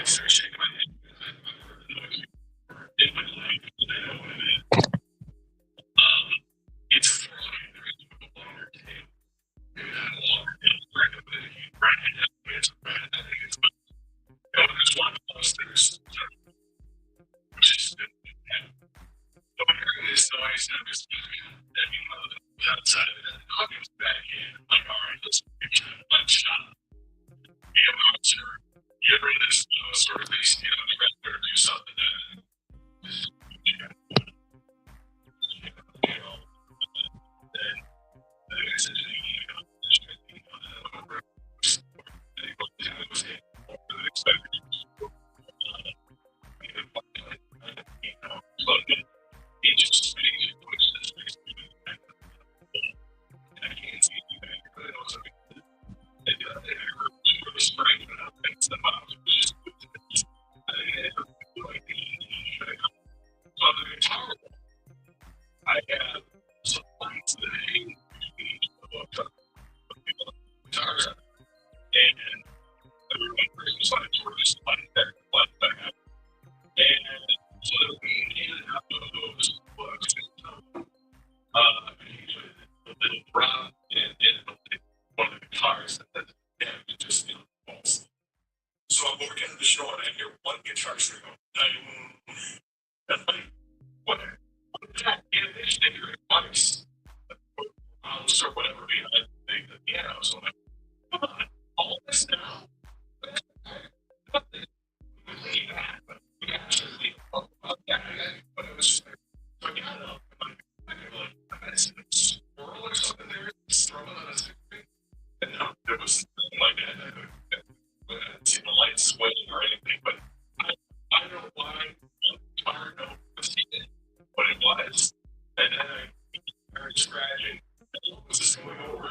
start shaking my head. In my life, and I know what it is. It's fine. There's no longer tail. Maybe not a longer tail, but you ride it up. It's a ride. I think it's fun. There's one of those things, which is the this noise, and I'm just outside of it. I'll get back in. I'm like, all right, let's give it one shot. Be a monster. Get rid of this sort of thing. Try to do something that I have some points that hang guitars, and everyone brings on towards this line back, and so we handed out those books, a little Rob and one of the guitars that just falls. So I'm working the show and I hear one guitar string go, and I'm like, what? That image that you're advice or whatever behind the piano. So I'm like, come on, all this now. Nothing. We leave that, but we actually talk about that. But it was just like, so I got up and I had a swirl or something there, strumming on a screen. And no, there was nothing like that. I didn't see the lights swaying or anything, but I don't know why. I don't know what it was. And then I started scratching. And what was this going over?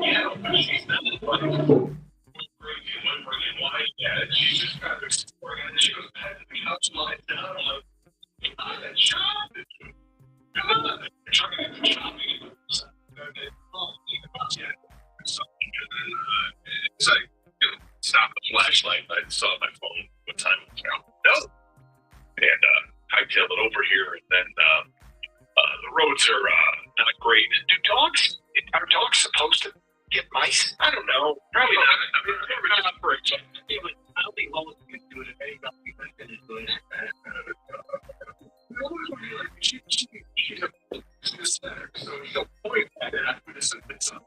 Yeah, but she's not like whimpering and whining at it. She just kind of exploring it. And she goes back to the couch and lies down. I'm like, you're not that shop. You're not that. You're trying to get shopping. It's like, stop the flashlight. I saw my phone. What time was it? No. And I tailed it over here, and then the roads are not great. Are dogs supposed to get mice? I don't know. Probably not. They're not for each other. I don't think Lois can do it if anybody's going to do it. She's a center, so he'll point at it after this and it's up.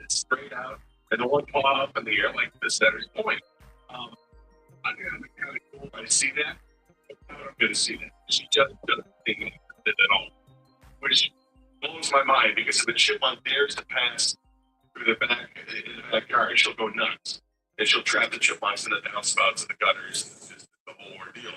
It's straight out, and the one paw up in the air like the center's point. I'm going to be kind of cool. I see that. I'm going to see that. She just doesn't think it at all, which blows my mind because if the chipmunk dares to pass through the backyard, she'll go nuts and she'll trap the chipmunks in the downspouts and the gutters. It's just the whole ordeal.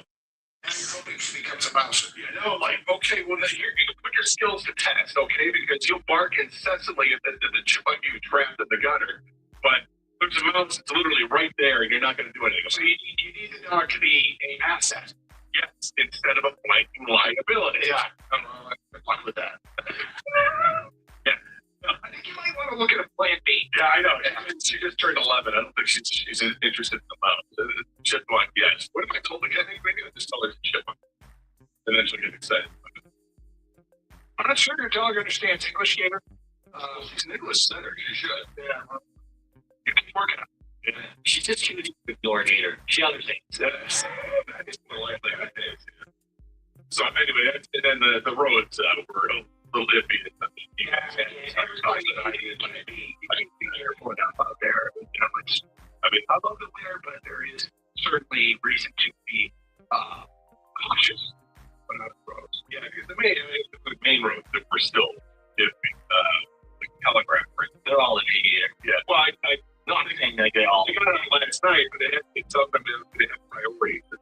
And you're hoping she becomes a mouse. You know, like, okay, well, here you can put your skills to test, okay, because you'll bark incessantly at the chipmunk you trapped in the gutter, but there's a mouse that's literally right there, and you're not going to do anything. So you need the dog to be an asset. Yes, instead of a blanking liability. Yeah, I'm fine with that. Yeah, I think you might want to look at a plan B. Yeah, I know. I mean, she just turned 11. I don't think she's interested in the mouse. Chipmunk, yes. What if I told her? I think maybe I just tell her it's chipmunk, and then she'll get excited. I'm not sure your dog understands English, Gator. She's an English setter. She should. Yeah. You keep working on it. Yeah. She's just too ignore Gator. She understands. Yes. I think more likely I think. So anyway, and then the roads were a little iffy. Yeah. Everybody's be careful enough out there. You know, I mean, I love the winter, but there is certainly reason to be cautious on the roads. Yeah, because the main roads that were still iffy. The telegraph bridge, they're all iffy here. Yeah. Well, I not saying that they all. They got it last night, but they had to tell them they have priorities. And,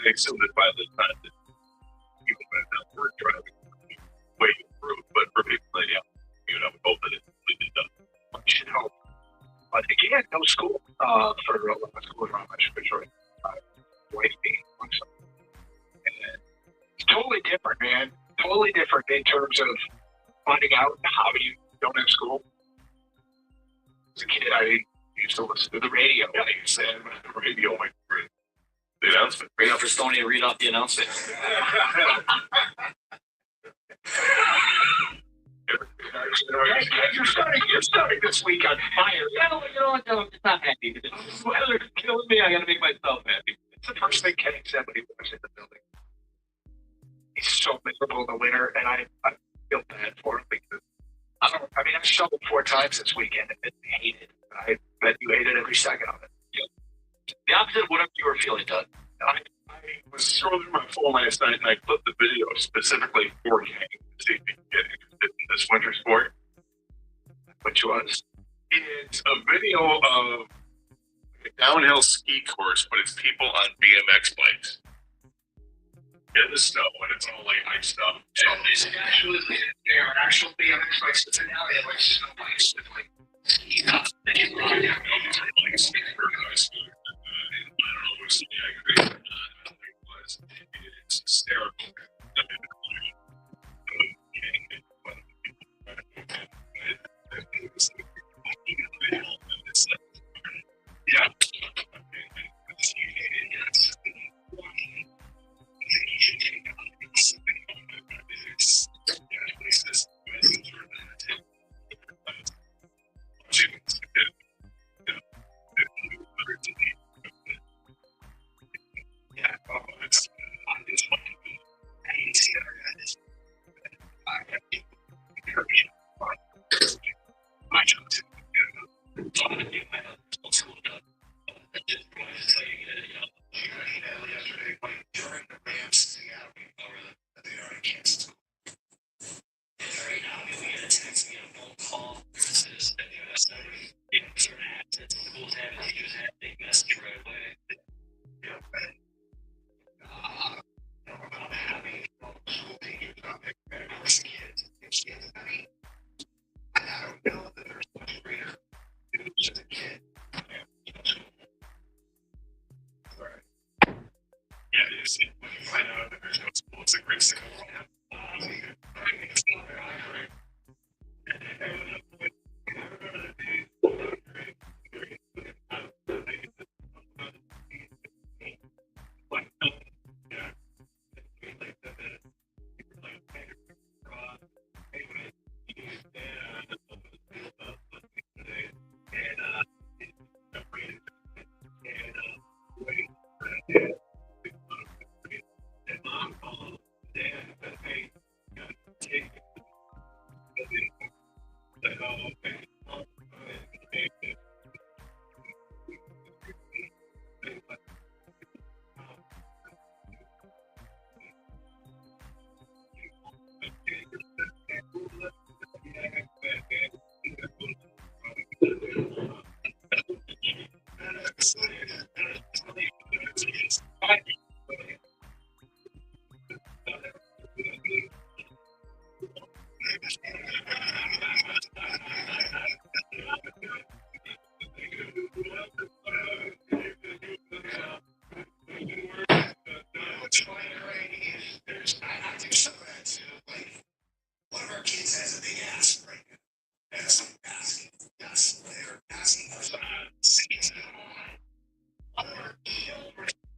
I assume that by the time that people were driving, way through. But for people that, you know, hope that it's completely done. I should hope. But again, no school for school around my Detroit. Wife being one something. And it's totally different, man. Totally different in terms of finding out how you don't have school. As a kid, I used to listen to the radio. Yeah, you said the radio Waiting for Stoney to read off the announcement. You're starting this week on fire. No, I'm just not happy. The weather's killing me. I gotta make myself happy. It's the first thing Kenny said when he was in the building. He's so miserable in the winter, and I feel bad for him because I shoveled 4 times this weekend and didn't hate it. I bet you hated every second of it. Yeah. The opposite of whatever you were feeling, Doug. I was scrolling through my phone last night and I put the video specifically for Kenny to see if he could get interested in this winter sport, which was it's a video of a downhill ski course, but it's people on BMX bikes in the snow, and it's all like ice stuff. So it's actually they are actual BMX bikes, but now they have like snow bikes with like ski tops. They can ride down Like ski for high school. I don't know if it was the agree or not. I don't think it was. It's hysterical. Yeah.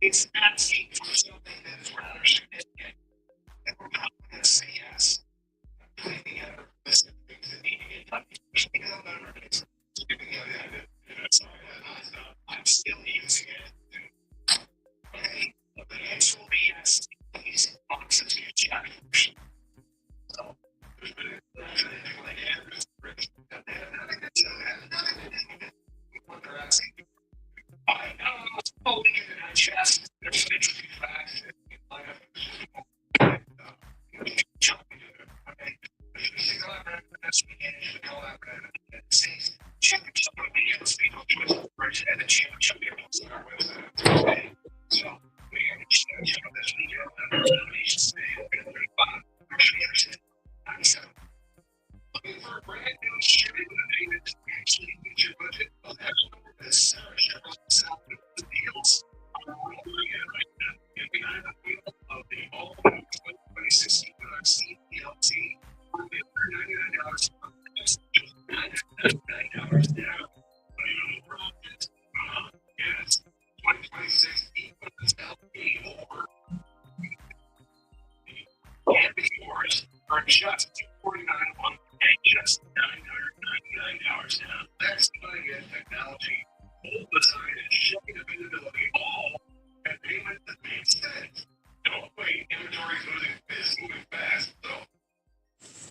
It's asking for something that is rather significant, and we're not going to say yes. Putting together a list of things that need to get done. I'm still using it. Okay, the answer will be yes. These boxes get checked. So, what they're asking. I know it's holding it in my chest. There's an interesting fact that jumping to it. Okay. The collaborative that's managed the collaborative at the same championship of the speed of choice and the championship of our website. Okay. So we understand this video and the nominations today. 35. Actually, understand. 97. Looking for a brand new shipping with a payment to actually meet your budget. Well, that's this Sarah Chevrolet South with the deals. just $49 a month and just $999 now. That's cutting-edge technology, full design and shipping availability, all at payment that makes sense. Don't wait. Inventory's moving fast, so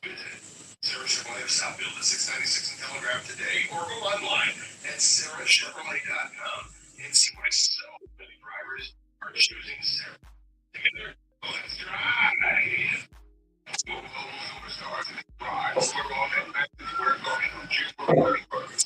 visit Sarah Southfield at 696 in Telegraph today, or go online at sarahchevrolet.com and see why so many drivers are choosing Sarah. Together, let's drive. We're going to choose for learning burgers.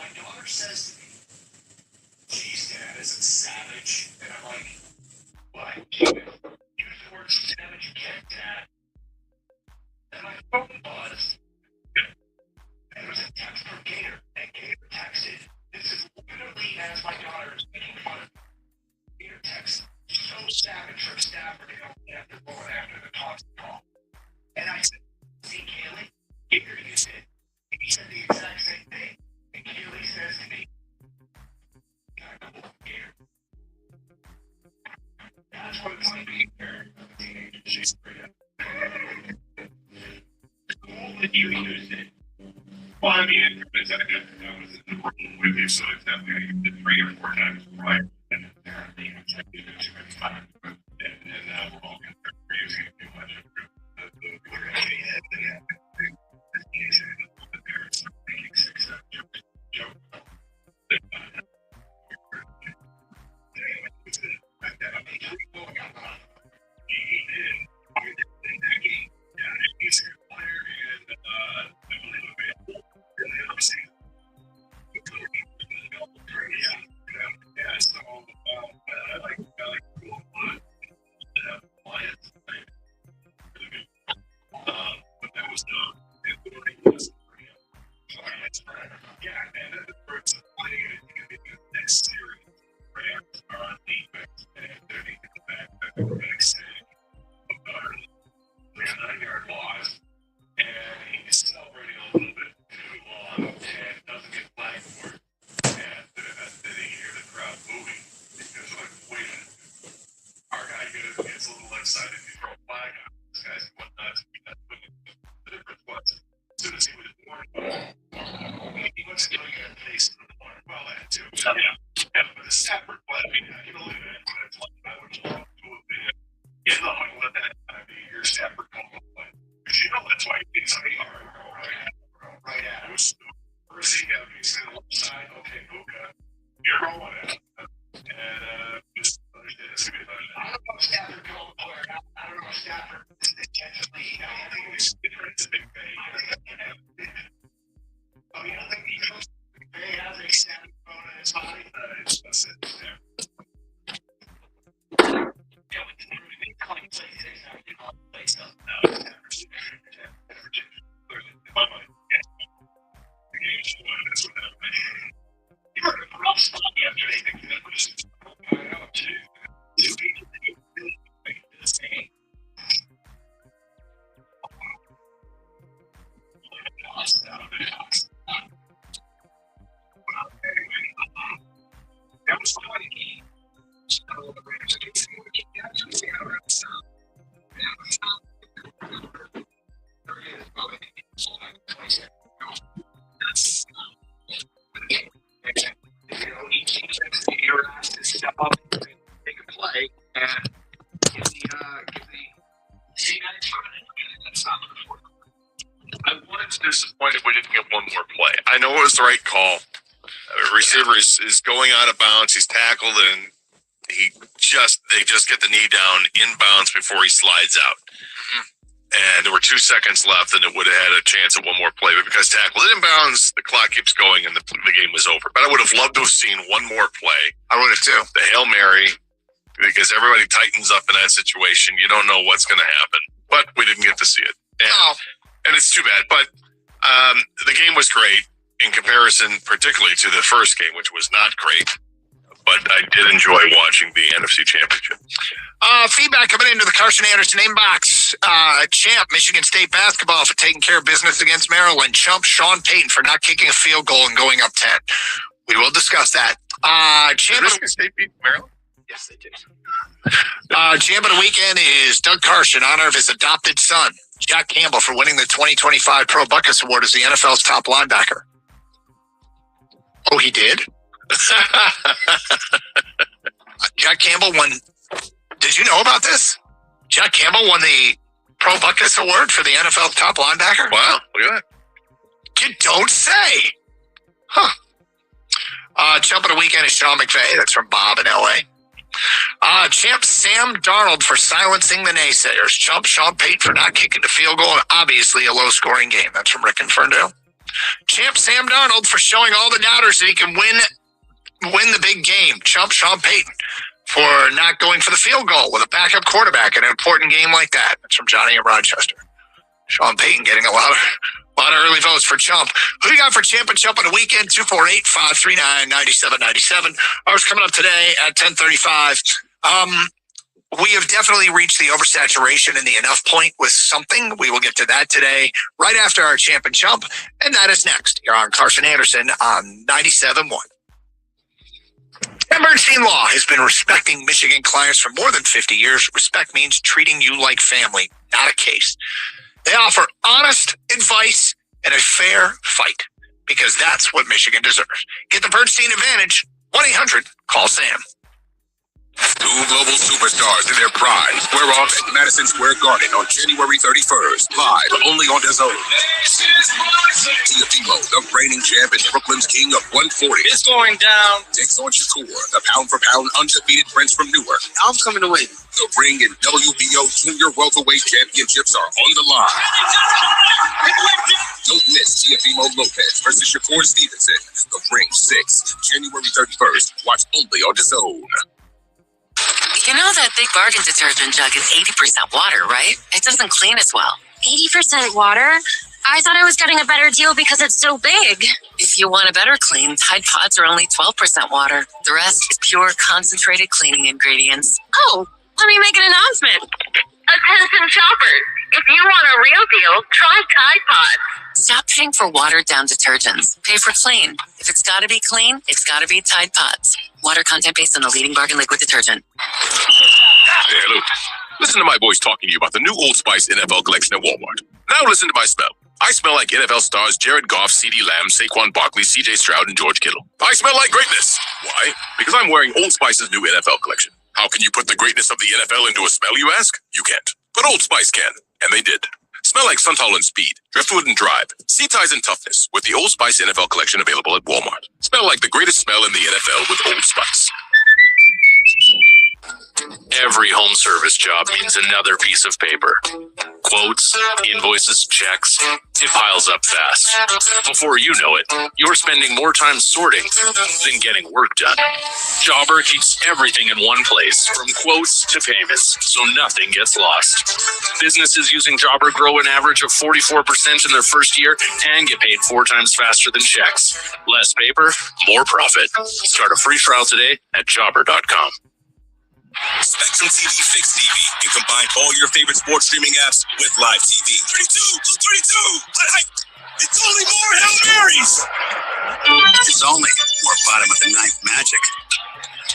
my daughter says to me, geez, Dad, isn't savage? And I'm like, what? Use the word savage again, Dad. And my phone buzzed. And there was a text from Gator. And Gator texted. This is literally as my daughter is making fun of me. Gator texted, so savage from Stafford after going after the toss call. And I said, see, Kaylee, Gator used it. And he said the exact same thing. And Kaylee says to me, gotta go Gator. That's what it's like being a parent of a teenager. She's great. Cool that you used it. Well, I mean, I was in the room with you, so it's definitely 3 or 4 times right. And apparently, it's like you do too many times. And we're all going to be using it too much. The parents are making 6 joke. He's a player and I believe yeah, so I like cool but that was it literally wasn't for him. So and the person playing it could be the next series. Rams are on defense and they're needing the fact that they were excited about it. We had a 9-yard loss and he's celebrating a little bit too long and doesn't get flagged for it. And then you hear the crowd moving because like, wait a minute. Our guy gets a little excited and throw a flag out. This guy's going nuts. The difference was as soon as he was born, he wasn't going to get a face in the corner. Well, that too. Yeah, but a separate play. I mean, I can only imagine what it's like. I would love to have been in the huddle at that time to hear separate call play. Because you know that's why it's like, right at it. First thing he's on the left side. Okay, Puka, you're rolling it. And just understand this. I don't know if Stafford called the player. I don't know if Stafford is intentionally. I think it's a big thing. Oh, you don't think he goes to the bay has a Stafford bone in his body? That's it. Yeah. Yeah, we can really make calling plays. I can all play stuff. No, Stafford's clearly. In my mind, yes. The game's won. That's what happened. You were in a rough spot yesterday. That was two people that you really make this game. That was funny. You're asked to step up and make a play and give the team an that's not the fourth. I was disappointed we didn't get one more play. I know it was the right call. The receiver is going out of bounds. He's tackled and they just get the knee down inbounds before he slides out. Mm-hmm. And there were 2 seconds left, and it would have had a chance at one more play. But because tackled inbounds, the clock keeps going, and the game was over. But I would have loved to have seen one more play. I would have too. The Hail Mary, because everybody tightens up in that situation. You don't know what's going to happen. But we didn't get to see it. And it's too bad. But the game was great in comparison, particularly to the first game, which was not great. But I did enjoy watching the NFC Championship. Feedback coming into the Carson Anderson inbox. Champ, Michigan State basketball for taking care of business against Maryland. Chump, Sean Payton for not kicking a field goal and going up 10. We will discuss that. Did Michigan State beat Maryland? Yes, they did. Champ of the weekend is Doug Carson, in honor of his adopted son, Jack Campbell, for winning the 2025 Pro Buckus Award as the NFL's top linebacker. Oh, he did? Jack Campbell won. Did you know about this? Jack Campbell won the Pro Buckus Award for the NFL's top linebacker. Wow, look at that. You don't say. Huh. Chump of the weekend is Sean McVay. That's from Bob in LA. Champ Sam Darnold for silencing the naysayers. Chump Sean Payton for not kicking the field goal. And obviously a low-scoring game. That's from Rick and Ferndale. Champ Sam Darnold for showing all the doubters that he can win the big game. Chump Sean Payton for not going for the field goal with a backup quarterback in an important game like that. That's from Johnny in Rochester. Sean Payton getting a lot of early votes for Chump. Who you got for Champ and Chump on the weekend? 248-539-9797. Ours coming up today at 10:35. We have definitely reached the oversaturation and the enough point with something. We will get to that today, right after our Champ and Chump, and that is next here on Carson Anderson on 97.1. Ken Bernstein Law has been respecting Michigan clients for more than 50 years. Respect means treating you like family, not a case. They offer honest advice and a fair fight because that's what Michigan deserves. Get the Bernstein advantage. 1-800-CALL-SAM. Two global superstars in their prime square off at Madison Square Garden on January 31st, live only on DAZN. Teofimo, the reigning champ and Brooklyn's king of 140. It's going down. Takes on Shakur, the pound-for-pound undefeated prince from Newark. I'm coming to win. The ring and WBO Junior Welterweight Championships are on the line. Don't miss Teofimo Lopez versus Shakur Stevenson. The ring 6, January 31st. Watch only on DAZN. You know that Big Bargain detergent jug is 80% water, right? It doesn't clean as well. 80% water? I thought I was getting a better deal because it's so big. If you want a better clean, Tide Pods are only 12% water. The rest is pure concentrated cleaning ingredients. Oh, let me make an announcement. Attention shoppers, if you want a real deal, try Tide Pods. Stop paying for watered-down detergents. Pay for clean. If it's got to be clean, it's got to be Tide Pods. Water content based on the leading bargain liquid detergent. Hey, hello. Listen to my voice talking to you about the new Old Spice NFL collection at Walmart. Now listen to my smell. I smell like NFL stars Jared Goff, CeeDee Lamb, Saquon Barkley, CJ Stroud, and George Kittle. I smell like greatness. Why? Because I'm wearing Old Spice's new NFL collection. How can you put the greatness of the NFL into a smell, you ask? You can't. But Old Spice can. And they did. Smell like Suntal and Speed, Driftwood and Drive, Sea Ties and Toughness with the Old Spice NFL collection available at Walmart. Smell like the greatest smell in the NFL with Old Spice. Every home service job means another piece of paper. Quotes, invoices, checks. It piles up fast. Before you know it, you're spending more time sorting than getting work done. Jobber keeps everything in one place, from quotes to payments, so nothing gets lost. Businesses using Jobber grow an average of 44% in their first year and get paid 4 times faster than checks. Less paper, more profit. Start a free trial today at jobber.com. Spectrum TV Fixed TV and combine all your favorite sports streaming apps with live TV. 32! It's only more Hail Marys! It's only more bottom of the ninth magic.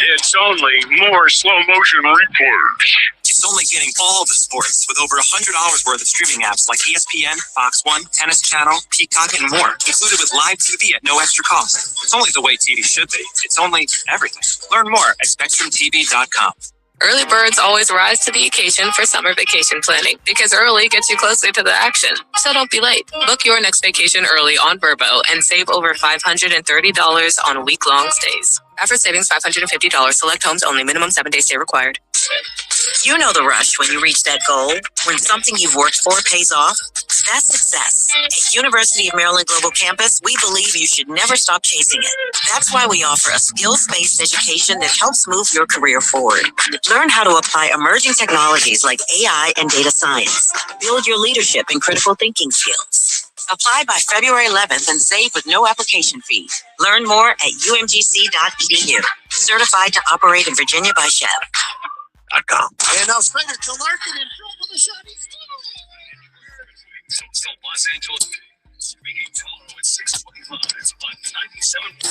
It's only more slow motion replays. It's only getting all the sports with over 100 hours worth of streaming apps like ESPN, Fox One, Tennis Channel, Peacock, and more, included with live TV at no extra cost. It's only the way TV should be. It's only everything. Learn more at SpectrumTV.com. Early birds always rise to the occasion for summer vacation planning because early gets you closer to the action. So don't be late. Book your next vacation early on Vrbo and save over $530 on week-long stays. Average savings $550. Select homes only. Minimum 7-day stay required. You know the rush when you reach that goal, when something you've worked for pays off. That's success. At University of Maryland Global Campus, we believe you should never stop chasing it. That's why we offer a skills-based education that helps move your career forward. Learn how to apply emerging technologies like AI and data science. Build your leadership and critical thinking skills. Apply by February 11th and save with no application fee. Learn more at umgc.edu. Certified to operate in Virginia by Chev. And now Springer to Larkin and For the shot, he's still Los Angeles. Speaking tomorrow at 6:25. It's on 97. The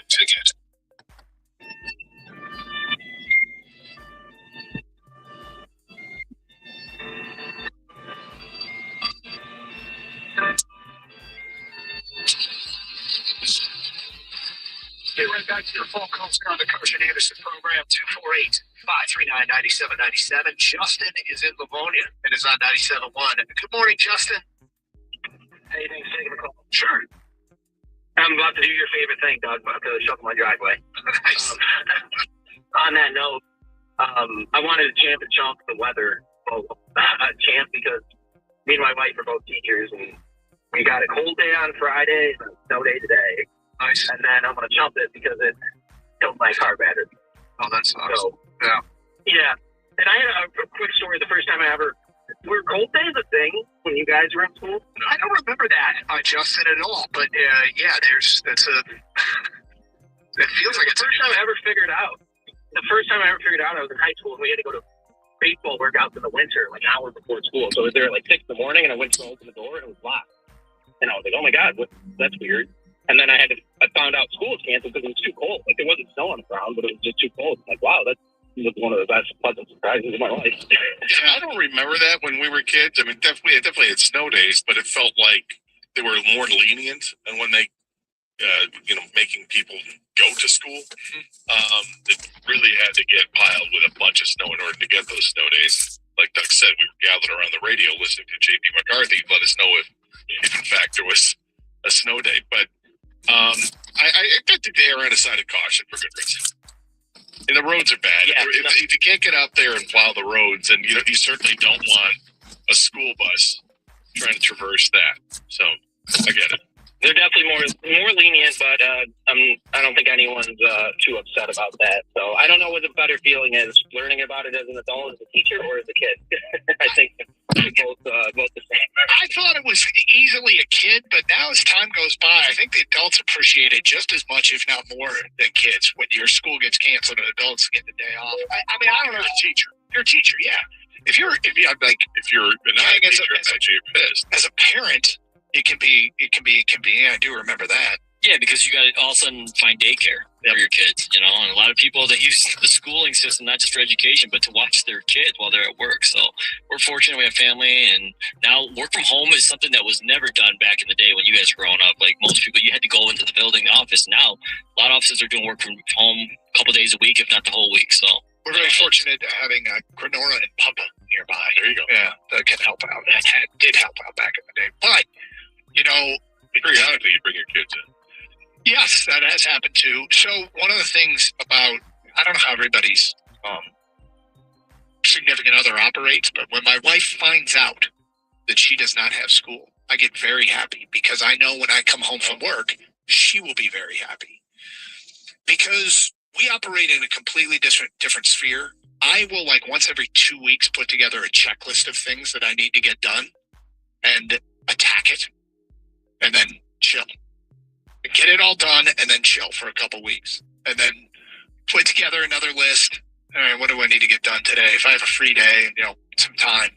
ticket. Get right back to your phone calls here on the Carson Anderson program, 248-539-9797. Justin is in Livonia and is on 97.1. Good morning, Justin. Hey, thanks for taking the call. Sure. I'm about to do your favorite thing, Doug. I'm about to shovel my driveway. Nice. On that note, I wanted to champ and chump the weather champ because me and my wife are both teachers, and We got a cold day on Friday and a snow day today. Nice. And then I'm going to jump it because it killed my car battery. Oh, that sucks. So, Yeah. yeah. And I had a quick story. The first time I ever, were cold days a thing when you guys were in school? I don't remember that, Justin, at all. But yeah, it feels like it's The first time I ever figured out, I was in high school and we had to go to baseball workouts in the winter, like an hour before school. So I was there at like 6 in the morning and I went to open the door and it was locked. And I was like, oh my God, that's weird. And then I found out school was canceled because it was too cold. Like, there wasn't snow on the ground, but it was just too cold. I'm like, wow, that was one of the best pleasant surprises of my life. Yeah, I don't remember that when we were kids. I mean, definitely had snow days, but it felt like they were more lenient. And when they, making people go to school, it really had to get piled with a bunch of snow in order to get those snow days. Like Doug said, we were gathered around the radio listening to J.P. McCarthy let us know if in fact there was a snow day. But I got to err on the side of caution for good reason. And the roads are bad. Yeah, if you can't get out there and plow the roads, and you certainly don't want a school bus trying to traverse that. So I get it. They're definitely more lenient, but I don't think anyone's too upset about that. So I don't know what the better feeling is, learning about it as an adult, as a teacher, or as a kid. I think both the same. I thought it was easily a kid, but now as time goes by, I think the adults appreciate it just as much, if not more, than kids. When your school gets canceled and adults get the day off. I mean, I don't know. You're a teacher, yeah. If you're not a teacher, I bet you're pissed. As a parent, it can be. Yeah, I do remember that. Yeah, because you got to all of a sudden find daycare for your kids, and a lot of people that use the schooling system, not just for education, but to watch their kids while they're at work. So we're fortunate we have family, and now work from home is something that was never done back in the day when you guys were growing up. Like most people, you had to go into the building, the office. Now, a lot of offices are doing work from home a couple days a week, if not the whole week. So we're very fortunate having granola and papa nearby. There you go. Yeah, that can help out. That did help out back in the day. But, periodically you bring your kids in. Yes, that has happened too. So one of the things about, I don't know how everybody's significant other operates, but when my wife finds out that she does not have school, I get very happy because I know when I come home from work, she will be very happy. Because we operate in a completely different sphere. I will, like, once every 2 weeks put together a checklist of things that I need to get done and attack it and then chill. Get it all done and then chill for a couple weeks. And then put together another list. All right, what do I need to get done today? If I have a free day and, some time.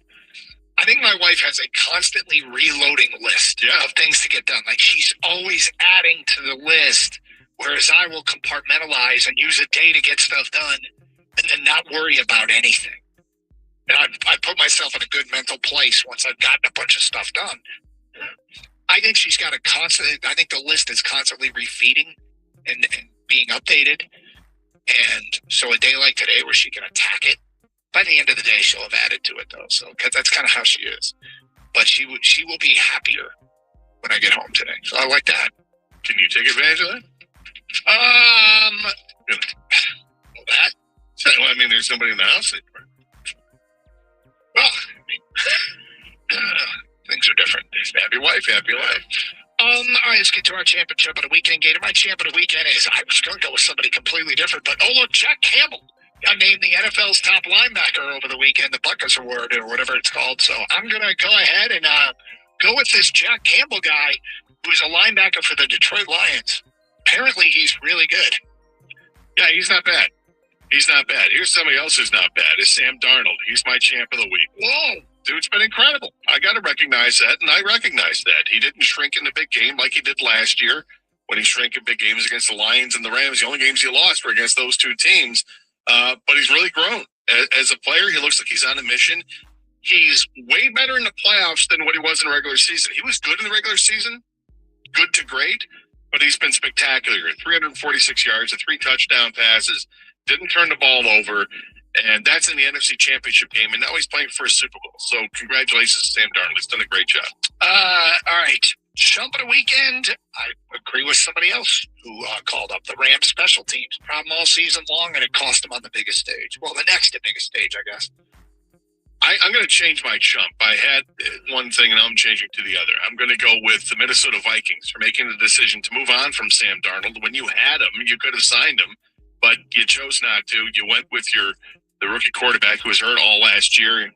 I think my wife has a constantly reloading list of things to get done. Like, she's always adding to the list, whereas I will compartmentalize and use a day to get stuff done and then not worry about anything. And I put myself in a good mental place once I've gotten a bunch of stuff done. I think she's got I think the list is constantly refeeding and being updated. And so a day like today where she can attack it, by the end of the day, she'll have added to it though. So, cause that's kind of how she is, but she will be happier when I get home today. So I like that. Can you take advantage of that? That? Well, I mean, there's somebody in the house. Well, things are different. Happy wife, happy life. All right, let's get to our championship of the weekend, Gator. My champ of the weekend is, I was going to go with somebody completely different, but look, Jack Campbell got named the NFL's top linebacker over the weekend, the Buckus Award or whatever it's called. So I'm going to go ahead and go with this Jack Campbell guy who's a linebacker for the Detroit Lions. Apparently, he's really good. Yeah, he's not bad. He's not bad. Here's somebody else who's not bad. It's Sam Darnold. He's my champ of the week. Whoa. Dude's been incredible. I got to recognize that, and I recognize that. He didn't shrink in the big game like he did last year when he shrank in big games against the Lions and the Rams. The only games he lost were against those two teams, but he's really grown. As a player, he looks like he's on a mission. He's way better in the playoffs than what he was in the regular season. He was good in the regular season, good to great, but he's been spectacular. 346 yards, 3 touchdown passes, didn't turn the ball over. And that's in the NFC Championship game, and now he's playing for a Super Bowl. So congratulations to Sam Darnold. He's done a great job. All right. Jump of the weekend. I agree with somebody else who called up the Rams special teams. Problem all season long, and it cost them on the biggest stage. Well, the next biggest stage, I guess. I'm going to change my chump. I had one thing, and I'm changing to the other. I'm going to go with the Minnesota Vikings for making the decision to move on from Sam Darnold. When you had him, you could have signed him, but you chose not to. You went with the rookie quarterback who was hurt all last year, and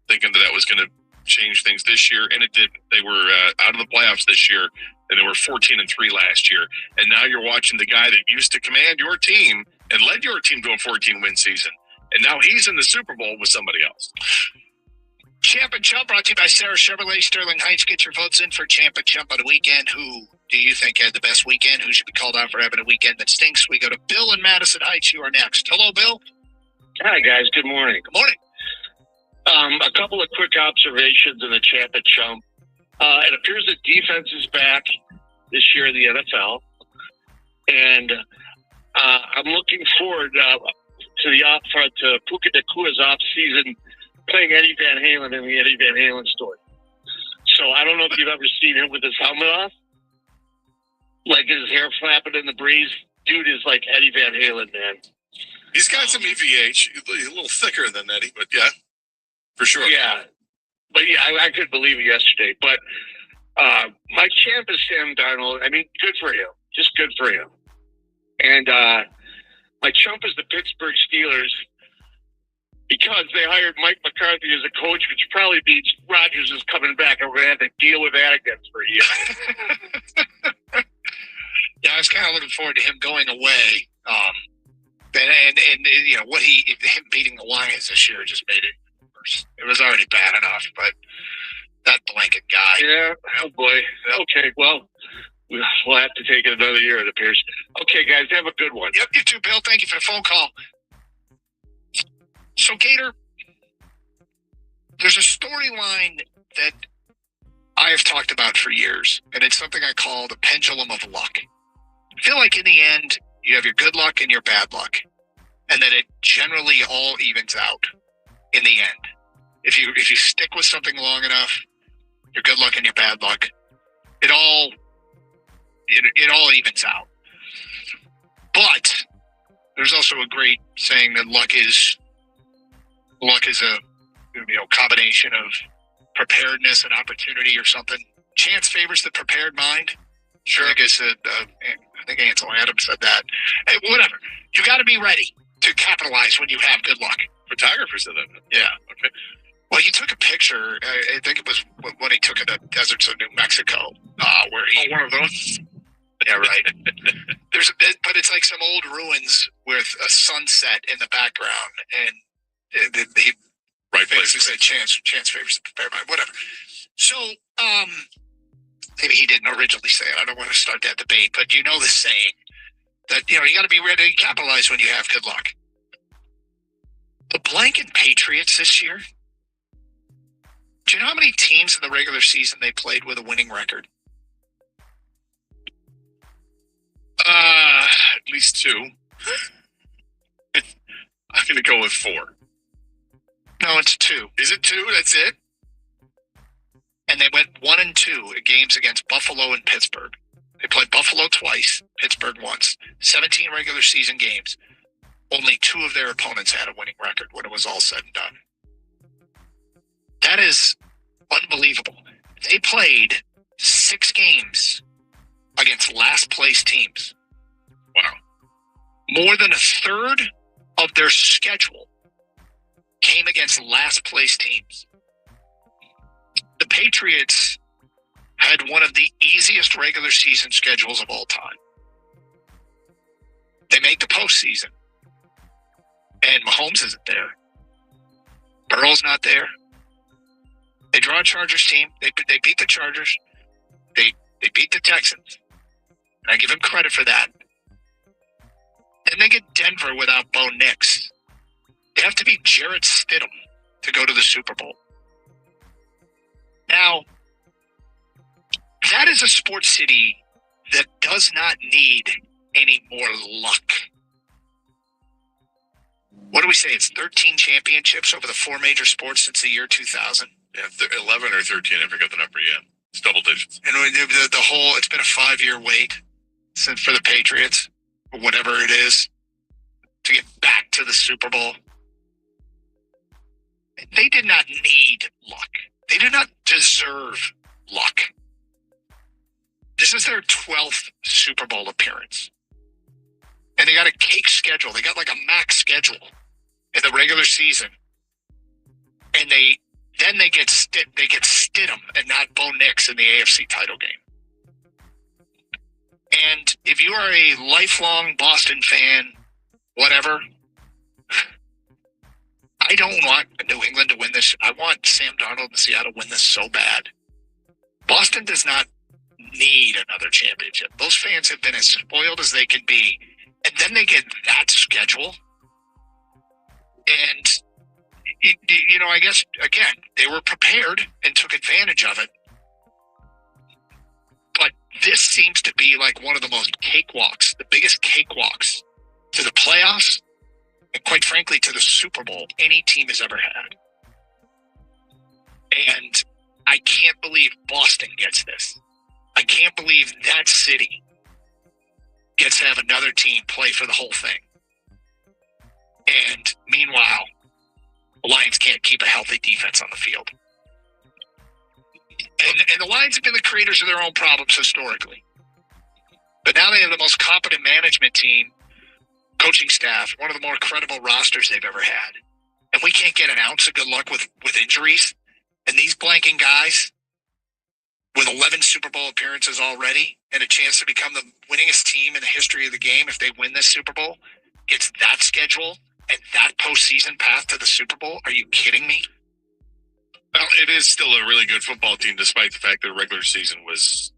thinking that was going to change things this year, and it did. They were out of the playoffs this year, and they were 14-3 last year. And now you're watching the guy that used to command your team and led your team to a 14-win season, and now he's in the Super Bowl with somebody else. Champ and Chump brought to you by Sarah Chevrolet, Sterling Heights. Get your votes in for Champ and Chump on the weekend. Who do you think had the best weekend? Who should be called out for having a weekend that stinks? We go to Bill in Madison Heights. You are next. Hello, Bill. Hi, guys. Good morning. Good morning. A couple of quick observations in the Champ and Chump. It appears that defense is back this year in the NFL, and I'm looking forward to Puka Nakua's off-season playing Eddie Van Halen in the Eddie Van Halen story. So I don't know if you've ever seen him with his helmet off, like his hair flapping in the breeze. Dude is like Eddie Van Halen, man. He's got some EVH. He's a little thicker than Eddie, but yeah, for sure. Yeah, but yeah, I couldn't believe it yesterday. But my champ is Sam Darnold. I mean, good for him. Just good for him. And my chump is the Pittsburgh Steelers, because they hired Mike McCarthy as a coach, which probably means Rodgers is coming back, and we're going to have to deal with that again for a year. Yeah, I was kind of looking forward to him going away. And you know, him beating the Lions this year just made it worse. It was already bad enough, but that blanket guy. Yeah, oh boy. Okay, well, we'll have to take it another year, it appears. Okay, guys, have a good one. Yep, you too, Bill. Thank you for the phone call. So, Gator, there's a storyline that I have talked about for years, and it's something I call the pendulum of luck. I feel like in the end, you have your good luck and your bad luck, and that it generally all evens out in the end. If you stick with something long enough, your good luck and your bad luck, it all evens out. But there's also a great saying that luck is a combination of preparedness and opportunity or something. Chance favors the prepared mind. Sure. I guess I think Ansel Adams said that. Hey, whatever. You got to be ready to capitalize when you have good luck. Photographer said that. Yeah. Okay. Well, he took a picture. I think it was when he took it in the deserts of New Mexico, where he. Oh, one of those. Yeah, right. But it's like some old ruins with a sunset in the background, and he basically said chance favors the prepared mind. Whatever. So, maybe he didn't originally say it. I don't want to start that debate, but you know the saying that, you got to be ready to capitalize when you have good luck. The blanket Patriots this year, do you know how many teams in the regular season they played with a winning record? At least 2. I'm going to go with 4. No, it's 2. Is it 2? That's it? And they went 1-2 at games against Buffalo and Pittsburgh. They played Buffalo twice, Pittsburgh once. 17 regular season games. Only 2 of their opponents had a winning record when it was all said and done. That is unbelievable. They played 6 games against last place teams. Wow. More than a third of their schedule came against last place teams. The Patriots had one of the easiest regular season schedules of all time. They make the postseason, and Mahomes isn't there. Burrow's not there. They draw a Chargers team. They beat the Chargers. They beat the Texans. And I give them credit for that. Then they get Denver without Bo Nix. They have to beat Jarrett Stidham to go to the Super Bowl. Now, that is a sports city that does not need any more luck. What do we say? It's 13 championships over the 4 major sports since the year 2000. Yeah, 11 or 13, I forget the number yet. It's double digits. And the whole, it's been a 5-year wait since for the Patriots, or whatever it is, to get back to the Super Bowl. They did not need luck. They do not deserve luck. This is their 12th Super Bowl appearance. And they got a cake schedule. They got like a max schedule in the regular season. And they get Stidham and not Bo Nix in the AFC title game. And if you are a lifelong Boston fan, whatever, I don't want New England to win this. I want Sam Darnold and Seattle to win this so bad. Boston does not need another championship. Those fans have been as spoiled as they can be. And then they get that schedule. And, you know, I guess, again, they were prepared and took advantage of it. But this seems to be like one of the most cakewalks, the biggest cakewalks to the playoffs and, quite frankly, to the Super Bowl any team has ever had. And I can't believe Boston gets this. I can't believe that city gets to have another team play for the whole thing. And meanwhile, the Lions can't keep a healthy defense on the field. And the Lions have been the creators of their own problems historically. But now they have the most competent management team, coaching staff, one of the more credible rosters they've ever had. And we can't get an ounce of good luck with injuries. And these blanking guys, with 11 Super Bowl appearances already and a chance to become the winningest team in the history of the game if they win this Super Bowl, gets that schedule and that postseason path to the Super Bowl? Are you kidding me? Well, it is still a really good football team, despite the fact that the regular season was,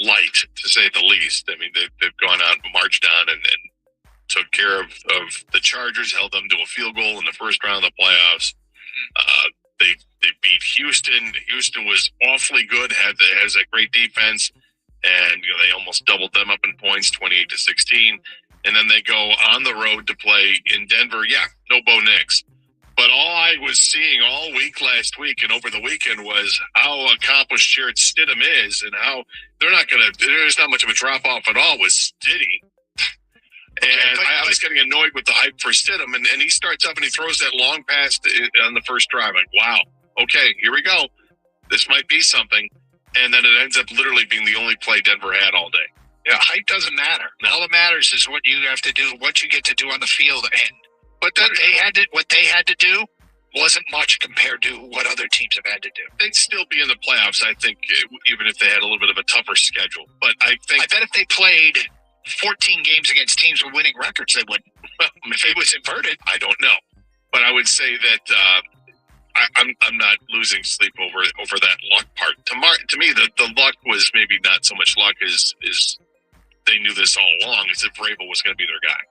light, to say the least. I mean, they've gone out and marched on and took care of the Chargers, held them to a field goal in the first round of the playoffs. They beat Houston. Houston was awfully good, has a great defense, and they almost doubled them up in points, 28-16. And then they go on the road to play in Denver. Yeah, no Bo Nix. But all I was seeing all week last week and over the weekend was how accomplished Jarrett Stidham is and how there's not much of a drop off at all with Stiddy. And I was getting annoyed with the hype for Stidham, and he starts up and he throws that long pass on the first drive. Like, wow, okay, here we go. This might be something. And then it ends up literally being the only play Denver had all day. Yeah, hype doesn't matter. All that matters is what you have to do, what you get to do on the field. And what they had to do wasn't much compared to what other teams have had to do. They'd still be in the playoffs, I think, even if they had a little bit of a tougher schedule. But I bet if they played 14 games against teams with winning records, they wouldn't. Well, if it was inverted, I don't know. But I would say that I'm not losing sleep over that luck part. To me, the luck was maybe not so much luck as they knew this all along, as if Vrabel was going to be their guy.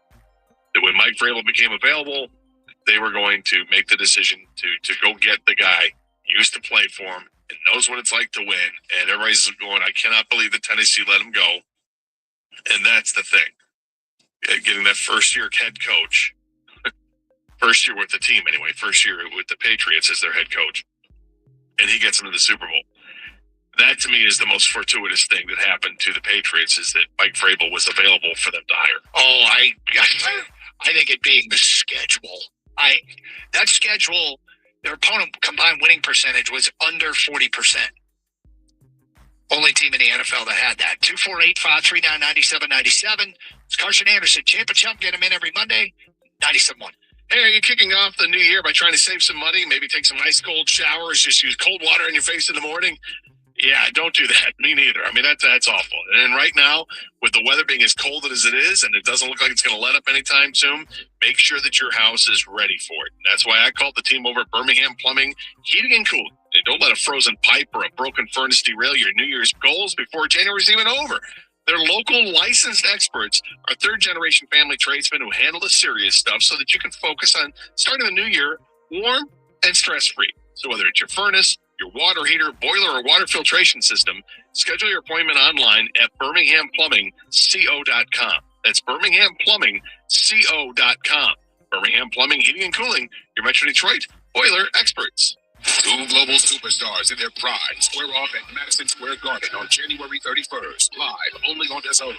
That when Mike Vrabel became available, they were going to make the decision to go get the guy who used to play for him and knows what it's like to win. And everybody's going, I cannot believe that Tennessee let him go. And that's the thing. Getting that first-year head coach, first year with the team anyway, first year with the Patriots as their head coach, and he gets them to the Super Bowl. That, to me, is the most fortuitous thing that happened to the Patriots, is that Mike Vrabel was available for them to hire. Oh, I think it being the schedule. That schedule, their opponent combined winning percentage was under 40%. Only team in the NFL that had that. 248-539-9797. It's Carson Anderson. Champ and Chump, get him in every Monday. 97.1. Hey, are you kicking off the new year by trying to save some money? Maybe take some ice cold showers, just use cold water in your face in the morning? Yeah, don't do that. Me neither. I mean, that's awful. And right now, with the weather being as cold as it is, and it doesn't look like it's going to let up anytime soon, make sure that your house is ready for it. And that's why I called the team over at Birmingham Plumbing, Heating and Cooling. And don't let a frozen pipe or a broken furnace derail your New Year's goals before January's even over. Their local licensed experts are third-generation family tradesmen who handle the serious stuff so that you can focus on starting the new year warm and stress-free. So whether it's your furnace, your water heater, boiler, or water filtration system, schedule your appointment online at birminghamplumbingco.com. That's birminghamplumbingco.com. Birmingham Plumbing, Heating, and Cooling, your Metro Detroit boiler experts. Two global superstars in their prime square off at Madison Square Garden on January 31st. Live only on DAZN.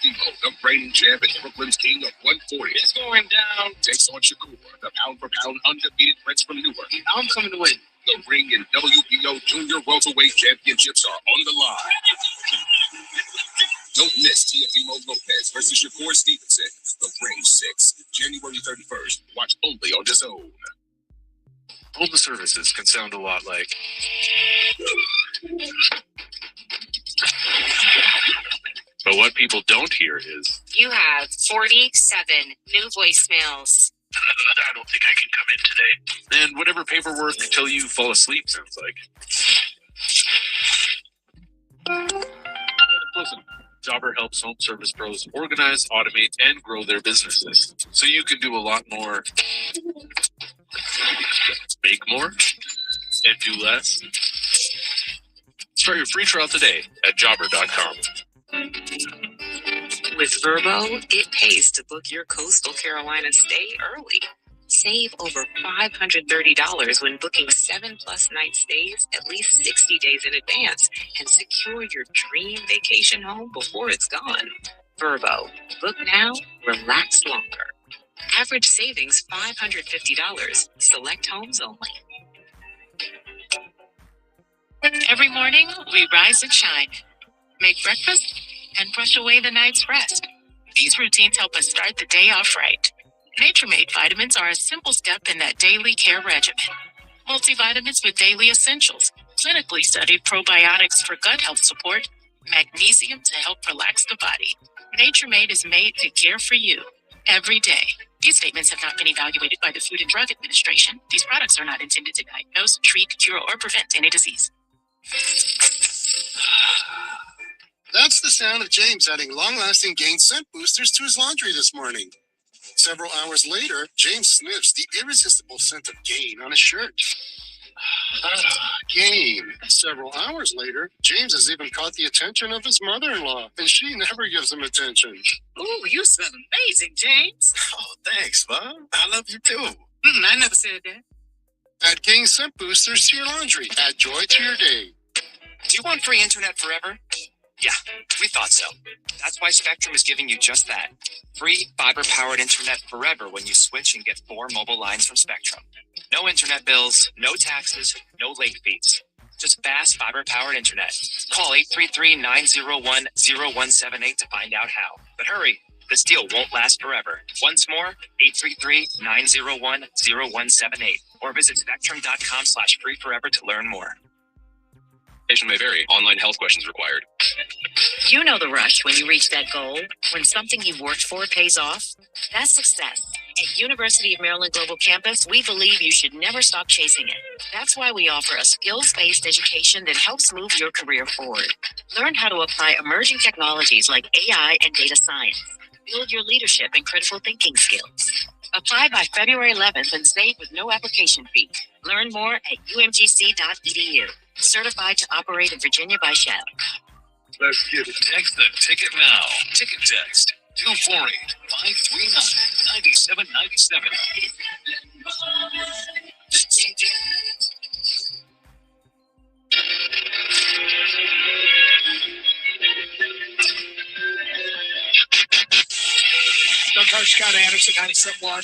Teofimo, the reigning champ and Brooklyn's king of 140. It's going down. Takes on Shakur, the pound-for-pound undefeated prince from Newark. I'm coming to win. The ring and WBO Junior Welterweight Championships are on the line. Don't miss Teofimo Lopez versus Shakur Stevenson. The Ring 6, January 31st. Watch only on DAZN. Home services can sound a lot like. But what people don't hear is. You have 47 new voicemails. I don't think I can come in today. And whatever paperwork till you fall asleep sounds like. Listen, Jobber helps home service pros organize, automate, and grow their businesses. So you can do a lot more. Make more and do less. Start your free trial today at jobber.com. With Verbo, it pays to book your coastal Carolina stay early. Save over $530 when booking 7+ night stays at least 60 days in advance and secure your dream vacation home before it's gone. Verbo, book now, relax longer. Average savings $550. Select homes only. Every morning, we rise and shine, make breakfast, and brush away the night's rest. These routines help us start the day off right. Nature-Made vitamins are a simple step in that daily care regimen. Multivitamins with daily essentials, clinically studied probiotics for gut health support, magnesium to help relax the body. Nature-Made is made to care for you every day. These statements have not been evaluated by the Food and Drug Administration. These products are not intended to diagnose, treat, cure, or prevent any disease. That's the sound of James adding long-lasting gain scent boosters to his laundry this morning. Several hours later, James sniffs the irresistible scent of Gain on his shirt. Gain. Several hours later, James has even caught the attention of his mother-in-law, and she never gives him attention. Ooh, you smell amazing, James. Oh, thanks, Mom. I love you too. I never said that. Add Gain scent boosters to your laundry. Add joy to your day. Do you want free internet forever? Yeah, we thought so. That's why Spectrum is giving you just that. Free fiber-powered internet forever when you switch and get 4 mobile lines from Spectrum. No internet bills, no taxes, no late fees. Just fast fiber-powered internet. Call 833-901-0178 to find out how. But hurry, this deal won't last forever. Once more, 833-901-0178. Or visit spectrum.com/free forever to learn more. Patient may vary. Online health questions required. You know the rush when you reach that goal, when something you've worked for pays off. That's success. At University of Maryland Global Campus, we believe you should never stop chasing it. That's why we offer a skills-based education that helps move your career forward. Learn how to apply emerging technologies like AI and data science. Build your leadership and critical thinking skills. Apply by February 11th and save with no application fee. Learn more at umgc.edu. Certified to operate in Virginia by Shell. Let's get it. Text the ticket now. Ticket text 248-539-9797. Doug Scott Anderson, 97.1.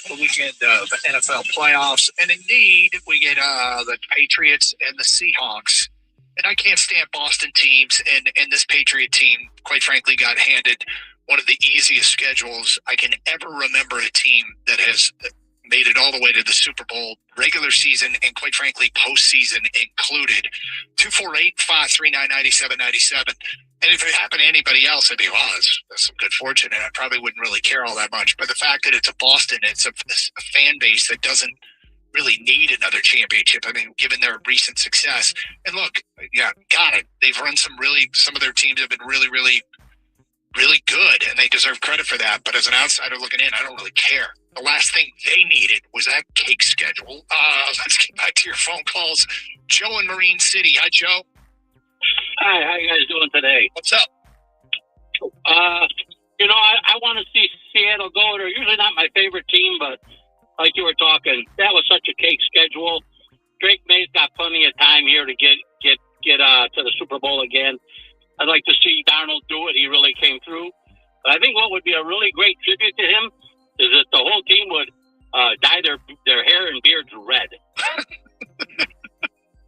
The weekend of the NFL playoffs. And indeed, we get the Patriots and the Seahawks. And I can't stand Boston teams. And this Patriot team, quite frankly, got handed one of the easiest schedules I can ever remember a team that has made it all the way to the Super Bowl, regular season, and quite frankly, postseason included. 248-539-9797. And if it happened to anybody else, I'd be, wow, that's some good fortune, and I probably wouldn't really care all that much. But the fact that it's a Boston, it's a fan base that doesn't really need another championship. I mean, given their recent success. And look, yeah, got it. They've run some of their teams have been really, really, really good, and they deserve credit for that. But as an outsider looking in, I don't really care. The last thing they needed was that cake schedule. Let's get back to your phone calls. Joe in Marine City. Hi, Joe. Hi, how you guys doing today? What's up? I want to see Seattle go. They're usually not my favorite team, but like you were talking, that was such a cake schedule. Drake May's got plenty of time here to get to the Super Bowl again. I'd like to see Darnold do it. He really came through. But I think what would be a really great tribute to him is that the whole team would dye their hair and beards red.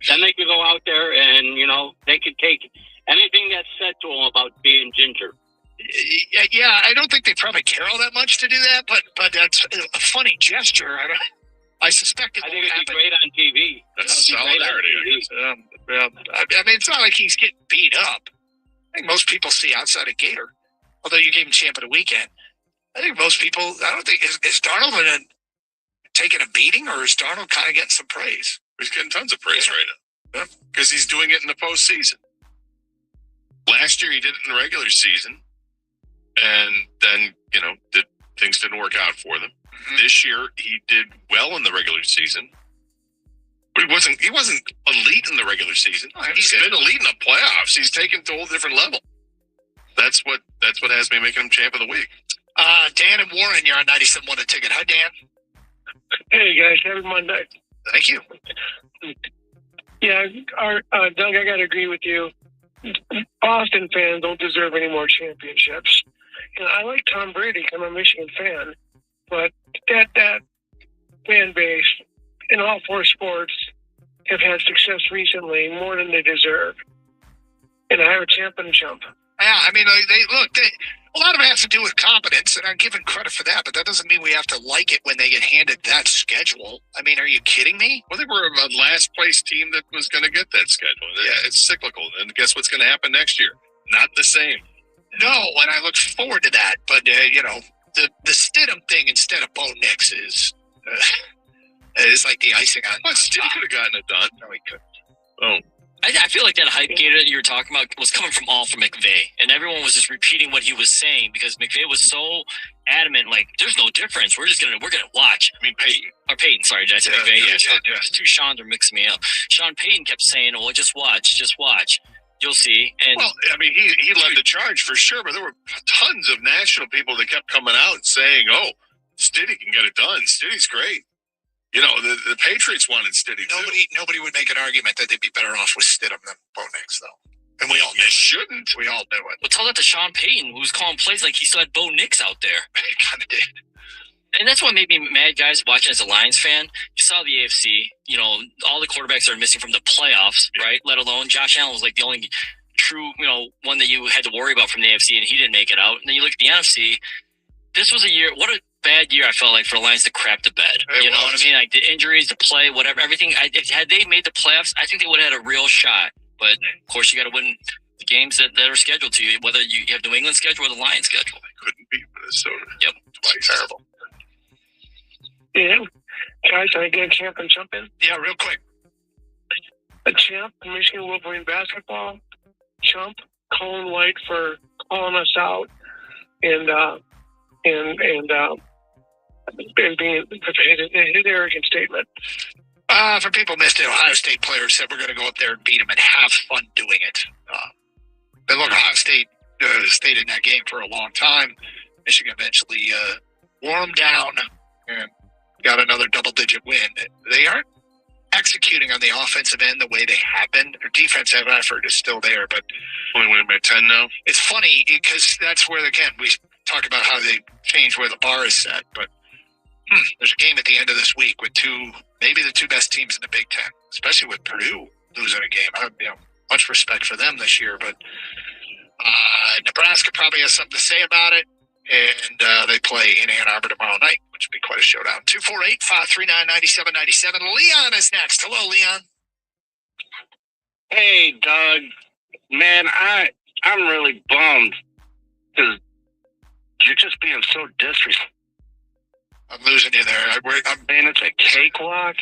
Then they could go out there and, they could take anything that's said to them about being ginger. Yeah, I don't think they probably care all that much to do that, but that's a funny gesture. I suspect it. I think it'd be great on TV. That's solidarity. I mean, it's not like he's getting beat up. I think most people see outside of Gator, although you gave him champ of the weekend. I think most people, I don't think, is Darnold taking a beating, or is Darnold kind of getting some praise? He's getting tons of praise right now. Because he's doing it in the postseason. Last year he did it in the regular season. And then, things didn't work out for them. Mm-hmm. This year he did well in the regular season. But he wasn't elite in the regular season. He's been elite in the playoffs. He's taken it to a whole different level. That's what has me making him champ of the week. Dan and Warren, you're on 97.1 The Ticket. Hi, Dan. Hey, guys. Happy Monday. Thank you. Yeah, Doug, I got to agree with you. Boston fans don't deserve any more championships. I like Tom Brady. I'm a Michigan fan. But that fan base in all four sports have had success recently, more than they deserve. And I have a champ and chump. Yeah, I mean, a lot of it has to do with competence, and I'm giving credit for that, but that doesn't mean we have to like it when they get handed that schedule. I mean, are you kidding me? Well, they were a last place team that was going to get that schedule. Yeah, it's cyclical. And guess what's going to happen next year? Not the same. No, and I look forward to that. But, the Stidham thing instead of Bo Nix is like the icing on But Stidham could have gotten it done. No, he couldn't. Oh. I feel like that hype gator that you were talking about was coming from McVay, and everyone was just repeating what he was saying because McVay was so adamant, like, there's no difference. We're gonna watch. I mean, Peyton. Sorry, did I say McVay? Yeah. The two Seans are mixing me up. Sean Payton kept saying, "Well, just watch. You'll see." And well, I mean, he led the charge for sure, but there were tons of national people that kept coming out saying, "Oh, Stidham can get it done. Stidham's great." The Patriots wanted Stidham. Nobody would make an argument that they'd be better off with Stidham than Bo Nix, though. And we all shouldn't. We all knew it. Well, tell that to Sean Payton, who's calling plays like he still had Bo Nix out there. He kind of did. And that's what made me mad, guys, watching as a Lions fan. You saw the AFC, all the quarterbacks are missing from the playoffs, right? Let alone Josh Allen was like the only true, one that you had to worry about from the AFC, and he didn't make it out. And then you look at the NFC. This was a year, what a bad year I felt like for the Lions to crap the bed. You know what I mean? Like the injuries, the play, whatever, everything. Had they made the playoffs, I think they would have had a real shot. But, of course, you got to win the games that are scheduled to you, whether you have New England schedule or the Lions schedule. They couldn't beat Minnesota. Yep. Twice. Terrible. Yeah. Guys, can I get a champ and jump in? Yeah, real quick. A champ, Michigan Wolverine basketball. Chump, Colin White for calling us out and being his arrogant statement. For people missed it, Ohio State players said we're going to go up there and beat them and have fun doing it. But look, Ohio State stayed in that game for a long time. Michigan eventually wore them down and got another double-digit win. They aren't executing on the offensive end the way they have been. Their defensive effort is still there, but only winning by 10 now. It's funny because that's where, again, we talk about how they change where the bar is set, but there's a game at the end of this week with maybe the two best teams in the Big Ten, especially with Purdue losing a game. I have much respect for them this year, but Nebraska probably has something to say about it, and they play in Ann Arbor tomorrow night, which would be quite a showdown. 248-539-9797. Leon is next. Hello, Leon. Hey, Doug. Man, I'm really bummed because you're just being so disrespectful. I'm losing you there. Man, it's a cakewalk.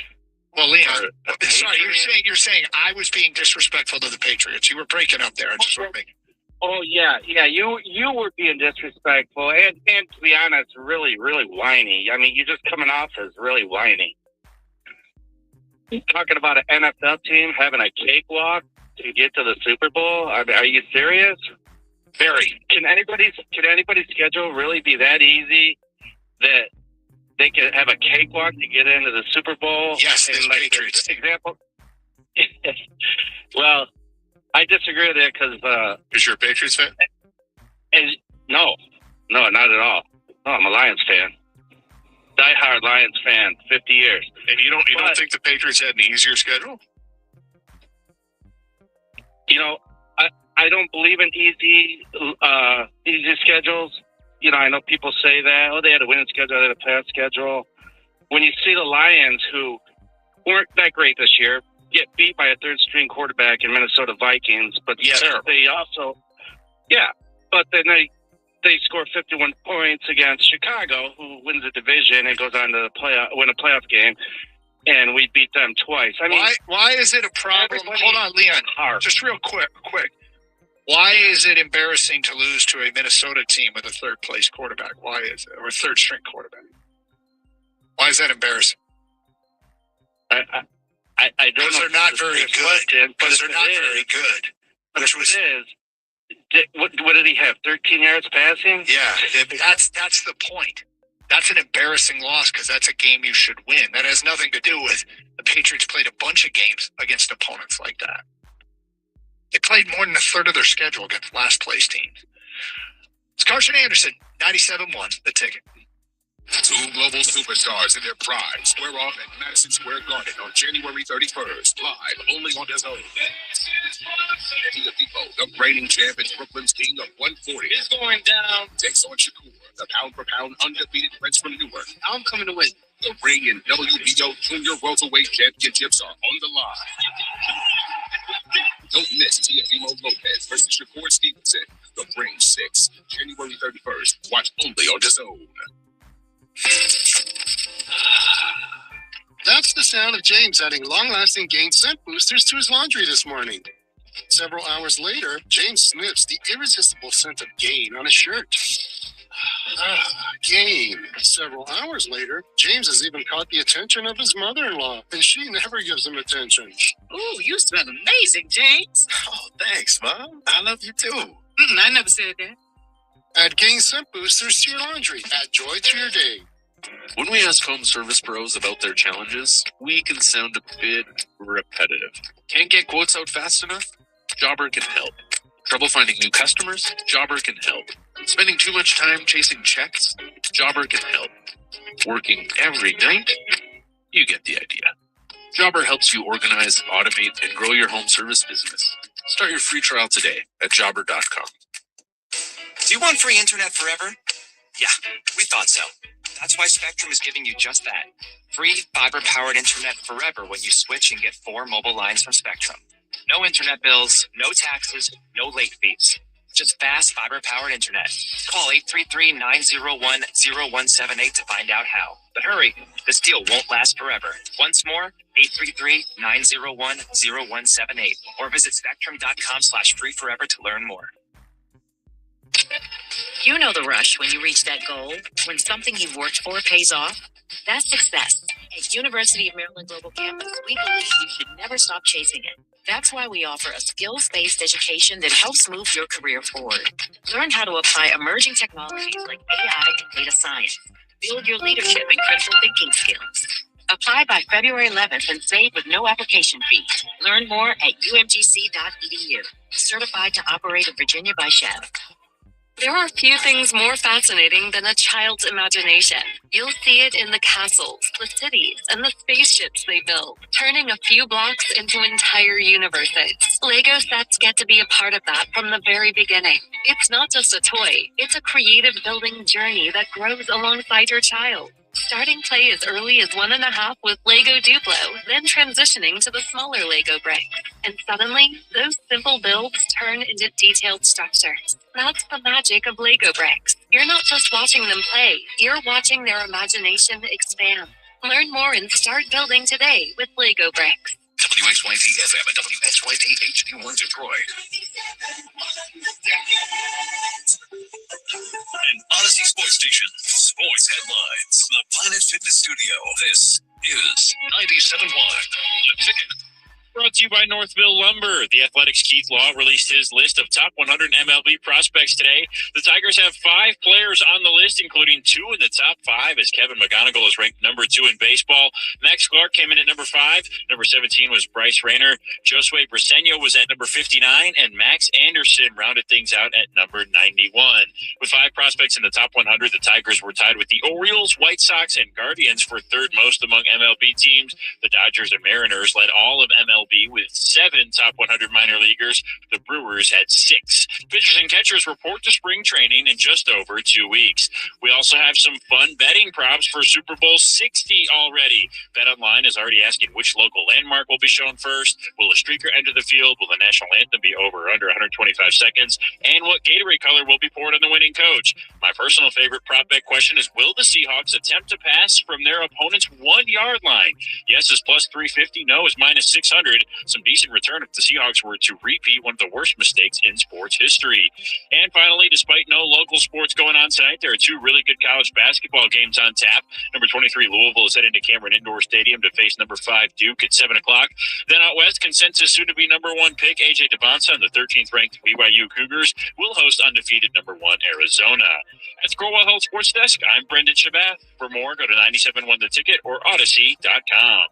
Well, Leon, sorry, you're saying I was being disrespectful to the Patriots. You were breaking up there. I just want to make. Oh yeah, you were being disrespectful, and to be honest, really, really whiny. I mean, you're just coming off as really whiny. Talking about an NFL team having a cakewalk to get to the Super Bowl. I mean, are you serious? Very. Can anybody's schedule really be that easy that they can have a cakewalk to get into the Super Bowl? Yes, the Patriots. Example. Well, I disagree with it because Is you're a Patriots fan? no, not at all. No, I'm a Lions fan. Diehard Lions fan, 50 years. And you don't think the Patriots had an easier schedule? You know, I don't believe in easy schedules. You know, I know people say that, they had a winning schedule, they had a pass schedule. When you see the Lions, who weren't that great this year, get beat by a third-string quarterback in Minnesota Vikings, but yet they also, but then they score 51 points against Chicago, who wins the division and goes on to win a playoff game, and we beat them twice. I mean, why is it a problem? Hold on, Leon. Just real quick. Why is it embarrassing to lose to a Minnesota team with a third-place quarterback? Why is it, or a third-string quarterback? Why is that embarrassing? I don't know. Because they're not very good. Because they're not very good. Which was what did he have? 13 yards passing? Yeah, that's the point. That's an embarrassing loss because that's a game you should win. That has nothing to do with the Patriots played a bunch of games against opponents like that. They played more than a third of their schedule against last-place teams. It's Carson Anderson, 97.1, The Ticket. Two global superstars in their prime square off at Madison Square Garden on January 31st, live only on DAZN. The reigning champ and Brooklyn's king of 140 is going down. Takes on Shakur, the pound-for-pound undefeated Prince from Newark. I'm coming to win. The ring and WBO Junior Welterweight Championships are on the line. Don't miss Teofimo Lopez versus Shakur Stevenson. The Ring 6, January 31st. Watch only on DAZN. That's the sound of James adding long-lasting gain scent boosters to his laundry this morning. Several hours later, James sniffs the irresistible scent of Gain on his shirt. Gain. Several hours later, James has even caught the attention of his mother-in-law, and she never gives him attention. Ooh, you smell amazing, James. Oh, thanks, Mom. I love you too. I never said that. Add Gain scent boosters to your laundry. Add joy to your day. When we ask home service pros about their challenges, we can sound a bit repetitive. Can't get quotes out fast enough? Jobber can help. Trouble finding new customers? Jobber can help. Spending too much time chasing checks? Jobber can help. Working every night? You get the idea. Jobber helps you organize, automate, and grow your home service business. Start your free trial today at jobber.com. Do you want free internet forever? Yeah, we thought so. That's why Spectrum is giving you just that. Free fiber-powered internet forever when you switch and get 4 mobile lines from Spectrum. No internet bills, no taxes, no late fees. Just fast fiber-powered internet. Call 833-901-0178 to find out how. But hurry, this deal won't last forever. Once more, 833-901-0178 or visit spectrum.com/free forever to learn more. You know the rush when you reach that goal, when something you've worked for pays off. That's success. At University of Maryland Global Campus, we believe you should never stop chasing it. That's why we offer a skills-based education that helps move your career forward. Learn how to apply emerging technologies like AI and data science. Build your leadership and critical thinking skills. Apply by February 11th and save with no application fee. Learn more at umgc.edu. Certified to operate in Virginia by Chev. There are few things more fascinating than a child's imagination. You'll see it in the castles, the cities, and the spaceships they build, turning a few blocks into entire universes. Lego sets get to be a part of that from the very beginning. It's not just a toy, it's a creative building journey that grows alongside your child. Starting play as early as 1.5 with Lego Duplo, then transitioning to the smaller Lego bricks. And suddenly, those simple builds turn into detailed structures. That's the magic of Lego bricks. You're not just watching them play, you're watching their imagination expand. Learn more and start building today with Lego bricks. WXYT FM and WXYT HD1 Detroit. An Odyssey Sports Station. Sports headlines from the Planet Fitness Studio. This is 97.1 The Ticket. brought to you by Northville Lumber. The Athletics' Keith Law released his list of top 100 MLB prospects today. The Tigers have 5 players on the list, including 2 in the top 5, as Kevin McGonigal is ranked number 2 in baseball. Max Clark came in at number 5. Number 17 was Bryce Rayner. Josue Briseño was at number 59, and Max Anderson rounded things out at number 91. With 5 prospects in the top 100, the Tigers were tied with the Orioles, White Sox, and Guardians for third most among MLB teams. The Dodgers and Mariners led all of MLB with 7 top 100 minor leaguers. The Brewers had 6. Pitchers and catchers report to spring training in just over 2 weeks. We also have some fun betting props for Super Bowl 60 already. BetOnline is already asking which local landmark will be shown first. Will a streaker enter the field? Will the national anthem be over or under 125 seconds? And what Gatorade color will be poured on the winning coach? My personal favorite prop bet question is, will the Seahawks attempt to pass from their opponent's 1-yard line? Yes is plus 350. No is minus 600. Some decent return if the Seahawks were to repeat one of the worst mistakes in sports history. And finally, despite no local sports going on tonight, there are 2 really good college basketball games on tap. Number 23 Louisville is heading to Cameron Indoor Stadium to face number 5 Duke at 7 o'clock. Then out west, consensus soon-to-be number 1 pick AJ Devonta and the 13th ranked BYU Cougars will host undefeated number 1 Arizona. At the Crowell Health Sports Desk, I'm Brendan Shabath. For more, go to 97.1 The Ticket or Odyssey.com.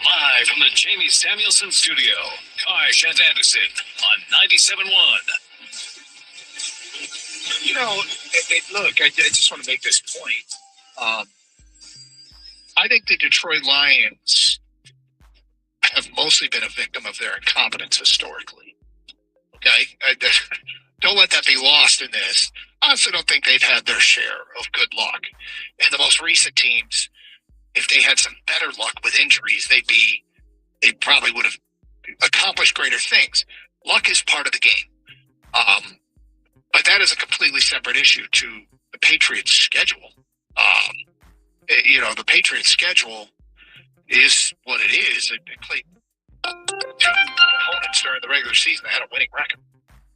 Live from the Jamie Samuelson Studio, Karsh and Anderson on 97.1. You know, look, I just want to make this point. I think the Detroit Lions have mostly been a victim of their incompetence historically. Okay? Don't let that be lost in this. I also don't think they've had their share of good luck. And the most recent teams, if they had some better luck with injuries, they probably would have accomplished greater things. Luck is part of the game. But that is a completely separate issue to the Patriots' schedule. The Patriots' schedule is what it is. They played 2 opponents during the regular season that had a winning record.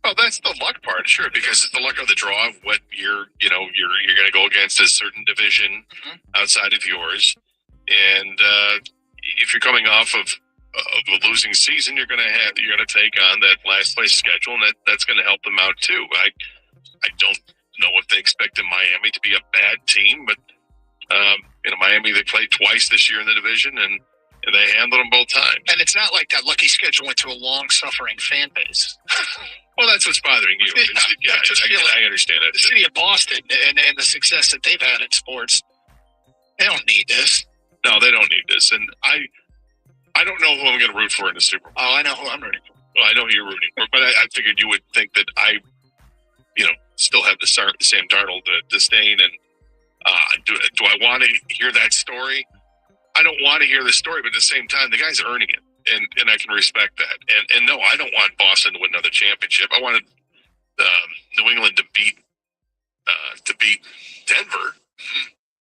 Oh, that's the luck part, sure, because it's the luck of the draw of what you're going to go against a certain division outside of yours, and if you're coming off of a losing season, you're going to take on that last place schedule, and that's going to help them out too. I don't know if they expected Miami to be a bad team, but Miami, they played twice this year in the division, and they handled them both times. And it's not like that lucky schedule went to a long-suffering fan base. Well, that's what's bothering you. I understand that. The city of Boston and the success that they've had in sports, they don't need this. No, they don't need this. And I don't know who I'm going to root for in the Super Bowl. Oh, I know who I'm rooting for. Well, I know who you're rooting for, but I figured you would think that I, still have the Sam Darnold disdain. And do I want to hear that story? I don't want to hear the story, but at the same time, the guy's earning it. And I can respect that. And no, I don't want Boston to win another championship. I wanted New England to beat Denver.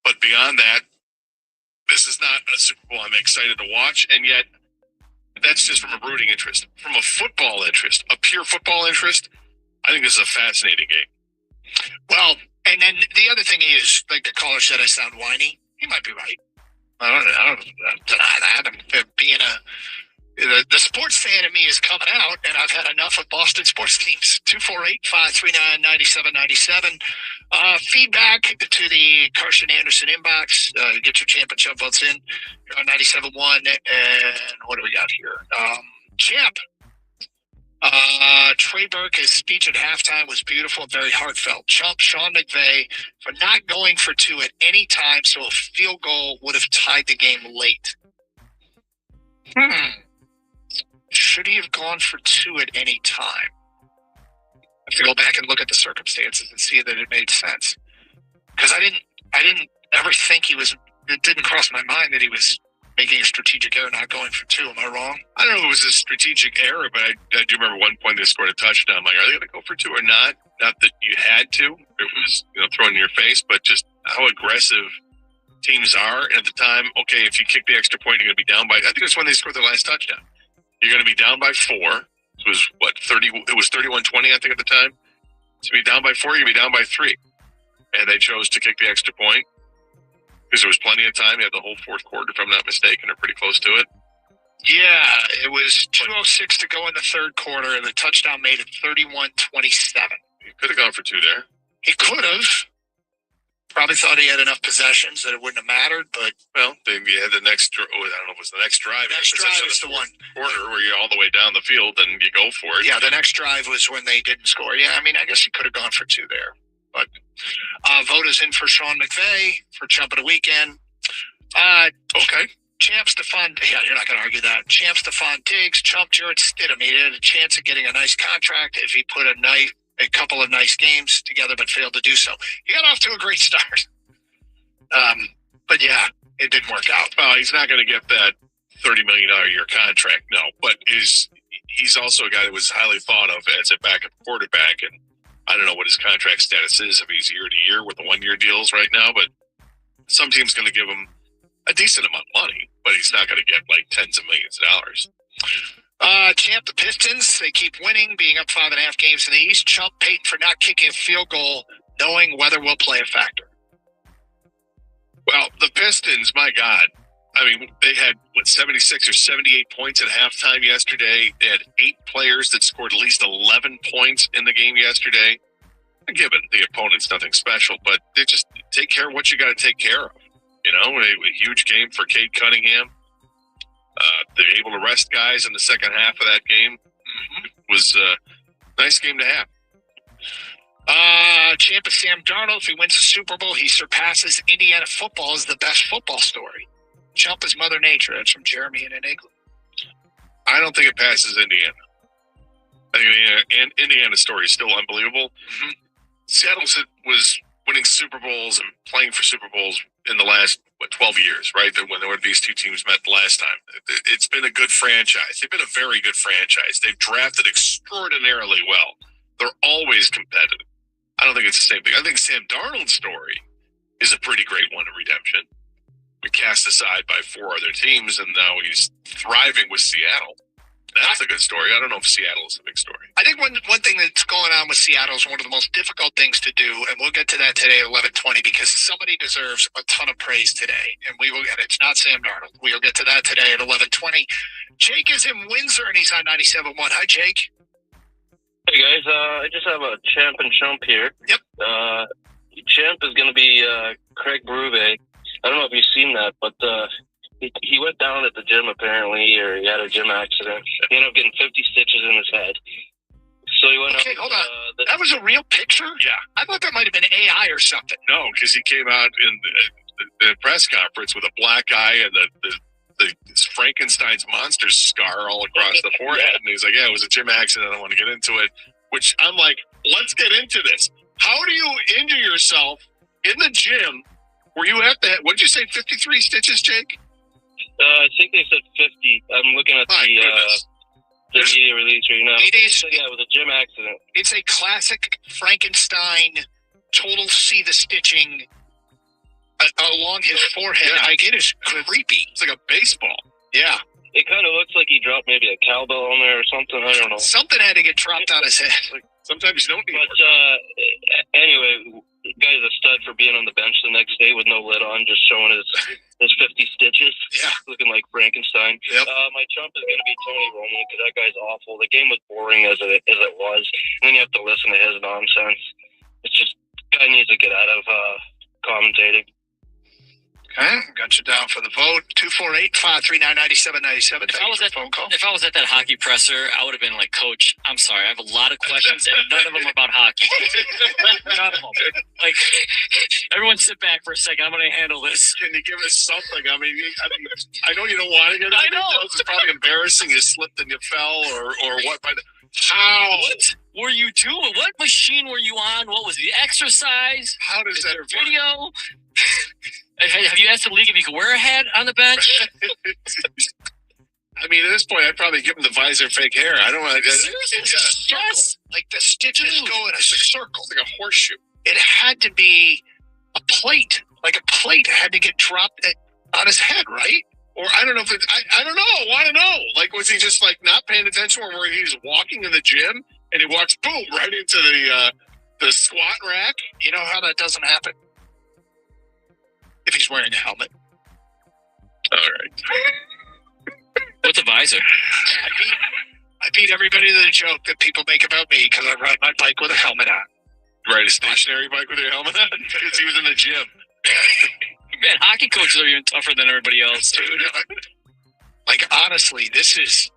But beyond that, this is not a Super Bowl I'm excited to watch. And yet, that's just from a rooting interest. From a football interest, a pure football interest, I think this is a fascinating game. Well, and then the other thing is, like the caller said, I sound whiny. He might be right. I don't deny that. I'm the sports fan in me is coming out, and I've had enough of Boston sports teams. 248-539-9797. Feedback to the Karsh Anderson inbox. Get your championship votes in. You're on 97.1. And what do we got here? Champ. Trey Burke's speech at halftime was beautiful and very heartfelt. Chump Sean McVay for not going for 2 at any time, so a field goal would have tied the game late. Should he have gone for 2 at any time? I have to go back and look at the circumstances and see that it made sense. Because I didn't ever think it didn't cross my mind that he was making a strategic error, not going for 2. Am I wrong? I don't know if it was a strategic error, but I do remember one point they scored a touchdown. I'm like, are they going to go for 2 or not? Not that you had to. It was thrown in your face, but just how aggressive teams are. And at the time, okay, if you kick the extra point, you're going to be down by. I think that's when they scored their last touchdown. You're going to be down by 4. It was 30. It was 31-20, I think, at the time. To be down by 4, you're going to be down by 3. And they chose to kick the extra point. Because there was plenty of time. He had the whole fourth quarter, if I'm not mistaken, or pretty close to it. Yeah, it was 2:06 to go in the third quarter, and the touchdown made it 31-27. He could have gone for two there. He could have. Probably thought he had enough possessions that it wouldn't have mattered, but... Well, then you had the next... I don't know if it was the next drive. Next drive is the one. Quarter where you're all the way down the field and you go for it. Yeah, the next drive was when they didn't score. Yeah, I mean, I guess he could have gone for two there. But Voda's in for Sean McVay for Chump of the Weekend. Okay. Champ Stephon... Yeah, you're not going to argue that. Champ Stephon Diggs, Chump Jarrett Stidham. He had a chance of getting a nice contract if he put a couple of nice games together, but failed to do so. He got off to a great start. But yeah, it didn't work out. Well, he's not going to get that $30 million a year contract, no. But he's also a guy that was highly thought of as a backup quarterback. And I don't know what his contract status is, if he's year to year with the 1 year deals right now, but some team's going to give him a decent amount of money, but he's not going to get like tens of millions of dollars. Champ, the Pistons, they keep winning, being up 5.5 games in the East. Chump Payton for not kicking a field goal, knowing weather will play a factor. Well, the Pistons, my God. I mean, they had, 76 or 78 points at halftime yesterday. They had 8 players that scored at least 11 points in the game yesterday. Given the opponent's nothing special, but they just take care of what you got to take care of. You know, a huge game for Cade Cunningham. They're able to rest guys in the second half of that game. It was a nice game to have. Champ is Sam Darnold. If he wins the Super Bowl, he surpasses Indiana football as the best football story. Chump is Mother Nature. That's from Jeremy and Enigma. I don't think it passes Indiana. I think Indiana's story is still unbelievable. Mm-hmm. Seattle was winning Super Bowls and playing for Super Bowls in the last 12 years, right? When these two teams met the last time. It's been a good franchise. They've been a very good franchise. They've drafted extraordinarily well. They're always competitive. I don't think it's the same thing. I think Sam Darnold's story is a pretty great one of redemption. We cast aside by 4 other teams, and now he's thriving with Seattle. That's a good story. I don't know if Seattle is a big story. I think one thing that's going on with Seattle is one of the most difficult things to do, and we'll get to that today at 11:20 because somebody deserves a ton of praise today, and we will get it. It's not Sam Darnold. We'll get to that today at 11:20. Jake is in Windsor, and he's on 97.1. Hi, Jake. Hey, guys. I just have a Champ and Chump here. Yep. Champ is going to be Craig Berube. I don't know if you've seen that, but he went down at the gym apparently, or he had a gym accident. He ended up getting 50 stitches in his head. So he went okay, up. Hold on. That was a real picture? Yeah. I thought that might have been AI or something. No, because he came out in the press conference with a black eye and the Frankenstein's monster scar all across the forehead. And he's like, yeah, it was a gym accident. I don't want to get into it. Which I'm like, let's get into this. How do you injure yourself in the gym? Were you at that? What did you say, 53 stitches, Jake? I think they said 50. I'm looking at the media release right now. It is. Yeah, it was a gym accident. It's a classic Frankenstein, total see the stitching along his forehead. Yeah. Like, it is creepy. It's like a baseball. Yeah. It kind of looks like he dropped maybe a cowbell on there or something. I don't know. Something had to get dropped on his head. Like, sometimes you don't need But anyway, the guy's a stud for being on the bench the next day with no lid on, just showing his 50 stitches. Yeah. Looking like Frankenstein. Yep. My Chump is going to be Tony Romo because that guy's awful. The game was boring as it was. And then you have to listen to his nonsense. It's just, guy needs to get out of commentating. Okay, got you down for the vote. 248-539-9797. If I was at that hockey presser, I would have been like, Coach, I'm sorry, I have a lot of questions, and none of them are about hockey. None of them. Like, everyone sit back for a second. I'm going to handle this. Can you give us something? I mean, I know you don't want to get into details. It's probably embarrassing. You slipped and you fell, or what? How? What were you doing? What machine were you on? What was the exercise? How does that work? Video? Have you asked the league if you could wear a hat on the bench? I mean, at this point, I'd probably give him the visor fake hair. I don't want to. Yes. Like the stitches go in a circle. Like a horseshoe. It had to be a plate. Like a plate had to get dropped on his head, right? Or I don't know if I don't know. I want to know. Like, was he just like not paying attention where he was walking in the gym and he walks, boom, right into the squat rack? You know how that doesn't happen? if he's wearing a helmet. All right. With a visor. I beat everybody to the joke that people make about me because I ride my bike with a helmet on. Ride a stationary bike with your helmet on? Because he was in the gym. Man, hockey coaches are even tougher than everybody else. Dude, like, honestly, it's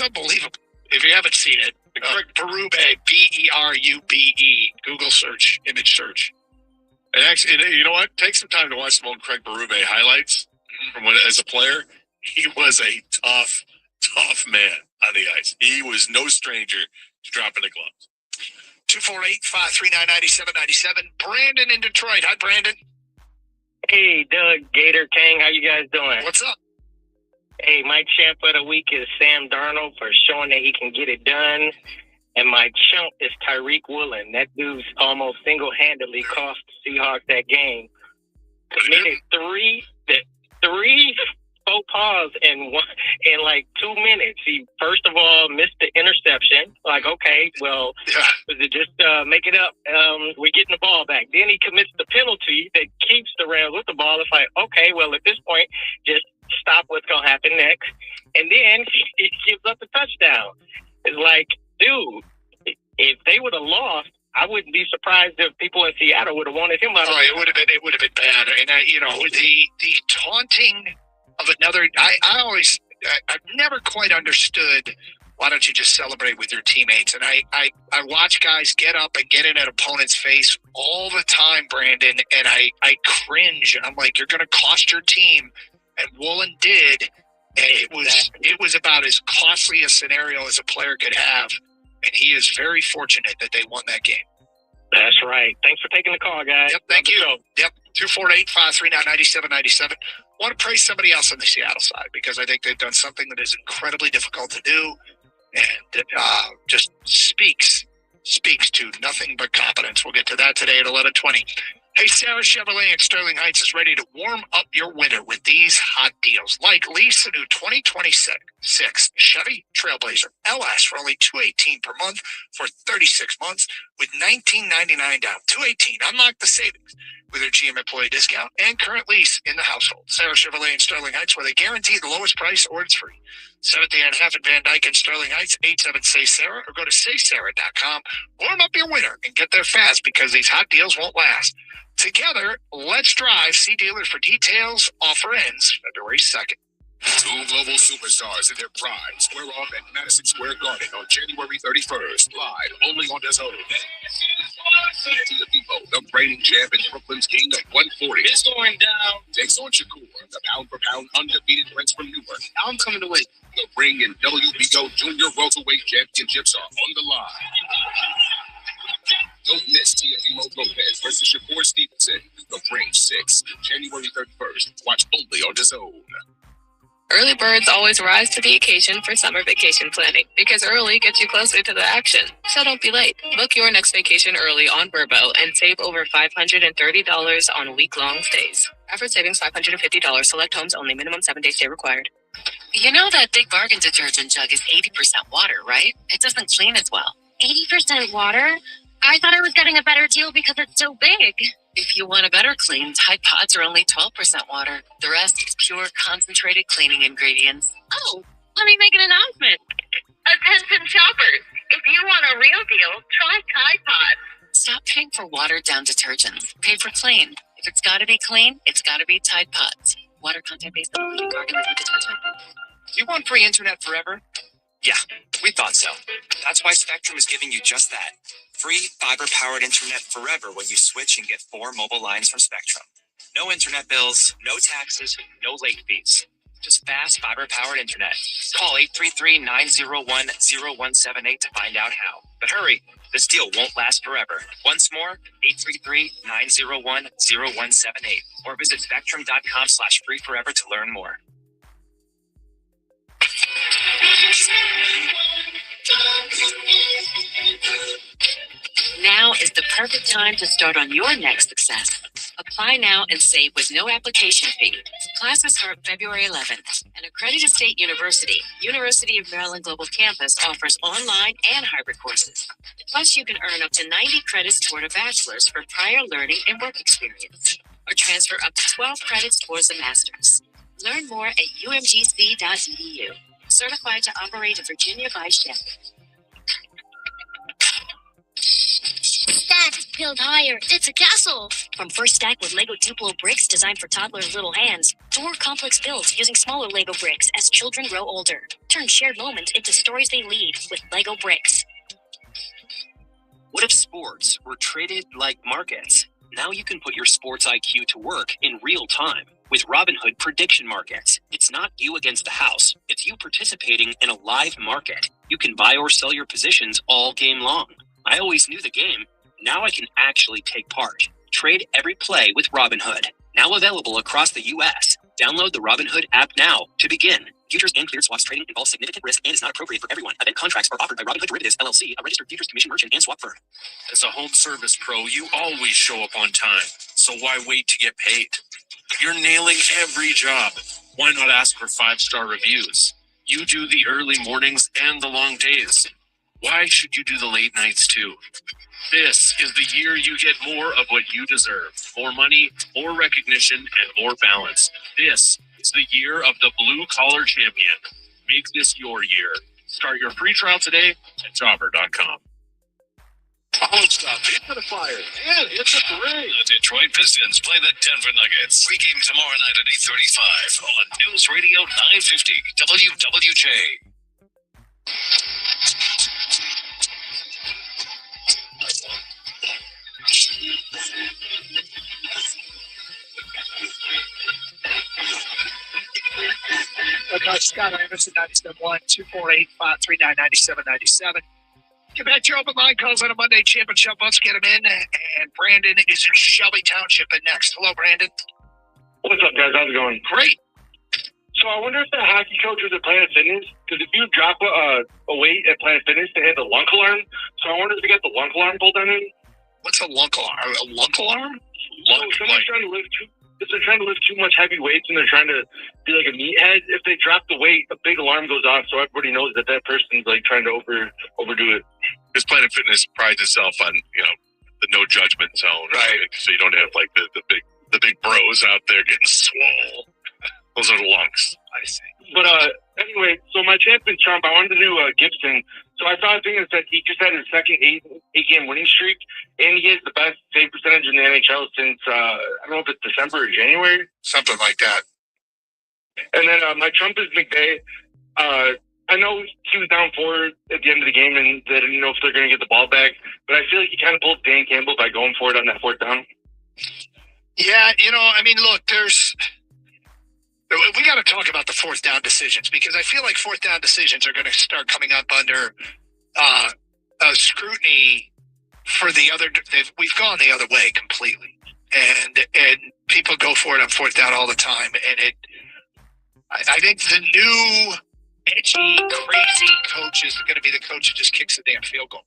unbelievable. If you haven't seen it, Craig Berube, Berube, Google search, image search. And actually, you know what? Take some time to watch some old Craig Berube highlights from when, as a player. He was a tough man on the ice. He was no stranger to dropping the gloves. 248-539-9797. Brandon in Detroit. Hi, Brandon. Hey, Doug, Gator King, how you guys doing? What's up? Hey, my champ of the week is Sam Darnold for showing that he can get it done. And my chump is Tyreek Woolen. That dude's almost single-handedly cost the Seahawks that game. Committed three faux pas in like 2 minutes. He first of all missed the interception. Like, okay, well, just make it up. We're getting the ball back. Then he commits the penalty that keeps the Rams with the ball. It's like, okay, well, at this point, just stop what's gonna happen next. And then he gives up the touchdown. It's like, dude, if they would have lost, I wouldn't be surprised if people in Seattle would have wanted him out. Oh, it would have been bad. And the taunting of another. I've never quite understood. Why don't you just celebrate with your teammates? And I watch guys get up and get in an opponent's face all the time, Brandon, and I cringe. And I'm like, you're going to cost your team. And Woolen did. And it was about as costly a scenario as a player could have. And he is very fortunate that they won that game. That's right. Thanks for taking the call, guys. Yep, thank you. Yep, 248-539-9797. I want to praise somebody else on the Seattle side because I think they've done something that is incredibly difficult to do and just speaks to nothing but competence. We'll get to that today at 11:20. Hey, Sarah Chevrolet in Sterling Heights is ready to warm up your winter with these hot deals. Like lease a new 2026 Chevy Trailblazer LS for only $218 per month for 36 months with $19.99 down. $218. Unlock the savings with their GM employee discount and current lease in the household. Sarah Chevrolet in Sterling Heights, where they guarantee the lowest price or it's free. 7th and half in Van Dyke in Sterling Heights, 87-SAY-SARAH, or go to saysarah.com. Warm up your winter and get there fast because these hot deals won't last. Together, let's drive. See dealers for details. Offer ends February 2nd. Two global superstars in their prime square off at Madison Square Garden on January 31st. Live only on DAZN. The reigning champ and Brooklyn's king of 140. It's going down. Takes on Shakur, the pound-for-pound undefeated prince from Newark. I'm coming to win. The ring and WBO Junior Welterweight Championships are on the line. Don't miss Teofimo Lopez versus Shakur Stevenson. The Ring 6, January 31st. Watch only on DAZN. Early birds always rise to the occasion for summer vacation planning because early gets you closer to the action. So don't be late. Book your next vacation early on Vrbo and save over $530 on week-long stays. Average savings $550. Select homes only. Minimum 7-day stay required. You know that Big Bargain detergent jug is 80% water, right? It doesn't clean as well. 80% water? I thought I was getting a better deal because it's so big. If you want a better clean, Tide Pods are only 12% water. The rest is pure, concentrated cleaning ingredients. Oh, let me make an announcement. Attention shoppers, if you want a real deal, try Tide Pods. Stop paying for watered-down detergents. Pay for clean. If it's got to be clean, it's got to be Tide Pods. Water content based on Big Bargain liquid detergent. You want free internet forever? Yeah, we thought so. That's why Spectrum is giving you just that. Free fiber-powered internet forever when you switch and get 4 mobile lines from Spectrum. No internet bills, no taxes, no late fees. Just fast fiber-powered internet. Call 833-901-0178 to find out how. But hurry, this deal won't last forever. Once more, 833-901-0178 or visit spectrum.com/freeforever to learn more. Now is the perfect time to start on your next success. Apply now and save with no application fee. Classes start February 11th. An accredited state university, University of Maryland Global Campus, offers online and hybrid courses. Plus, you can earn up to 90 credits toward a bachelor's for prior learning and work experience. or transfer up to 12 credits towards a master's. Learn more at umgc.edu. Certified to operate in Virginia by Shell. Dad, build higher. It's a castle. From First Stack with Lego Duplo bricks designed for toddlers' little hands, to more complex builds using smaller Lego bricks as children grow older. Turn shared moments into stories they lead with Lego bricks. What if sports were traded like markets? Now you can put your sports IQ to work in real time with Robinhood prediction markets. It's not you against the house. It's you participating in a live market. You can buy or sell your positions all game long. I always knew the game. Now I can actually take part. Trade every play with Robinhood. Now available across the U.S. Download the Robinhood app now to begin. Futures and cleared swaps trading involves significant risk and is not appropriate for everyone. Event contracts are offered by Robinhood Derivatives, LLC, a registered futures commission merchant and swap firm. As a home service pro, you always show up on time. So why wait to get paid? You're nailing every job. Why not ask for 5-star reviews? You do the early mornings and the long days. Why should you do the late nights too? This is the year you get more of what you deserve. More money, more recognition, and more balance. This is the year of the blue collar champion. Make this your year. Start your free trial today at jobber.com. College stop into the fire, and it's a parade. The Detroit Pistons play the Denver Nuggets. Pregame tomorrow night at 8:35 on News Radio 950 WWJ. Coach Scott Anderson, 971-248-539-9797. Get back to your open line calls on a Monday championship. Let's get him in. And Brandon is in Shelby Township. And next, hello, Brandon. What's up, guys? How's it going? Great. So I wonder if the hockey coach was at Planet Fitness, because if you drop a weight at Planet Fitness, they have the lunk alarm. So I wonder if they got the lunk alarm pulled on it. What's a lunk alarm? A lunk alarm? If they're trying to lift too much heavy weights and they're trying to be like a meathead, if they drop the weight, a big alarm goes off, so everybody knows that person's like trying to overdo it. Because Planet Fitness prides itself on, the no judgment zone, right? So you don't have like the big bros out there getting swole. Those are the lunks. I see. But anyway, so my champion Trump, I wanted to do Gibson. So I saw a thing that said he just had his second eight-game winning streak, and he has the best save percentage in the NHL since I don't know if it's December or January, something like that. And then my Trump is McVay. I know he was down 4 at the end of the game, and they didn't know if they're going to get the ball back. But I feel like he kind of pulled Dan Campbell by going for it on that 4th down. Yeah, look, we got to talk about the 4th down decisions, because I feel like 4th down decisions are going to start coming up under scrutiny for the other. We've gone the other way completely, and people go for it on 4th down all the time. And I think the new edgy, crazy coach is going to be the coach who just kicks the damn field goal.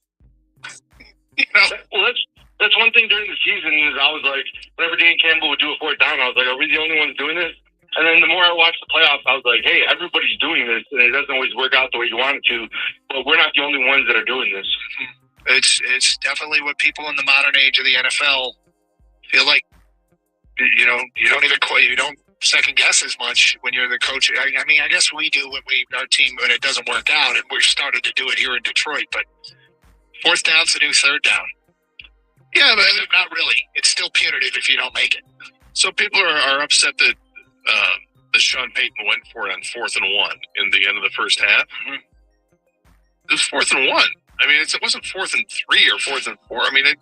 Well, that's one thing during the season is I was like, whenever Dan Campbell would do a 4th down, I was like, are we the only ones doing this? And then the more I watched the playoffs, I was like, hey, everybody's doing this, and it doesn't always work out the way you want it to, but we're not the only ones that are doing this. It's definitely what people in the modern age of the NFL feel like. You don't second guess as much when you're the coach. I mean, I guess we do when our team, when it doesn't work out, and we've started to do it here in Detroit, but 4th down's the new 3rd down. Yeah, but not really. It's still punitive if you don't make it. So people are upset that Sean Payton went for it on 4th and 1 in the end of the first half. Mm-hmm. It was 4th and 1. I mean, it wasn't 4th and 3 or 4th and 4. I mean, I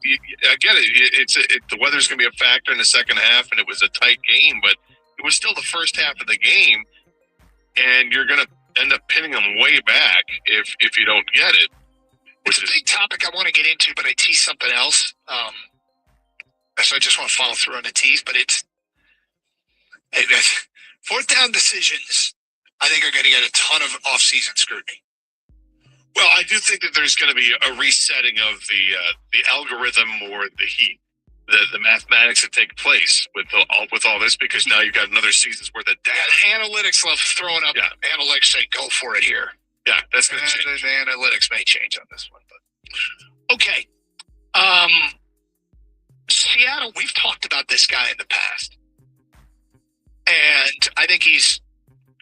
get it. The weather's going to be a factor in the second half, and it was a tight game, but it was still the first half of the game, and you're going to end up pinning them way back if you don't get it. It's a big topic I want to get into, but I teased something else. So I just want to follow through on the tease, but it's 4th down decisions, I think, are going to get a ton of off-season scrutiny. Well, I do think that there's going to be a resetting of the algorithm or the mathematics that take place with all this, because now you've got another season's worth of data. Analytics love throwing up. Yeah. Analytics say go for it here. Yeah, that's going to change. The analytics may change on this one, but okay. Seattle, we've talked about this guy in the past. And I think he's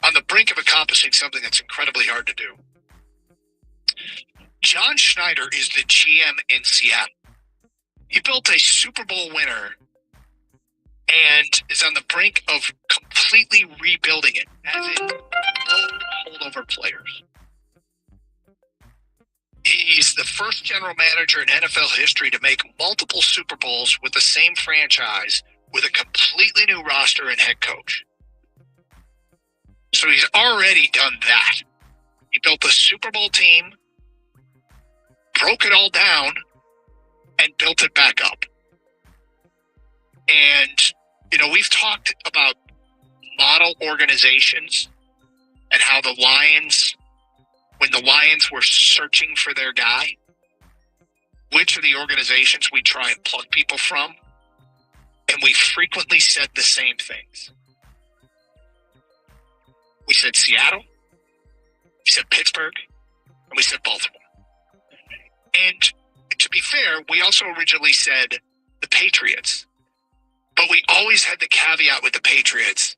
on the brink of accomplishing something that's incredibly hard to do. John Schneider is the GM in Seattle. He built a Super Bowl winner and is on the brink of completely rebuilding it, as in no holdover players. He's the first general manager in NFL history to make multiple Super Bowls with the same franchise with a completely new roster and head coach. So he's already done that. He built a Super Bowl team, broke it all down, and built it back up. And, we've talked about model organizations and how the Lions, when the Lions were searching for their guy, which are the organizations we try and plug people from, and we frequently said the same things. We said Seattle, we said Pittsburgh, and we said Baltimore. And to be fair, we also originally said the Patriots. But we always had the caveat with the Patriots.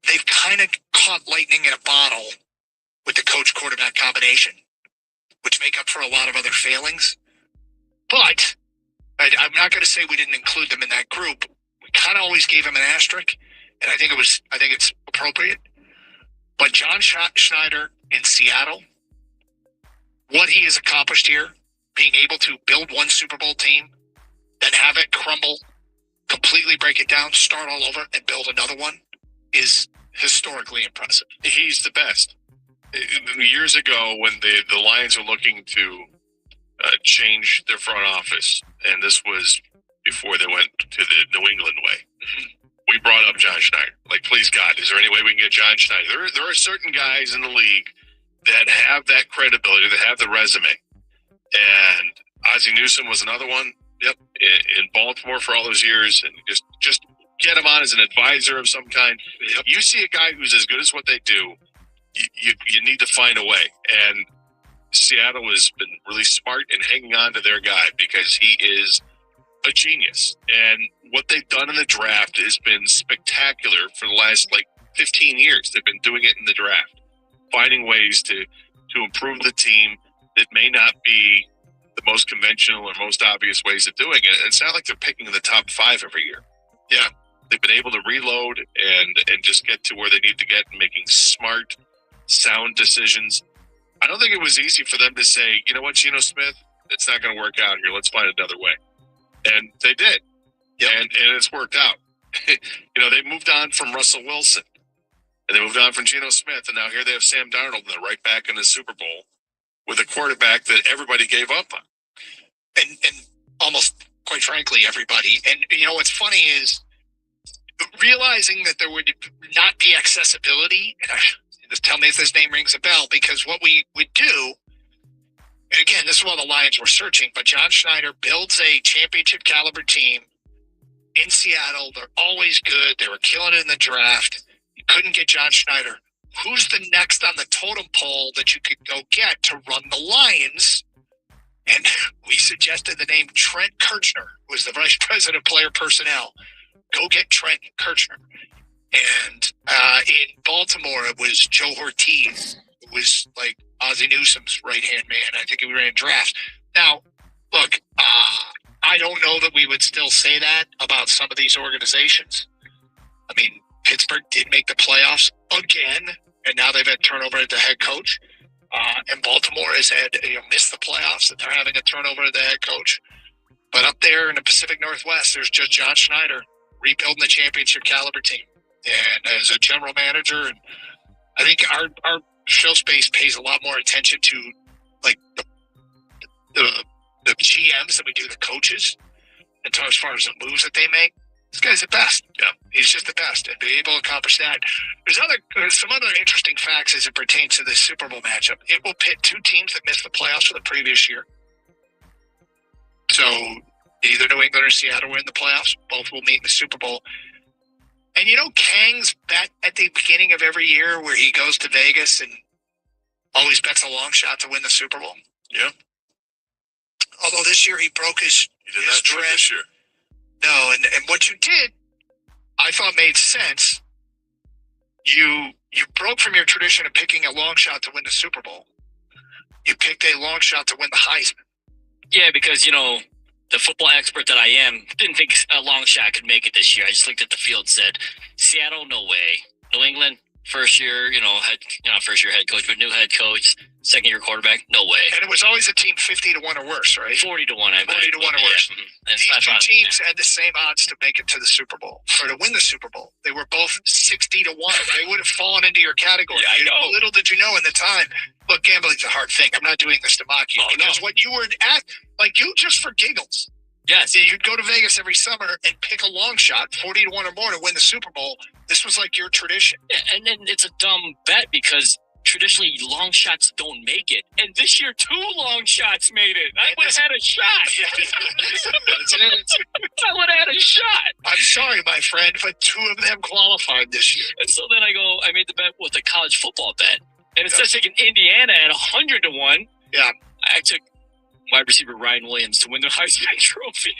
They've kind of caught lightning in a bottle with the coach-quarterback combination, which make up for a lot of other failings. But I'm not going to say we didn't include them in that group. We kind of always gave them an asterisk, and I think it's appropriate. But John Schneider in Seattle, what he has accomplished here, being able to build one Super Bowl team, then have it crumble, completely break it down, start all over, and build another one, is historically impressive. He's the best. Years ago, when the Lions were looking to change their front office, and this was before they went to the New England way, we brought up John Schneider. Like, please God, is there any way we can get John Schneider? There are certain guys in the league that have that credibility, that have the resume. And Ozzie Newsome was another one. Yep, in Baltimore for all those years, and just get him on as an advisor of some kind. Yep. You see a guy who's as good as what they do, you need to find a way. And Seattle has been really smart in hanging on to their guy because he is a genius. And what they've done in the draft has been spectacular for the last 15 years. They've been doing it in the draft, finding ways to improve the team that may not be the most conventional or most obvious ways of doing it. It's not like they're picking in the top 5 every year. Yeah, they've been able to reload and just get to where they need to get, and making smart, sound decisions. I don't think it was easy for them to say, you know what, Geno Smith, it's not going to work out here. Let's find another way. And they did. Yep. And it's worked out. They moved on from Russell Wilson, and they moved on from Geno Smith, and now here they have Sam Darnold, and they're right back in the Super Bowl with a quarterback that everybody gave up on. And almost, quite frankly, everybody. And, what's funny is realizing that there would not be accessibility. And just tell me if this name rings a bell, because what we would do, and again, this is while the Lions were searching, but John Schneider builds a championship caliber team in Seattle. They're always good. They were killing it in the draft. You couldn't get John Schneider. Who's the next on the totem pole that you could go get to run the Lions? And we suggested the name Trent Kirchner, who was the vice president of player personnel. Go get Trent Kirchner. And in Baltimore, it was Joe Ortiz, who was like Ozzie Newsome's right-hand man. I think he ran draft. Now, look, I don't know that we would still say that about some of these organizations. I mean, Pittsburgh did make the playoffs again, and now they've had turnover at the head coach. And Baltimore has had missed the playoffs, and they're having a turnover at the head coach. But up there in the Pacific Northwest, there's just John Schneider rebuilding the championship caliber team. And as a general manager, and I think our show space pays a lot more attention to the GMs than we do the coaches, and as far as the moves that they make. This guy's the best. Yeah, he's just the best, and be able to accomplish that. There's some other interesting facts as it pertains to this Super Bowl matchup. It will pit two teams that missed the playoffs for the previous year. So either New England or Seattle were in the playoffs. Both will meet in the Super Bowl. And Kang's bet at the beginning of every year, where he goes to Vegas and always bets a long shot to win the Super Bowl. Yeah. Although this year he broke his trend this year. No, and what you did, I thought made sense. You broke from your tradition of picking a long shot to win the Super Bowl. You picked a long shot to win the Heisman. Yeah, because, the football expert that I am didn't think a long shot could make it this year. I just looked at the field and said, Seattle, no way. New England, first year head coach, but new head coach, second year quarterback, no way. And it was always a team 50 to 1 or worse, right? 40 to 1, I bet. 40 to 1 or worse. Yeah. These two teams had the same odds to make it to the Super Bowl, or to win the Super Bowl. They were both 60 to 1. They would have fallen into your category. Yeah, I know. Little did you know in the time. Look, gambling's a hard thing. I'm not doing this to mock you. Because what you were at, you just for giggles. Yes. You'd go to Vegas every summer and pick a long shot, 40 to 1 or more, to win the Super Bowl. This was like your tradition. Yeah, and then it's a dumb bet because traditionally long shots don't make it. And this year, 2 long shots made it. I would have had a shot. I would have had a shot. I'm sorry, my friend, but 2 of them qualified this year. And so then I made the bet with a college football bet. And instead of taking Indiana at 100 to 1, yeah, I took wide receiver Ryan Williams to win the Heisman Trophy.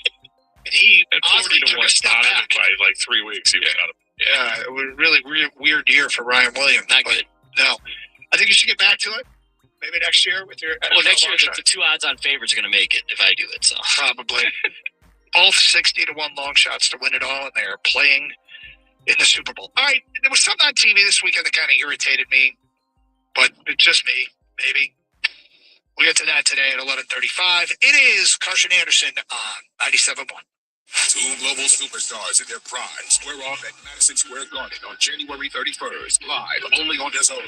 And he at 40 to 1 out of it by 3 weeks. He was out of it. Yeah, it was a really weird year for Ryan Williams. Not good. No. I think you should get back to it. Maybe next year with your... Well, next year, the 2 odds-on favorites are going to make it if I do it. So probably. Both 60 to 1 long shots to win it all, and they're playing in the Super Bowl. All right, there was something on TV this weekend that kind of irritated me, but it's just me, maybe. We'll get to that today at 11:35. It is Carson Anderson on 97.1. 2 global superstars in their prime square off at Madison Square Garden on January 31st, live only on DAZN.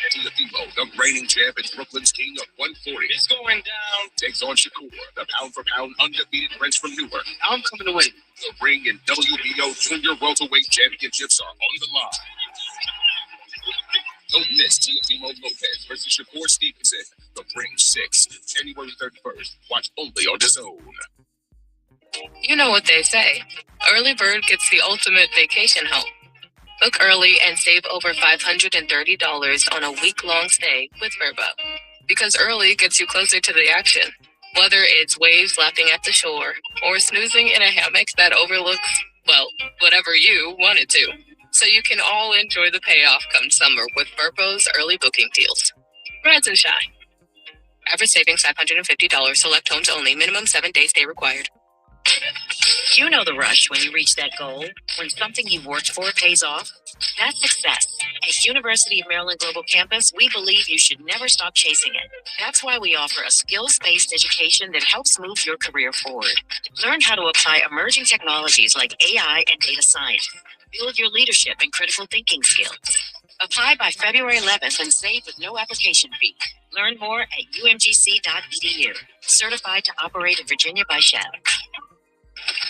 Teofimo, the reigning champ and Brooklyn's king of 140, It's going down. takes on Shakur, the pound-for-pound undefeated prince from Newark. I'm coming away. The ring and WBO Junior Welterweight Championships are on the line. Don't miss Teofimo Lopez versus Shakur Stevenson. The Ring 6, January 31st. Watch only on DAZN. You know what they say. Early bird gets the ultimate vacation home. Book early and save over $530 on a week-long stay with Verbo. Because early gets you closer to the action. Whether it's waves lapping at the shore or snoozing in a hammock that overlooks, whatever you want it to. So you can all enjoy the payoff come summer with Verbo's early booking deals. Rise and shine. Average savings $550. Select homes only. Minimum 7-day stay required. You know the rush when you reach that goal, when something you've worked for pays off. That's success. At University of Maryland Global Campus, we believe you should never stop chasing it. That's why we offer a skills-based education that helps move your career forward. Learn how to apply emerging technologies like AI and data science. Build your leadership and critical thinking skills. Apply by February 11th and save with no application fee. Learn more at umgc.edu. Certified to operate in Virginia by Shell.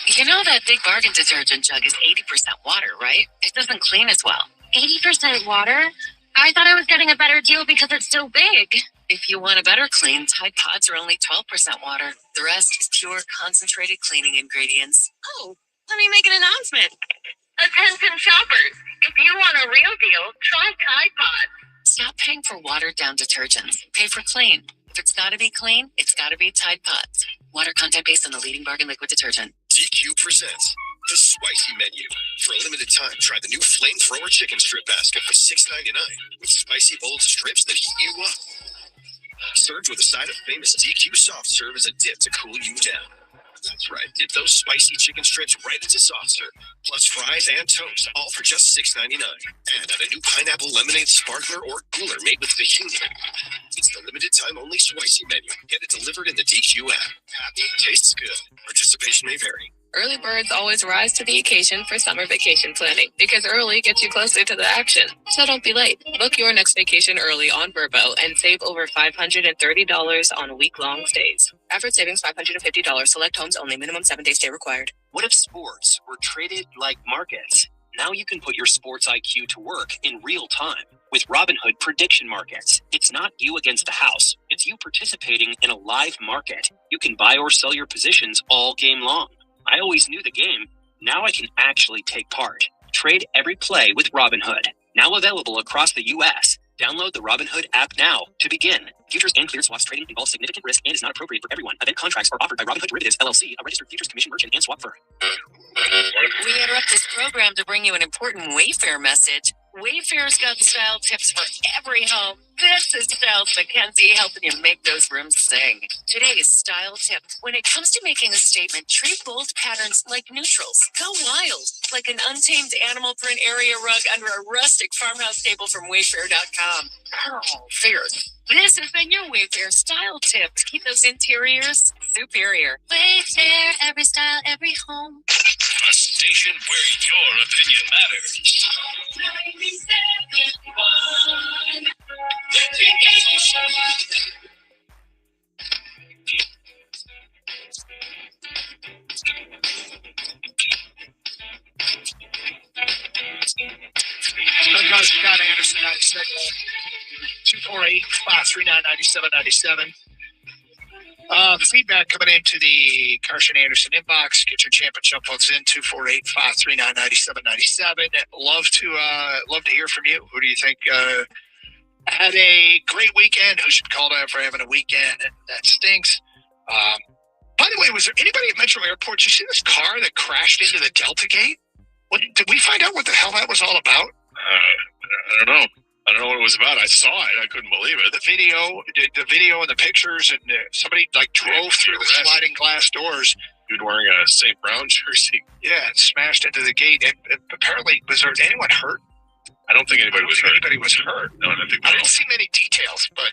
You know that Big Bargain detergent jug is 80% water, right? It doesn't clean as well. 80% water? I thought I was getting a better deal because it's so big. If you want a better clean, Tide Pods are only 12% water. The rest is pure, concentrated cleaning ingredients. Oh, let me make an announcement. Attention shoppers, if you want a real deal, try Tide Pods. Stop paying for watered-down detergents. Pay for clean. If it's gotta be clean, it's gotta be Tide Pods. Water content based on the leading bargain liquid detergent. DQ presents the Spicy Menu. For a limited time, try the new Flamethrower Chicken Strip Basket for $6.99 with spicy bold strips that heat you up. Served with a side of famous DQ soft serve as a dip to cool you down. That's right, dip those spicy chicken strips right into soft serve, plus fries and toast, all for just $6.99. And on a new pineapple lemonade sparkler or cooler made with tahini. It's the limited time only Spicy Menu. Get it delivered in the DQ app. Happy, tastes good. Participation may vary. Early birds always rise to the occasion for summer vacation planning because early gets you closer to the action. So don't be late. Book your next vacation early on Verbo and save over $530 on week-long stays. Average savings $550. Select homes only. Minimum 7-day stay required. What if sports were traded like markets? Now you can put your sports IQ to work in real time with Robinhood prediction markets. It's not you against the house. It's you participating in a live market. You can buy or sell your positions all game long. I always knew the game. Now I can actually take part. Trade every play with Robinhood. Now available across the U.S. Download the Robinhood app now to begin. Futures and cleared swaps trading involves significant risk and is not appropriate for everyone. Event contracts are offered by Robinhood Derivatives, LLC, a registered futures commission merchant and swap firm. We interrupt this program to bring you an important Wayfair message. Wayfair's got style tips for every home. This is Styles Mackenzie helping you make those rooms sing. Today's style tip. When it comes to making a statement, treat bold patterns like neutrals. Go wild, like an untamed animal print area rug under a rustic farmhouse table from Wayfair.com. Oh, fierce. This has been your Wayfair style tip to keep those interiors superior. Wayfair, every style, every home. A station where your opinion matters. 97.1. Scott Anderson, 248-539-9797. Feedback coming into the Carson Anderson inbox. Get your champ and jump votes in 248-539-9797. Love to hear from you. Who do you think had a great weekend? Who should call out for having a weekend that stinks? By the way, was there anybody at Metro Airport? Did you see this car that crashed into the Delta Gate? Did we find out what the hell that was all about? I don't know. I don't know what it was about. I saw it. I couldn't believe it. The video and the pictures, and somebody drove through the sliding glass doors. Dude wearing a St. Brown jersey. Yeah, and smashed into the gate. And apparently, was there anyone hurt? I don't think anybody was hurt. Anybody was hurt. No, I don't think. I didn't see many details, but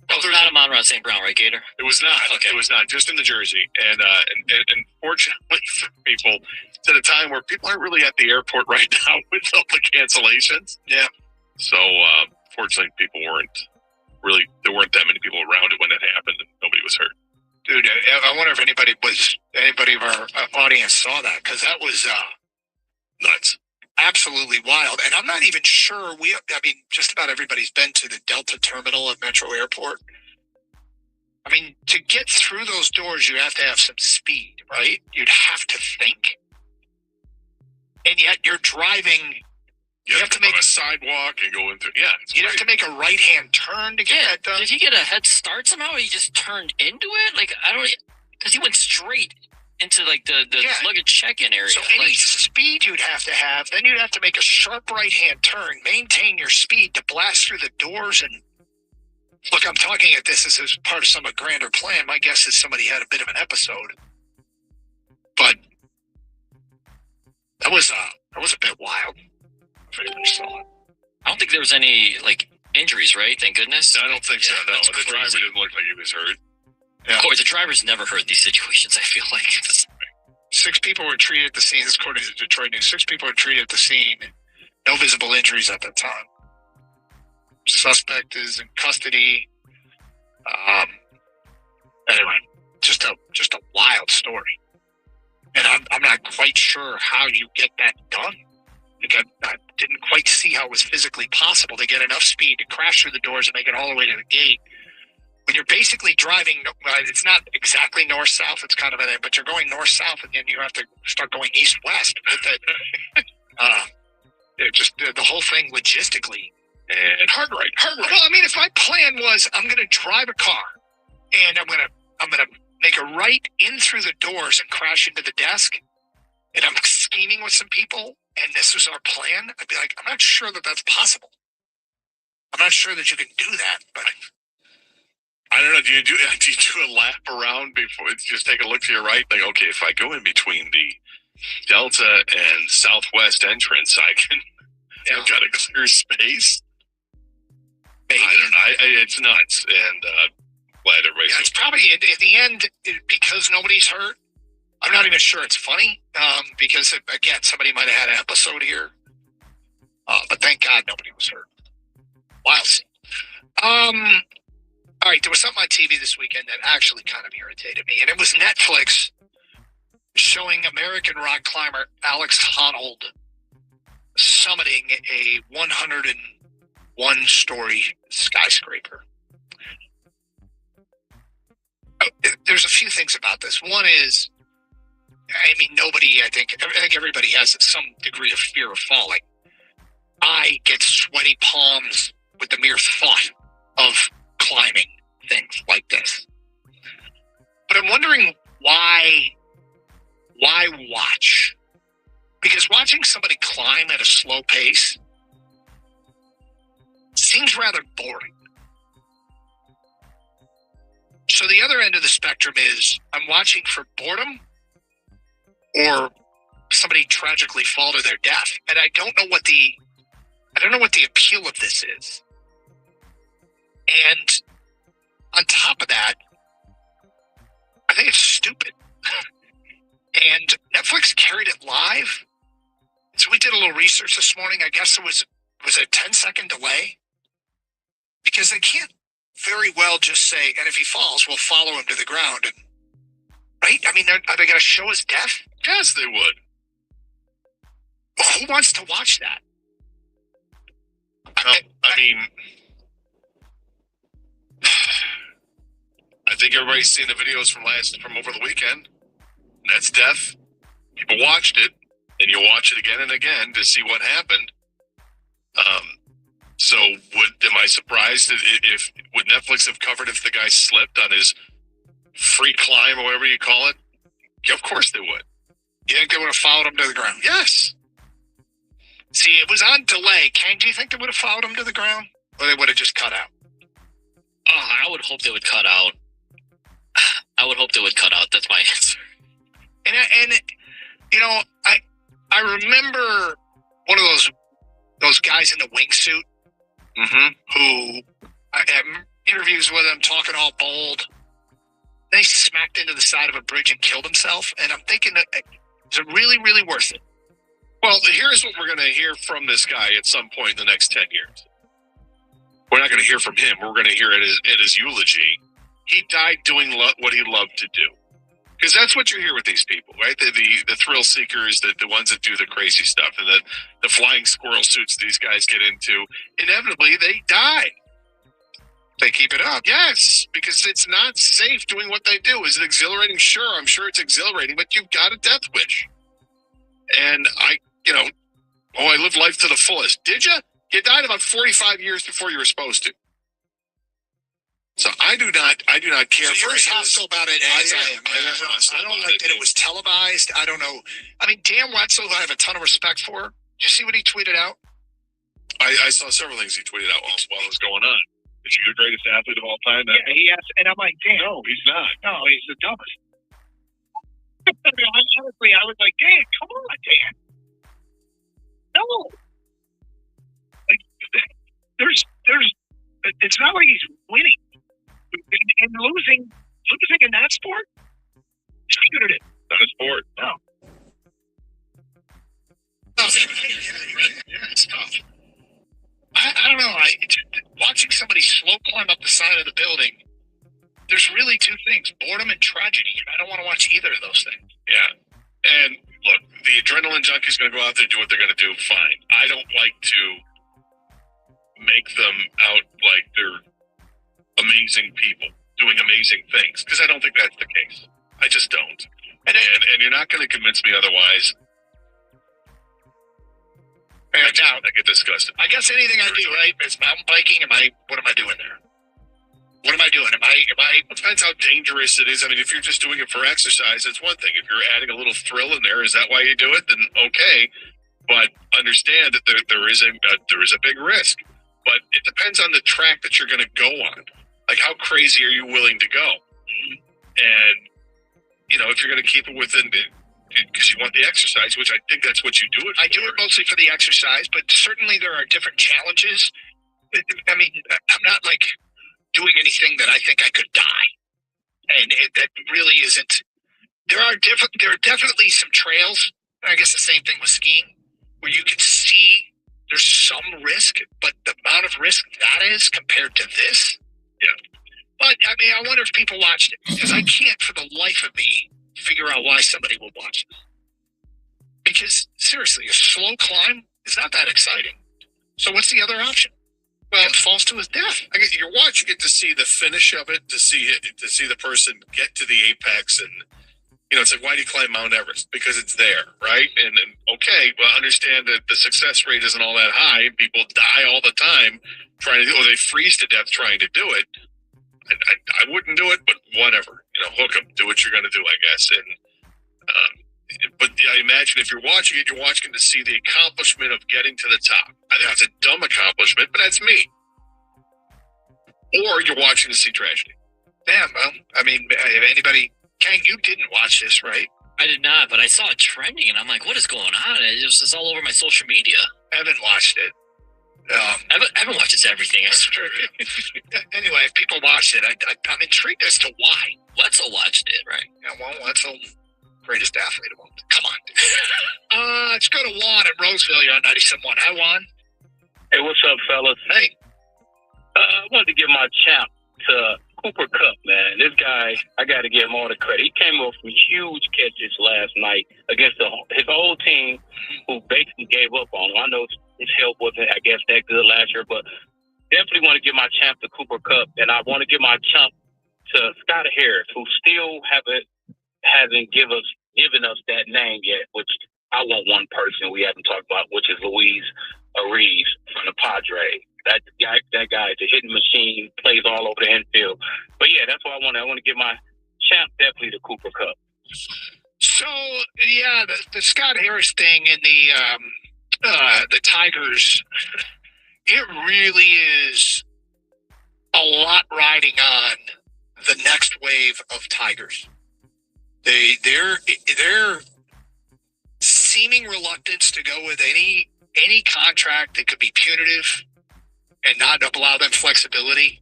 it was not a Monroe St. Brown, right, Gator? It was not. Okay. It was not. Just in the jersey, and fortunately for people, it's at a time where people aren't really at the airport right now with all the cancellations. Yeah. So, fortunately, people there weren't that many people around it when it happened, and nobody was hurt. Dude, I wonder if anybody of our audience saw that, because that was nuts. Absolutely wild. And I'm not even sure just about everybody's been to the Delta terminal at Metro Airport. I mean, to get through those doors, you have to have some speed, right? You'd have to think. And yet you're driving. You have to make a sidewalk and go in through. Yeah. You'd have to make a right-hand turn to get that done. Did he get a head start somehow, or he just turned into it? Because he went straight into the luggage check-in area. So any speed you'd have, then you'd have to make a sharp right-hand turn, maintain your speed to blast through the doors. And look, I'm talking at this as part of some grander plan. My guess is somebody had a bit of an episode, but that was a bit wild. I don't think there was any injuries, right? Thank goodness. I don't think so. No, the driver didn't look like he was hurt. Yeah. Of course, the driver's never heard these situations, I feel like. 6 people were treated at the scene. This is according to Detroit News. 6 people were treated at the scene. No visible injuries at the time. Suspect is in custody. Anyway, just a wild story. And I'm not quite sure how you get that done. I didn't quite see how it was physically possible to get enough speed to crash through the doors and make it all the way to the gate. When you're basically driving, it's not exactly north-south, it's kind of but you're going north-south, and then you have to start going east-west. The whole thing logistically. And hard right. Well, I mean, if my plan was I'm going to drive a car, and I'm going to make a right in through the doors and crash into the desk, and I'm scheming with some people, and this was our plan, I'd be like, I'm not sure that that's possible. I'm not sure that you can do that, but I don't know. Do you do a lap around before? Just take a look to your right. Like, okay, if I go in between the Delta and Southwest entrance, I've got a clear space. Maybe. I don't know. It's nuts, and glad everybody's. Yeah, it's probably at the end because nobody's hurt. I'm not even sure it's funny because again, somebody might have had an episode here, but thank God nobody was hurt. Wild scene. All right, there was something on TV this weekend that actually kind of irritated me, and it was Netflix showing American rock climber Alex Honnold summiting a 101-story skyscraper. There's a few things about this. One is, I think everybody has some degree of fear of falling. I get sweaty palms with the mere thought of climbing things like this. But I'm wondering why watch? Because watching somebody climb at a slow pace seems rather boring. So the other end of the spectrum is I'm watching for boredom or somebody tragically fall to their death. And I don't know what the appeal of this is. And on top of that, I think it's stupid. And Netflix carried it live. So we did a little research this morning. I guess it was a 10-second delay. Because they can't very well just say, and if he falls, we'll follow him to the ground. And, right? I mean, are they going to show his death? Yes, they would. Who wants to watch that? I mean, I think everybody's seen the videos from over the weekend. That's death. People watched it, and you watch it again and again to see what happened. So am I surprised if would Netflix have covered if the guy slipped on his free climb or whatever you call it? Yeah, of course they would. You think they would have followed him to the ground? Yes. See, it was on delay. Ken, do you think they would have followed him to the ground? Or they would have just cut out? Oh, I would hope they would cut out. That's my answer. And you know, I remember one of those guys in the wingsuit who I had interviews with him talking all bold. Then he smacked into the side of a bridge and killed himself. And I'm thinking, is it really, really worth it? Well, here's what we're going to hear from this guy at some point in the next 10 years. We're not going to hear from him. We're going to hear it at his eulogy. He died doing what he loved to do. Because that's what you hear with these people, right? The thrill seekers, the ones that do the crazy stuff, and the flying squirrel suits these guys get into. Inevitably, they die. They keep it up. Yes, because it's not safe doing what they do. Is it exhilarating? Sure, I'm sure it's exhilarating, but you've got a death wish. And I lived life to the fullest. Did you? You died about 45 years before you were supposed to. So I do not care. So you're as hostile about it as I am. I don't like that it was televised. I don't know. I mean, Dan Wetzel, I have a ton of respect for. Did you see what he tweeted out? I saw several things he tweeted out while it was going on. Is he the greatest athlete of all time? Yeah, he asked, and I'm like, Dan. No, he's not. No, he's the dumbest. I mean, honestly, I was like, Dan, come on, Dan. No. Like, there's. It's not like he's winning. And losing in that sport is punitive. Not a sport. No. Yeah, it's tough. I don't know. Watching somebody slow climb up the side of the building, there's really two things: boredom and tragedy. And I don't want to watch either of those things. Yeah. And look, the adrenaline junkie's going to go out there and do what they're going to do. Fine. I don't like to make them out like they're amazing people doing amazing things, because I don't think that's the case. I just don't. And you're not going to convince me otherwise. And now, I get disgusted. I guess anything I do, right, is mountain biking. What am I doing there? What am I doing? It depends how dangerous it is. I mean, if you're just doing it for exercise, it's one thing. If you're adding a little thrill in there, is that why you do it? Then okay. But understand that there is a big risk. But it depends on the track that you're going to go on. Like, how crazy are you willing to go? And, if you're going to keep it within because you want the exercise, which I think that's what you do it for. I do it mostly for the exercise, but certainly there are different challenges. I mean, I'm not like doing anything that I think I could die. And that really isn't. There are definitely some trails, and I guess the same thing with skiing, where you can see there's some risk, but the amount of risk that is compared to this. Yeah. But, I mean, I wonder if people watched it, because I can't for the life of me figure out why somebody would watch this. Because, seriously, a slow climb is not that exciting. So what's the other option? Well, it falls to his death. I guess you get to see the finish of it, to see the person get to the apex, and it's like, why do you climb Mount Everest? Because it's there, right? And okay, well, understand that the success rate isn't all that high. People die all the time. trying to do, or they freeze to death trying to do it. I wouldn't do it, but whatever. Hook them. Do what you're going to do, I guess. But I imagine if you're watching it, you're watching to see the accomplishment of getting to the top. I think that's a dumb accomplishment, but that's me. Or you're watching to see tragedy. Yeah, well, I mean, if anybody, Kang, you didn't watch this, right? I did not, but I saw it trending, and I'm like, what is going on? It's all over my social media. Evan watched it. Evan watches everything, I swear. Anyway, if people watched it, I'm intrigued as to why. Wetzel watched it, right? Yeah, well, Wetzel, greatest athlete of all time. Come on, dude. Let's go to Juan at Roseville. You're on 97.1. Hi, Juan. Hey, what's up, fellas? Hey. I wanted to give my champ to Cooper Kupp, man. This guy, I got to give him all the credit. He came up with huge catches last night against his old team, who basically gave up on him. I know his help wasn't, I guess, that good last year, but definitely want to give my champ to Cooper Kupp, and I want to give my champ to Scott Harris, who still hasn't given us that name yet, which I want one person we haven't talked about, which is Luis Ariz from the Padres. That guy is a hitting machine, plays all over the infield. But yeah, that's what I want. I want to give my champ definitely to Cooper Kupp. So yeah, the Scott Harris thing and the Tigers, it really is a lot riding on the next wave of Tigers. Their seeming reluctance to go with any contract that could be punitive and not allow them flexibility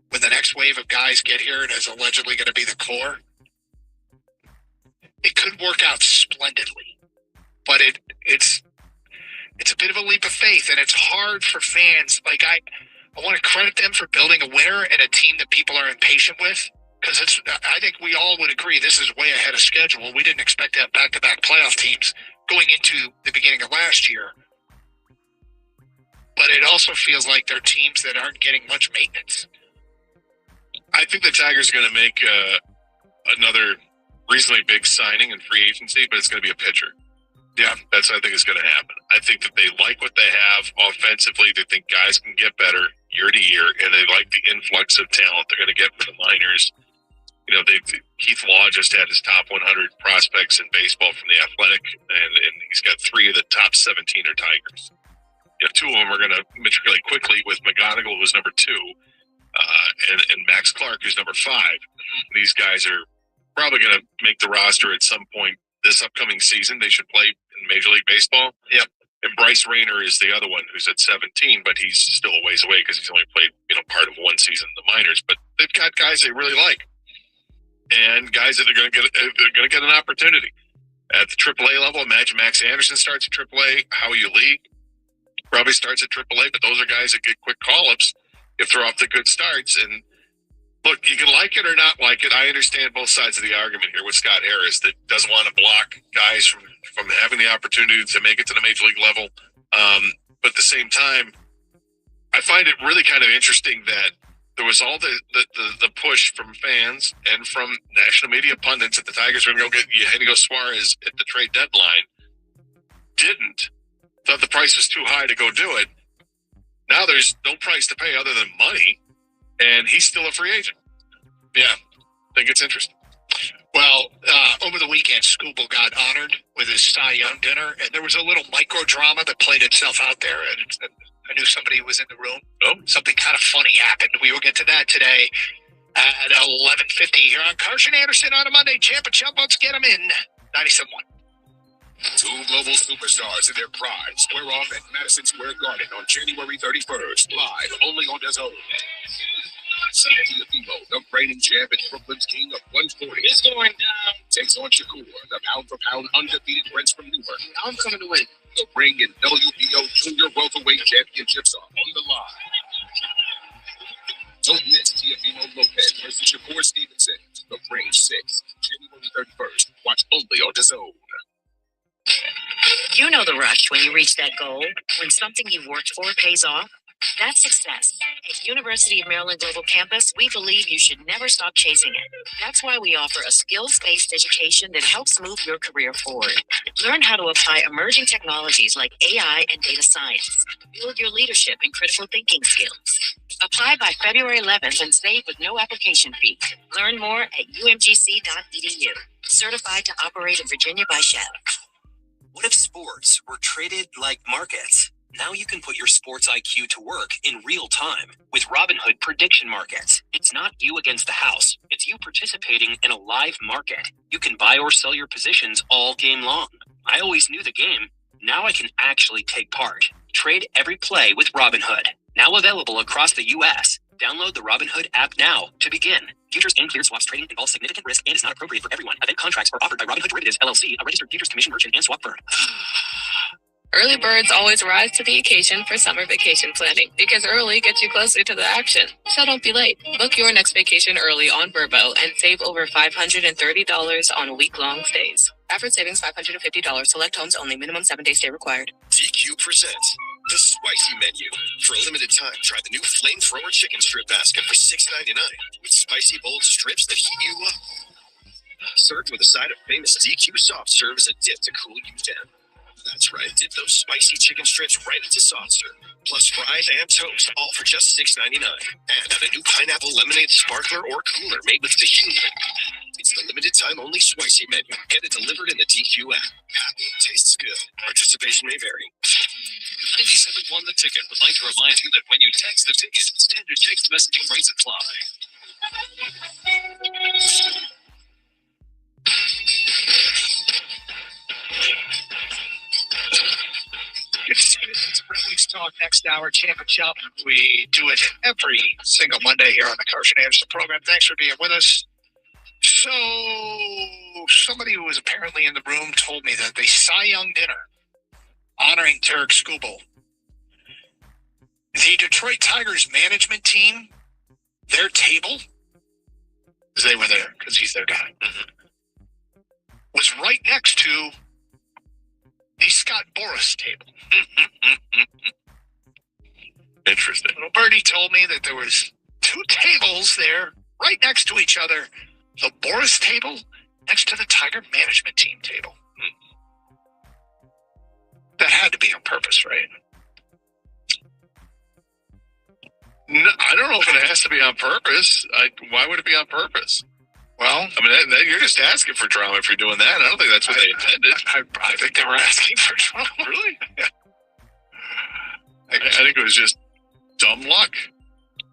when the next wave of guys get here and is allegedly going to be the core. It could work out splendidly, but it's a bit of a leap of faith, and it's hard for fans. Like I want to credit them for building a winner and a team that people are impatient with, because I think we all would agree this is way ahead of schedule. We didn't expect to have back-to-back playoff teams going into the beginning of last year. But it also feels like they're teams that aren't getting much maintenance. I think the Tigers are going to make another reasonably big signing in free agency, but it's going to be a pitcher. Yeah, that's what I think is going to happen. I think that they like what they have offensively. They think guys can get better year to year, and they like the influx of talent they're going to get from the minors. Keith Law just had his top 100 prospects in baseball from the Athletic, and he's got 3 of the top 17 are Tigers. 2 of them are going to matriculate quickly with McGonigal, who's number 2, and Max Clark, who's number 5. These guys are probably going to make the roster at some point this upcoming season. They should play in Major League Baseball. Yep. And Bryce Rayner is the other one who's at 17, but he's still a ways away because he's only played part of one season in the minors. But they've got guys they really like, and guys that are going to get an opportunity at the AAA level. Imagine Max Anderson starts at AAA. Howie Lee probably starts at AAA, but those are guys that get quick call-ups if they're off to good starts. And look, you can like it or not like it. I understand both sides of the argument here with Scott Harris that doesn't want to block guys from having the opportunity to make it to the major league level. But at the same time, I find it really kind of interesting that there was all the push from fans and from national media pundits that the Tigers were going to go get Eugenio Suarez at the trade deadline. Didn't. Thought the price was too high to go do it. Now there's no price to pay other than money, and he's still a free agent. Yeah, I think it's interesting. Well, over the weekend, Scooble got honored with his Cy Young dinner, and there was a little micro drama that played itself out there. And I knew somebody was in the room. Oh, something kind of funny happened. We will get to that today at 11:50 here on Carson Anderson on a Monday. Champ and Chump, let's get him in 97.1. 2 global superstars in their prime square off at Madison Square Garden on January 31st, live only on DAZN. Tiafimo, the reigning champ and Brooklyn's king of 140, It's going down. takes on Shakur, the pound-for-pound undefeated prince from Newark. I'm coming to win. The ring and WBO Junior Welterweight Championships are on the line. Don't miss Tiafimo Lopez versus Shakur Stevenson. The Ring 6, January 31st. Watch only on DAZN. You know the rush when you reach that goal, when something you've worked for pays off. That's success. At University of Maryland Global Campus, we believe you should never stop chasing it. That's why we offer a skills-based education that helps move your career forward. Learn how to apply emerging technologies like AI and data science. Build your leadership and critical thinking skills. Apply by February 11th and save with no application fee. Learn more at umgc.edu. Certified to operate in Virginia by Shell. What if sports were traded like markets? Now you can put your sports IQ to work in real time with Robinhood prediction markets. It's not you against the house. It's you participating in a live market. You can buy or sell your positions all game long. I always knew the game. Now I can actually take part. Trade every play with Robinhood. Now available across the U.S. Download the Robinhood app now to begin. Futures and cleared swaps trading involves significant risk and is not appropriate for everyone. Event contracts are offered by Robinhood Derivatives, LLC, a registered futures commission merchant and swap firm. Early birds always rise to the occasion for summer vacation planning because early gets you closer to the action. So don't be late. Book your next vacation early on Vrbo and save over $530 on week-long stays. Average savings $550. Select homes only. Minimum 7-day stay required. DQ presents the Spicy Menu. For a limited time, try the new Flamethrower Chicken Strip Basket for $6.99 with spicy bold strips that heat you up. Served with a side of famous DQ soft serve as a dip to cool you down. That's right, dip those spicy chicken strips right into soft serve, plus fries and toast, all for just $6.99. And a new pineapple lemonade sparkler or cooler made with tequila. It's the limited time only Spicy Menu. Get it delivered in the DQ app. Happy, tastes good. Participation may vary. 97 won the ticket. Would like to remind you that when you text the ticket, standard text messaging rates apply. It's Brickley's Talk next hour, Championship. We do it every single Monday here on the Carson Anderson program. Thanks for being with us. So, somebody who was apparently in the room told me that the Cy Young dinner honoring Tarek Skubal, the Detroit Tigers management team, their table, because they were there, because he's their guy, was right next to the Scott Boras table. Interesting. Little Birdie told me that there was two tables there right next to each other. The Boras table next to the Tiger management team table. That had to be on purpose, right? No, I don't know if it has to be on purpose. Why would it be on purpose? Well, I mean, you're just asking for drama if you're doing that. I don't think that's what they intended. I think they were asking for drama. Really? Yeah. I think it was just dumb luck.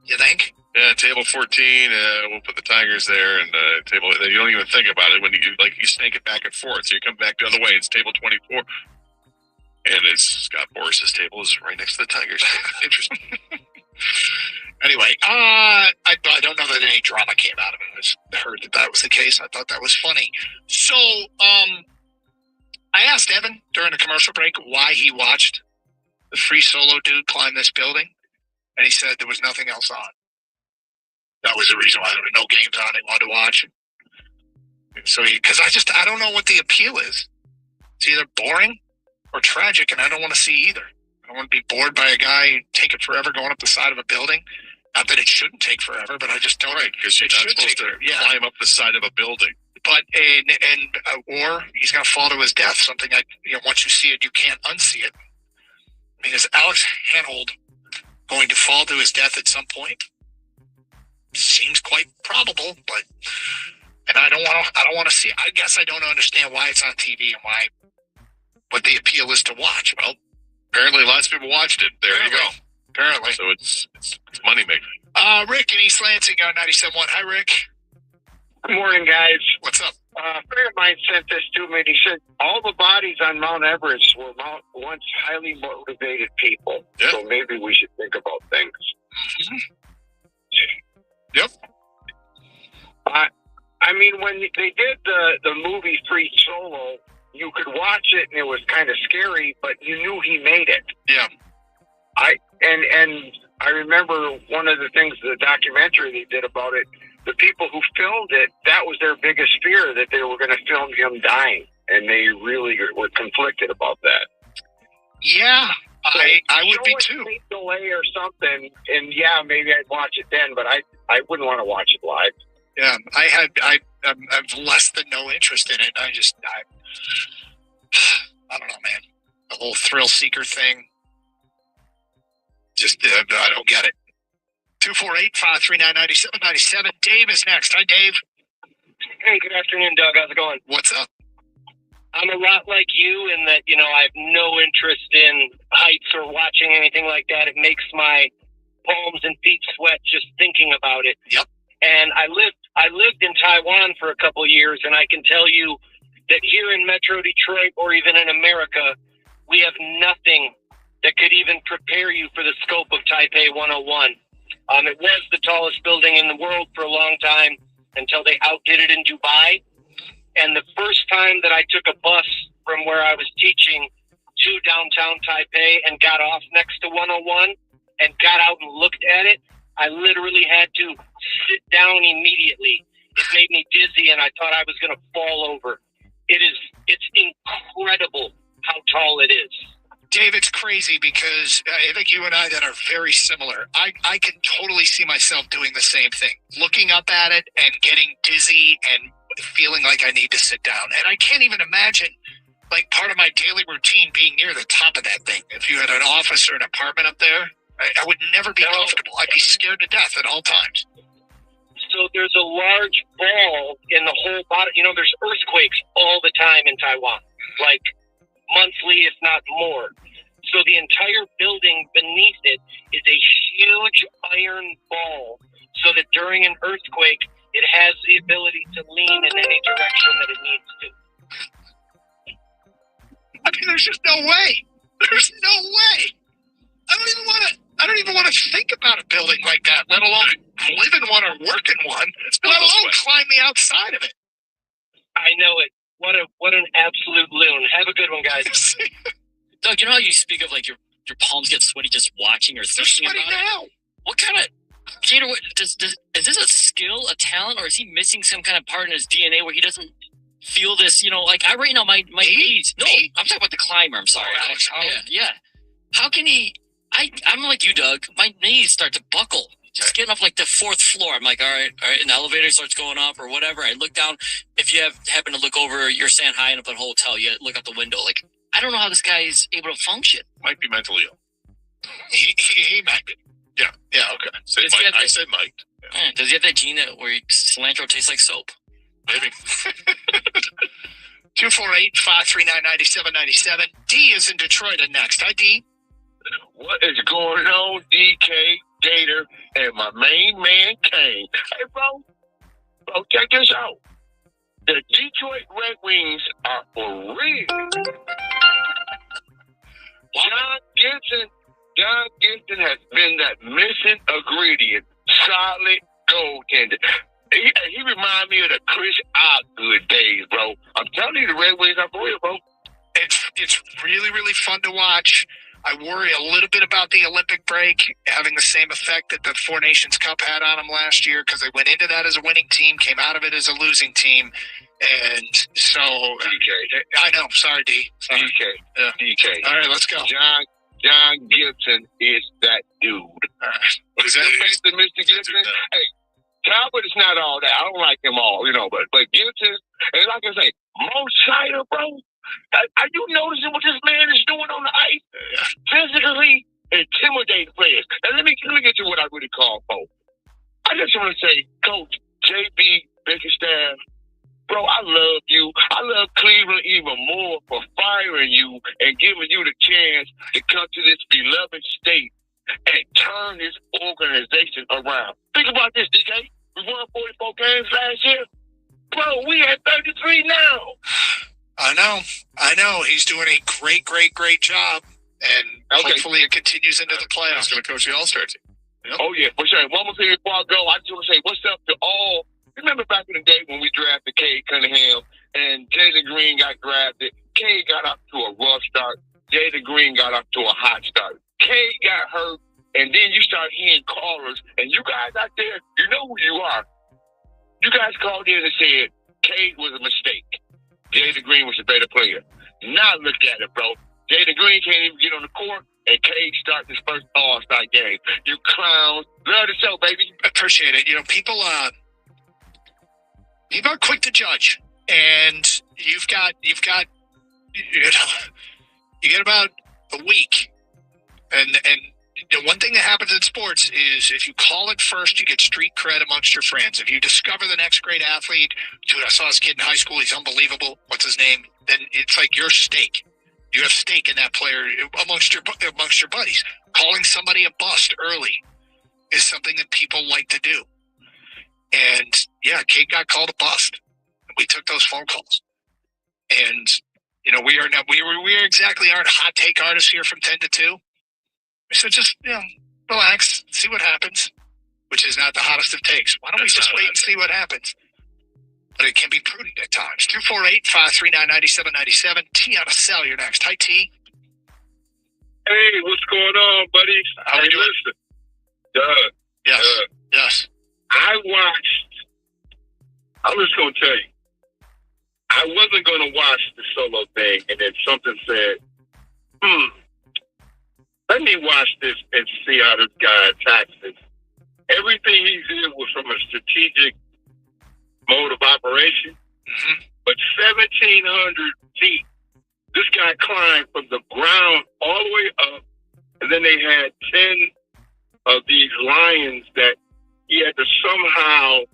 You think? Yeah, table 14. We'll put the Tigers there, and table. You don't even think about it when you snake it back and forth. So you come back the other way. It's table 24, and it's Scott Boras' table is right next to the Tigers. Interesting. Anyway, I don't know that any drama came out of it. I heard that was the case. I thought that was funny. So, I asked Evan during the commercial break why he watched the free solo dude climb this building, and he said there was nothing else on. That was the reason why there were no games on he wanted to watch. So, because I don't know what the appeal is. It's either boring or tragic, and I don't want to see either. I don't want to be bored by a guy taking forever going up the side of a building. Not that it shouldn't take forever, but I just don't. Right, because you're not supposed to climb up the side of a building. But or he's going to fall to his death. Something once you see it, you can't unsee it. I mean, is Alex Hanhold going to fall to his death at some point? Seems quite probable, and I don't want to see it. I guess I don't understand why it's on TV and what the appeal is to watch. Well, apparently lots of people watched it. There you go. Apparently. So it's money making. Rick in East Lansing on 97.1. Hi, Rick. Good morning, guys. What's up? A friend of mine sent this to me. He said all the bodies on Mount Everest were once highly motivated people. Yeah. So maybe we should think about things. Mm-hmm. Yep. I mean, when they did the movie Free Solo, you could watch it and it was kind of scary, but you knew he made it. Yeah. And I remember one of the things, the documentary they did about it, the people who filmed it, that was their biggest fear, that they were going to film him dying. And they really were conflicted about that. Yeah, I would be too. Delay or something, and yeah, maybe I'd watch it then, but I wouldn't want to watch it live. Yeah, I've less than no interest in it. I don't know, man. The whole thrill seeker thing. Just, I don't get it. 248-539-9797. Dave is next. Hi, Dave. Hey, good afternoon, Doug. How's it going? What's up? I'm a lot like you in that, I have no interest in heights or watching anything like that. It makes my palms and feet sweat just thinking about it. Yep. And I lived in Taiwan for a couple years, and I can tell you that here in Metro Detroit or even in America, we have nothing that could even prepare you for the scope of Taipei 101. It was the tallest building in the world for a long time until they outdid it in Dubai. And the first time that I took a bus from where I was teaching to downtown Taipei and got off next to 101 and got out and looked at it, I literally had to sit down immediately. It made me dizzy, and I thought I was going to fall over. It's incredible how tall it is. Dave, it's crazy because I think you and I that are very similar. I can totally see myself doing the same thing, looking up at it and getting dizzy and feeling like I need to sit down. And I can't even imagine, like, part of my daily routine being near the top of that thing. If you had an office or an apartment up there, I would never be comfortable. I'd be scared to death at all times. So there's a large ball in the whole bottom. There's earthquakes all the time in Taiwan, like monthly, if not more. So the entire building beneath it is a huge iron ball so that during an earthquake, it has the ability to lean in any direction that it needs to. I mean, there's just no way. There's no way. I don't even want to think about a building like that, let alone live in one or work in one, let alone climb the outside of it. I know it. What an absolute loon. Have a good one, guys. Doug, you know how you speak of like your palms get sweaty just watching or thinking about now. It? What kind of Gator? Is this a skill, a talent, or is he missing some kind of part in his DNA where he doesn't feel this? Like I right now my knees. No, I'm talking about the climber. I'm sorry. Yeah. How can he? I'm like you, Doug. My knees start to buckle. Just getting up like the fourth floor. I'm like, all right. And the elevator starts going up or whatever. I look down. If you happen to look over, you're staying high enough at a hotel. You look out the window. Like, I don't know how this guy is able to function. Might be mentally ill. He might be. Yeah. Okay. I said might. Yeah. Does he have that gene where cilantro tastes like soap? Maybe. 248-539-9797. D is in Detroit and next. Hi, D. What is going on, DK, Gator, and my main man, Kane? Hey, bro, check this out. The Detroit Red Wings are for real. John Gibson has been that missing ingredient, solid goaltender. He reminds me of the Chris Osgood days, bro. I'm telling you, the Red Wings are for real, bro. It's really, really fun to watch. I worry a little bit about the Olympic break having the same effect that the Four Nations Cup had on them last year because they went into that as a winning team, came out of it as a losing team. And so, DK. I know. Sorry, D. Sorry. DK. All right, let's go. John Gibson is that dude. All right. What is that? Mr. Gibson? Hey, Talbot is not all that. I don't like them all, but Gibson, and like I say, Mo Sider, bro. Are you noticing what this man is doing on the ice? Physically intimidating players. Now let me get to what I really call for. I just want to say, Coach JB Bickerstaff, bro, I love you. I love Cleveland even more for firing you and giving you the chance to come to this beloved state and turn this organization around. Think about this, DK. We won 44 games last year. Bro, we at 33 now. I know. He's doing a great job. And hopefully it continues into the playoffs. He's going to coach the All-Star team. Yep. Oh, yeah, for sure. One more thing before I go, I just want to say what's up to all. Remember back in the day when we drafted Cade Cunningham and Jalen Green got drafted? Cade got up to a rough start. Jalen Green got up to a hot start. Cade got hurt, and then you start hearing callers, and you guys out there, you know who you are. You guys called in and said Cade was a mistake. Jalen Green was a better player. Now look at it, bro. Jalen Green can't even get on the court. and Cage starts his first All-Star game. You clowns. Love the show, baby. Appreciate it. You know, people are quick to judge, and you get about a week, and the one thing that happens in sports is if you call it first, you get street cred amongst your friends. If you discover the next great athlete, dude, I saw this kid in high school, he's unbelievable. What's his name? Then it's like your stake. You have stake in that player amongst your buddies. Calling somebody a bust early is something that people like to do. And yeah, Kate got called a bust. We took those phone calls, and you know we aren't hot take artists here from 10 to 2. So just relax, see what happens. Which is not the hottest of takes. Why don't we just wait and see what happens? But it can be prudent at times. 248-539-9797. T out of cell. You're next. Hi, T. Hey, what's going on, buddies? How we doing? Listen, Doug. Yes. Yes. I'm just going to tell you, I wasn't going to watch the solo thing, and then something said, let me watch this and see how this guy attacks this. Everything he did was from a strategic mode of operation, but 1,700 feet, this guy climbed from the ground all the way up, and then they had 10 of these lions that he had to somehow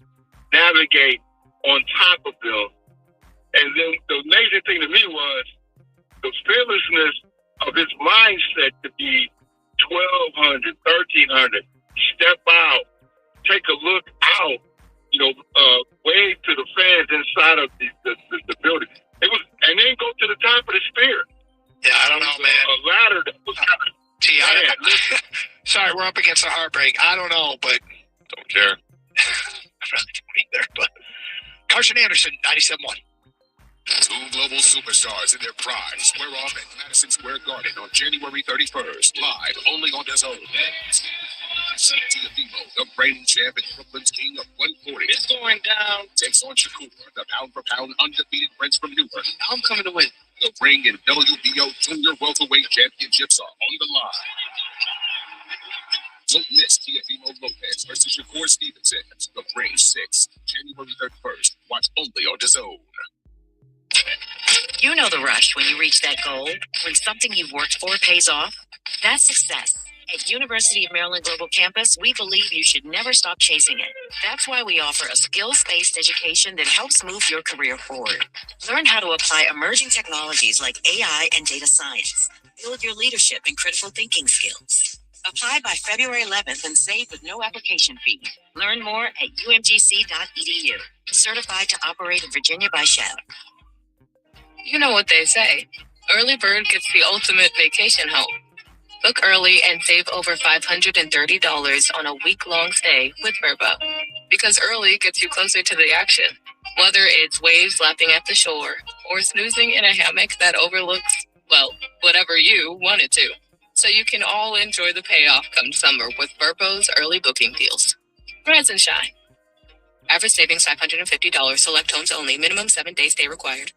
navigate on top of them. And then the amazing thing to me was the fearlessness of his mindset to be 1,200, 1,300, step out, take a look out, wave to the fans inside of the building. It was, and then go to the top of the spear. Yeah, I don't know, man. A ladder that was kind of. Sorry, we're up against a heartbreak. I don't know, but don't care. I really don't either. But Carson Anderson, 97.1. Two global superstars in their prime square off at Madison Square Garden on January 31st, live only on DAZN. Tiafimo, the reigning champ and Brooklyn's king of 140. It's going down. Takes on Shakur, the pound-for-pound undefeated prince from Newark. I'm coming to win. The ring and WBO Junior Welterweight Championships are on the line. Don't miss Tiafimo Lopez versus Shakur Stevenson. The Ring 6, January 31st. Watch only on DAZN. You know the rush when you reach that goal, when something you've worked for pays off. That's success. At University of Maryland Global Campus, we believe you should never stop chasing it. That's why we offer a skills-based education that helps move your career forward. Learn how to apply emerging technologies like AI and data science. Build your leadership and critical thinking skills. Apply by February 11th and save with no application fee. Learn more at umgc.edu. Certified to operate in Virginia by Shell. You know what they say. Early bird gets the ultimate vacation home. Book early and save over $530 on a week-long stay with Vrbo. Because early gets you closer to the action. Whether it's waves lapping at the shore or snoozing in a hammock that overlooks, well, whatever you want it to. So you can all enjoy the payoff come summer with Vrbo's early booking deals. Rise and shine. Average savings $550. Select homes only. Minimum 7-day stay required.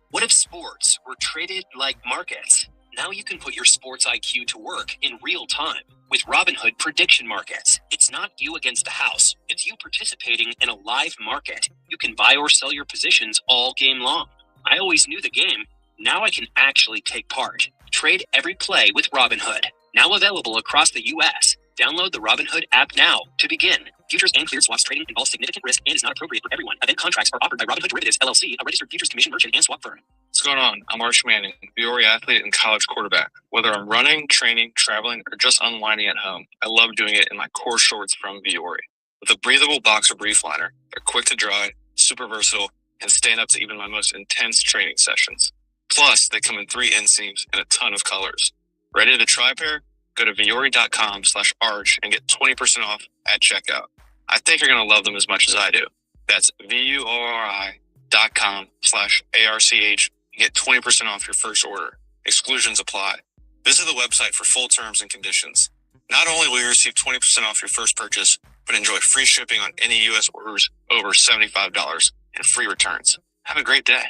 What if sports were traded like markets? Now you can put your sports IQ to work in real time with Robinhood prediction markets. It's not you against the house. It's you participating in a live market. You can buy or sell your positions all game long. I always knew the game. Now I can actually take part. Trade every play with Robinhood. Now available across the U.S. Download the Robinhood app now to begin. Futures and cleared swaps trading involves significant risk and is not appropriate for everyone. Event contracts are offered by Robinhood Derivatives, LLC, a registered futures commission merchant and swap firm. What's going on? I'm Arch Manning, Viore athlete and college quarterback. Whether I'm running, training, traveling, or just unwinding at home, I love doing it in my core shorts from Viore. With a breathable boxer brief liner, they're quick to dry, super versatile, and stand up to even my most intense training sessions. Plus, they come in 3 inseams and a ton of colors. Ready to try a pair? Go to viore.com/arch and get 20% off at checkout. I think you're going to love them as much as I do. That's VUORI.com/ARCH and get 20% off your first order. Exclusions apply. Visit the website for full terms and conditions. Not only will you receive 20% off your first purchase, but enjoy free shipping on any U.S. orders over $75 and free returns. Have a great day.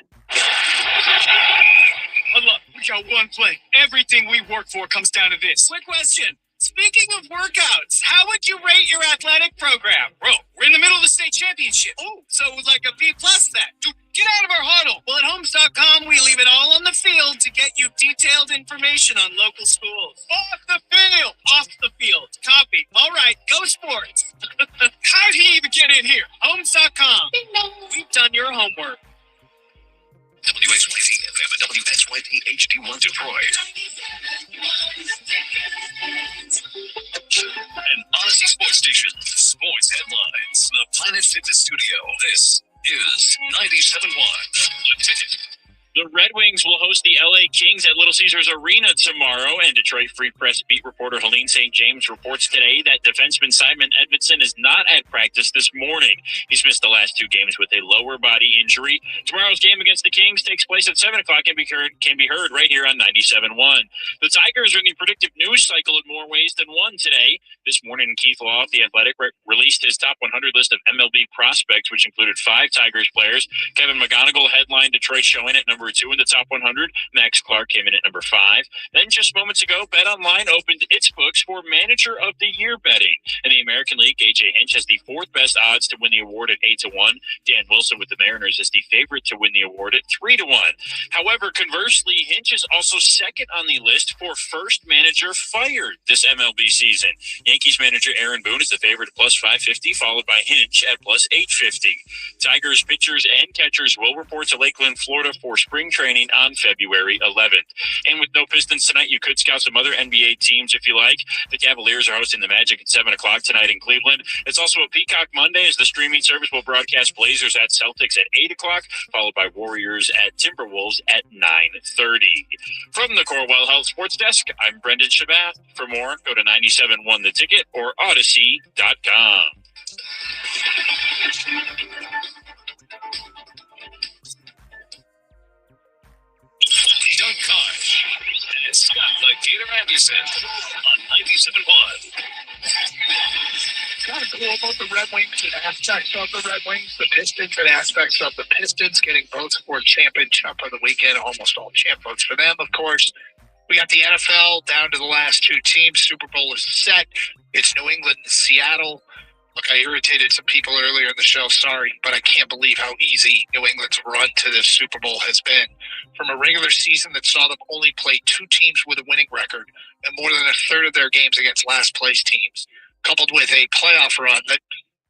Good luck. We got one play. Everything we work for comes down to this. Quick question. Speaking of workouts, how would you rate your athletic program? Bro, we're in the middle of the state championship. Oh, so like a B plus then. Dude, get out of our huddle. Well, at homes.com, we leave it all on the field to get you detailed information on local schools. Off the field. Off the field. Copy. All right, go sports. How'd he even get in here? Homes.com. We've done your homework. WXYZ FM and WXYZ HD1 Detroit. An Odyssey Sports Station. Sports headlines. The Planet Fitness Studio. This is 97.1. The Ticket. The Red Wings will host the LA Kings at Little Caesars Arena tomorrow, and Detroit Free Press beat reporter Helene St. James reports today that defenseman Simon Edmondson is not at practice this morning. He's missed the last 2 games with a lower body injury. Tomorrow's game against the Kings takes place at 7 o'clock and can be heard right here on 97.1. The Tigers are in the predictive news cycle in more ways than one today. This morning, Keith Law of The Athletic released his top 100 list of MLB prospects, which included 5 Tigers players. Kevin McGonigal headlined Detroit showing at number 2 in the top 100. Max Clark came in at number 5. Then just moments ago, BetOnline opened its books for Manager of the Year betting. In the American League, AJ Hinch has the 4th best odds to win the award at 8-1. Dan Wilson with the Mariners is the favorite to win the award at 3-1. However, conversely, Hinch is also second on the list for first manager fired this MLB season. Yankees manager Aaron Boone is the favorite at plus 550, followed by Hinch at plus 850. Tigers pitchers and catchers will report to Lakeland, Florida for spring training on February 11th. And with no Pistons tonight, you could scout some other NBA teams if you like. The Cavaliers are hosting the Magic at 7 o'clock tonight in Cleveland. It's also a Peacock Monday as the streaming service will broadcast Blazers at Celtics at 8 o'clock, followed by Warriors at Timberwolves at 9:30. From the Corwell Health Sports Desk, I'm Brendan Shabath. For more, go to 97.1 The Ticket or Odyssey.com. Doug Koch and Scott the Gator Anderson on 97.1. Kind of cool about the Red Wings and aspects of the Red Wings, the Pistons and aspects of the Pistons getting votes for championship of the weekend, almost all champ votes for them, of course. We got the NFL down to the last 2 teams. Super Bowl is set. It's New England and Seattle. Look, I irritated some people earlier in the show, sorry, but I can't believe how easy New England's run to this Super Bowl has been. From a regular season that saw them only play 2 teams with a winning record and more than a third of their games against last-place teams, coupled with a playoff run that,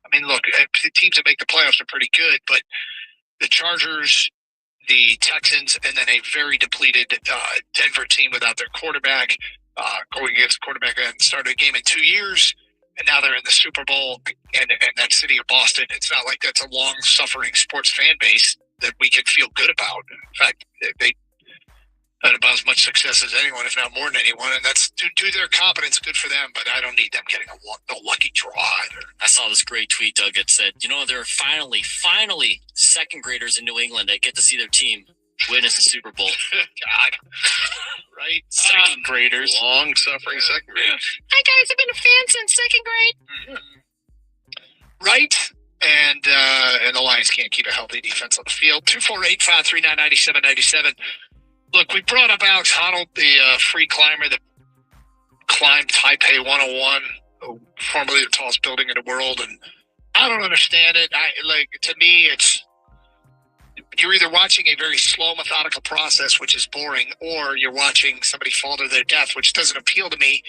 I mean, look, the teams that make the playoffs are pretty good, but the Chargers, the Texans, and then a very depleted Denver team without their quarterback, going against a quarterback that hadn't started a game in 2 years, and now they're in the Super Bowl, and that city of Boston. It's not like that's a long-suffering sports fan base that we can feel good about. In fact, they had about as much success as anyone, if not more than anyone, and that's to their competence, good for them, but I don't need them getting a lucky draw either. I saw this great tweet, Doug. It said, there are finally second graders in New England that get to see their team witness the Super Bowl. God. Right? Second graders. Long-suffering second graders. Hi, guys. I've been a fan since 2nd grade. Right? And the Lions can't keep a healthy defense on the field. 248-539-9797. Look, we brought up Alex Honnold, the free climber that climbed Taipei 101, formerly the tallest building in the world, and I don't understand it. To me, you're either watching a very slow, methodical process, which is boring, or you're watching somebody fall to their death, which doesn't appeal to me.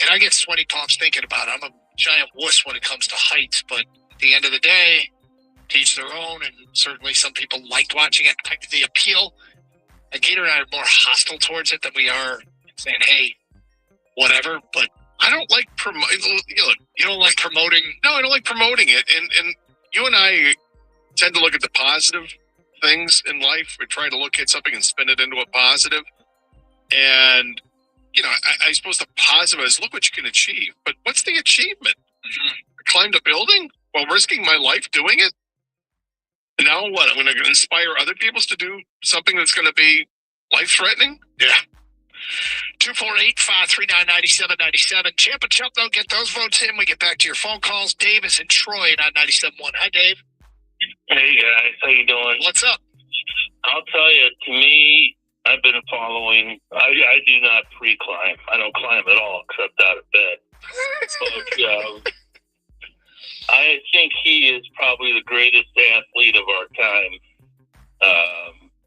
And I get sweaty palms thinking about it. I'm a giant wuss when it comes to heights, but at the end of the day, to each their own, and certainly some people liked watching it. The appeal, and Gator and I are more hostile towards it than we are saying, hey, whatever, but I don't like promoting. You don't like promoting? No, I don't like promoting it. And you and I tend to look at the positive things in life. We try to look at something and spin it into a positive. And, I suppose the positive is look what you can achieve. But what's the achievement? I climbed a building while risking my life doing it. And now what? I'm going to inspire other people to do something that's going to be life-threatening? Yeah. 248-539-9797. Champ and Chump, though, get those votes in. We get back to your phone calls. Dave is in Troy on 97.1. Hi, Dave. Hey, guys. How you doing? What's up? I'll tell you, to me, I I've been following. I do not pre-climb. I don't climb at all, except out of bed. But I think he is probably the greatest athlete of our time.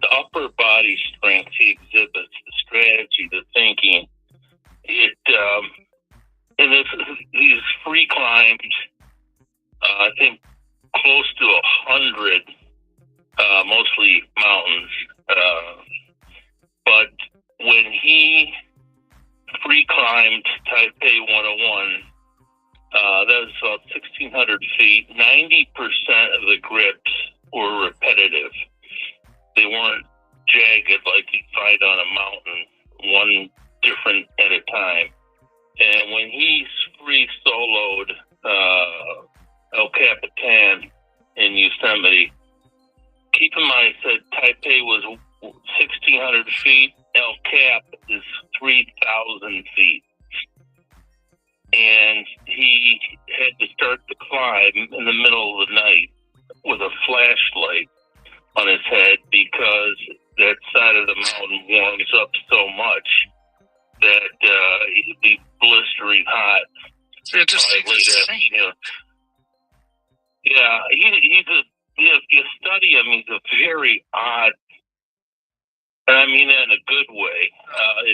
The upper body strength he exhibits, the strategy, the thinking. And he's free climbed, I think, close to 100, mostly mountains. But when he free climbed Taipei 101, that was about 1,600 feet. 90% of the grips were repetitive. They weren't jagged like you'd find on a mountain, one different at a time. And when he free soloed El Capitan in Yosemite, keep in mind, I said Taipei was 1,600 feet. El Cap is 3,000 feet. And he had to start the climb in the middle of the night with a flashlight on his head because that side of the mountain warms up so much that he'd be blistering hot. It just seems insane. Yeah, if you study him, he's a very odd, and I mean that in a good way,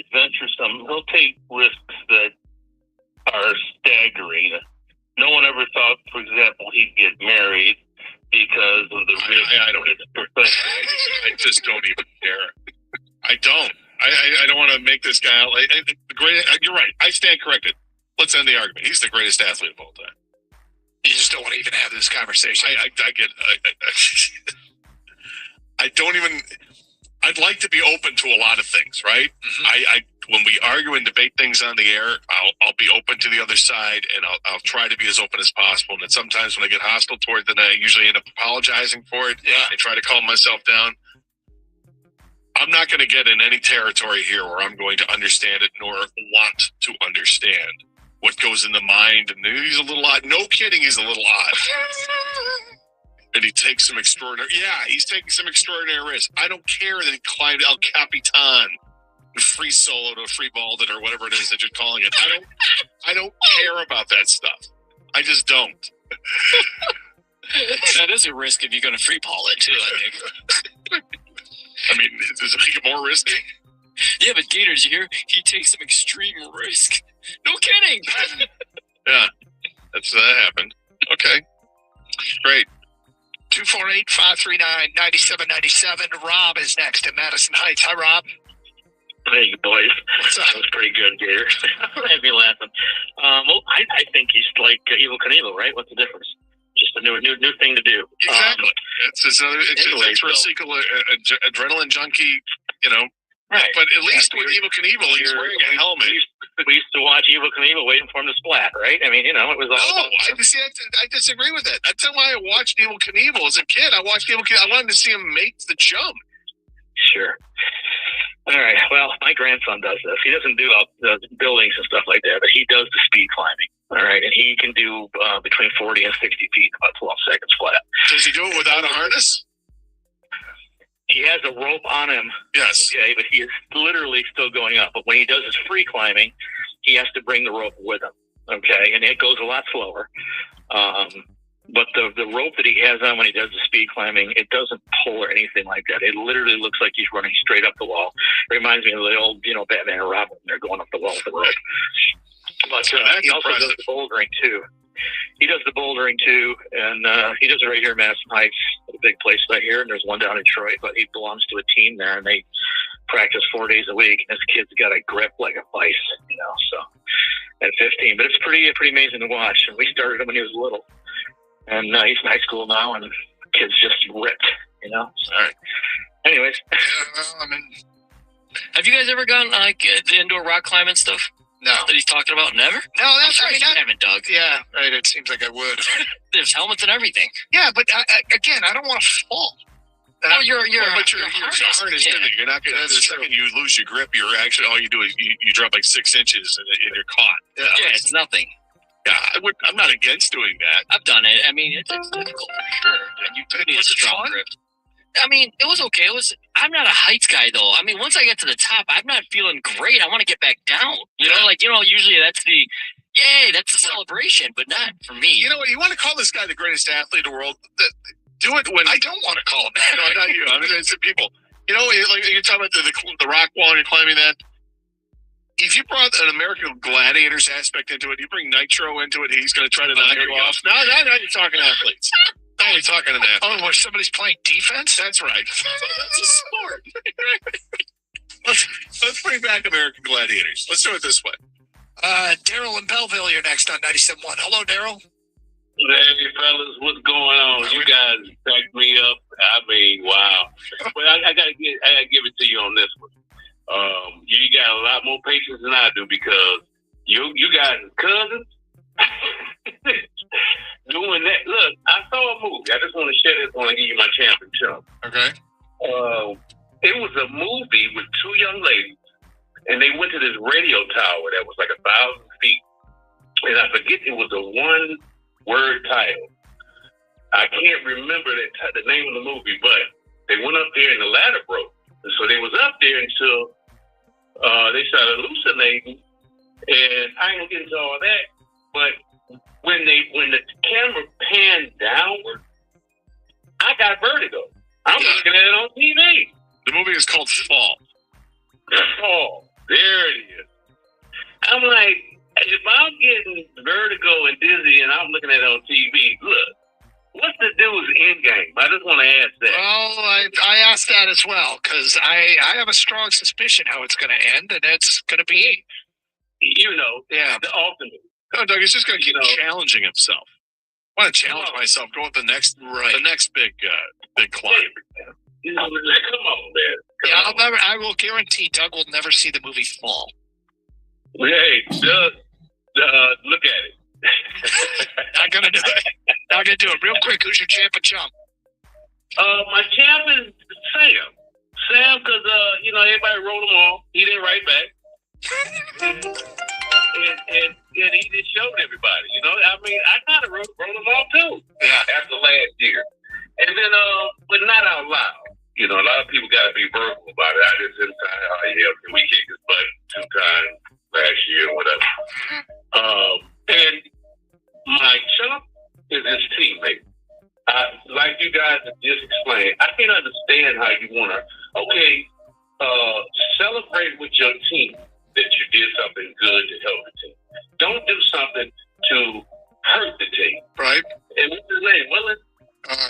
adventuresome. He'll take risks that are staggering. No one ever thought, for example, he'd get married because of the risk. I just don't even care. I don't. I don't want to make this guy out like the great. You're right. I stand corrected. Let's end the argument. He's the greatest athlete of all time. You just don't want to even have this conversation. I get. I don't even. I'd like to be open to a lot of things, right? Mm-hmm. When we argue and debate things on the air, I'll be open to the other side, and I'll try to be as open as possible. And then sometimes when I get hostile toward it, then I usually end up apologizing for it. Yeah. I try to calm myself down. I'm not going to get in any territory here where I'm going to understand it nor want to understand what goes in the mind. And he's a little odd. No kidding, he's a little odd. And he takes some extraordinary. Yeah, he's taking some extraordinary risks. I don't care that he climbed El Capitan, free soloed or free balled it or whatever it is that you're calling it. I don't care about that stuff. I just don't. That is a risk if you're going to free ball it too, I think. I mean, does it make it more risky? Yeah, but Gators, you hear? He takes some extreme risk. No kidding. Yeah, that happened. Okay, great. 248-539-9797. Rob is next in Madison Heights. Hi, Rob. Hey, boys. What's up? That was pretty good, Gator. Had me laughing. Well, I think he's like Evel Knievel, right? What's the difference? Just a new thing to do. Exactly. It's adrenaline junkie, Right. But at least with Evel Knievel, he's wearing a helmet. We used to watch Evel Knievel waiting for him to splat, right? I mean, it was all. No, I disagree with that. That's why I watched Evel Knievel as a kid. I wanted to see him make the jump. Sure. All right. Well, my grandson does this. He doesn't do the buildings and stuff like that, but he does the speed climbing. All right, and he can do between 40 and 60 feet in about 12 seconds flat. Does he do it without a harness? He has a rope on him. Yes. Okay, but he is literally still going up. But when he does his free climbing, he has to bring the rope with him. Okay, and it goes a lot slower. But the rope that he has on when he does the speed climbing, it doesn't pull or anything like that. It literally looks like he's running straight up the wall. It reminds me of the old, Batman and Robin. They're going up the wall with the rope. But he also does the bouldering too. He does the bouldering too, and he does it right here in Madison Heights, a big place right here, and there's one down in Detroit, but he belongs to a team there, and they practice 4 days a week, and this kid's got a grip like a vice, so at 15. But it's pretty amazing to watch, and we started him when he was little, and he's in high school now, and the kid's just ripped, So. All right. Anyways. Have you guys ever gone the indoor rock climbing stuff? No. That he's talking about? Never? No, that's I haven't, Doug. Yeah, right. It seems like I would. There's helmets and everything. Yeah, but again, I don't want to fall. But you're harnessed. You're not going to. The second you lose your grip, you're actually all you do is you drop like 6 inches and you're caught. Yeah, it's nothing. Yeah, I'm not against doing that. I've done it. I mean, it's difficult for sure. And you need a strong grip. I mean, it was okay. I'm not a heights guy, though. I mean, once I get to the top, I'm not feeling great. I want to get back down. Usually that's the, yay, that's the celebration, but not for me. You know what? You want to call this guy the greatest athlete in the world? Do it when... I don't want to call him that. No, not you. I mean, it's the people. You know, like you're talking about the rock wall and you're climbing that. If you brought an American Gladiators aspect into it, you bring Nitro into it, he's going to try to knock you off. No, you're talking athletes. Now you're talking an athlete. Oh, where somebody's playing defense? That's right. That's a sport. Let's bring back American Gladiators. Let's do it this way. Daryl in Belleville, you're next on 97.1. Hello, Daryl. Hey, fellas, what's going on? You guys backed me up. I mean, wow. But I gotta give it to you on this one. You got a lot more patience than I do because you got cousins doing that. Look, I saw a movie. I just want to share this. I want to give you my championship. Okay. It was a movie with two young ladies, and they went to this radio tower that was like 1,000 feet. And I forget it was a one-word title. I can't remember the name of the movie, but they went up there and the ladder broke. And so they was up there until they started hallucinating. And I ain't gonna get into all that, but when the camera panned downward, I got vertigo. I'm looking at it on TV. The movie is called Fall. Fall. There it is. I'm like, if I'm getting vertigo and dizzy and I'm looking at it on TV, look, what's the dude's end game? I just want to ask that. Well, I asked that as well because I have a strong suspicion how it's going to end, and it's going to be, the ultimate. No, Doug, he's just going to keep challenging himself. I want to challenge myself. Go with the next big climb. Come on, man. I will guarantee Doug will never see the movie Fall. Hey, Doug, look at it. Not gonna do it. Not gonna do it. Real quick, who's your champ and chump? My champ is Sam. Sam, because everybody wrote him off. He didn't write back. and he just showed everybody. I mean, I kind of wrote him off too. After last year, and then but not out loud. A lot of people got to be verbal about it. I just didn't say, we kicked his butt 2 times last year or whatever. And my chump is his teammate. Like you guys have just explained, I can't understand how you want to, celebrate with your team that you did something good to help the team. Don't do something to hurt the team. Right. And what's his name? Willen?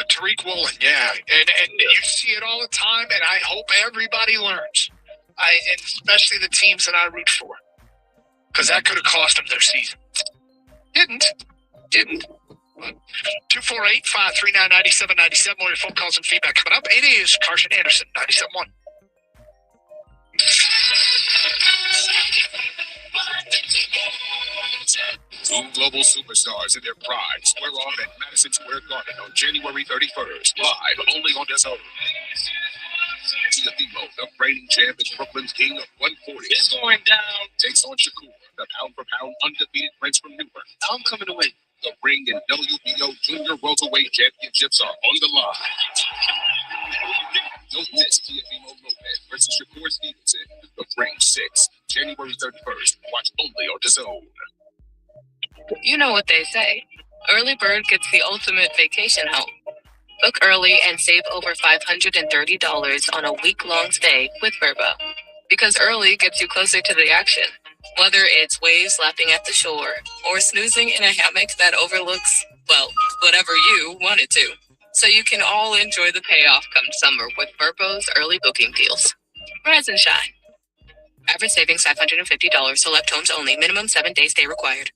Tariq Woolen, yeah. And you see it all the time, and I hope everybody learns. And especially the teams that I root for. Because that could have cost them their season. Didn't. 248-539-9797. More your phone calls and feedback coming up. It is Carson Anderson, 97.1. Two global superstars in their pride square off at Madison Square Garden on January 31st, live only on DAZN. Tiafimo, the reigning champ and Brooklyn's king of 140. It's going down. Takes on Shakur, the pound-for-pound undefeated prince from Newark. I'm coming to win. The ring and WBO Junior Welterweight Championships are on the line. Don't miss Tiafimo Lopez versus Shakur Stevenson. The Ring 6, January 31st. Watch only on DAZN. You know what they say. Early bird gets the ultimate vacation home. Book early and save over $530 on a week-long stay with Vrbo. Because early gets you closer to the action. Whether it's waves lapping at the shore or snoozing in a hammock that overlooks, whatever you want it to. So you can all enjoy the payoff come summer with Vrbo's early booking deals. Rise and shine. Average savings $550. Select homes only. Minimum 7-day stay required.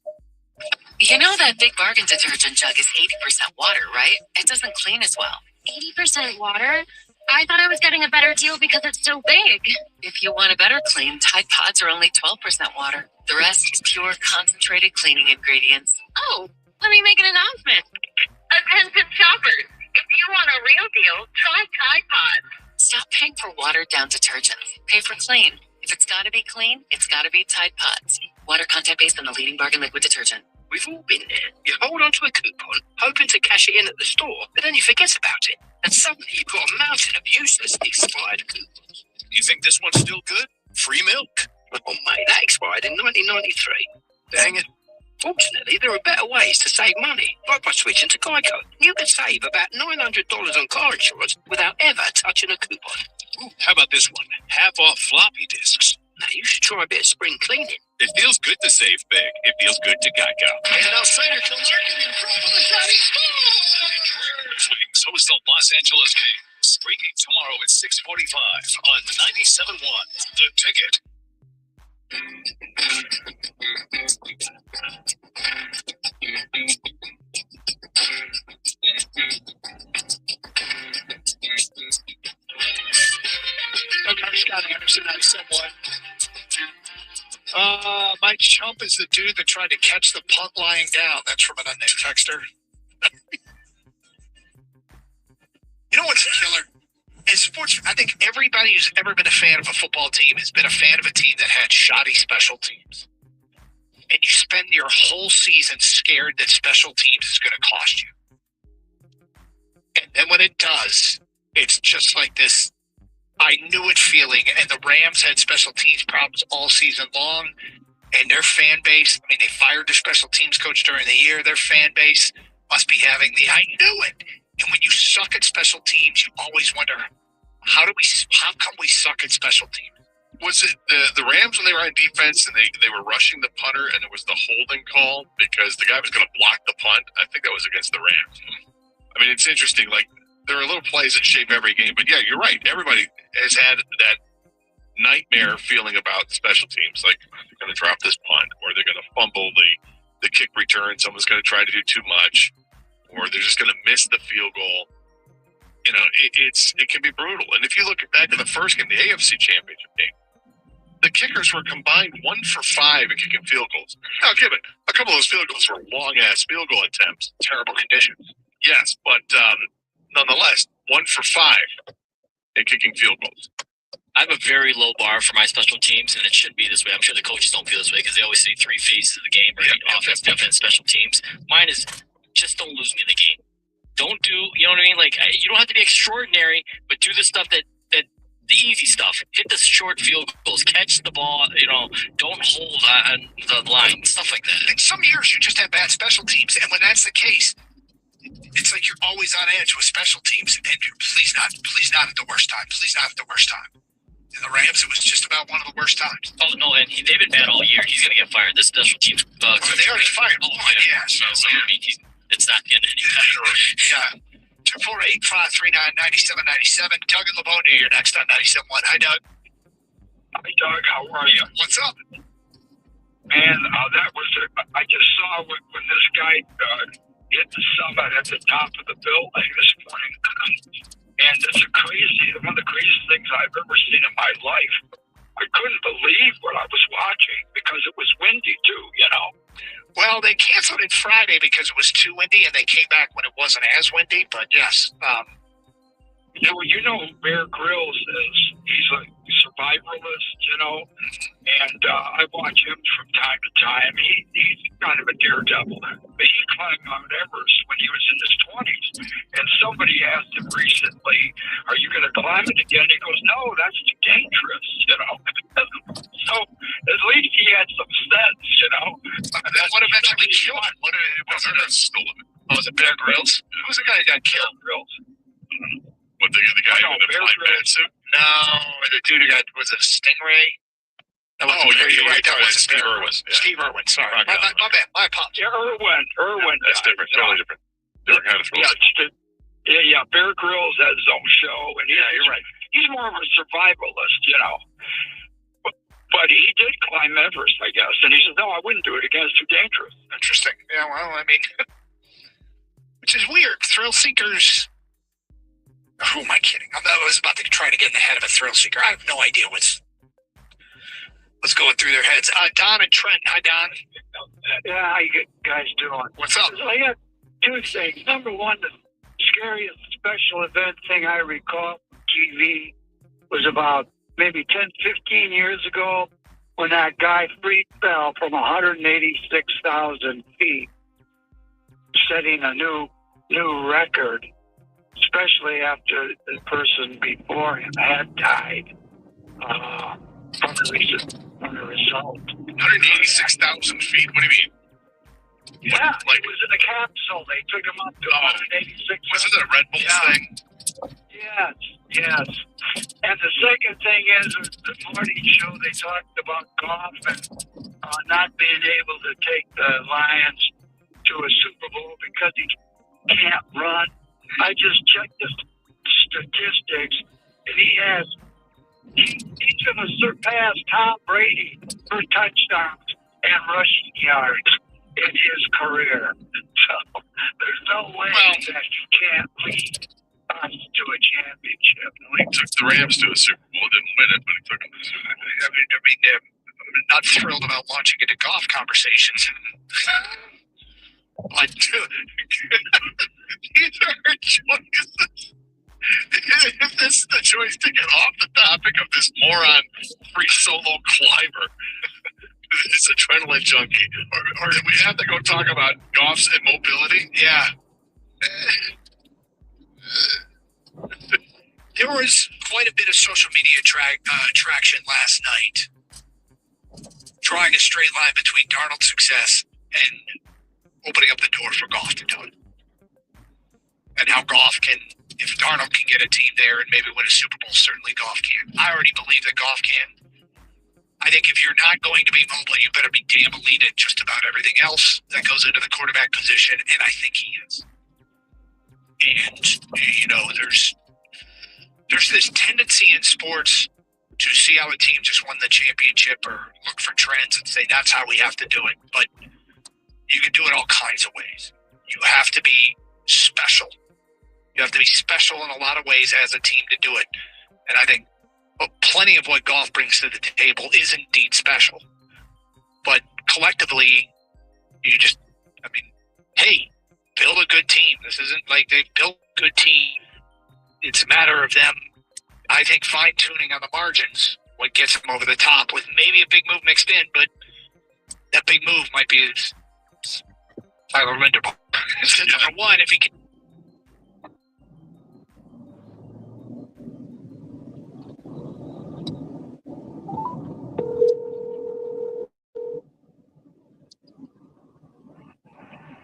You know that Big Bargain detergent jug is 80% water, right? It doesn't clean as well. 80% water? I thought I was getting a better deal because it's so big. If you want a better clean, Tide Pods are only 12% water. The rest is pure, concentrated cleaning ingredients. Oh, let me make an announcement. Attention shoppers, if you want a real deal, try Tide Pods. Stop paying for watered-down detergents. Pay for clean. If it's gotta be clean, it's gotta be Tide Pods. Water content based on the leading bargain liquid detergent. We've all been there. You hold onto a coupon, hoping to cash it in at the store, but then you forget about it. And suddenly you've got a mountain of useless expired coupons. You think this one's still good? Free milk. Oh, mate, that expired in 1993. Dang it. Fortunately, there are better ways to save money, like by switching to Geico. You can save about $900 on car insurance without ever touching a coupon. Ooh, how about this one? Half off floppy disks. Now, you should try a bit of spring cleaning. It feels good to save big. It feels good to Geico. And outsider Killarkin in front of the shiny So is the Los Angeles Kings. Breaking tomorrow at 6:45 on 97.1. The Ticket. Okay, Scott Anderson, 97.1. Mike Chump is the dude that tried to catch the punt lying down. That's from an unnamed texter. You know what's killer? In sports, I think everybody who's ever been a fan of a football team has been a fan of a team that had shoddy special teams. And you spend your whole season scared that special teams is going to cost you. And then when it does, it's just like this I knew it feeling. And the Rams had special teams problems all season long. And their fan base, I mean, they fired their special teams coach during the year. Their fan base must be having I knew it. And when you suck at special teams, you always wonder, how come we suck at special teams? Was it the Rams when they were on defense and they were rushing the punter and it was the holding call because the guy was going to block the punt? I think that was against the Rams. I mean, it's interesting. Like, there are little plays that shape every game. But, yeah, you're right. Everybody has had that nightmare feeling about special teams. Like, they're going to drop this punt or they're going to fumble the kick return. Someone's going to try to do too much. Or they're just going to miss the field goal. You know, it can be brutal. And if you look back at the first game, the AFC Championship game, the kickers were combined 1 for 5 in kicking field goals. Now, give it, a couple of those field goals were long-ass field goal attempts. Terrible conditions. Yes, but nonetheless, 1 for 5 in kicking field goals. I have a very low bar for my special teams, and it shouldn't be this way. I'm sure the coaches don't feel this way because they always see 3 phases of the game, right? Offense, defense, special teams. Mine is just don't lose me the game. Don't do, you know what I mean? Like, you don't have to be extraordinary, but do the stuff that the easy stuff. Hit the short field goals, catch the ball, you know, don't hold on the line, stuff like that. And some years you just have bad special teams, and when that's the case, it's like you're always on edge with special teams, and you're please not at the worst time. Please not at the worst time. In the Rams, it was just about one of the worst times. Oh, no, and they've been bad all year. He's going to get fired. This special teams bugs. They already fired. Oh, yeah. So I mean, it's not getting any better. Yeah. 248-539-9797. Doug and Livonia, you're next on 97.1. Hi, Doug. Hi, Doug. How are you? What's up? Man, that was it. I just saw when this guy hit the summit at the top of the building this morning. And it's one of the craziest things I've ever seen in my life. I couldn't believe what I was watching because it was windy too, you know. Well, they canceled it Friday because it was too windy, and they came back when it wasn't as windy. But yes, you know who Bear Grylls is. He's a survivalist, you know, and I watch him from time to time. He's kind of a daredevil, but he climbed Mount Everest when he was in his 20s. And somebody asked him recently, "Are you going to climb it again?" He goes, "No, that's too dangerous," you know. So at least he had some sense, you know. What eventually killed him? What was it, Bear Grylls? Who was the guy that got killed? Grylls. What, the guy in the flying pantsuit? No, the dude who was it a Stingray? You're right. That was Steve Irwin. Yeah. Steve Irwin, sorry. My bad. My apologies. Yeah, Irwin. That's different. Totally different. Different kind of thrill. Yeah, Bear Grylls has his own show. And you're right. He's more of a survivalist, you know. But he did climb Everest, I guess. And he says, "No, I wouldn't do it again. It's too dangerous." Interesting. Yeah, well, I mean, which is weird. Thrill seekers. Who am I kidding? I was about to try to get in the head of a thrill seeker. I have no idea what's going through their heads. Don and Trent. Hi, Don. Yeah, how you guys doing? What's up? So I got 2 things. Number one, the scariest special event thing I recall on TV was about maybe 10, 15 years ago. when that guy free fell from 186,000 feet, setting a new record, especially after the person before him had died from the result. 186,000 feet? What do you mean? Yeah, it was in a capsule. They took him up to 186. Was it a Red Bull thing? Yes. And the second thing is, the morning show, they talked about Goff and not being able to take the Lions to a Super Bowl because he can't run. I just checked the statistics, and he's going to surpass Tom Brady for touchdowns and rushing yards in his career. So there's no way that he can't lead us to a championship. Well, he took the Rams to a Super Bowl, didn't win it, but he took them to a Super Bowl. I'm not thrilled about launching into golf conversations. But these are choices. If this is the choice to get off the topic of this moron free solo climber, this adrenaline junkie, or do we have to go talk about Goff's immobility? Yeah. There was quite a bit of social media traction last night, drawing a straight line between Darnold's success and opening up the door for Goff to do it. And how Goff can, if Darnold can get a team there and maybe win a Super Bowl, certainly Goff can. I already believe that Goff can. I think if you're not going to be mobile, you better be damn elite at just about everything else that goes into the quarterback position, and I think he is. And, you know, there's this tendency in sports to see how a team just won the championship or look for trends and say that's how we have to do it. But you can do it all kinds of ways. You have to be special. You have to be special in a lot of ways as a team to do it. And I think plenty of what Goff brings to the table is indeed special. But collectively, hey, build a good team. This isn't like they've built a good team. It's a matter of them, I think, fine-tuning on the margins what gets them over the top with maybe a big move mixed in, but that big move might be Tyler Linderbaum. It's number one if he can.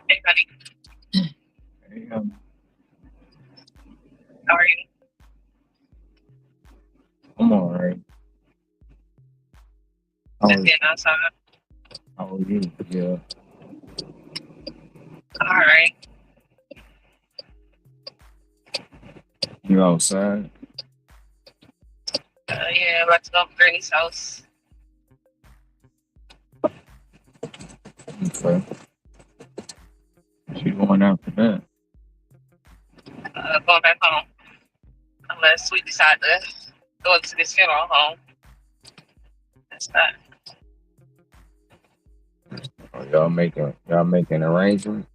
Hey, buddy. Hey, How are you? I'm all right. Just getting outside. How are you? Yeah. All right. You outside? Yeah, about to go to Granny's house. Okay. She going after that? Going back home. Unless we decide to go to this funeral home. That's that. Oh, y'all making arrangements?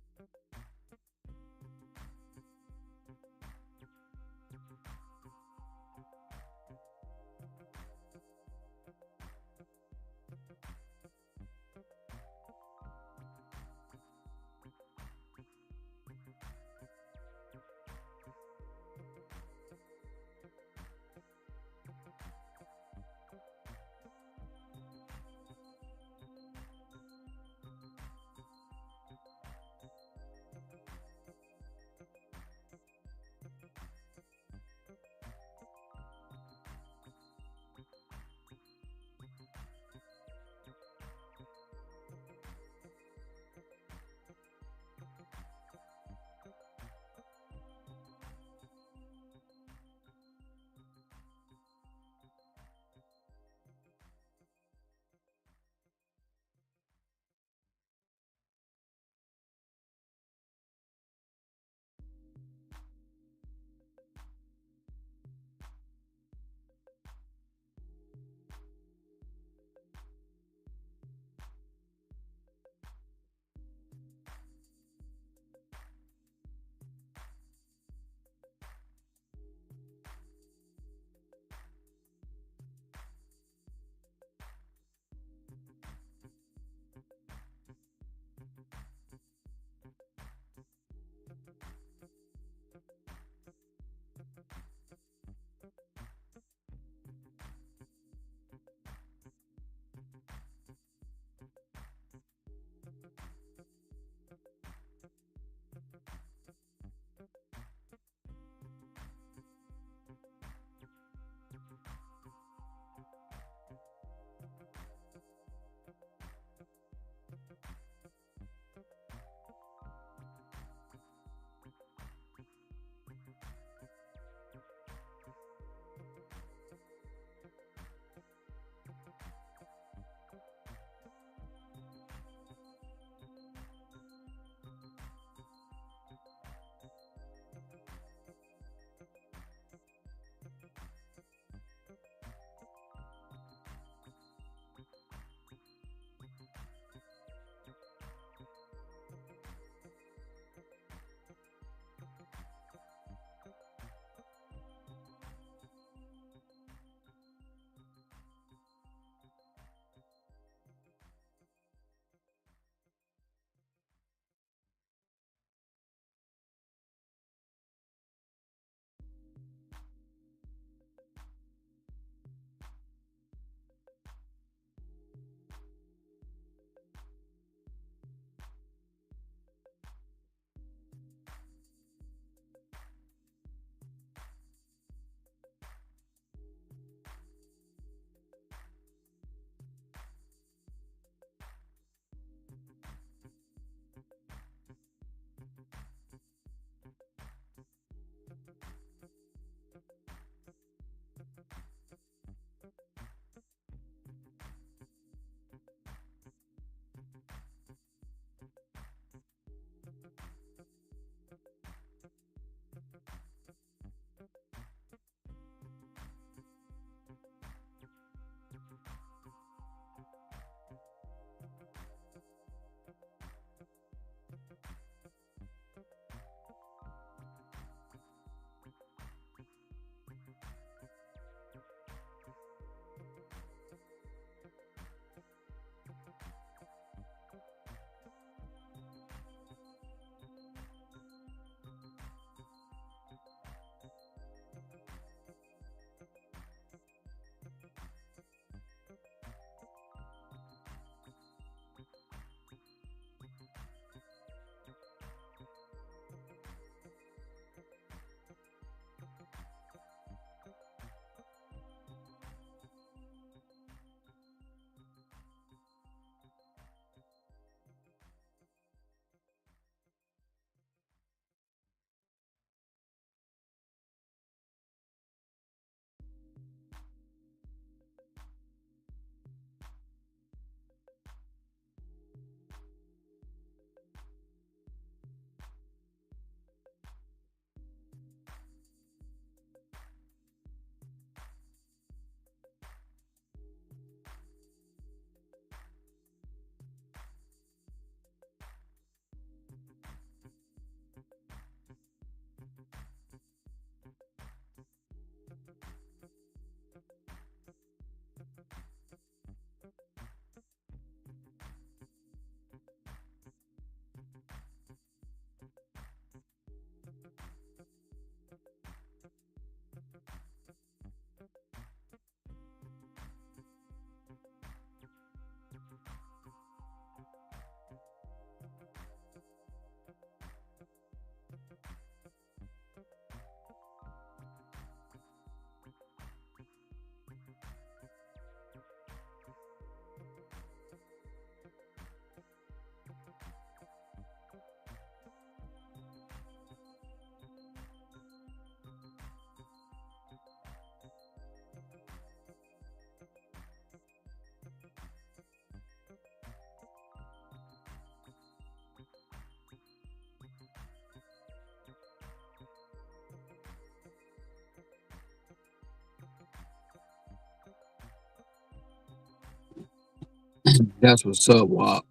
That's what's up, Wop.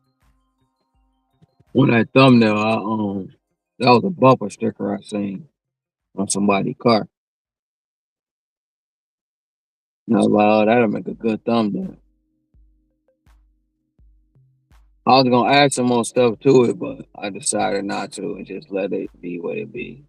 On that thumbnail, that was a bumper sticker I seen on somebody's car. And I was like, oh, that'll make a good thumbnail. I was gonna add some more stuff to it, but I decided not to and just let it be what it be.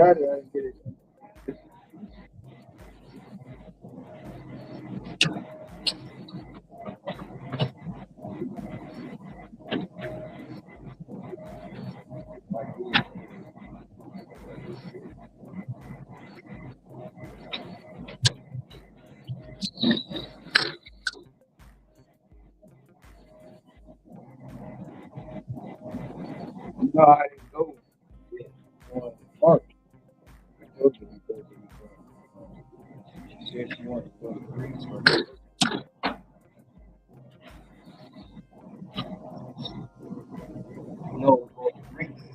got it. I didn't get it. No, I didn't go. Mark. I told you because she said she wanted to go to Greensburg. No, go to Greensburg.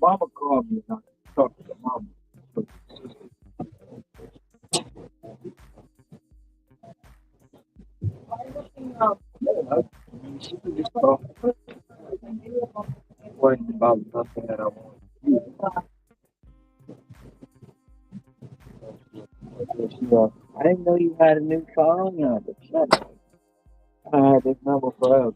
Mama called me and I talked to the mama. She could just talk. Wasn't about nothing that I wanted to do. I didn't know you had a new phone number. I had this number forever.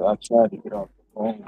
I tried to get off the phone.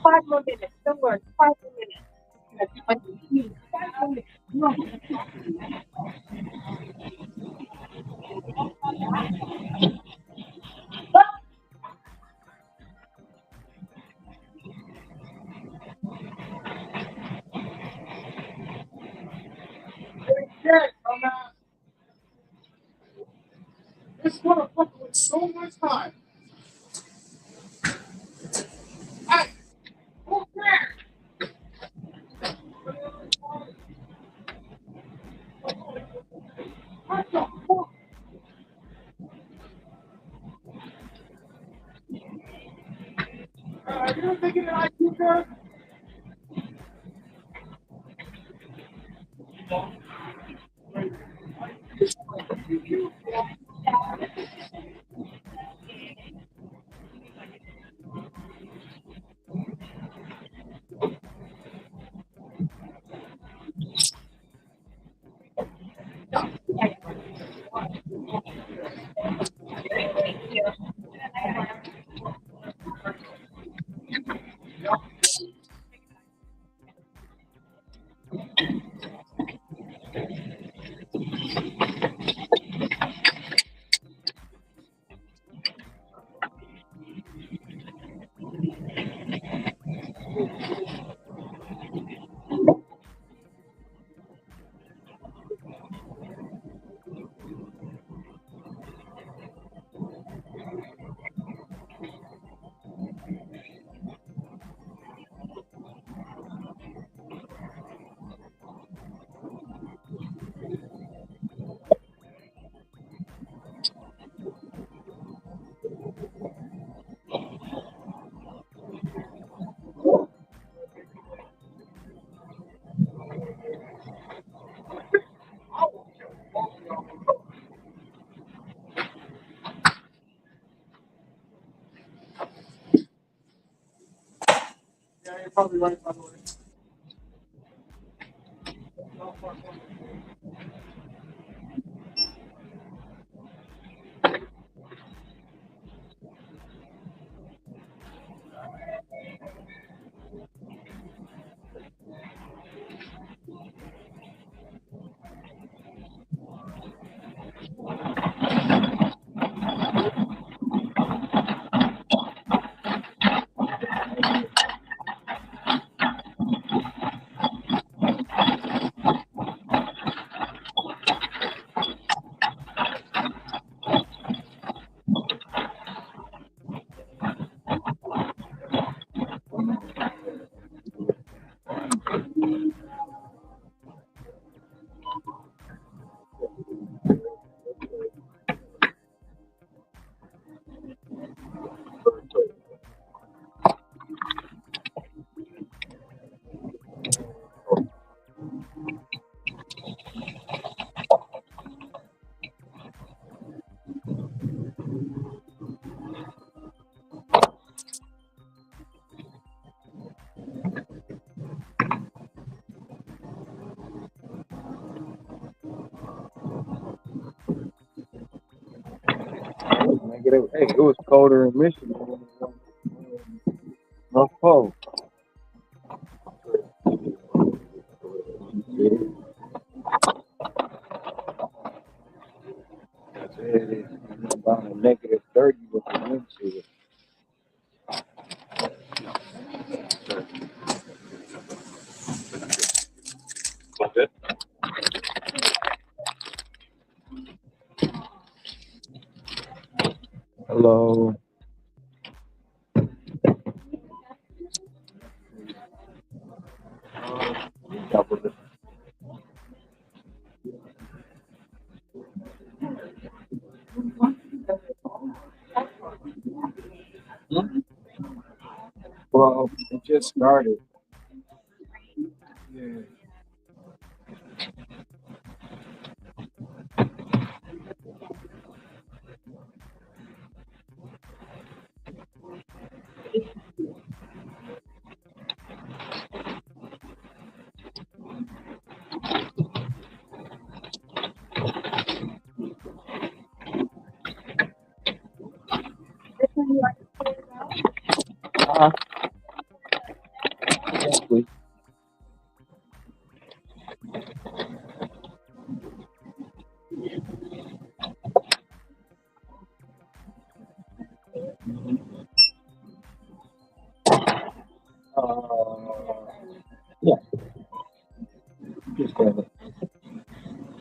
5 more minutes. Don't worry. 5 more minutes. 5 minutes. No. This motherfucker with so much time. Hey, who's there? What the fuck? You thinking that I keep her? Yeah, you're probably right, by the way. Hey, it was colder in Michigan. North Pole. It is about a negative 30 with the wind chill. Hello. Well, it just started. Yeah. Uh, Exactly. Yeah, just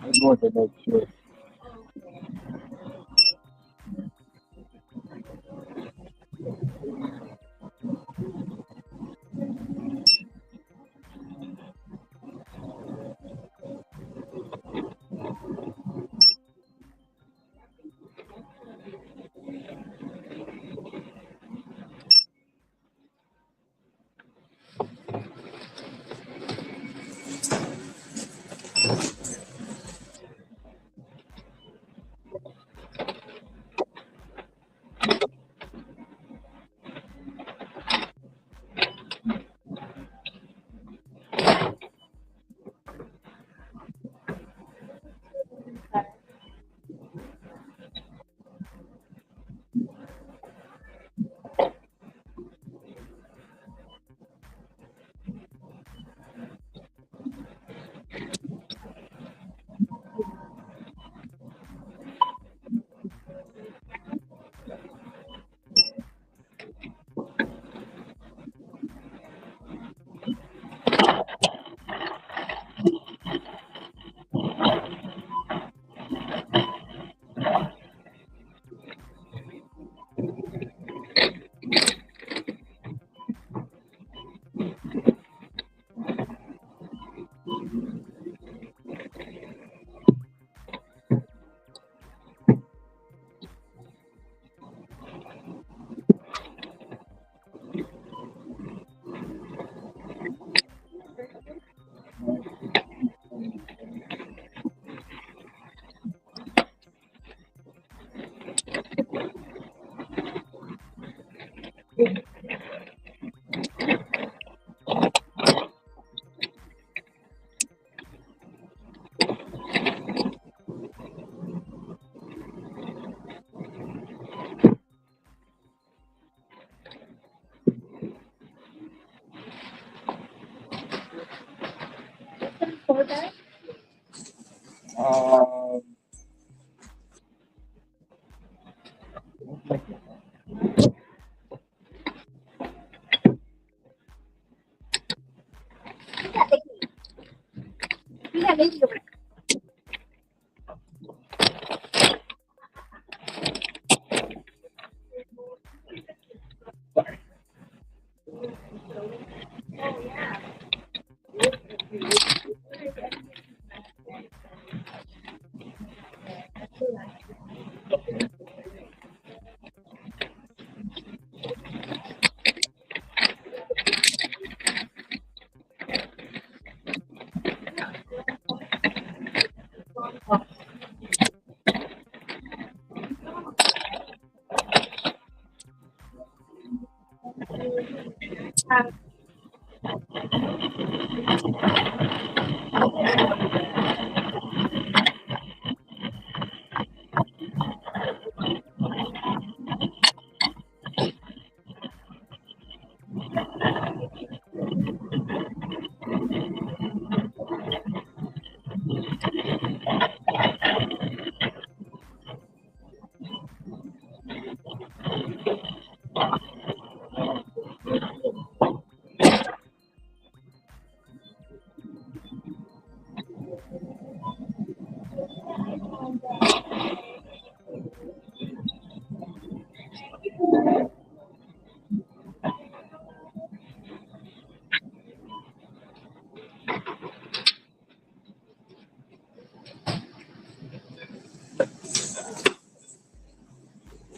I just wanted to make sure.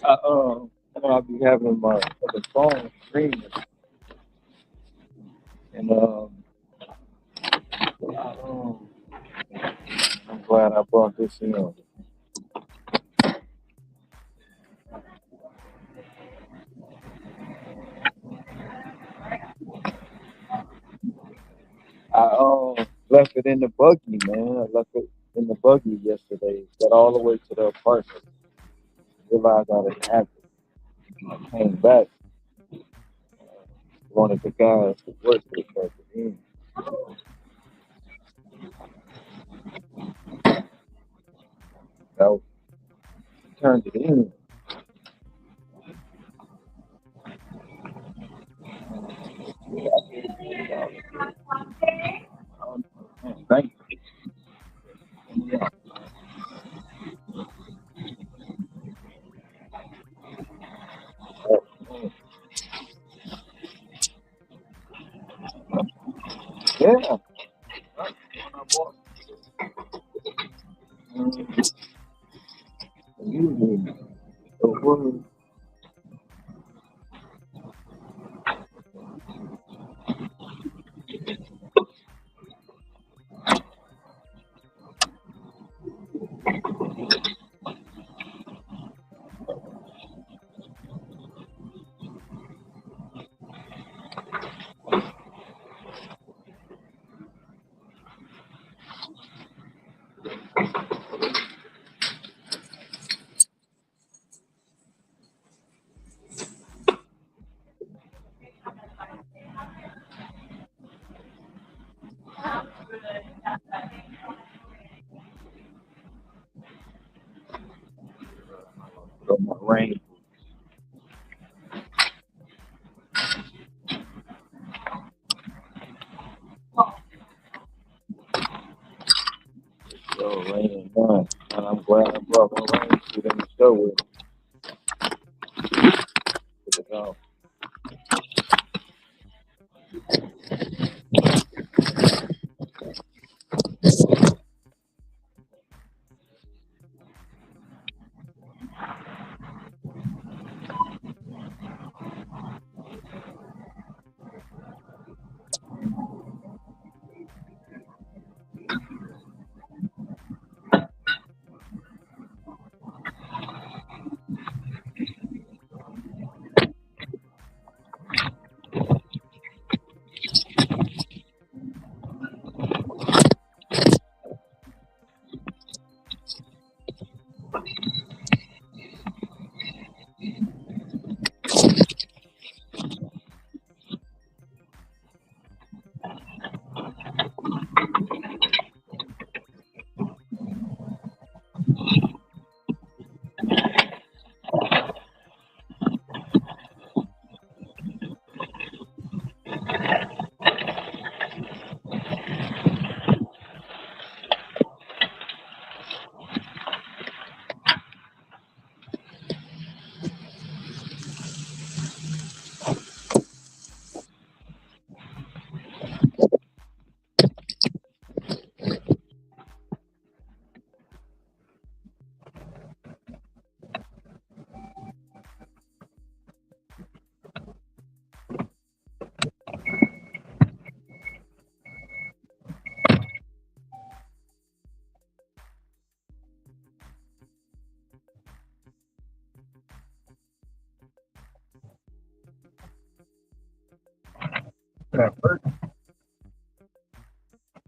Um, I'll be having my other phone screen And I'm glad I brought this in. I left it in the buggy, man. I left it in the buggy yesterday. Got all the way to the apartment. Realized I didn't have it. I came back. Wanted the guys to work with at the end. So turned it in. Thank you. Yeah. Usually, the word. So my rain. So rain done. And I'm glad I brought my rain suit in the show with me. Put it on. That work.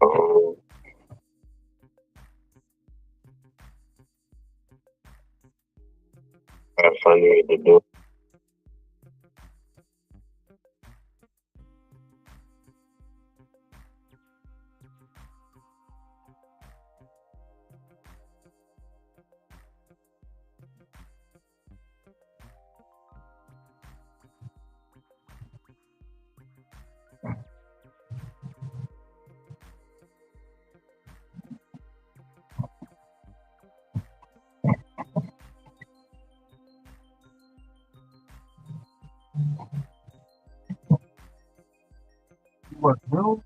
Oh. Gotta find a way to do it. What, no?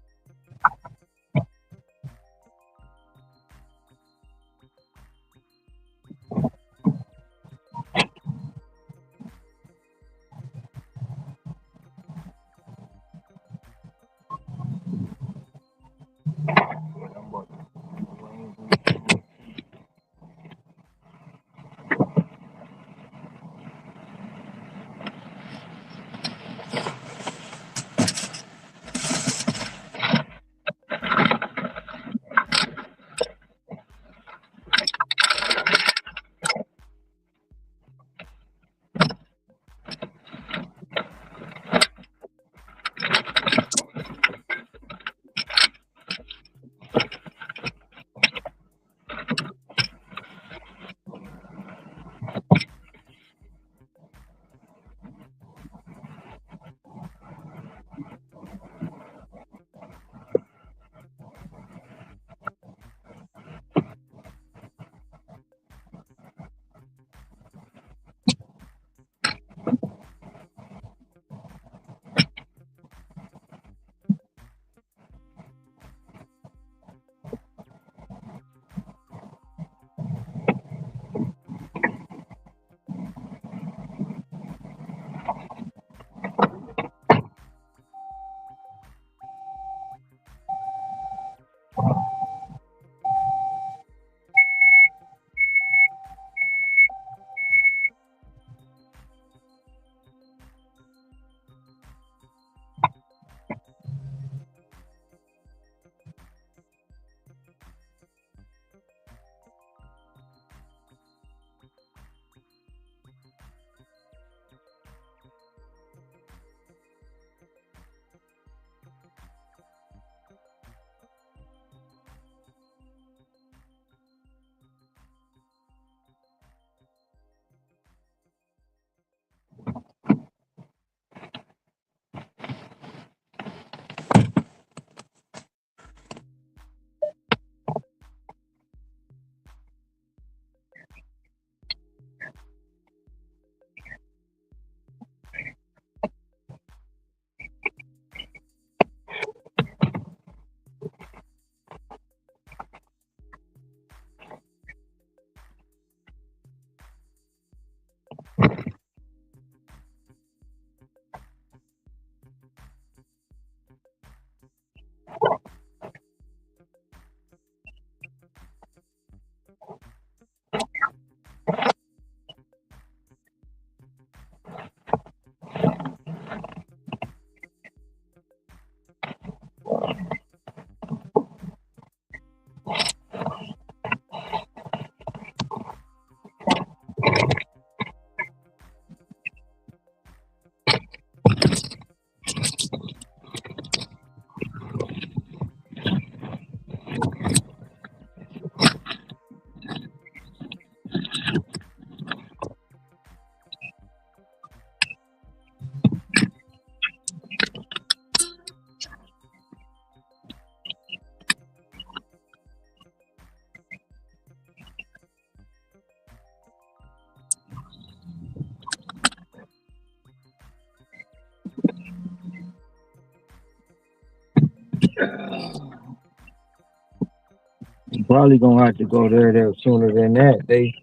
Probably gonna have to go there sooner than that. They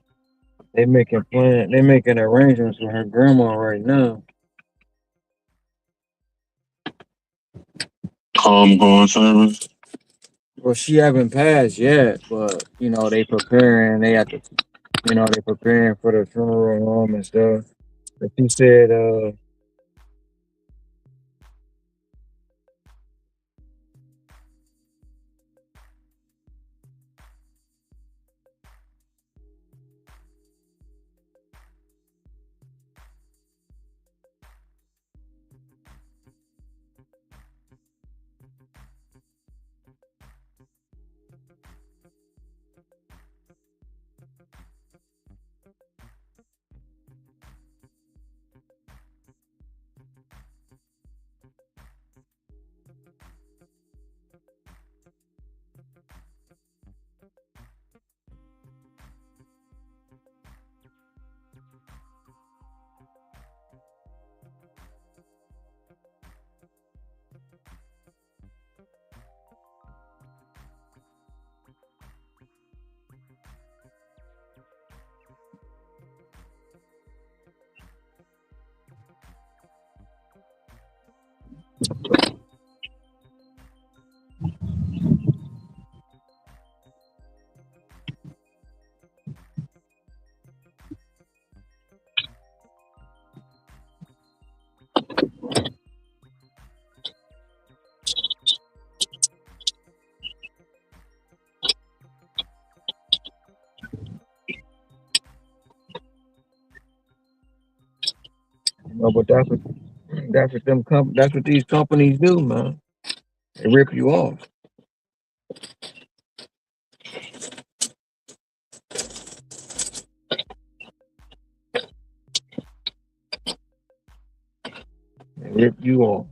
making arrangements with her grandma right now. Homegoing service. Well, she haven't passed yet, but they preparing. They have to, they preparing for the funeral home and stuff. But she said, but that's what these companies do, man. They rip you off. They rip you off.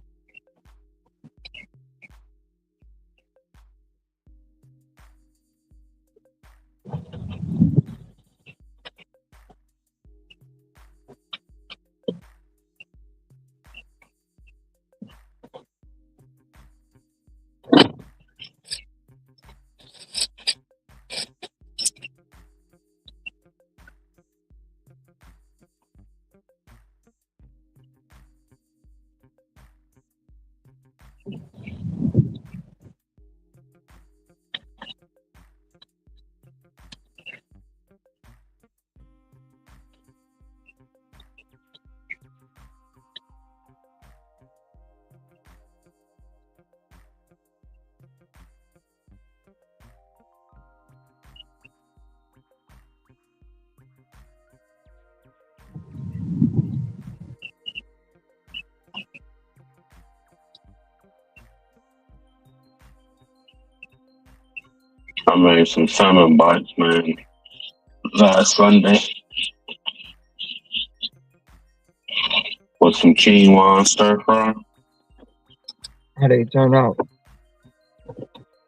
I made some salmon bites, man, last Sunday with some quinoa and stir fry. How they turn out?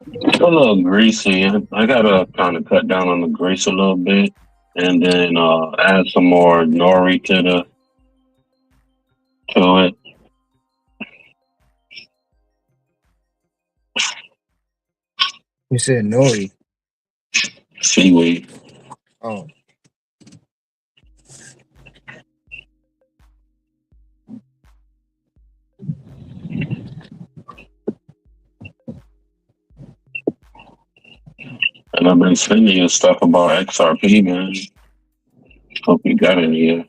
A little greasy. I gotta kind of cut down on the grease a little bit, and then add some more nori to it. You said nori. Seaweed. Oh. And I've been sending you stuff about XRP, man. Hope you got it here.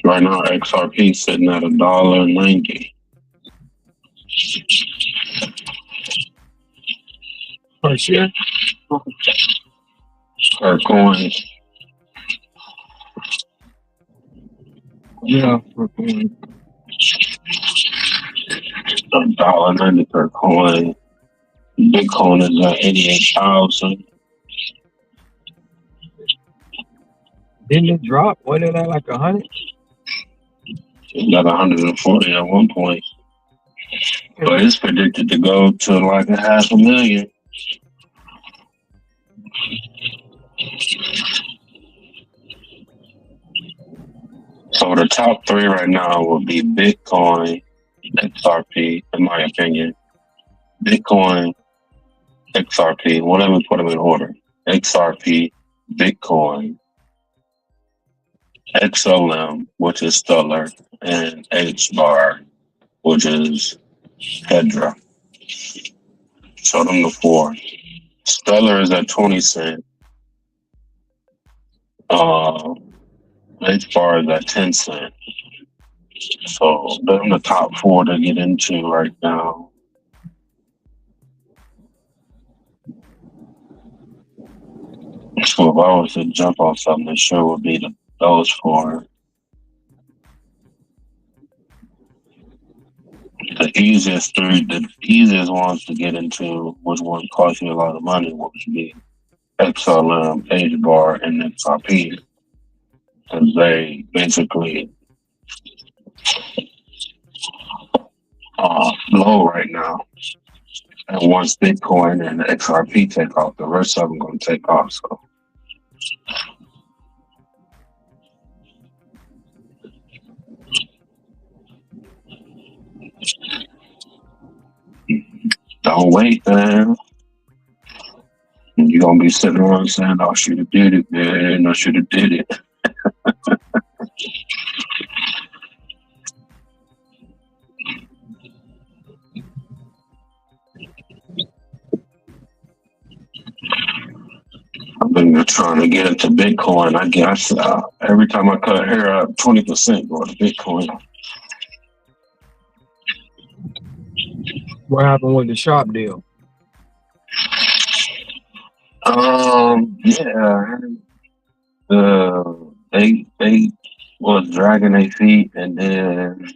Right now, XRP sitting at $1.90 per share. Per coin. Yeah, per coin. $1.90 per coin. Bitcoin is at 88,000. Didn't it drop? Wasn't it at like 100? It got 140 at one point. But it's predicted to go to like 500,000. So the top three right now would be Bitcoin, XRP, in my opinion. Bitcoin, XRP, whatever, put them in order. XRP, Bitcoin, XLM, which is Stellar, and HBAR, which is Hedra. So them the four. Stellar is at 20 cents. HBAR is at 10 cents. So them the top four to get into right now. So if I was to jump on something, it sure would be those four. The easiest ones to get into, which one cost you a lot of money, would be XLM, HBAR, and XRP. Because they basically low right now. And once Bitcoin and XRP take off, the rest of them going to take off. So don't wait, man. You're going to be sitting around saying, I should have did it, man. I should have did it. I've been trying to get into Bitcoin. I guess every time I cut hair, up 20% go to Bitcoin. What happened with the shop deal? Yeah, they was dragging their feet, and then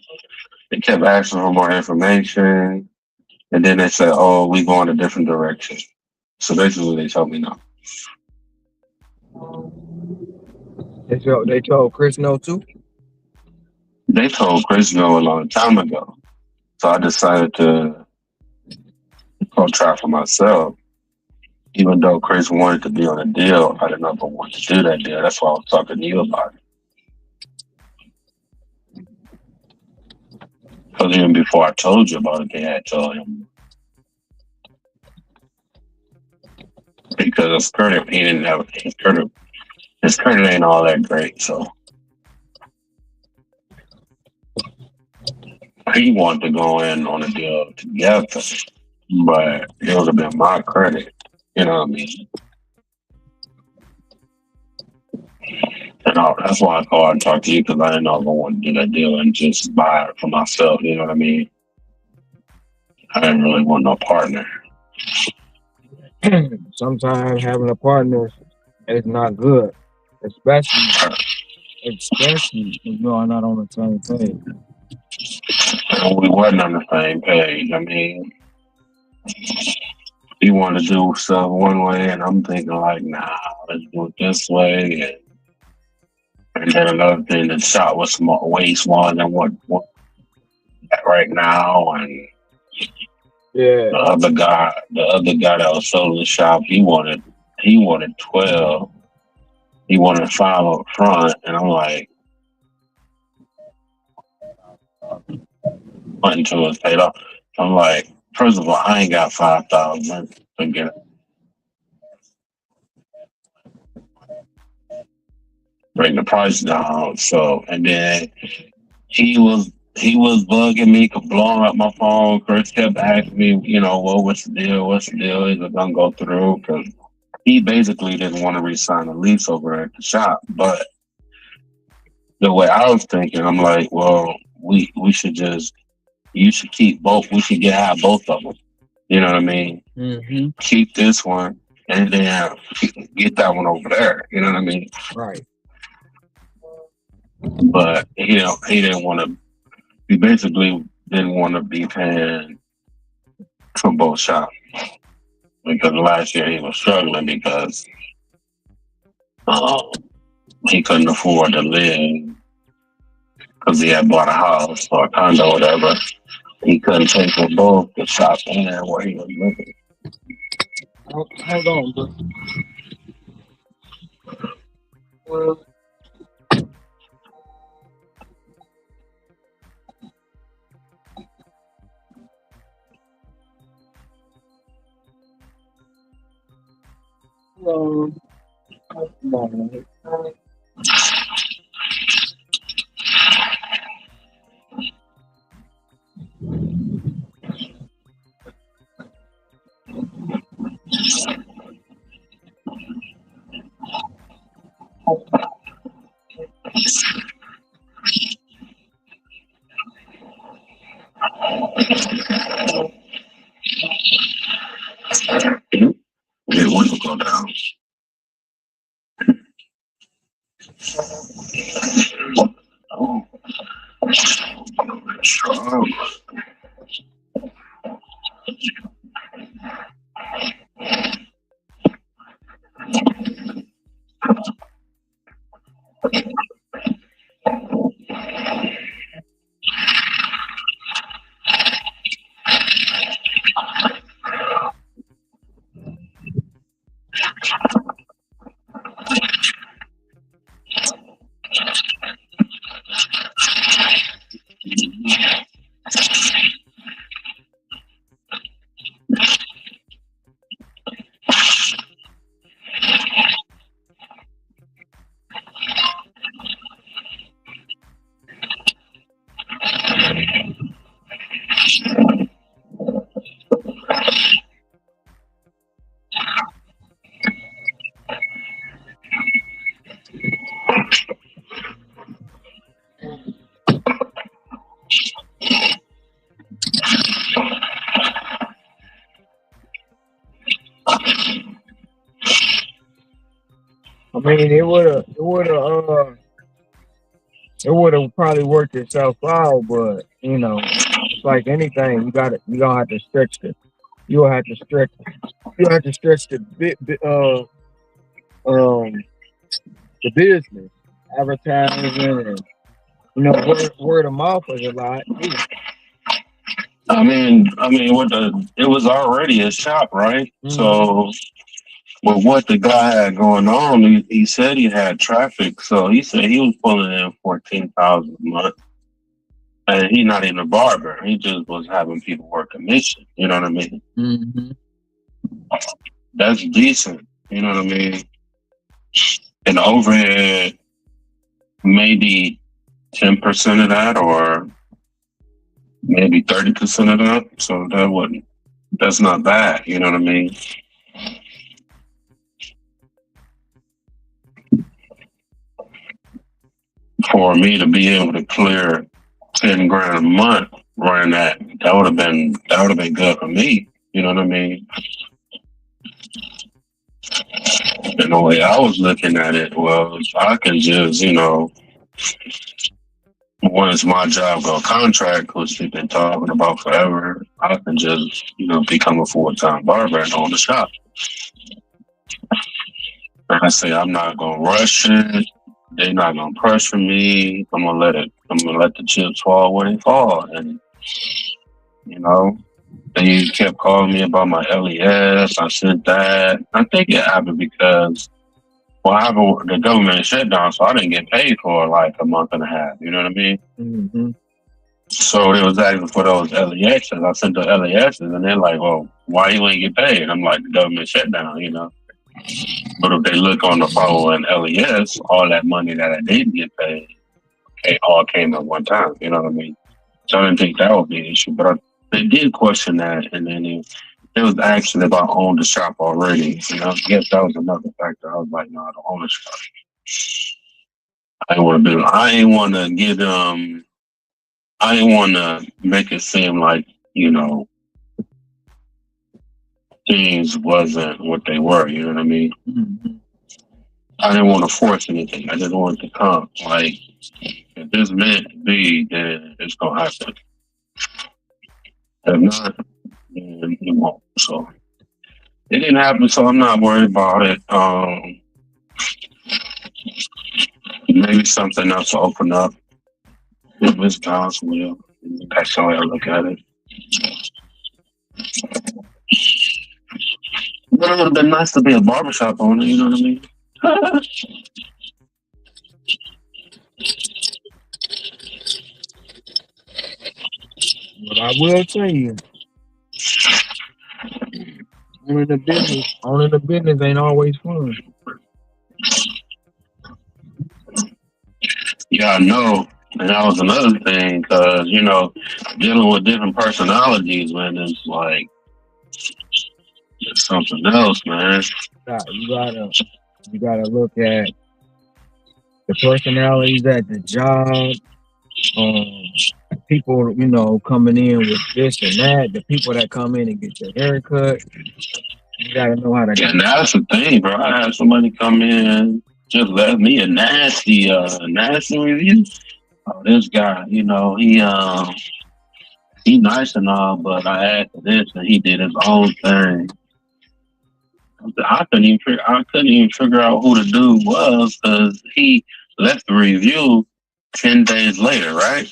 they kept asking for more information, and then they said, "Oh, we going a different direction." So basically, they told me no. They told Chris no too? They told Chris no a long time ago. So I decided to go try for myself. Even though Chris wanted to be on a deal, I didn't know if I wanted to do that deal. That's why I was talking to you about it. Because even before I told you about it, they had told him. Because his credit, he didn't have his credit ain't all that great, so he wanted to go in on a deal together, but it would have been my credit, you know what I mean? And that's why I called and talked to you, because I didn't know if I wanted to do that deal and just buy it for myself, you know what I mean? I didn't really want no partner. Sometimes having a partner is not good, especially if you are not on the same page. And we wasn't on the same page. I mean, he wanted to do stuff one way, and I'm thinking like, nah, let's do it this way. And then another thing, the shot was way smaller than what right now. And yeah, the other guy that was selling the shop, he wanted 12. He wanted 5 up front, and I'm like, until it's paid off. I'm like, first of all, I ain't got 5,000 to get it. Bring the price down. So, and then he was bugging me, blowing up my phone. Chris kept asking me, you know, well, what's the deal? Is it gonna go through? Because he basically didn't want to re-sign the lease over at the shop. But the way I was thinking, I'm like, well, we should you should keep both. We should have both of them. You know what I mean? Mm-hmm. Keep this one and then get that one over there. You know what I mean? Right. But he didn't want to. He basically didn't want to be paying for both shops, because last year he was struggling because he couldn't afford to live because he had bought a house or a condo or whatever. He couldn't pay for both the shop and where he was living. Hold on, bro. Well, come on, man. It wouldn't go down. Oh, strong. I mean, it would have probably worked itself out, but you know, it's like anything, you don't have to stretch it. You'll have to stretch. You have to stretch the the business, advertising, and word of mouth is a lot. I mean, it was already a shop, right? Mm-hmm. So, with what the guy had going on, he said he had traffic. So he said he was pulling in $14,000 a month, and he's not even a barber. He just was having people work commission. You know what I mean? Mm-hmm. That's decent. You know what I mean? And overhead, maybe 10% of that, or maybe 30% of that. So that's not bad. You know what I mean? For me to be able to clear $10,000 a month running that would have been good for me. You know what I mean? And the way I was looking at it was, I can just, once my job go contract, which we've been talking about forever, I can just, become a full-time barber and own the shop. And I say I'm not gonna rush it. They're not gonna pressure me. I'm gonna let the chips fall where they fall. And they kept calling me about my LES. I said that. I think it happened because the government shut down, so I didn't get paid for like a month and a half. You know what I mean? Mm-hmm. So it was asking for those LESs. I sent the LESs, and they're like, "Well, why you ain't get paid?" I'm like, "The government shut down, But if they look on the following LES, all that money that I didn't get paid, all came at one time. You know what I mean? So I didn't think that would be an issue. But they did question that, and then it was actually about own the shop already. I guess that was another factor. I was like, no, I don't own the shop. I didn't want to make it seem like, things wasn't what they were, you know what I mean? Mm-hmm. I didn't want to force anything. I just wanted to come. Like, if this meant to be, then it's going to happen. If not, then it won't. So, it didn't happen, so I'm not worried about it. Maybe something else will open up. If it's possible, that's how I look at it. But it would have been nice to be a barbershop owner, you know what I mean? But I will tell you, owning the business ain't always fun. Yeah, I know. And that was another thing, because, you know, dealing with different personalities, man, is like, it's something else, man. You gotta look at the personalities at the job, people, you know, coming in with this and that, the people that come in and get their haircut. You gotta know how to. And that's the thing, bro. I had somebody come in, just left me a nasty review. Oh, this guy, you know, he nice and all, but I asked for this and he did his own thing. I couldn't even figure out who the dude was, because he left the review 10 days later, right?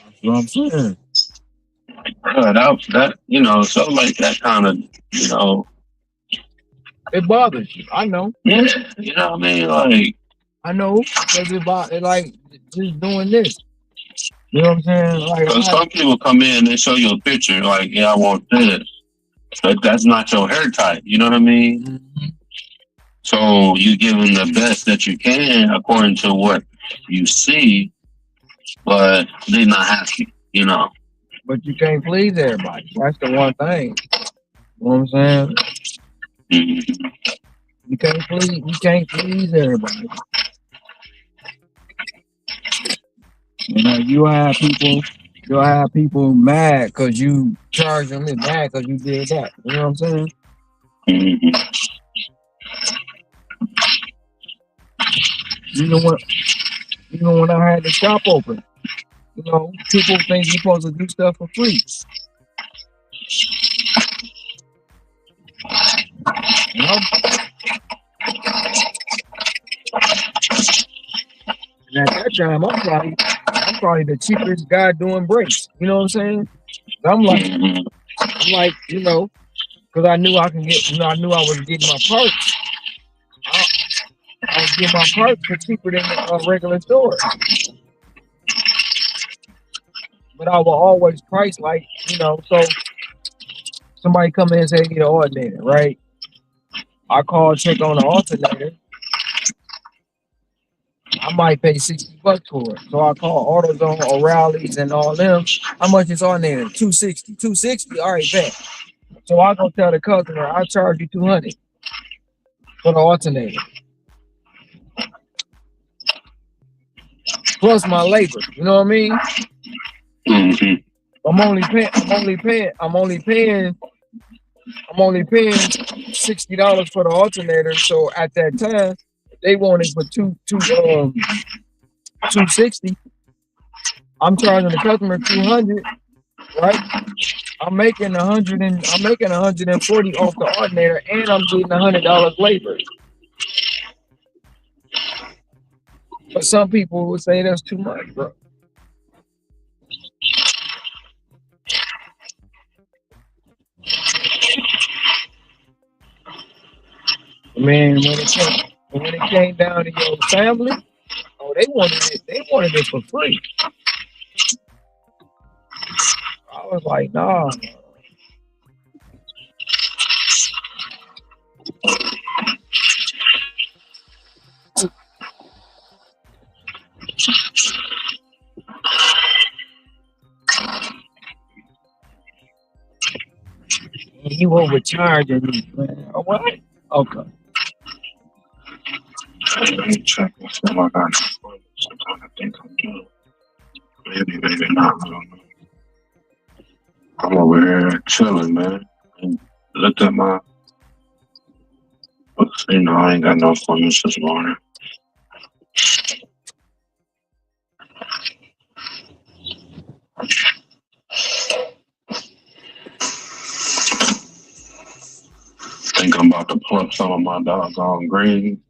That's what I'm saying. Bro, that you know, so like that kind of, you know, it bothers you. I know. Yeah, you know what I mean? Like, I know, because it like just doing this. You know what I'm saying? Like, some people come in, they show you a picture, like, yeah, I want this, but that's not your hair type. You know what I mean? Mm-hmm. So you give them the best that you can according to what you see, but they're not happy. You know. But you can't please everybody. That's the one thing. You know what I'm saying? Mm-hmm. You can't please everybody. You know, you'll have people mad because you charge them and mad because you did that. You know what I'm saying? Mm-hmm. Even when I had the shop open, you know, people think you're supposed to do stuff for free. You know? And at that time, I'm probably the cheapest guy doing brakes. You know what I'm saying? I'm like, you know, because I knew I can get, you know, I knew I was getting my parts. I was getting my parts for cheaper than the regular store. But I will always price like, you know, so somebody come in and say, need an alternator, right? I call, check on the alternator. I might pay $60 for it. So I call AutoZone, O'Reilly's, and all them. How much is alternator? $260. $260? All right, bet. So I go tell the customer, I'll charge you $200 for the alternator. Plus my labor. You know what I mean? Mm-hmm. I'm only paying $60 for the alternator. So at that time, they wanted for $260. I'm charging the customer $200, right? I'm making $140 off the alternator, and I'm getting $100 labor. But some people would say that's too much, bro. Man, when it came down to your family, oh, they wanted it for free. I was like, nah. You overcharging me, man. Oh, what? Okay. Let me check what's going on. I think I'm good. Maybe not. I don't know. I'm over here chilling, man. And looked at my. You know, I ain't got no appointments this morning. Think I'm about to pluck some of my doggone green.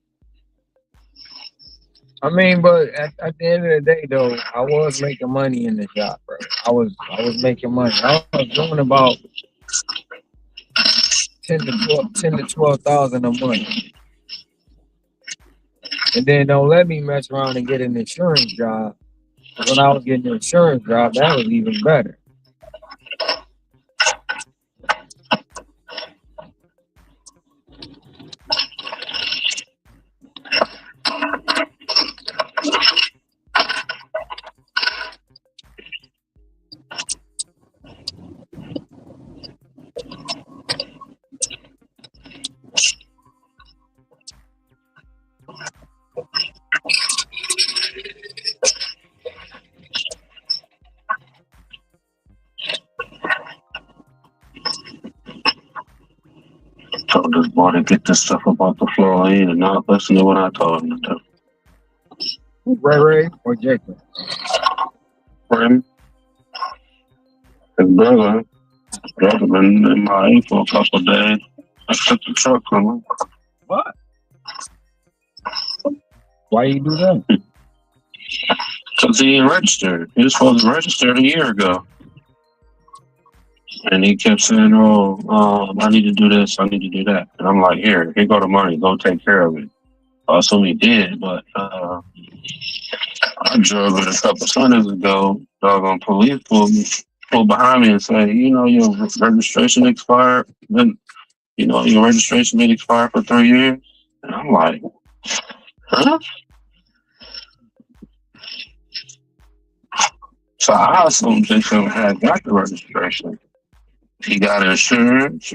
I mean, but at the end of the day, though, I was making money in the job, bro. I was making money. I was doing about 10 to 12,000 a month, and then don't let me mess around and get an insurance job. When I was getting an insurance job, that was even better. Told this boy to get this stuff about the floor in and not listen to what I told him to do. Ray or Jacob? Him, his brother been in my ear for a couple of days. I took the truck from him. What? Why you do that? Because he ain't registered. He was supposed to register a year ago. And he kept saying, I need to do this, I need to do that. And I'm like, here go the money, go take care of it. I assume he did, but I drove it a couple Sundays ago. Doggone police pulled behind me and say, your registration expired. Then, your registration been expired for 3 years. And I'm like, huh? So I assumed Jason had got the registration. He got insurance,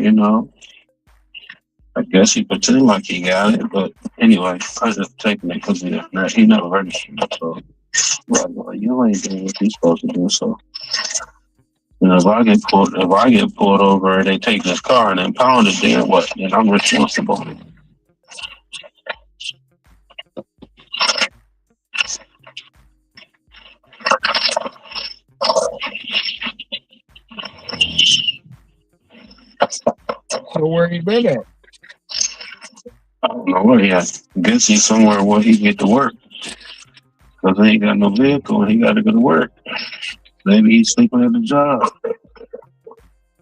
I guess he pretended like he got it, but anyway, I just taking it because he never registered. So, well, you ain't doing what you're supposed to do. So, if I get pulled over, and they take this car and impound it. Then what? Then I'm responsible. So where he been at? I don't know where he at. I guess he's somewhere where he get to work. Because he ain't got no vehicle and he got to go to work. Maybe he's sleeping at the job.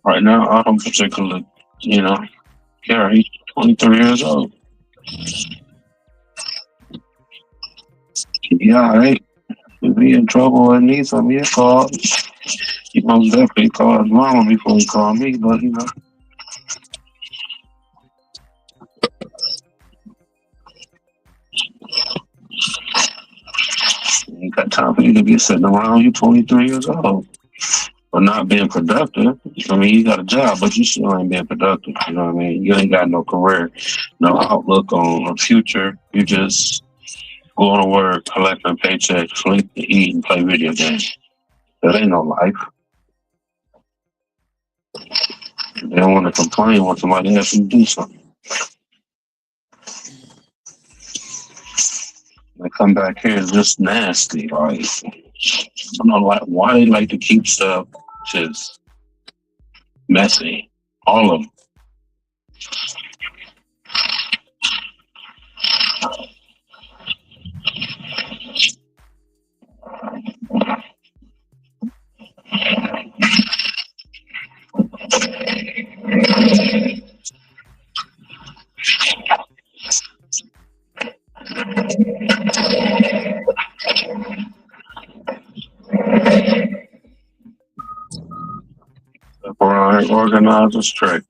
Right now, I don't particularly, care. He's 23 years old. Yeah, right. If he in trouble and needs something, he'll call. He most definitely call his mama before he call me, but you ain't got time for you to be sitting around. You 23 years old. But not being productive. I mean, you got a job, but you still ain't being productive. You know what I mean? You ain't got no career, no outlook on a future. You just going to work, collecting paychecks, sleep, eat, and play video games. That ain't no life. They don't want to complain when somebody asks you to do something. They come back here is just nasty. Like, I don't know why they like to keep stuff just messy. All of them. Right, organize a straight.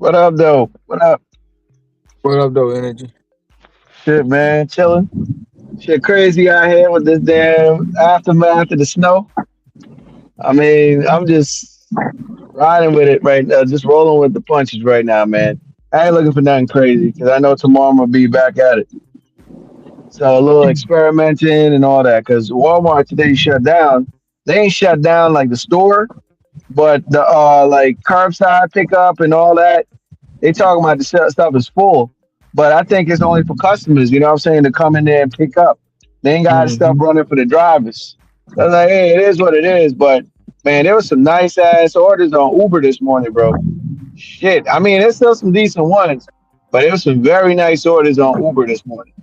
What up, though? What up? What up, though, energy? Shit, man, chilling. Shit, crazy out here with this damn aftermath of the snow. I mean, I'm just riding with it right now, just rolling with the punches right now, man. I ain't looking for nothing crazy because I know tomorrow I'm gonna be back at it. So a little experimenting and all that. Because Walmart today shut down. They ain't shut down like the store, but the like curbside pickup and all that. They talking about the stuff is full, but I think it's only for customers. You know what I'm saying, to come in there and pick up. They ain't got stuff Mm-hmm. running for the drivers. So I was like, hey, it is what it is. But man, there was some nice ass orders on Uber this morning, bro. Shit, I mean, there's still some decent ones, but there was some very nice orders on Uber this morning.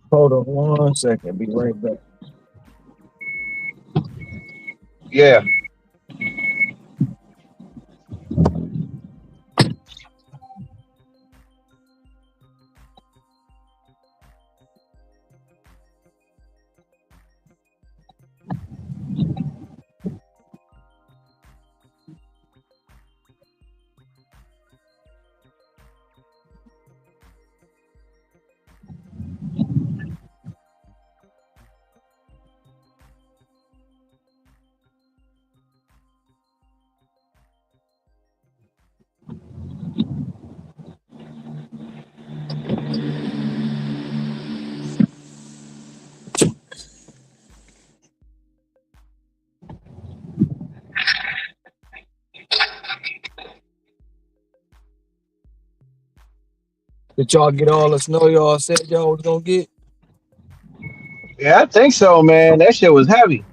Hold on 1 second. Be right back. Yeah. Did y'all get all the snow y'all said y'all was gonna get? Yeah, I think so, man. That shit was heavy.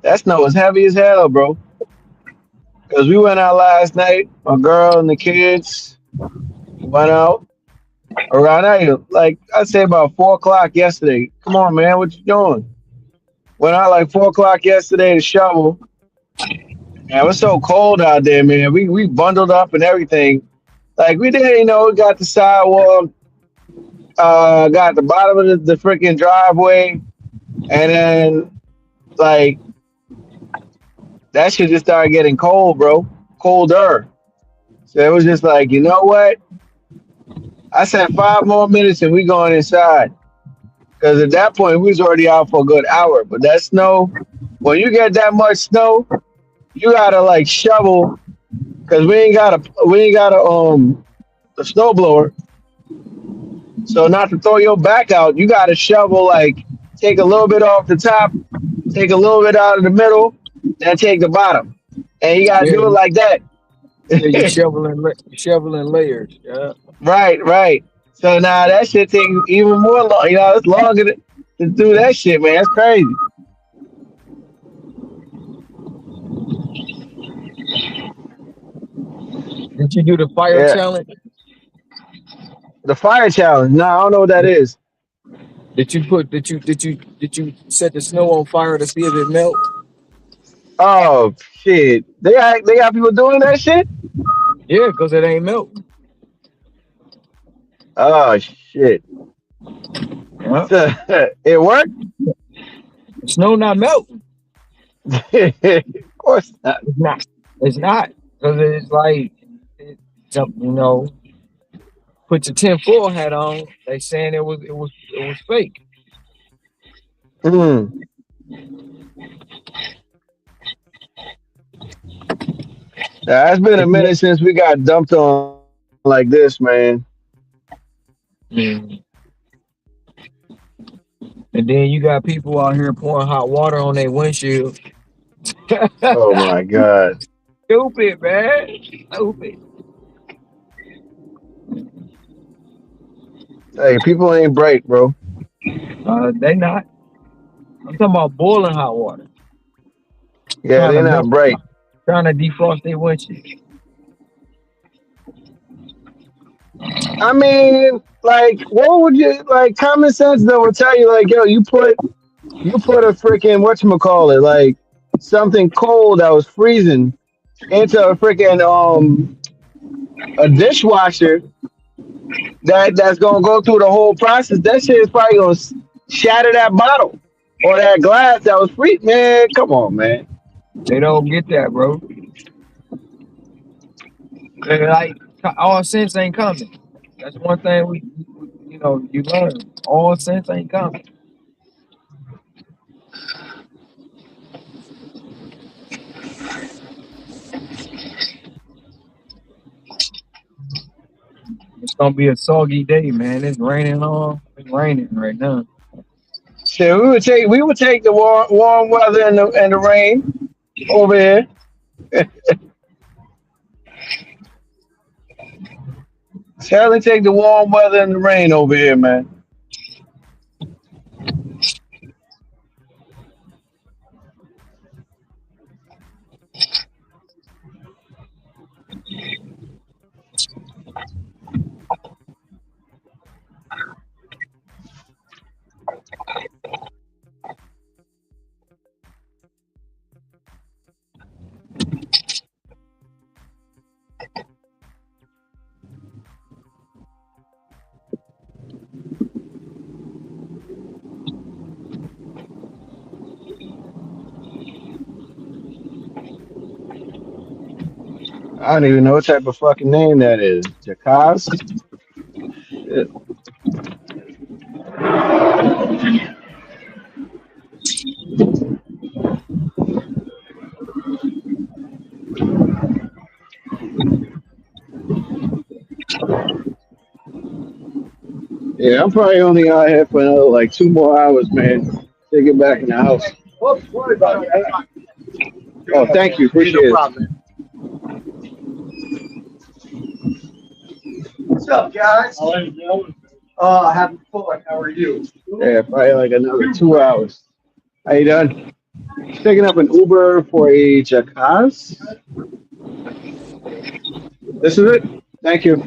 That snow was heavy as hell, bro. Cause we went out last night. My girl and the kids went out around there, like I'd say about 4 o'clock yesterday. Come on, man, what you doing? Went out like 4 o'clock yesterday to shovel. And it was so cold out there, man. We bundled up and everything. Like we did, got the sidewalk, got the bottom of the freaking driveway, and then like that shit just started getting cold, bro. Colder. So it was just like, you know what? I said 5 more minutes and we going inside. Because at that point we was already out for a good hour. But that snow, when you get that much snow, you gotta like shovel because we ain't got a snow blower. So not to throw your back out, you gotta shovel, like take a little bit off the top, take a little bit out of the middle, then take the bottom. And you gotta Yeah, do it like that. yeah, you shoveling layers. Yeah. Right. So now that shit take even more long. It's longer to do that shit, man. That's crazy. Did you do the fire Yeah. challenge? The fire challenge. No, I don't know what that is. Did you set the snow on fire to see if it melt? Oh shit. They got people doing that shit? Yeah, because it ain't melt. Oh shit. Yeah. So, it worked? Snow not melting. Of course not. It's not. It's not. Because it's like put your 10-4 hat on. They saying it was fake. Mm. Yeah, it's been a minute since we got dumped on like this, man. Mm. And then you got people out here pouring hot water on their windshield. Oh my god. Stupid, man. Stupid. Hey, people ain't bright, bro. They not. I'm talking about boiling hot water. Yeah, they're not bright. Trying to defrost their windshield. I mean, like, what would you like? Common sense though would tell you, like, yo, you put a freaking whatchamacallit, like something cold that was freezing into a freaking a dishwasher that's gonna go through the whole process. That shit is probably gonna shatter that bottle. Or that glass that was free, man. Come on, man. They don't get that, bro. They're like all sense ain't coming. That's one thing you learn. All sense ain't coming. It's gonna be a soggy day, man. It's raining right now. Shit, we would take the warm weather and the rain over here. Tell and take the warm weather and the rain over here, man. I don't even know what type of fucking name that is. Jacaz? Shit. Yeah, I'm probably only out here for another like 2 more hours, man. To get back in the house. Oh, thank you. Appreciate it. What's up, guys? Happy Fourth. How are you? Yeah, probably like another 2 hours. How you doing? Picking up an Uber for a Jacaz. This is it. Thank you.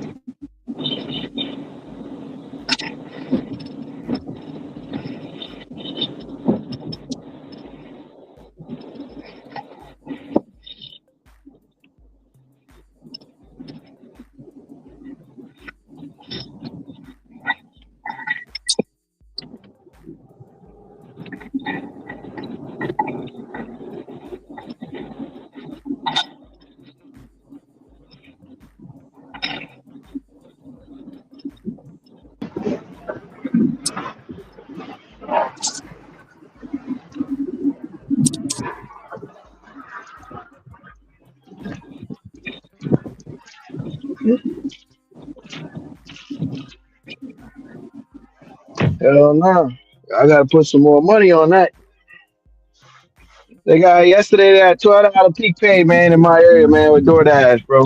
Hell no. I gotta put some more money on that. They got yesterday they had $12 peak pay, man, in my area, man, with DoorDash, bro.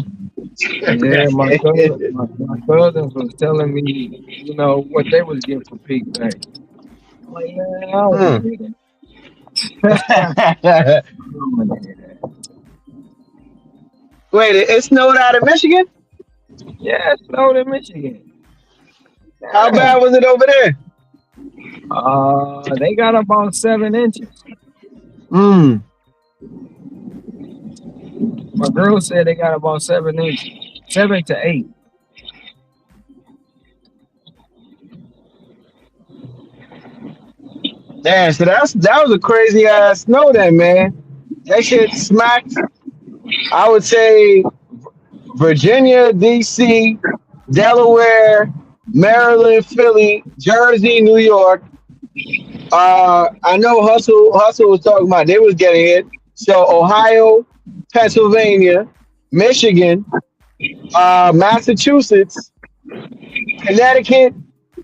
Yeah, my cousins was telling me, what they was getting for peak pay. I'm like, man, I don't want to hear that. Wait, it snowed out in Michigan? Yeah, it snowed in Michigan. How bad was it over there? They got about 7 inches. Mm. My girl said they got about 7 inches, 7 to 8. Damn, so that was a crazy ass snow then, man. That shit smacked. I would say Virginia, DC, Delaware, Maryland, Philly, Jersey, New York. I know Hustle was talking about they was getting hit. So Ohio, Pennsylvania, Michigan, Massachusetts, Connecticut,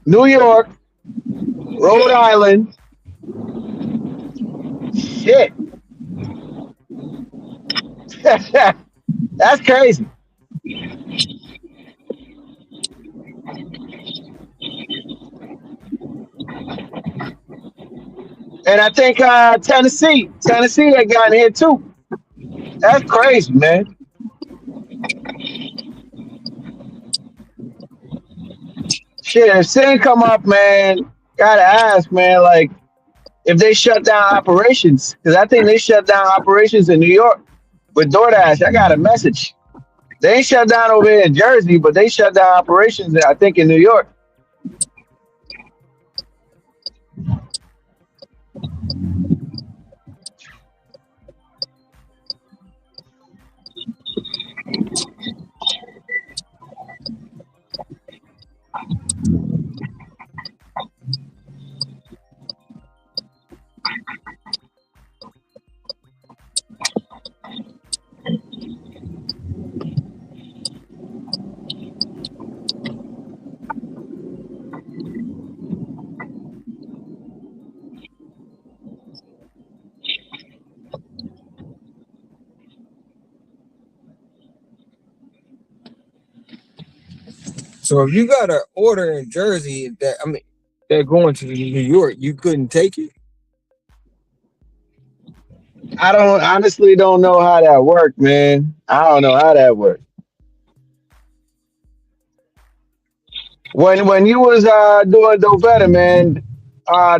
New York, Rhode Island. Shit. That's crazy. And I think Tennessee had gotten hit too. That's crazy, man. Shit, if sin come up, man, gotta ask, man, like if they shut down operations, because I think they shut down operations in New York with DoorDash. I got a message. They ain't shut down over here in Jersey, but they shut down operations, I think, in New York. So if you got an order in Jersey they're going to New York, you couldn't take it? I honestly don't know how that worked, man. I don't know how that worked. When you was doing Doe Vetta, man,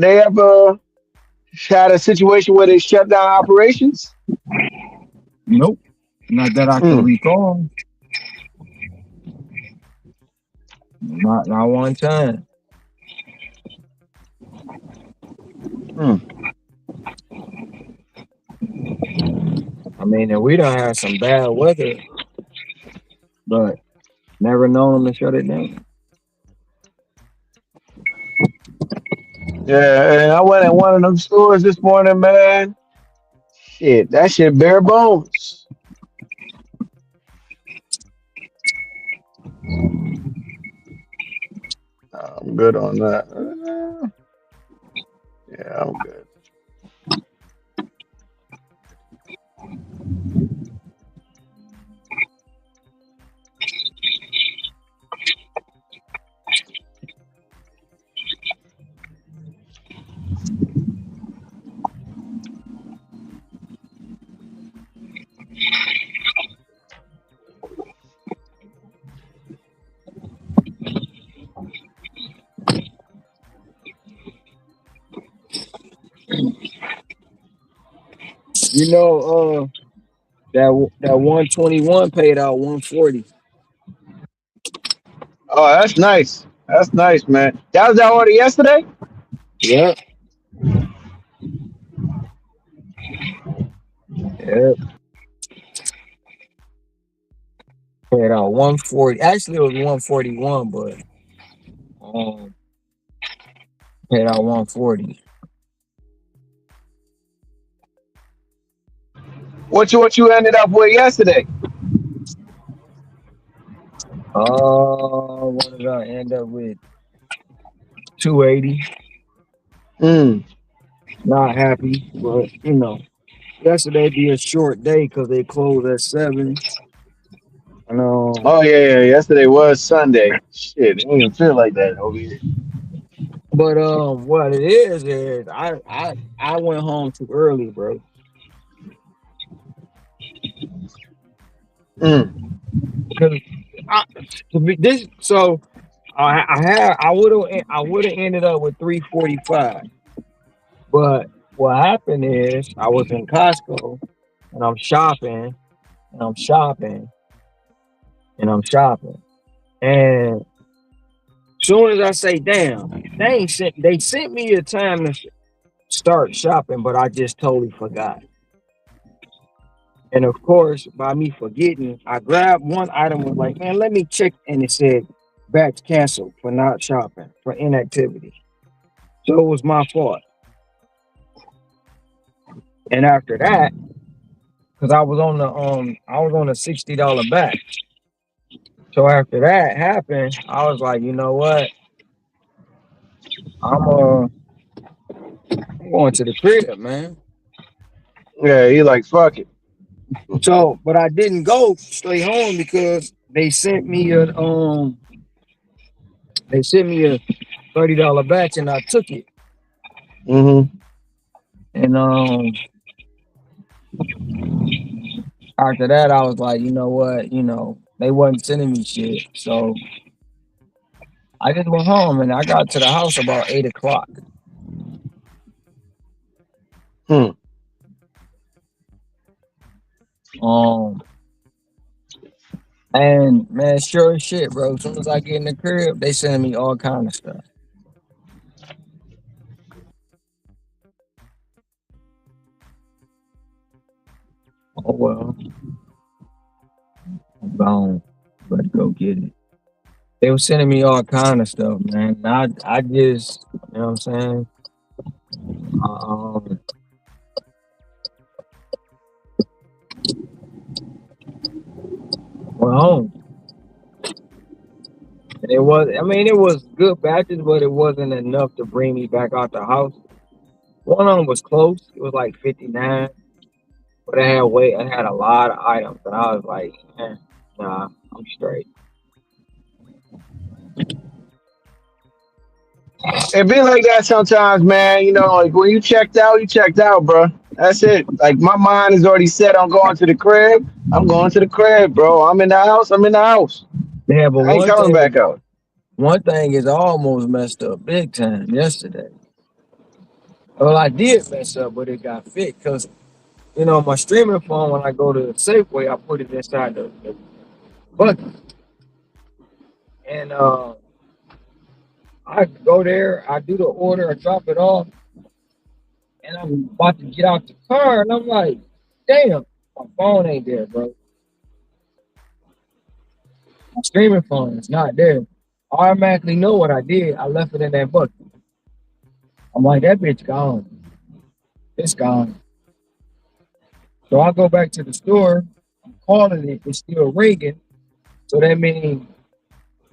they ever had a situation where they shut down operations? Nope. Not that I can recall. Not one time. I mean, and we don't have some bad weather, but never known them to shut it down. Yeah, and I went in one of them stores this morning, man. Shit, that shit bare bones. I'm good on that. Yeah, I'm good. You know, that 121 paid out 140. Oh, that's nice. That's nice, man. That was that order yesterday? Yeah. Yeah. Paid out 140. Actually, it was 141, but paid out 140. What you ended up with yesterday? What did I end up with? 280. Not happy, but yesterday be a short day because they closed at 7. Oh yeah, yesterday was Sunday. Shit, it don't even feel like that over here. But what it is I went home too early, bro. Because I would have ended up with 345. But what happened is I was in Costco and I'm shopping and I'm shopping and I'm shopping. And soon as I say, damn, they sent me a time to start shopping, but I just totally forgot. And of course, by me forgetting, I grabbed one item and was like, man, let me check. And it said batch canceled for not shopping, for inactivity. So it was my fault. And after that, because I was on a $60 batch. So after that happened, I was like, you know what? I'm going to the crib, man. Yeah, he like fuck it. So, but I didn't go straight home because they sent me a $30 batch and I took it. And after that, I was like, you know what? They wasn't sending me shit. So I just went home and I got to the house about 8 o'clock. And man, sure as shit, bro. As soon as I get in the crib, they sending me all kind of stuff. Oh well, I'm gone. Better go get it. They were sending me all kind of stuff, man. I just, you know what I'm saying? Went home. And it was good batches, but it wasn't enough to bring me back out the house. One of them was close. It was like 59. But I had a lot of items. And I was like, nah, I'm straight. It be like that sometimes, man. You know, like when you checked out, you checked out, bro. That's it. Like my mind is already set on going to the crib. I'm going to the crib, bro. I'm in the house. I'm in the house. Yeah, but I ain't coming back out. one thing is I almost messed up big time yesterday. Well, I did mess up, but it got fixed because my streaming phone. When I go to Safeway, I put it inside the bucket, and I go there. I do the order. I drop it off, and I'm about to get out the car, and I'm like, "Damn, my phone ain't there, bro. My streaming phone is not there." I automatically know what I did. I left it in that bucket. I'm like, that bitch gone. It's gone. So I go back to the store. I'm calling it. It's still ringing. So that means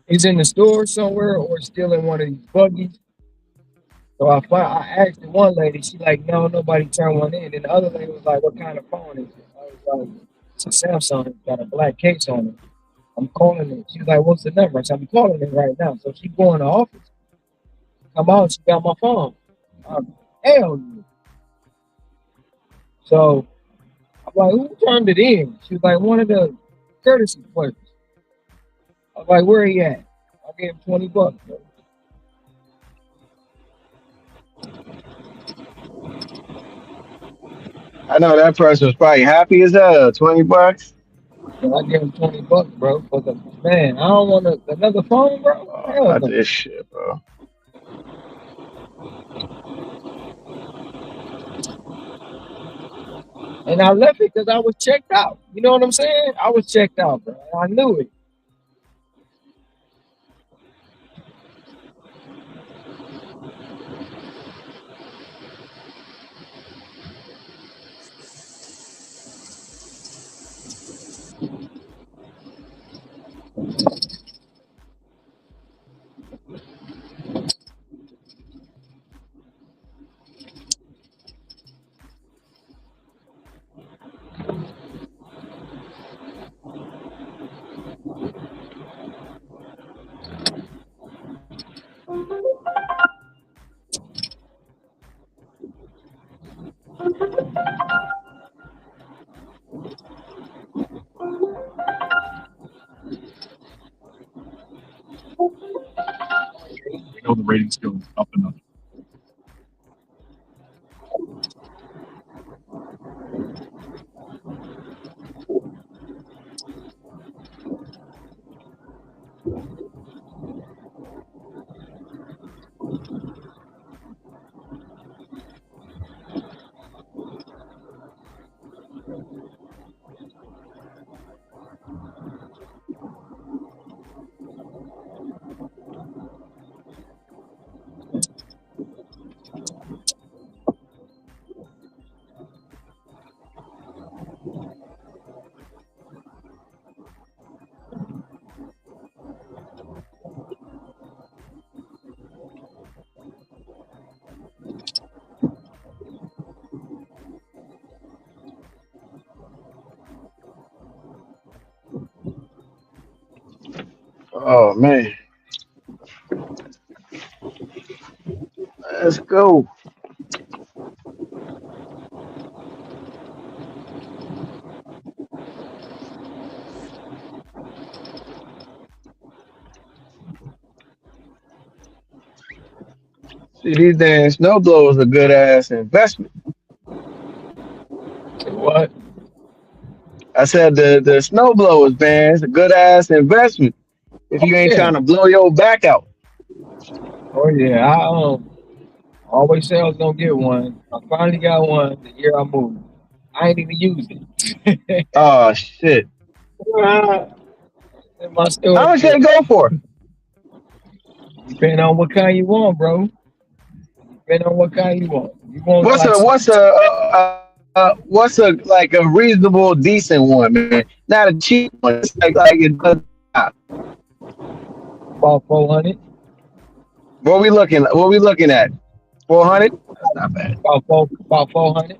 it's in the store somewhere or still in one of these buggies. So I asked the one lady. She's like, no, nobody turned one in. And the other lady was like, what kind of phone is it? I was like, it's a Samsung. It's got a black case on it. I'm calling it. She's like, what's the number? I said, I'm calling it right now. So she go in the office. Come out. She got my phone. Hell yeah. So I'm like, who turned it in? She was like, one of the courtesy clerks. I was like, where he at? I gave him $20. Bro. I know that person was probably happy as hell. $20. So I gave him $20, bro. For the man, I don't want another phone, bro. Hell Not no. this shit, bro. And I left it because I was checked out. You know what I'm saying? I was checked out, bro. I knew it. We know the ratings go up and up. Oh man. Let's go. See, these damn snowblowers a good ass investment. What? I said the snowblowers, man, it's a good ass investment if you ain't Yeah. trying to blow your back out. Oh yeah. I always say I was gonna get one. I finally got one the year I moved. I ain't even used it. Oh shit. In my store. How much they go for? Depending on what kind you want, bro. Depending on what kind you want. You want What's a like a reasonable decent one, man? Not a cheap one. It's like it does not. About 400. What we looking at? 400? That's not bad. About 400.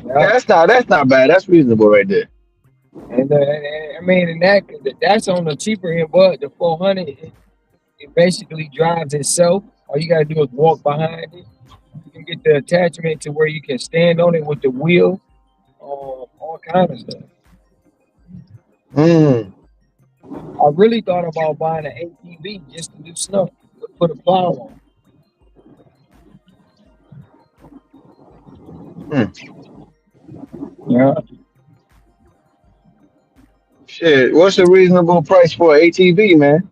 Yeah, that's not bad. That's reasonable right there. And I mean, and that's on the cheaper end, but the 400, It basically drives itself. All you gotta do is walk behind it. You can get the attachment to where you can stand on it with the wheel, all kind of stuff. Mm. I really thought about buying an ATV just to do snow, put a plow on. Yeah. Shit, what's a reasonable price for an ATV, man?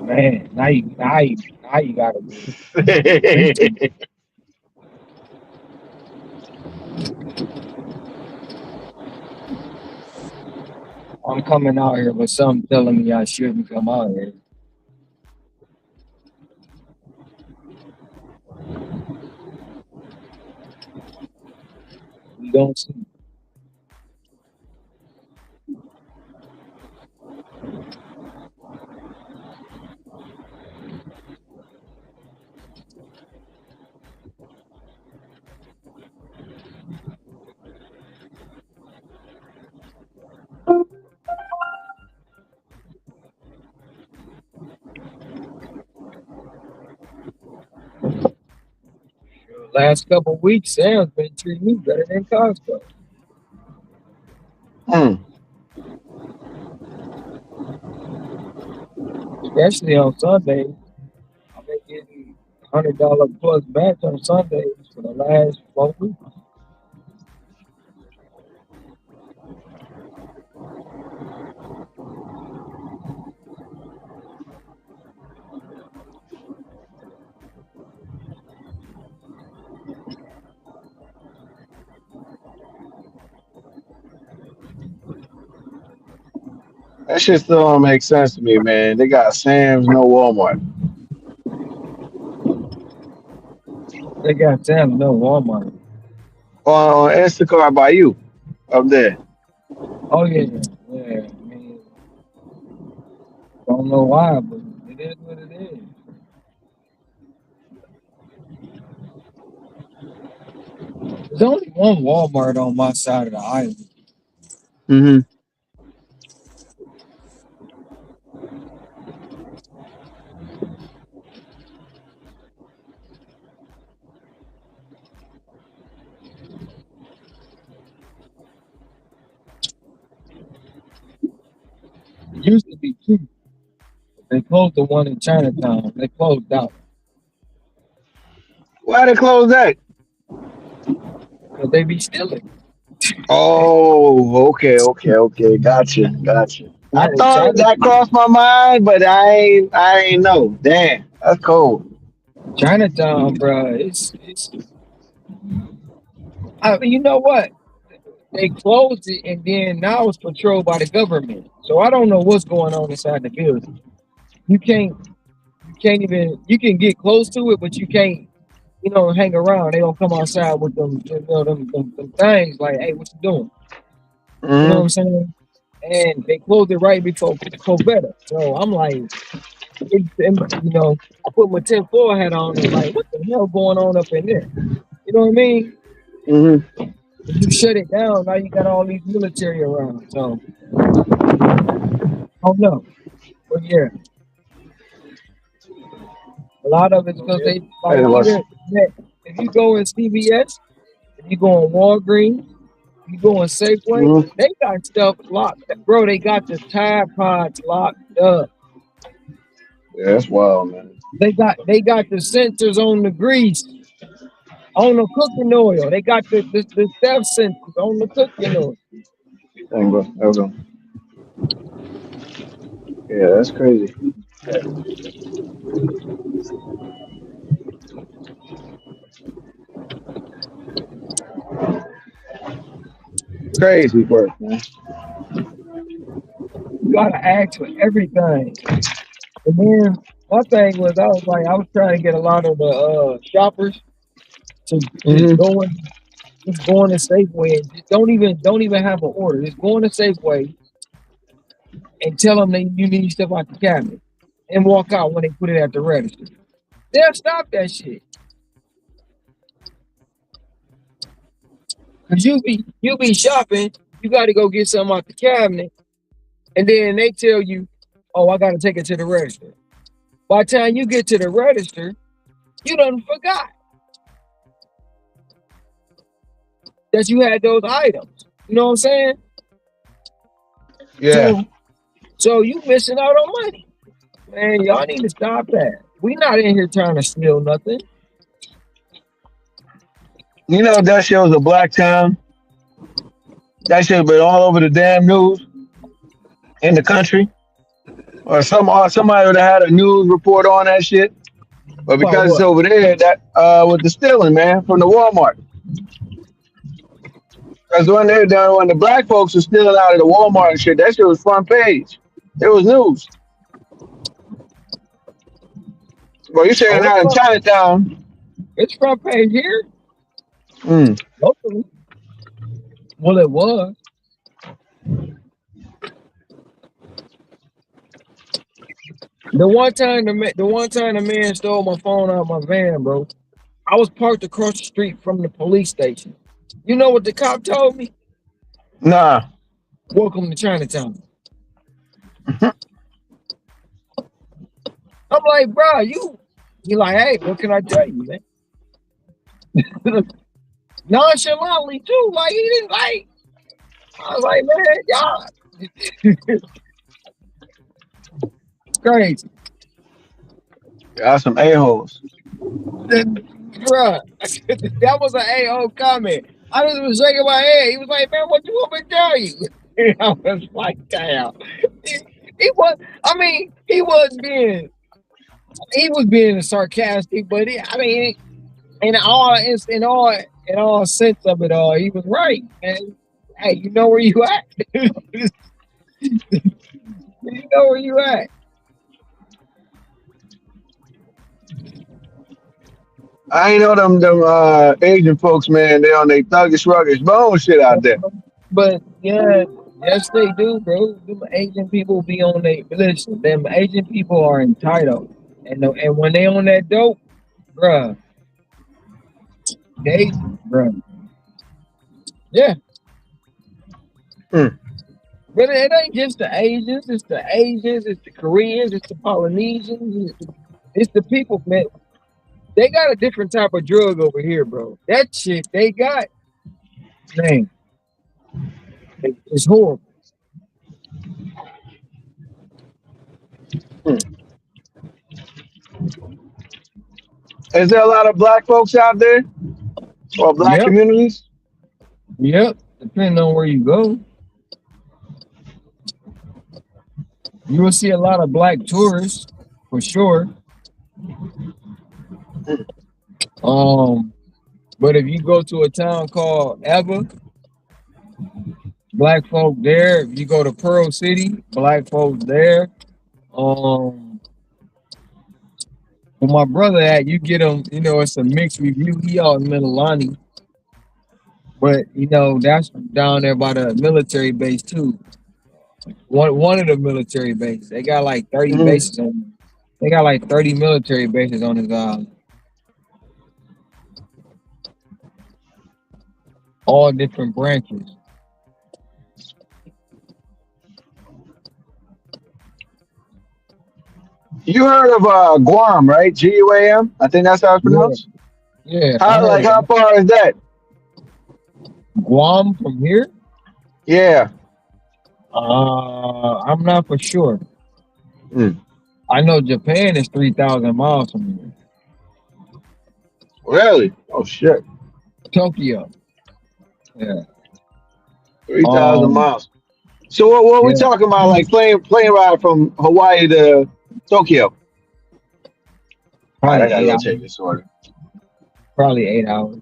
Man, now you gotta be. I'm coming out here, but some telling me I shouldn't come out here. We don't see. Last couple of weeks, Sam's been treating me better than Costco. Especially on Sundays. I've been getting $100 plus match on Sundays for the last 4 weeks. That shit still don't make sense to me, man. They got Sam's, no Walmart. They got Sam's, no Walmart. On Instacart by you, up there. Oh yeah. I mean, don't know why, but it is what it is. There's only one Walmart on my side of the island. Mm-hmm. It used to be two. They closed the one in Chinatown. They closed out. Why they close that? Because they be stealing. Oh, okay. Gotcha. I thought that crossed my mind, but I ain't know. Damn, that's cold. Chinatown, bro. It's. I mean, you know what? They closed it, and then now it's patrolled by the government. So I don't know what's going on inside the building. You can't even. You can get close to it, but you can't. Hang around. They don't come outside with them things like, "Hey, what you doing?" Mm-hmm. You know what I'm saying? And they closed it right before Doe Vetta. So I'm like, I put my 10th floor hat on and like, what the hell going on up in there? You know what I mean? Mm-hmm. If you shut it down, now you got all these military around. So, oh no. But yeah. A lot of it's because they, if you go in CVS, if you go in Walgreens, if you go in Safeway, they got stuff locked. Bro, they got the Tide Pods locked up. Yeah, that's wild, man. They got the sensors on the grease, on the cooking oil. They got the theft sensors on the cooking oil. Dang, bro. There we go. Yeah, that's crazy. Crazy work, man. You gotta ask for everything. And then my thing was, I was trying to get a lot of the shoppers to go in Safeway and don't even have an order. Just go in the Safeway and tell them that you need stuff out the cabinet and walk out when they put it at the register. They'll stop that shit. Cause you be shopping, you got to go get something out the cabinet, and then they tell you, Oh, I gotta take it to the register. By the time you get to the register, you done forgot that you had those items. You know what I'm saying? Yeah. So you missing out on money. Man, y'all need to stop that. We not in here trying to steal nothing. You know that shit was a black town. That shit been all over the damn news in the country. Or somebody would have had a news report on that shit. But About because it's what? over there, that with the stealing, man, from the Walmart. Because when the black folks were stealing out of the Walmart and shit, that shit was front page. It was news. Well, you saying Oh, out in Chinatown? it's front page here. Mm. Locally. Well, it was. The one time the man stole my phone out of my van, bro. I was parked across the street from the police station. You know what the cop told me? Nah. Welcome to Chinatown. I'm like, bro, he like, hey, what can I tell you, man? Nonchalantly too, like he didn't like. I was like, man, y'all crazy. Got some a-holes. Bruh, that was an A.O. comment. I just was shaking my head. He was like, man, what you want me to tell you? I was like, damn. He was, I mean, he was being sarcastic, but in all sense of it all, he was right. And hey, you know where you at? You know where you at? I ain't know them Asian folks, man. They on they thuggish, ruggish bone shit out there. But yeah, yes they do, bro. Them Asian people be on they listen. Them Asian people are entitled, and when they on that dope, bruh, yeah. But it ain't just the Asians. It's the Asians. It's the Koreans. It's the Polynesians. It's the people, man. They got a different type of drug over here, bro. That shit they got, man, it's horrible. Is there a lot of black folks out there? Or black communities? Yep, depending on where you go. You will see a lot of black tourists, for sure. But if you go to a town called Eva, black folk there. If you go to Pearl City, black folks there. Where my brother at, you get him, it's a mixed review. He out in Mililani. But that's down there by the military base too. One of the military bases. They got like 30 bases on. They got like 30 military bases on his island. All different branches. You heard of Guam, right? Guam? I think that's how it's pronounced. Yeah. How far is that? Guam from here? Yeah. I'm not for sure. I know Japan is 3,000 miles from here. Really? Oh shit. Tokyo. Yeah. 3,000 miles. So what are we talking about? Like plane ride from Hawaii to Tokyo? All right, I gotta go check this order. Probably 8 hours.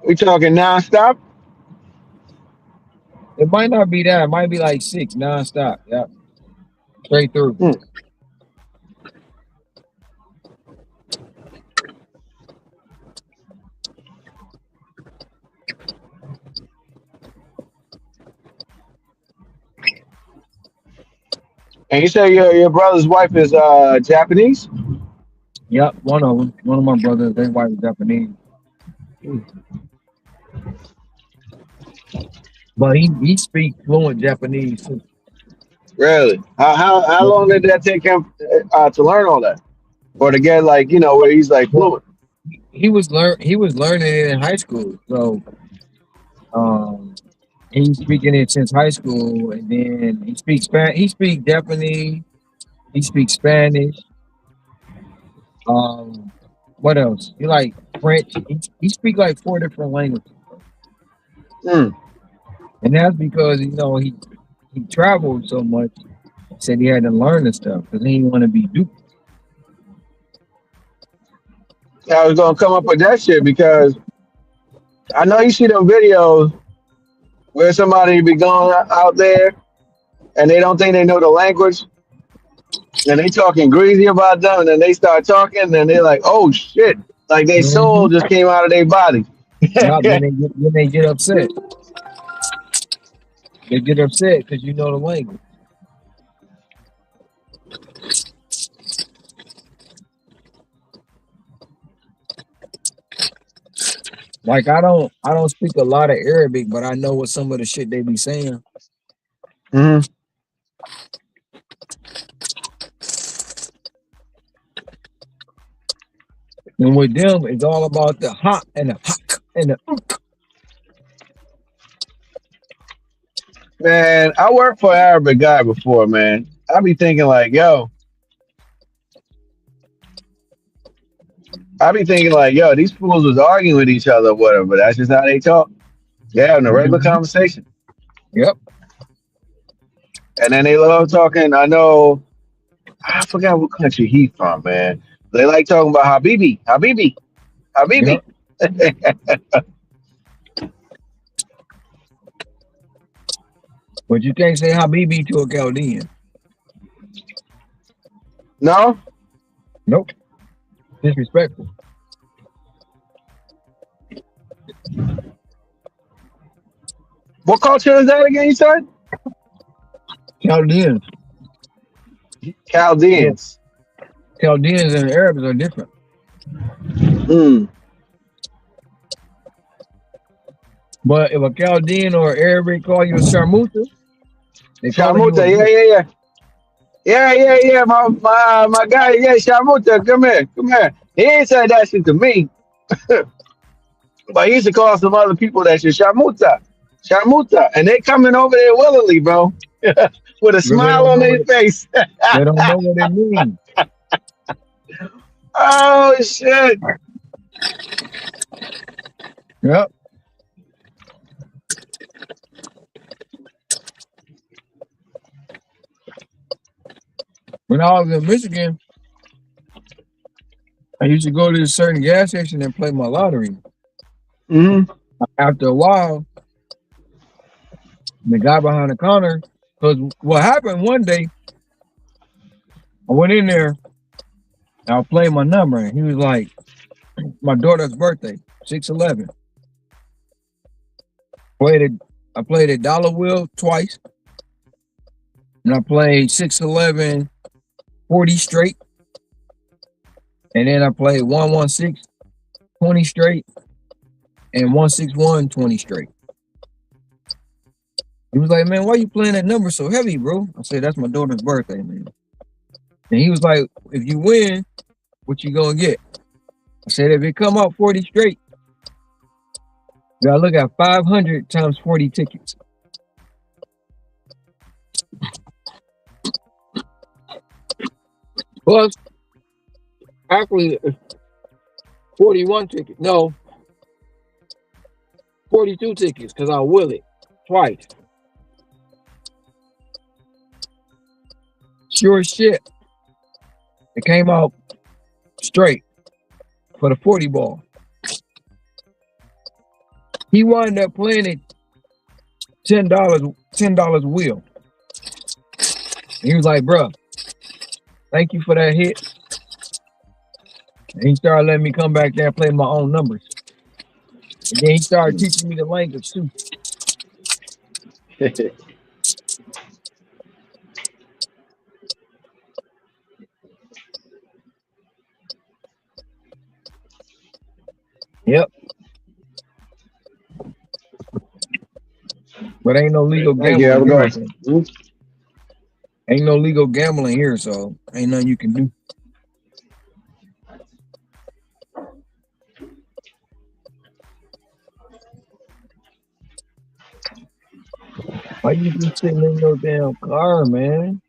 We talking nonstop? It might not be that. It might be like 6 nonstop. Yeah. Straight through. And you say your brother's wife is Japanese? Yep, one of them. One of my brothers, their wife is Japanese. But he speaks fluent Japanese too. Really? How long did that take him to learn all that, or to get like where he's like Well, fluent? he was learning it in high school, so um, he's speaking it since high school, and then he speaks Japanese, he speaks Spanish. Um, what else? He like French. He speaks like 4 different languages, Hmm. and that's because he traveled so much. He said he had to learn the stuff because he didn't want to be duped. I was gonna come up with that shit because I know you see them videos where somebody be going out there and they don't think they know the language and they talking greasy about them and then they start talking and they're like, oh shit, like their Mm-hmm. soul just came out of their body. Yeah, then they get upset. They get upset because you know the language. Like I don't speak a lot of Arabic, but I know what some of the shit they be saying. Hmm. And with them, it's all about the ha and the hak and the Man, I worked for an Arabic guy before, man. I be thinking like, these fools was arguing with each other or whatever, but that's just how they talk. They're having a regular conversation. Yep. And then they love talking. I forgot what country he from, man. They like talking about Habibi, Habibi, Habibi. Yep. But you can't say Habibi to a Chaldean. No? Nope. Disrespectful. What culture is that again, you said? Chaldeans. Chaldeans. Chaldeans and Arabs are different. Hmm. But if a Chaldean or Arabic call you a Sharmuta, they call you a Shamuta, yeah. Yeah. My guy, yeah, Shamuta, come here. He ain't said that shit to me. But he used to call some other people that shit Shamuta. And they coming over there willingly, bro. With a smile on their face. They don't know what it means. Oh shit. Yep. When I was in Michigan, I used to go to a certain gas station and play my lottery. Mm-hmm. After a while, the guy behind the counter, because what happened one day, I went in there and I was playing my number, and he was like, my daughter's birthday, 6/11. I played a dollar wheel twice, and I played 6/11 40 straight, and then I played 116 20 straight, and 161 20 straight. He was like, man, why you playing that number so heavy, bro? I said, that's my daughter's birthday, man. And he was like, if you win, what you gonna get? I said, if it come out 40 straight, you gotta look at 500 times 40 tickets. Plus, actually, 41 tickets. No, 42 tickets, because I will it twice. Sure as shit. It came out straight for the 40 ball. He wound up playing it $10 a wheel. He was like, bro, thank you for that hit. And he started letting me come back there and play my own numbers. And then he started teaching me the language too. Yep. But ain't no legal Thank you. Have gambling a here. good one. Ain't no legal gambling here, so ain't nothing you can do. Why you just sitting in your damn car, man?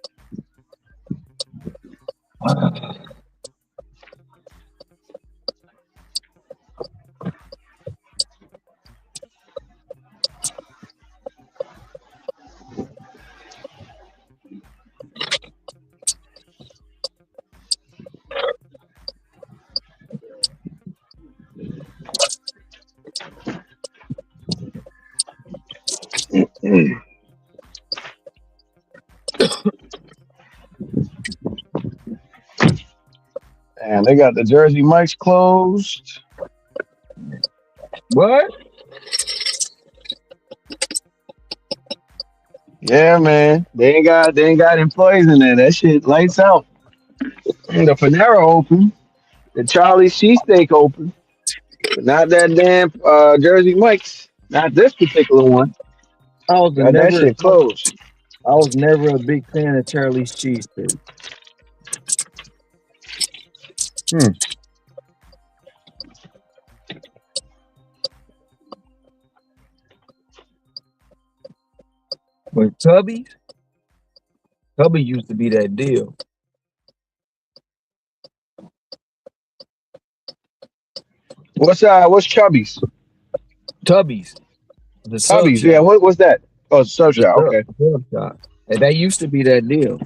And they got the Jersey Mike's closed. What? Yeah, man. They ain't got employees in there. That shit lights out. And the Panera open. The Charlie's cheesesteak open. But not that damn Jersey Mike's. Not this particular one. I was Got that shit closed. I was never a big fan of Charlie's cheesesteak. But Tubby used to be that deal. What's Chubby's? Tubby's. The sub Tubby's, shop. yeah. What's that? Oh, sub The shop. Okay. sub shop. And that used to be that deal.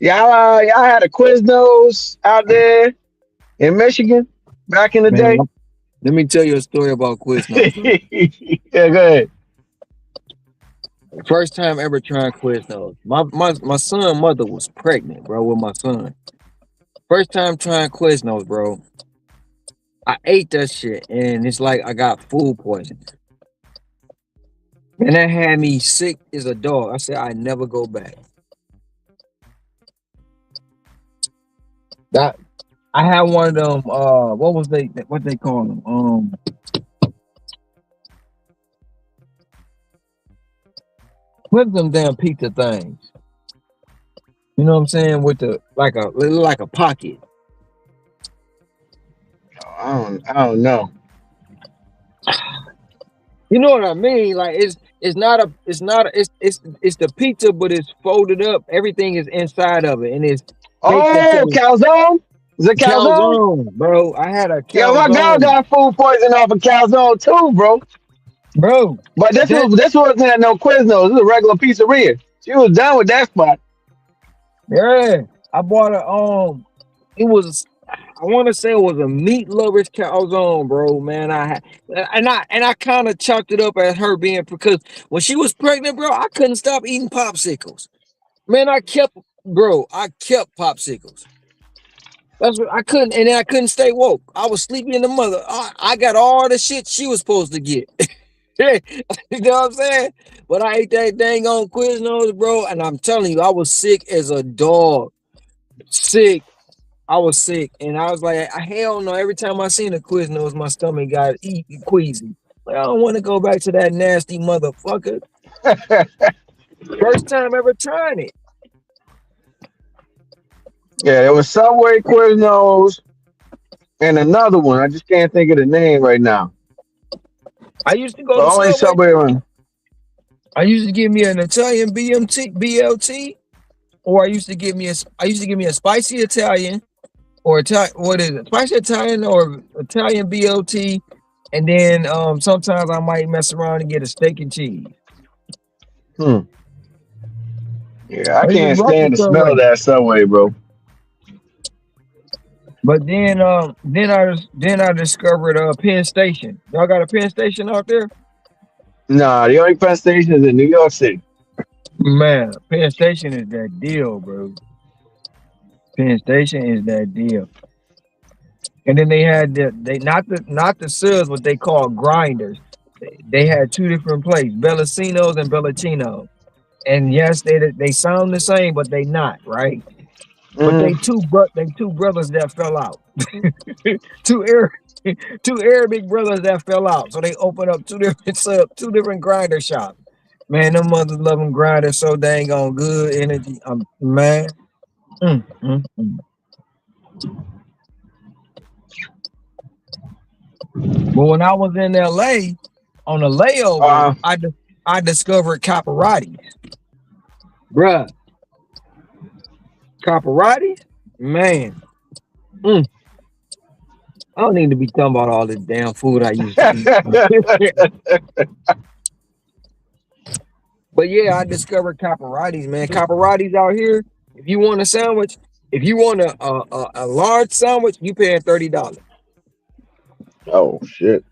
Y'all had a Quiznos out there in Michigan back in the day. Let me tell you a story about Quiznos. Yeah, go ahead. First time ever trying Quiznos. My son's mother was pregnant, bro, with my son. First time trying Quiznos, bro. I ate that shit, and it's like I got food poisoning. And that had me sick as a dog. I said I never go back. I had one of them. What they call them? What's them damn pizza things? You know what I'm saying? With the like a pocket. I don't know. You know what I mean? Like it's the pizza, but it's folded up. Everything is inside of it, and it's calzone. Is it calzone? Bro? I had a calzone. Yeah, my girl got food poisoning off of calzone too, bro. But this wasn't had no Quiznos. This was a regular pizzeria. She was done with that spot. Yeah, I bought it was, I want to say it was a meat lover's calzone, bro. Man, I kind of chalked it up as her being, because when she was pregnant, bro, I couldn't stop eating popsicles. Man, I kept popsicles. That's what I couldn't, and I couldn't stay woke. I was sleeping in the mother. I got all the shit she was supposed to get. You know what I'm saying? But I ate that dang on Quiznos, bro, and I'm telling you, I was sick as a dog. Sick. I was sick, and I was like, hell no. Every time I seen a Quiznos, my stomach got queasy. Like, I don't want to go back to that nasty motherfucker. First time ever trying it. Yeah, there was Subway, Quiznos, and another one. I just can't think of the name right now. I used to go to only Subway one. I used to give me an Italian BLT, or I used to give me a spicy Italian, or what is it? Spicy Italian or Italian BLT, and then sometimes I might mess around and get a steak and cheese. Yeah, I can't stand the smell of that Subway, bro. But then I discovered Penn Station. Y'all got a Penn Station out there? Nah, the only Penn Station is in New York City. Man, Penn Station is that deal, bro. Penn Station is that deal. And then they had not the subs, what they call grinders. They had two different places, Bellacinos and Bellacino. And yes, they sound the same, but they not, right? But they two brothers that fell out. two Arabic brothers that fell out. So they opened up two different grinder shops. Man, them mothers love them grinders so dang on good energy. Man. But when I was in LA on a layover, I discovered Caparotti's. Bruh. Caparotti's? Man. I don't need to be talking about all this damn food I used to eat. But yeah, I discovered Caparotti's, man. Caparotti's out here. If you want a sandwich, if you want a large sandwich, you paying $30. Oh shit!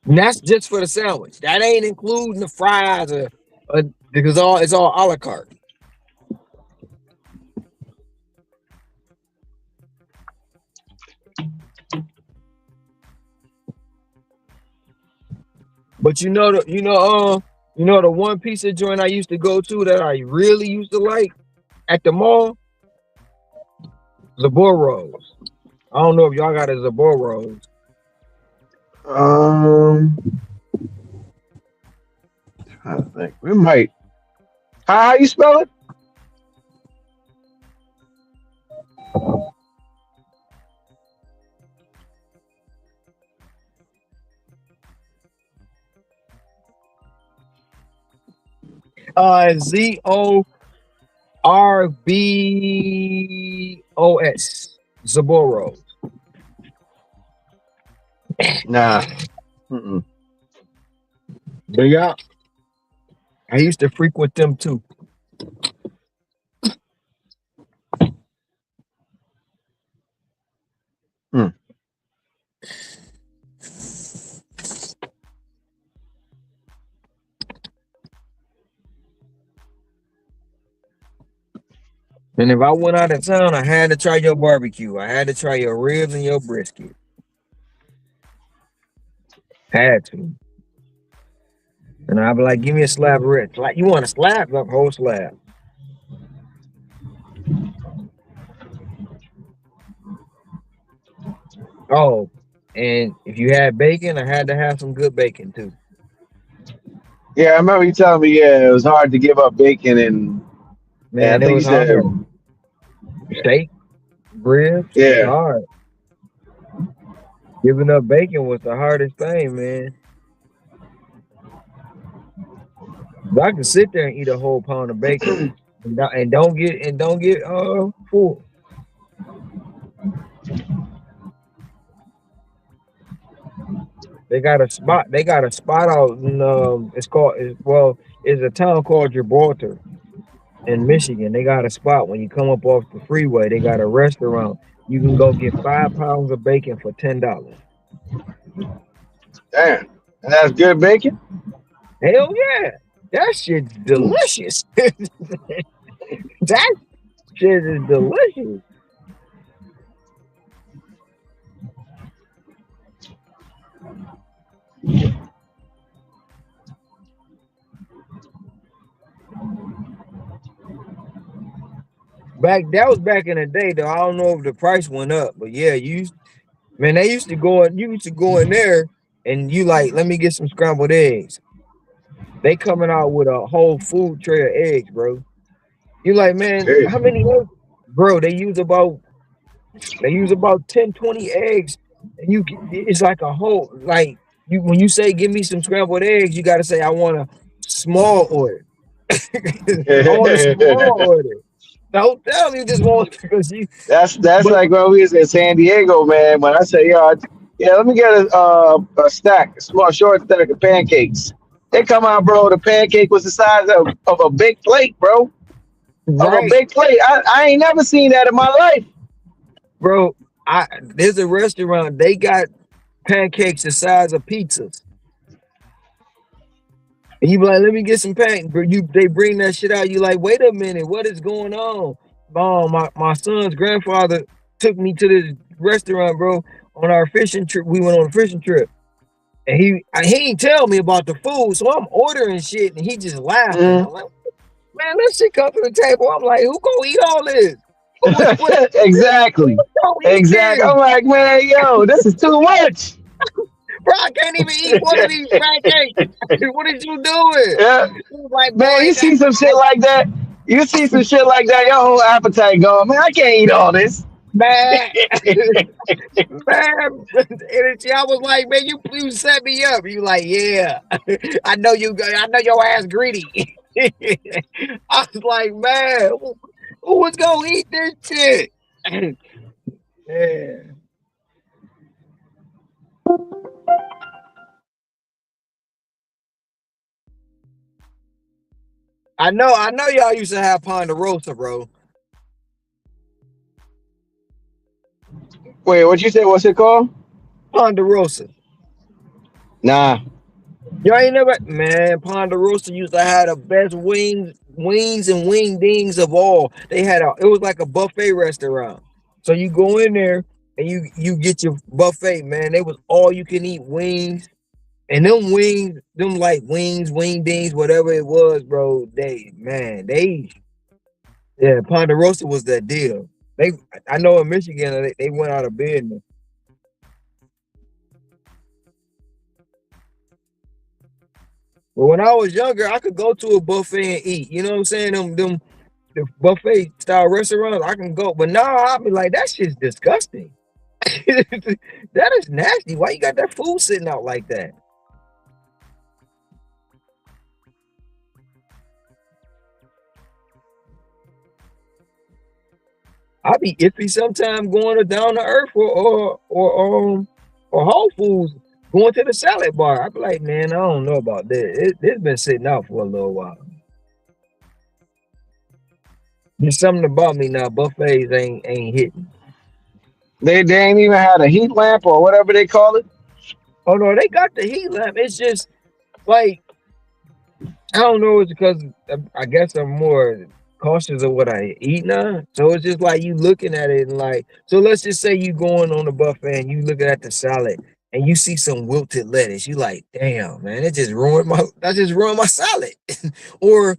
And that's just for the sandwich. That ain't including the fries or because it's all a la carte. But you know the one pizza joint I used to go to that I really used to like at the mall? Zaboros. I don't know if y'all got a Zaboros. I think we might. How you spell it? ZORBOS. Zaboros. Nah. But yeah, I used to frequent them too. And if I went out of town, I had to try your barbecue. I had to try your ribs and your brisket. Had to. And I'd be like, give me a slab of ribs. Like, you want a slab? Like, whole slab. Oh, and if you had bacon, I had to have some good bacon too. Yeah, I remember you telling me, yeah, it was hard to give up bacon and Man, I it think was you said hard. Steak, ribs, Yeah. hard. Giving up bacon was the hardest thing, man. But I could sit there and eat a whole pound of bacon and don't get full. They got a spot out in it's a town called Gibraltar in Michigan. They got a spot when you come up off the freeway. They got a restaurant. You can go get 5 pounds of bacon for $10. Damn. And that's good bacon? Hell yeah. That shit's delicious. That shit is delicious. That was back in the day though. I don't know if the price went up, but yeah, you used to go in there and you like, let me get some scrambled eggs. They coming out with a whole food tray of eggs, bro. You like, man, how many eggs? Bro, they use about 10, 20 eggs. And it's like a whole, like, when you say give me some scrambled eggs, you gotta say I want a small order. I want a small order. Don't tell me you just want because you. That's like when we was in San Diego, man. When I say, let me get a stack, a small short stack of pancakes. They come out, bro. The pancake was the size of a big plate, bro. Right. Of a big plate. I ain't never seen that in my life, bro. There's a restaurant. They got pancakes the size of pizzas. And you be like, let me get some pancakes. They bring that shit out. You like, wait a minute, what is going on? My son's grandfather took me to this restaurant, bro, on our fishing trip. We went on a fishing trip. And he ain't tell me about the food, so I'm ordering shit, and he just laughing. I'm like, man, this shit come to the table. I'm like, who gonna eat all this? Exactly. Exactly. I'm like, man, yo, this is too much. Bro, I can't even eat one of these pancakes. What are you doing? Yeah. Like, Man, boy, you see some shit like that? You see some shit like that, your whole appetite gone. Man, I can't eat all this. man, man, and I was like, man, you set me up. You like, yeah, I know your ass greedy. I was like, man, who was gonna eat this shit? Yeah. I know y'all used to have Ponderosa, bro. Wait, what you say? What's it called? Ponderosa. Nah. Y'all ain't never, man. Ponderosa used to have the best wings and wingdings of all. It was like a buffet restaurant. So you go in there and you get your buffet, man. It was all you can eat wings. And them wings, them like wingdings, whatever it was, bro. Yeah, Ponderosa was that deal. I know in Michigan they went out of business. But when I was younger, I could go to a buffet and eat. You know what I'm saying? Them the buffet style restaurants, I can go. But now I'll be like, that shit's disgusting. That is nasty. Why you got that food sitting out like that? I be iffy sometimes going to Down to Earth or Whole Foods, going to the salad bar. I be like, man, I don't know about this. It's been sitting out for a little while. There's something about me now. Buffets ain't hitting. They ain't even had a heat lamp or whatever they call it. Oh no, they got the heat lamp. It's just like, I don't know. It's because I guess I'm more cautious of what I eat now. So it's just like you looking at it and like, so let's just say you going on the buffet and you looking at the salad and you see some wilted lettuce. You like, damn, man, that just ruined my salad. Or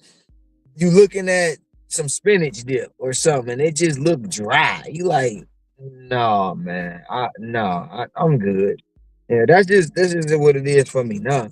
you looking at some spinach dip or something and it just look dry. You like, no, man, I'm good. Yeah, this is what it is for me now.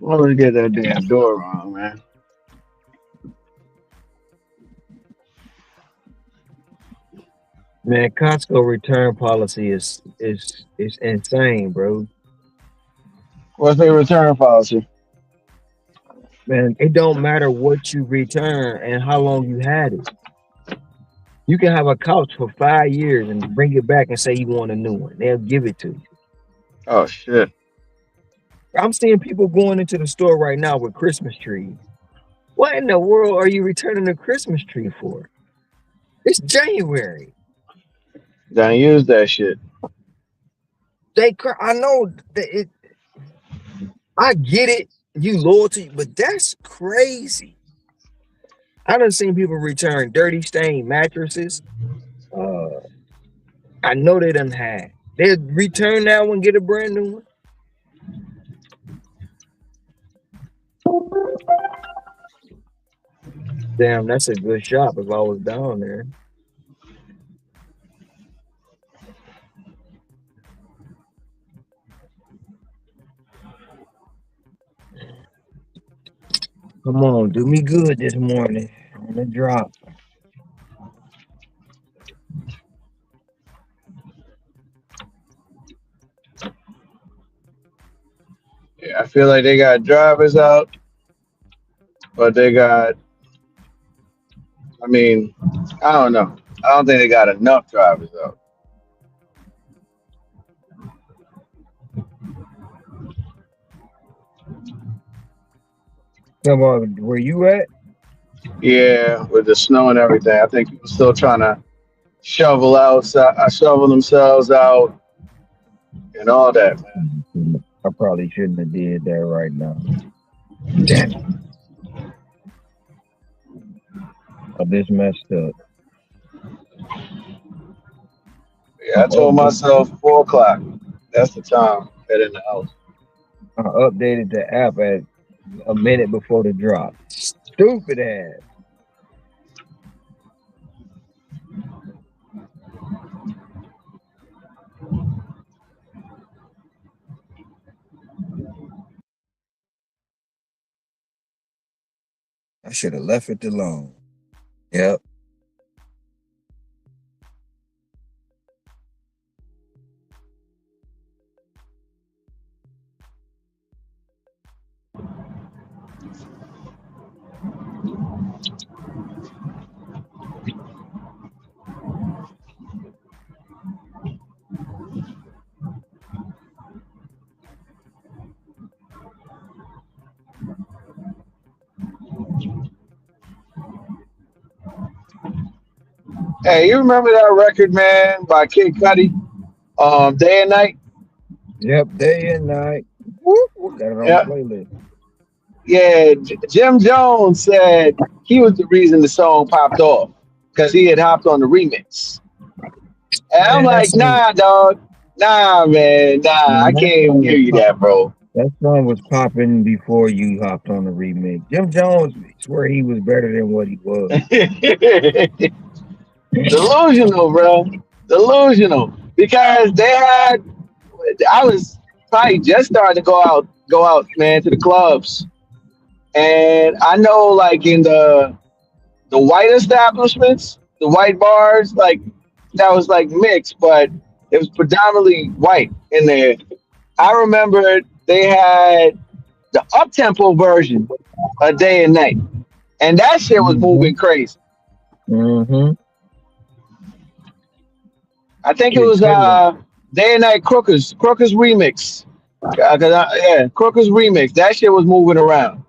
Let's get that damn door wrong, man. Man, Costco return policy is insane, bro. What's their return policy? Man, it don't matter what you return and how long you had it. You can have a couch for 5 years and bring it back and say you want a new one. They'll give it to you. Oh shit. I'm seeing people going into the store right now with Christmas trees. What in the world are you returning a Christmas tree for? It's January. Don't use that shit. I know that I get it, you loyalty, but that's crazy. I done seen people return dirty stained mattresses. I know they done had. They'll return that one, get a brand new one. Damn, that's a good shop if I was down there. Come on, do me good this morning on the drop. Yeah, I feel like they got drivers out, but they got I mean, I don't know. I don't think they got enough drivers though. Come on, where you at? Yeah, with the snow and everything, I think people still trying to shovel themselves out and all that, man. I probably shouldn't have did that right now. Damn it. I just messed up. Yeah, I told myself 4 o'clock. That's the time. Head in the house. I updated the app at a minute before the drop. Stupid ass. I should have left it alone. Yep. Hey, you remember that record, man, by Kid Cudi? Day and Night. Yep, day and night. Whoop, got it on Yeah, playlist. yeah. Jim Jones said he was the reason the song popped off because he had hopped on the remix. And I'm Man, like, nah, dog, nah, man, nah. I can't even give you that, bro. That song was popping before you hopped on the remix. Jim Jones swear he was better than what he was. Delusional, bro. Delusional. Because I was probably just starting to go out, man, to the clubs. And I know like in the white establishments, the white bars, like that was like mixed, but it was predominantly white in there. I remember they had the up tempo version of Day and Night. And that shit was moving crazy. Mm-hmm. I think it was Day and Night Crookers remix. Crookers remix. That shit was moving around.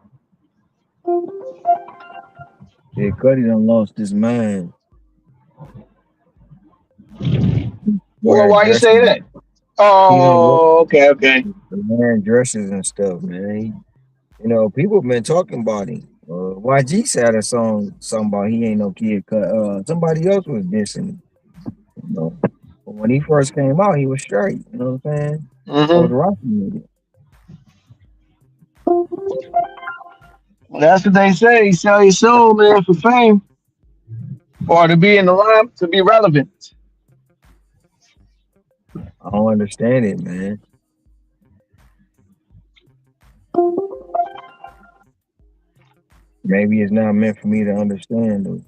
Yeah, Cudi done lost his mind. Well, why you say that? Oh, okay. Wearing dresses and stuff, man. People been talking about him. YG said a song, something about he ain't no Kid Cudi. Somebody else was dissing him. But when he first came out, he was straight. You know what I'm saying? I was rocking with it. Well, that's what they say. You sell your soul, man, for fame, or to be in the line, to be relevant. I don't understand it, man. Maybe it's not meant for me to understand, though.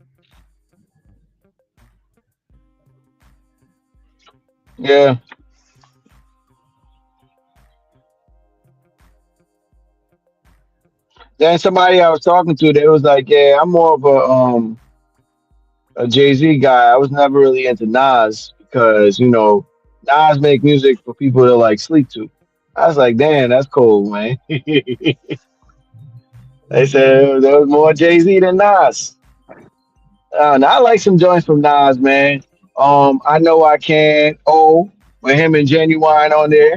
Yeah. Then somebody I was talking to, they was like, "Yeah, I'm more of a Jay-Z guy. I was never really into Nas because Nas make music for people to like sleep to." I was like, "Damn, that's cool, man." They said there was more Jay-Z than Nas. And I like some joints from Nas, man. I know I can. Oh, with him and Genuine on there.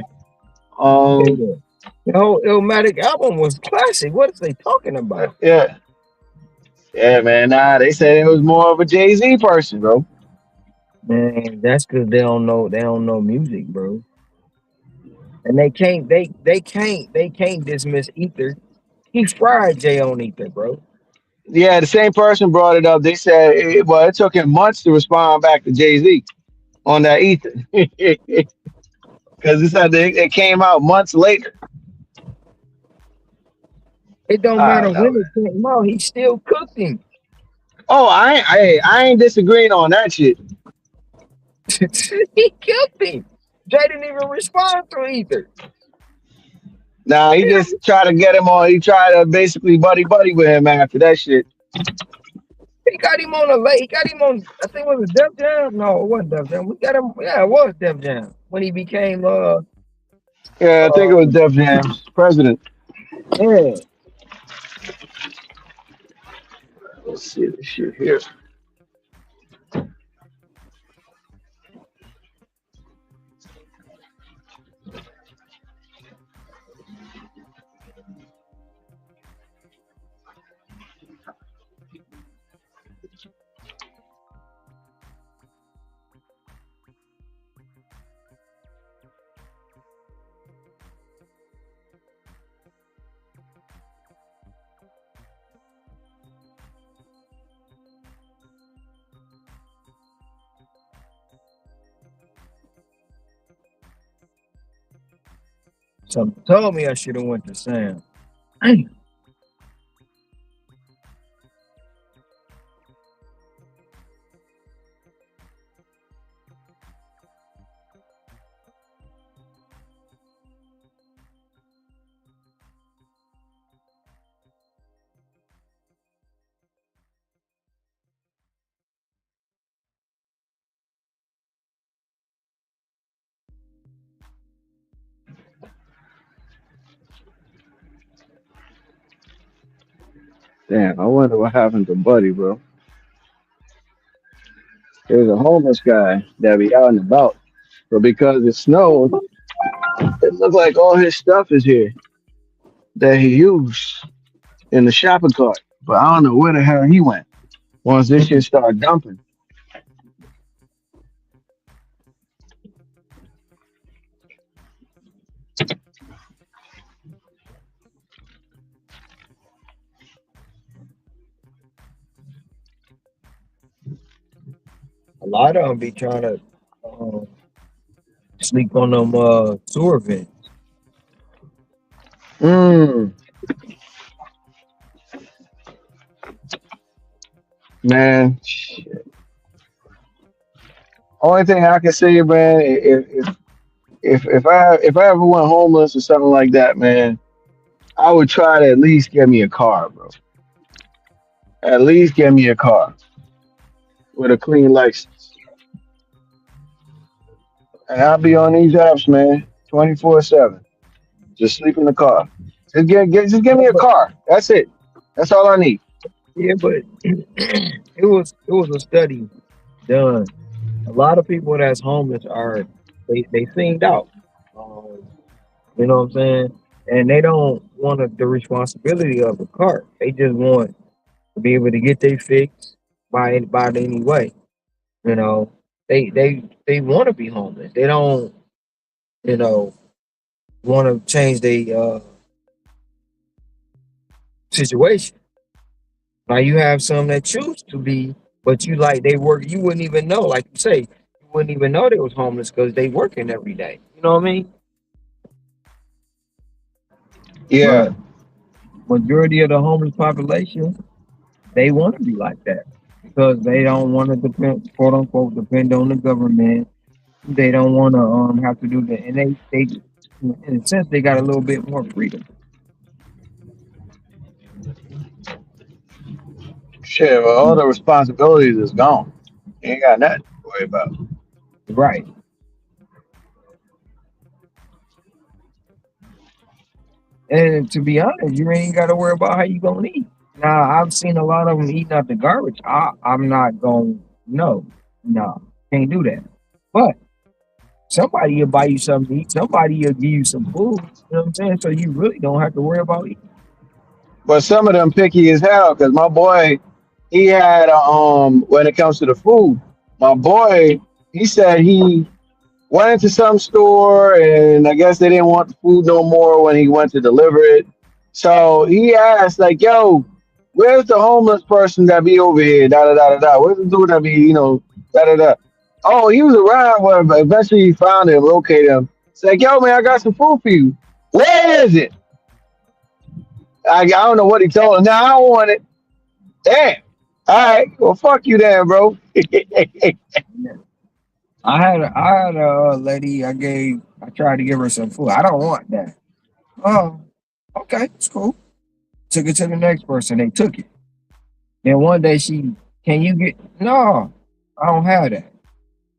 The whole Illmatic album was classic. What are they talking about? Yeah, man. Nah, they said it was more of a Jay-Z person, bro. Man, that's because they don't know music, bro. And they can't dismiss Ether. He fried Jay on Ether, bro. Yeah, the same person brought it up. They said, it took him months to respond back to Jay-Z on that Ether. Because they said it came out months later. It don't matter when it came out. He still cooked him. Oh, I ain't disagreeing on that shit. He killed him. Jay didn't even respond to Ether. Nah, he just tried to get him on. He tried to basically buddy with him after that shit. He got him on a late. He got him on. I think it was a Def Jam. No, it wasn't Def Jam. We got him. Yeah, it was Def Jam when he became Yeah, I think it was Def Jam's president. yeah. Let's see this shit here. Something told me I should have went to Sam. Damn. Damn, I wonder what happened to Buddy, bro. There's a homeless guy that be out and about, but because it snowed, it looked like all his stuff is here that he used in the shopping cart. But I don't know where the hell he went once this shit started dumping. A lot of them be trying to um, sleep on them sewer vents. Mm, man, only thing I can say, man, if I ever went homeless or something like that, man, I would try to at least get me a car, bro. At least get me a car with a clean license, and I'll be on these apps, man, 24/7. Just sleep in the car. Just give me a But car. That's it. That's all I need. yeah, but it was a study done. A lot of people that's homeless are they singed out. Um, you know what I'm saying? And they don't want the responsibility of the cart. They just want to be able to get their fix by it any way. You know, they want to be homeless. They don't, you know, want to change their situation. Now you have some that choose to be, but you like they work. You wouldn't even know, like you say, you wouldn't even know they was homeless because they working every day. You know what I mean? Yeah. But majority of the homeless population, they want to be like that because they don't want to depend, quote unquote, depend on the government. They don't want to have to do that, and they in a sense they got a little bit more freedom. Shit, well, all the responsibilities is gone. You ain't got nothing to worry about. Right. And to be honest, you ain't got to worry about how you gonna eat. Now I've seen a lot of them eating out the garbage. I'm not going. No, can't do that. But somebody will buy you something to eat. Somebody will give you some food. You know what I'm saying? So you really don't have to worry about eating. But some of them picky as hell. Cause my boy, he had when it comes to the food, my boy, he said he went into some store and I guess they didn't want the food no more when he went to deliver it. So he asked like, "Yo, where's the homeless person that be over here? Da da da da da. Where's the dude that be da da da?" Oh, he was around, but eventually he found him, located him. It's like, "Yo, man, I got some food for you. Where is it?" I don't know what he told him. Now I don't want it. Damn. All right. Well, fuck you, then, bro. I had a lady. I tried to give her some food. I don't want that. Oh, okay, it's cool. Took it to the next person. They took it. Then one day she Can you get? No, I don't have that.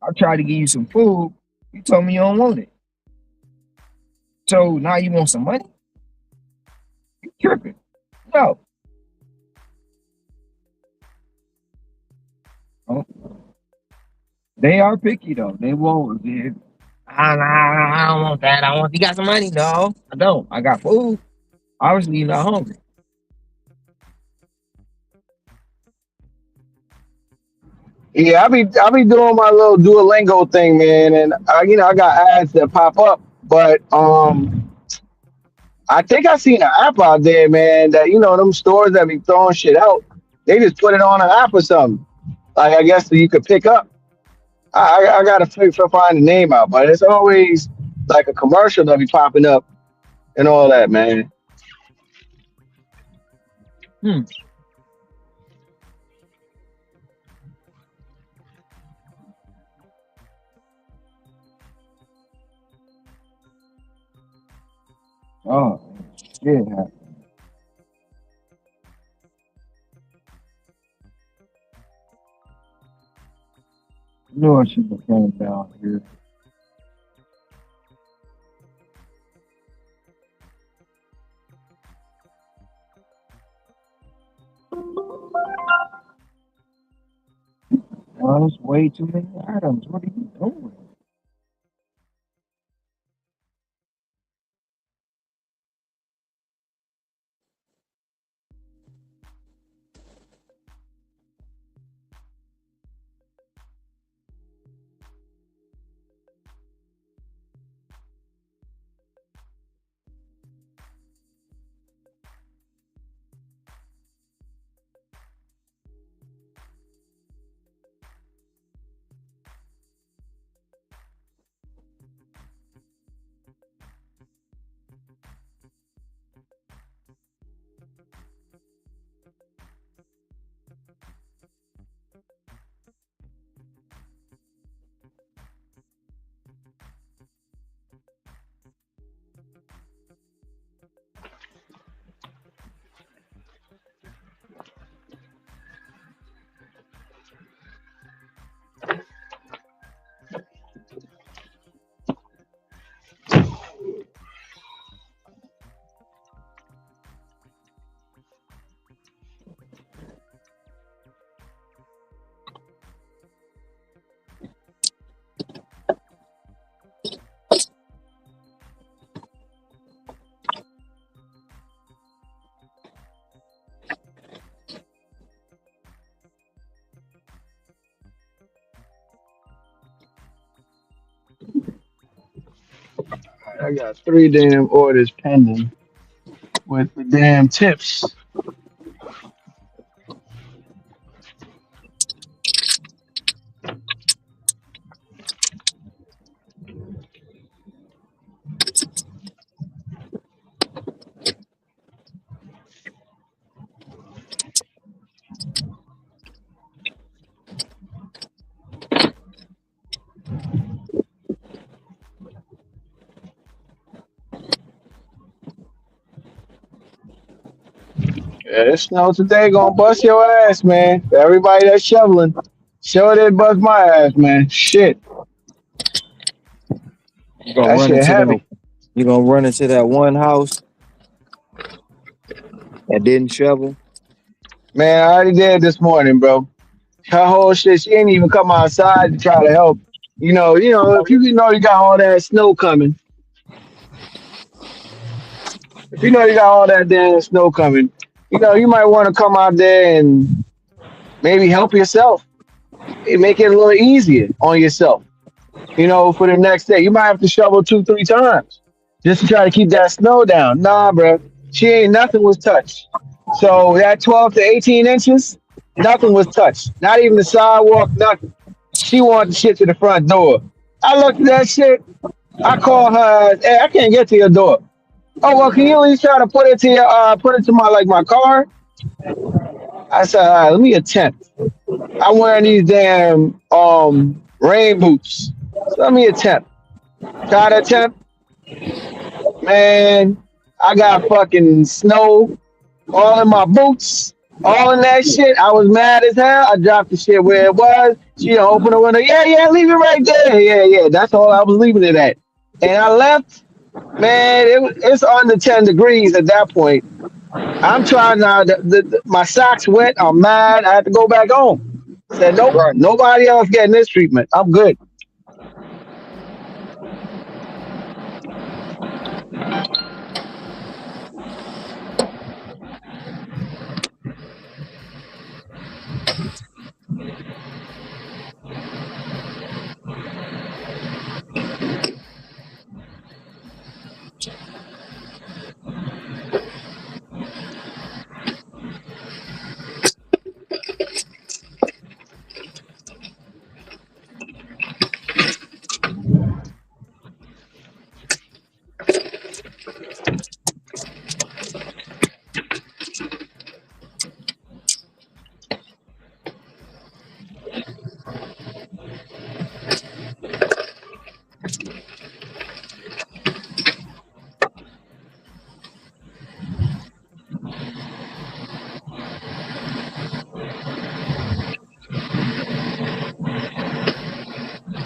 I tried to give you some food. You told me you don't want it. So now you want some money? You tripping? No. Oh, they are picky though. They won't. I don't want that. I want. You got some money? No, I don't. I got food. Obviously, you're not hungry. Yeah, I be doing my little Duolingo thing, man, and I got ads that pop up, but I think I seen an app out there, man, that them stores that be throwing shit out, they just put it on an app or something. Like I guess that you could pick up. I gotta find the name out, but it's always like a commercial that be popping up and all that, man. Hmm. Oh, shit. I knew I should have came down here. Oh, there's way too many items. What are you doing? I got 3 damn orders pending with the damn tips. Yeah, this snow today gonna bust your ass, man. Everybody that's shoveling, sure did bust my ass, man. Shit, You gonna that run shit into that? heavy. You gonna run into that one house that didn't shovel? Man, I already did this morning, bro. Her whole shit, she ain't even come outside to try to help. If you got all that snow coming, if you got all that damn snow coming, you might want to come out there and maybe help yourself. Make it a little easier on yourself. For the next day. You might have to shovel 2, 3 times just to try to keep that snow down. Nah, bro. She ain't nothing was touched. So that 12 to 18 inches, nothing was touched. Not even the sidewalk, nothing. She wanted the shit to the front door. I looked at that shit. I called her, hey, I can't get to your door. Oh well, can you at least try to put it to my car? I said, all right, let me attempt. I'm wearing these damn rain boots. So let me attempt. Try to attempt. Man, I got fucking snow all in my boots. All in that shit. I was mad as hell. I dropped the shit where it was. She done opened the window. Yeah, yeah, leave it right there. Yeah, yeah. That's all I was leaving it at. And I left. Man, it's under 10 degrees at that point. I'm trying now. My socks wet. I'm mad. I had to go back home. Said nope. Right. Nobody else getting this treatment. I'm good.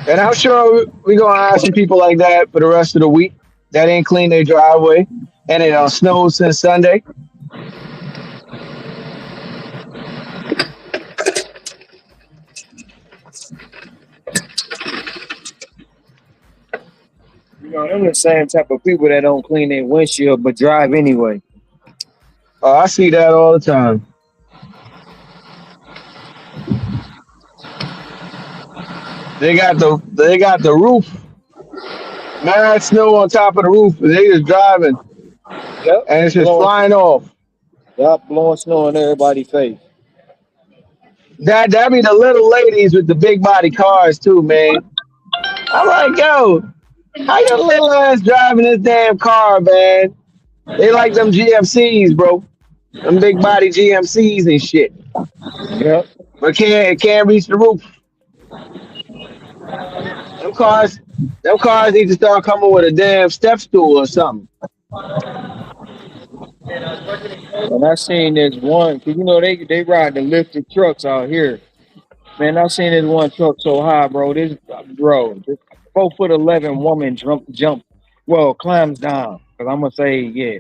And I'm sure we're gonna have some people like that for the rest of the week that ain't clean their driveway, and it snowed since Sunday. You know, them the same type of people that don't clean their windshield but drive anyway. Oh, I see that all the time. They got the roof, mad snow on top of the roof, and they just driving, Yep. and it's just Blowing, flying off. yep, blowing snow in everybody's face. That be the little ladies with the big body cars too, man. I'm like, yo, how your little ass driving this damn car, man? They like them GMCs, bro. Them big body GMCs and shit. Yep. But can't reach the roof. Them cars, them cars need to start coming with a damn step stool or something. And I seen this one, cause you know they ride the lifted trucks out here. Man, I seen this one truck so high, bro. This 4'11" woman climbs down. Cause I'm gonna say, yeah,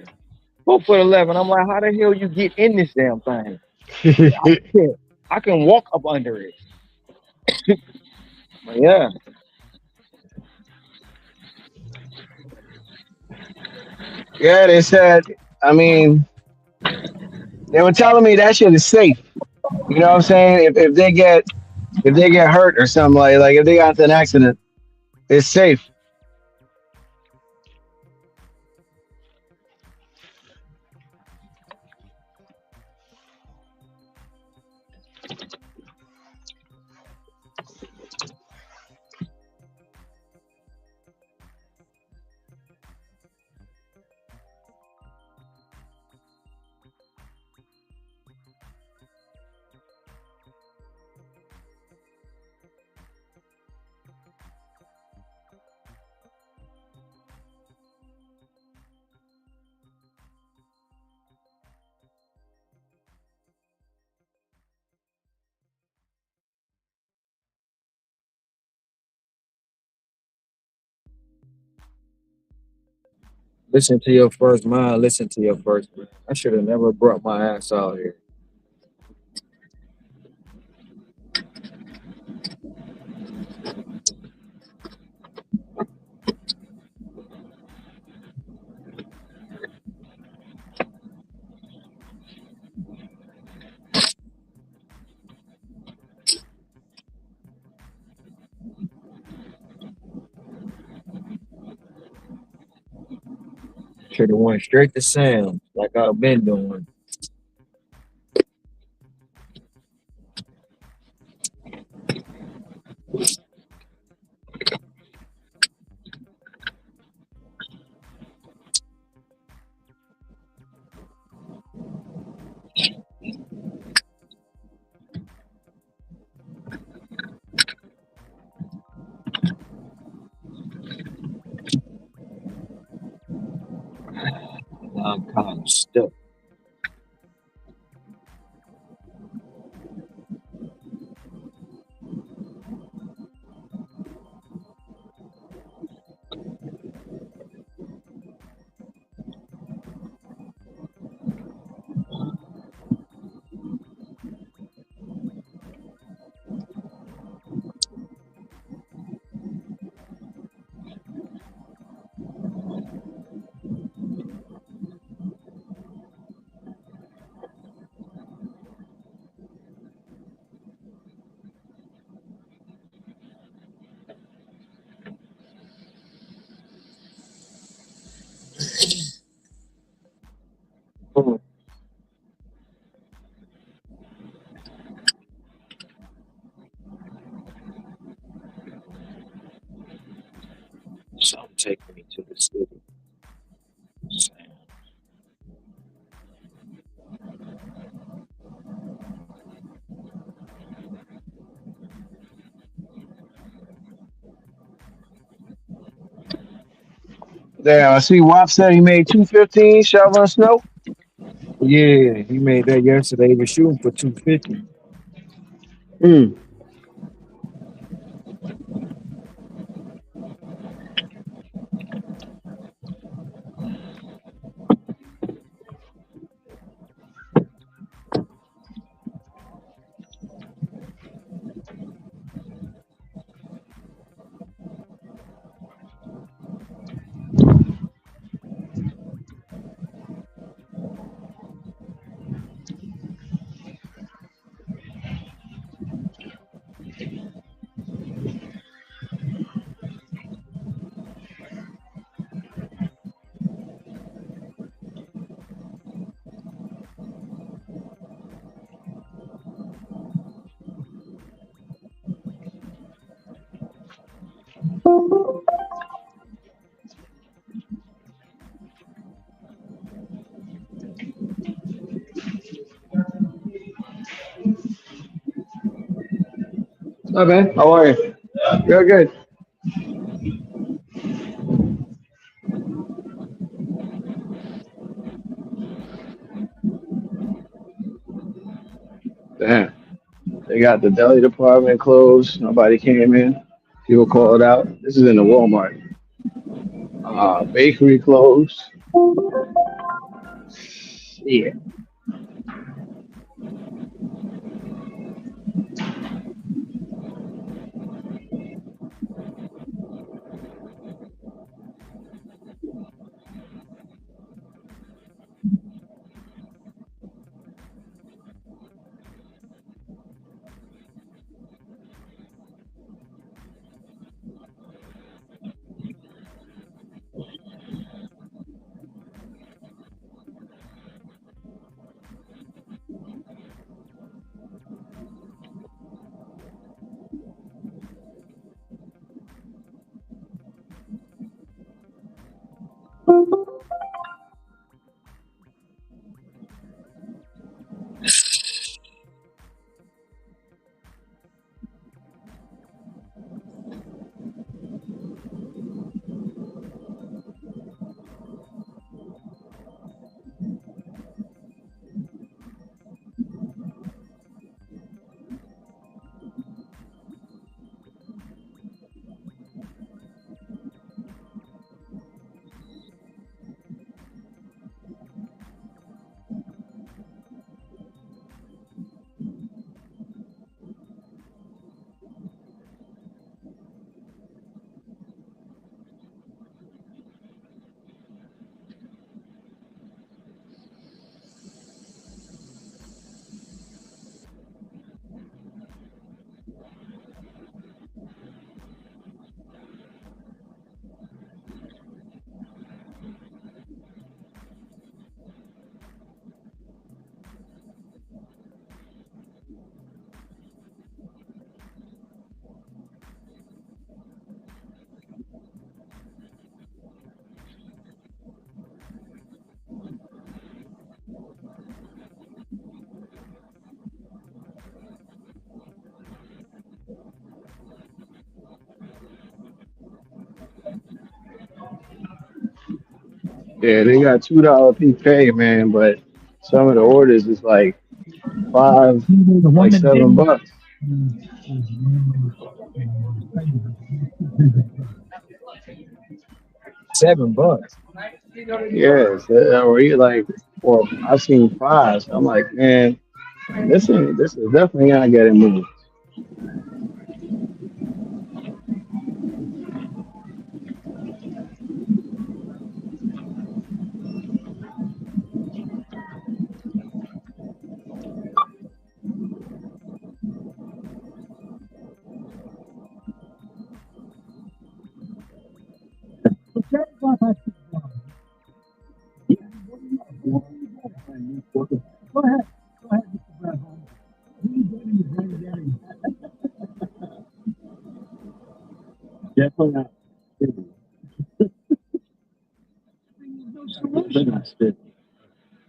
4'11". I'm like, how the hell you get in this damn thing? I can walk up under it. But yeah, Yeah, they said. I mean, they were telling me that shit is safe. You know what I'm saying? If they get hurt or something like if they got into an accident, it's safe. listen to your first mind. Listen to your first mind. I should have never brought my ass out here. Should have went straight to Sam, like I've been doing. I'm kind of stuck. Mm. Something taking me to the city. Damn, I see Wap said he made 215 shoveling snow. Yeah, he made that yesterday. He was shooting for 250. Mm. Hi, man. How are you? Good, good. Damn. They got the deli department closed. Nobody came in. People called out. This is in the Walmart. Bakery closed. Yeah. Yeah, they got $2 PK, man, but some of the orders is like five, The one like that didn't. $7. $7. Yes, or you like, or I've seen fives. I'm like, man, this is definitely not getting moved. Go ahead. Go ahead, Mr. Brad Holmes. You get in your brain again. Definitely not.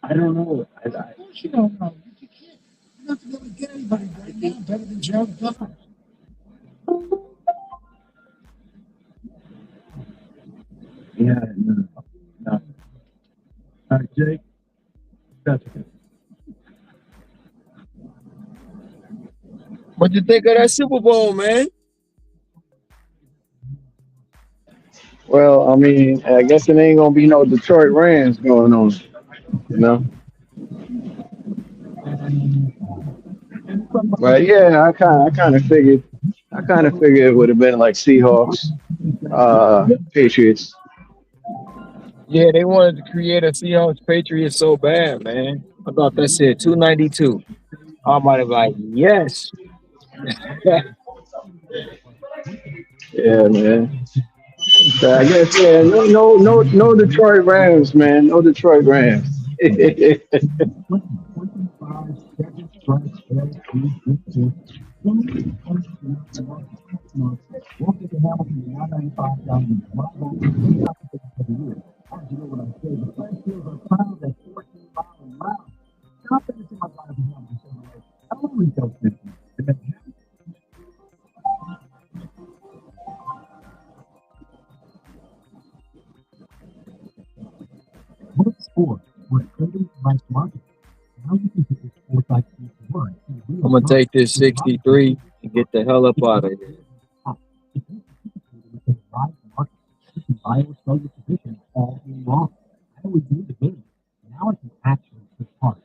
I don't know. Of course you don't know. You can't. You're not going to be able to get anybody right now better than Jared Goff. Yeah, no. All right, Jake. That's it. What you think of that Super Bowl, man? Well, I mean, I guess it ain't gonna be no Detroit Rams going on, you know. But yeah, I kind of figured it would have been like Seahawks, Patriots. Yeah, they wanted to create a Seahawks Patriots so bad, man. I thought that said 292. I might have like, yes. Yeah, man. So I guess yeah, no Detroit Rams, man. No Detroit Rams. What sport was created by marketing? How you can get your sports IQ to work? I'm gonna take this 63 and get the hell up out of here. Right market. You can buy or sell your position all day long. I always do the game. Now I can actually take part.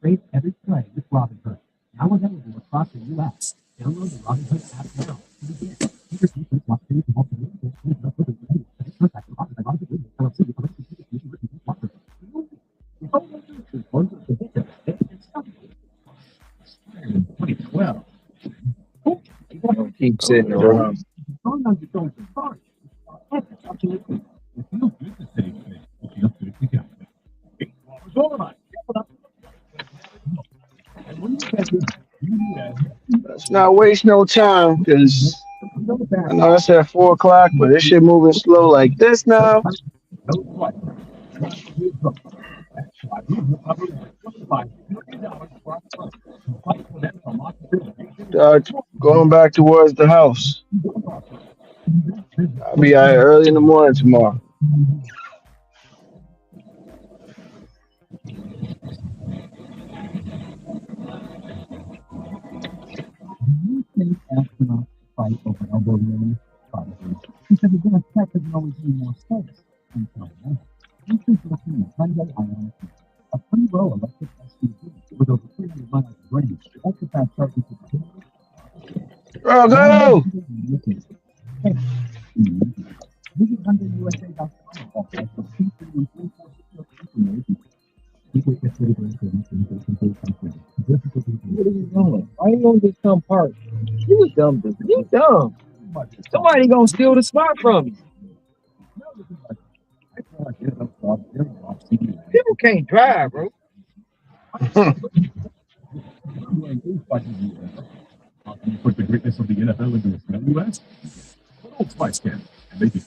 Trade every play with Robinhood. Now available across the U.S. Download the Robinhood app now to begin. Here's the watch video to help you. Don't keep sitting around. Let's not waste no time because I know it's at 4 o'clock, but this shit moving slow like this now. Going back towards the house. I'll be out early in the morning tomorrow. Astronauts fight over elbow room? Probably. Because the gas tech doesn't always need more space. Until now. Introducing the Hyundai Ioniq, a free-row electric SUV with over 300 miles of range, ultra-fast charging capability. Bro, go! Visit HyundaiUSA.com for information. What are you doing? Why you gonna just come park? You dumb, dude. You dumb. Somebody gonna steal the spot from you. People can't drive, bro. Put the greatness of the NFL into the U.S. But Old Spice can and make it.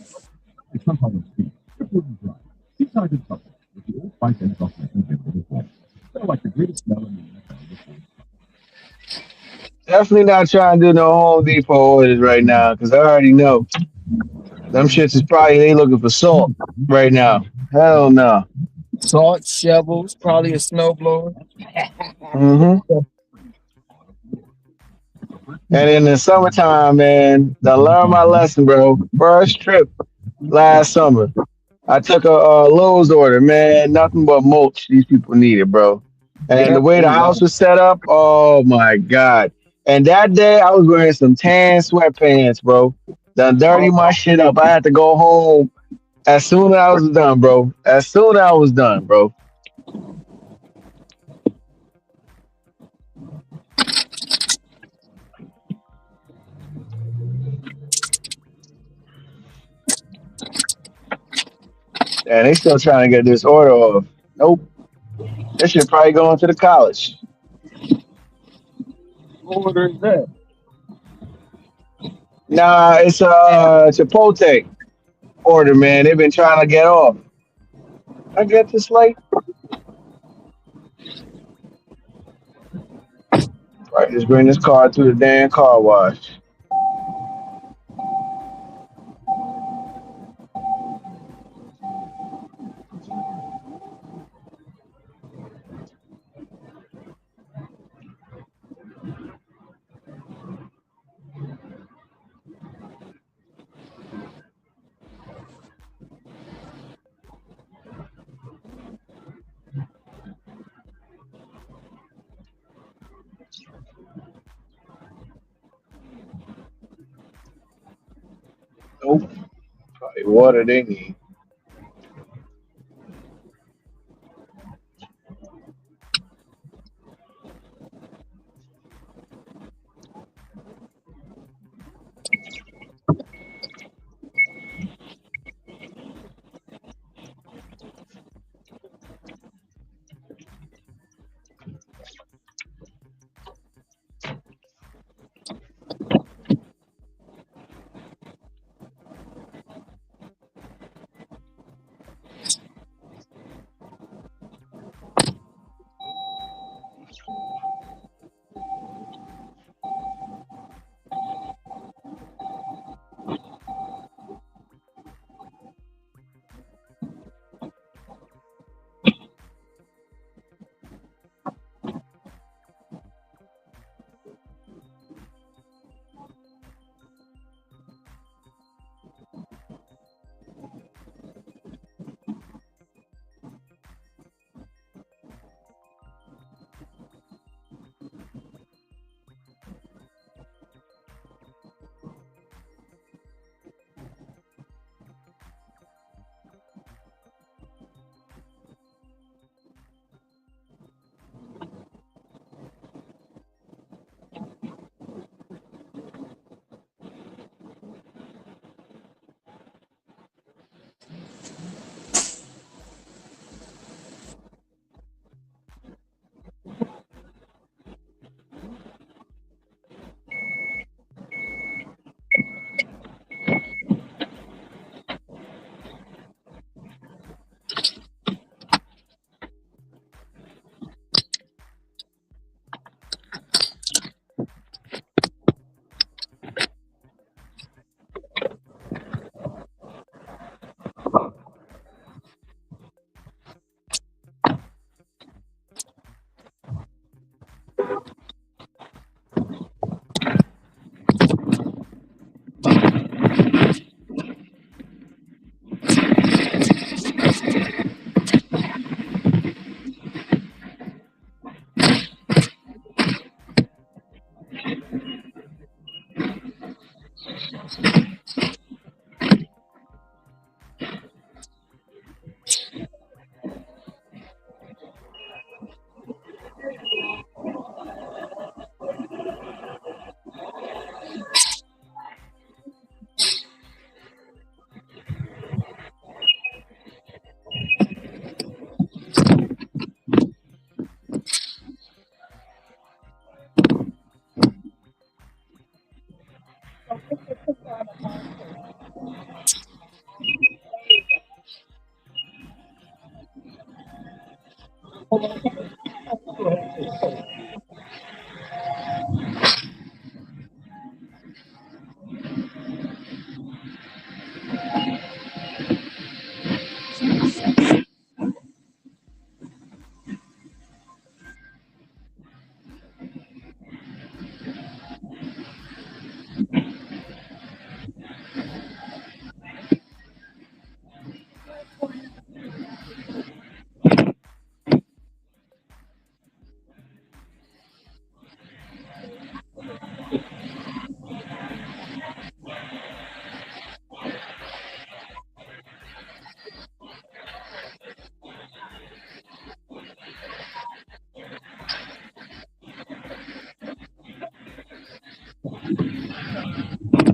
It's somehow with speed. Triple drive. See Sergeant Supple with the Old Spice NFL flavor. They're like the greatest smell in the NFL. Definitely not trying to do no Home Depot orders right now because I already know them shits is probably they looking for salt right now. Hell no. Salt, shovels, probably a snowblower. Mm-hmm. And in the summertime, man, I learned my lesson, bro. First trip last summer, I took a Lowe's order, man. Nothing but mulch these people needed, bro. And the way the house was set up, oh my god. And that day I was wearing some tan sweatpants, bro. Done dirty my shit up. I had to go home as soon as I was done, bro. As soon as I was done, bro. And they still trying to get this order off. Nope. That shit probably going to the college. What order is that? Nah, it's Chipotle order, man. They've been trying to get off. I get this late. Right, just bring this car through the damn car wash. Nope. Probably water they need.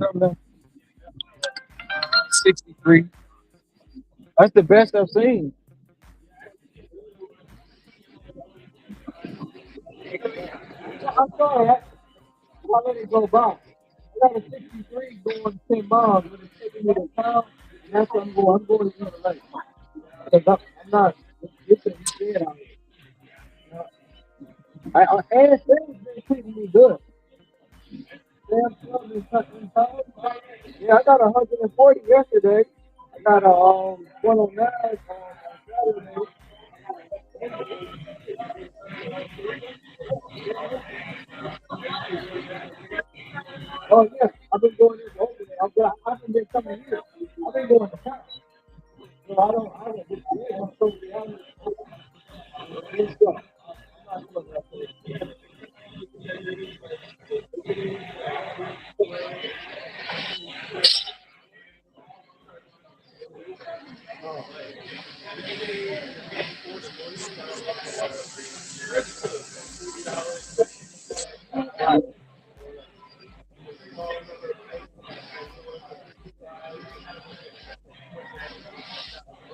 Something 63. That's the best I've seen. I'm sorry. I let it go by. I got a 63 going 10 miles, but it's taking me to town, and that's what I'm going. I'm going to the lake. Because I'm not. It's dead out here. And Sam's been treating me good. Sam's in town. Yeah, I got 140 yesterday. I got a 109 on Saturday. Oh yeah, I've been going this whole day. I haven't been coming here. I've been going to town. So I don't get I'm so behind. Let's go. I'm not doing that.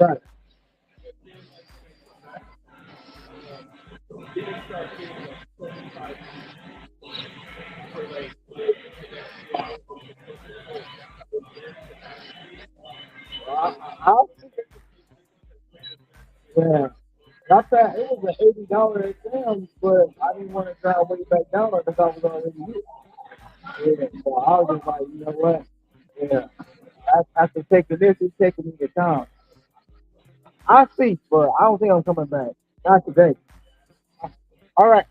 Right. Yeah. I thought it was an $80 exam, but I didn't want to drive way back down because I was already here. Yeah. So I was just like, you know what? Yeah. After taking this, it's taking me to town. I see, but I don't think I'm coming back. Not today. All right.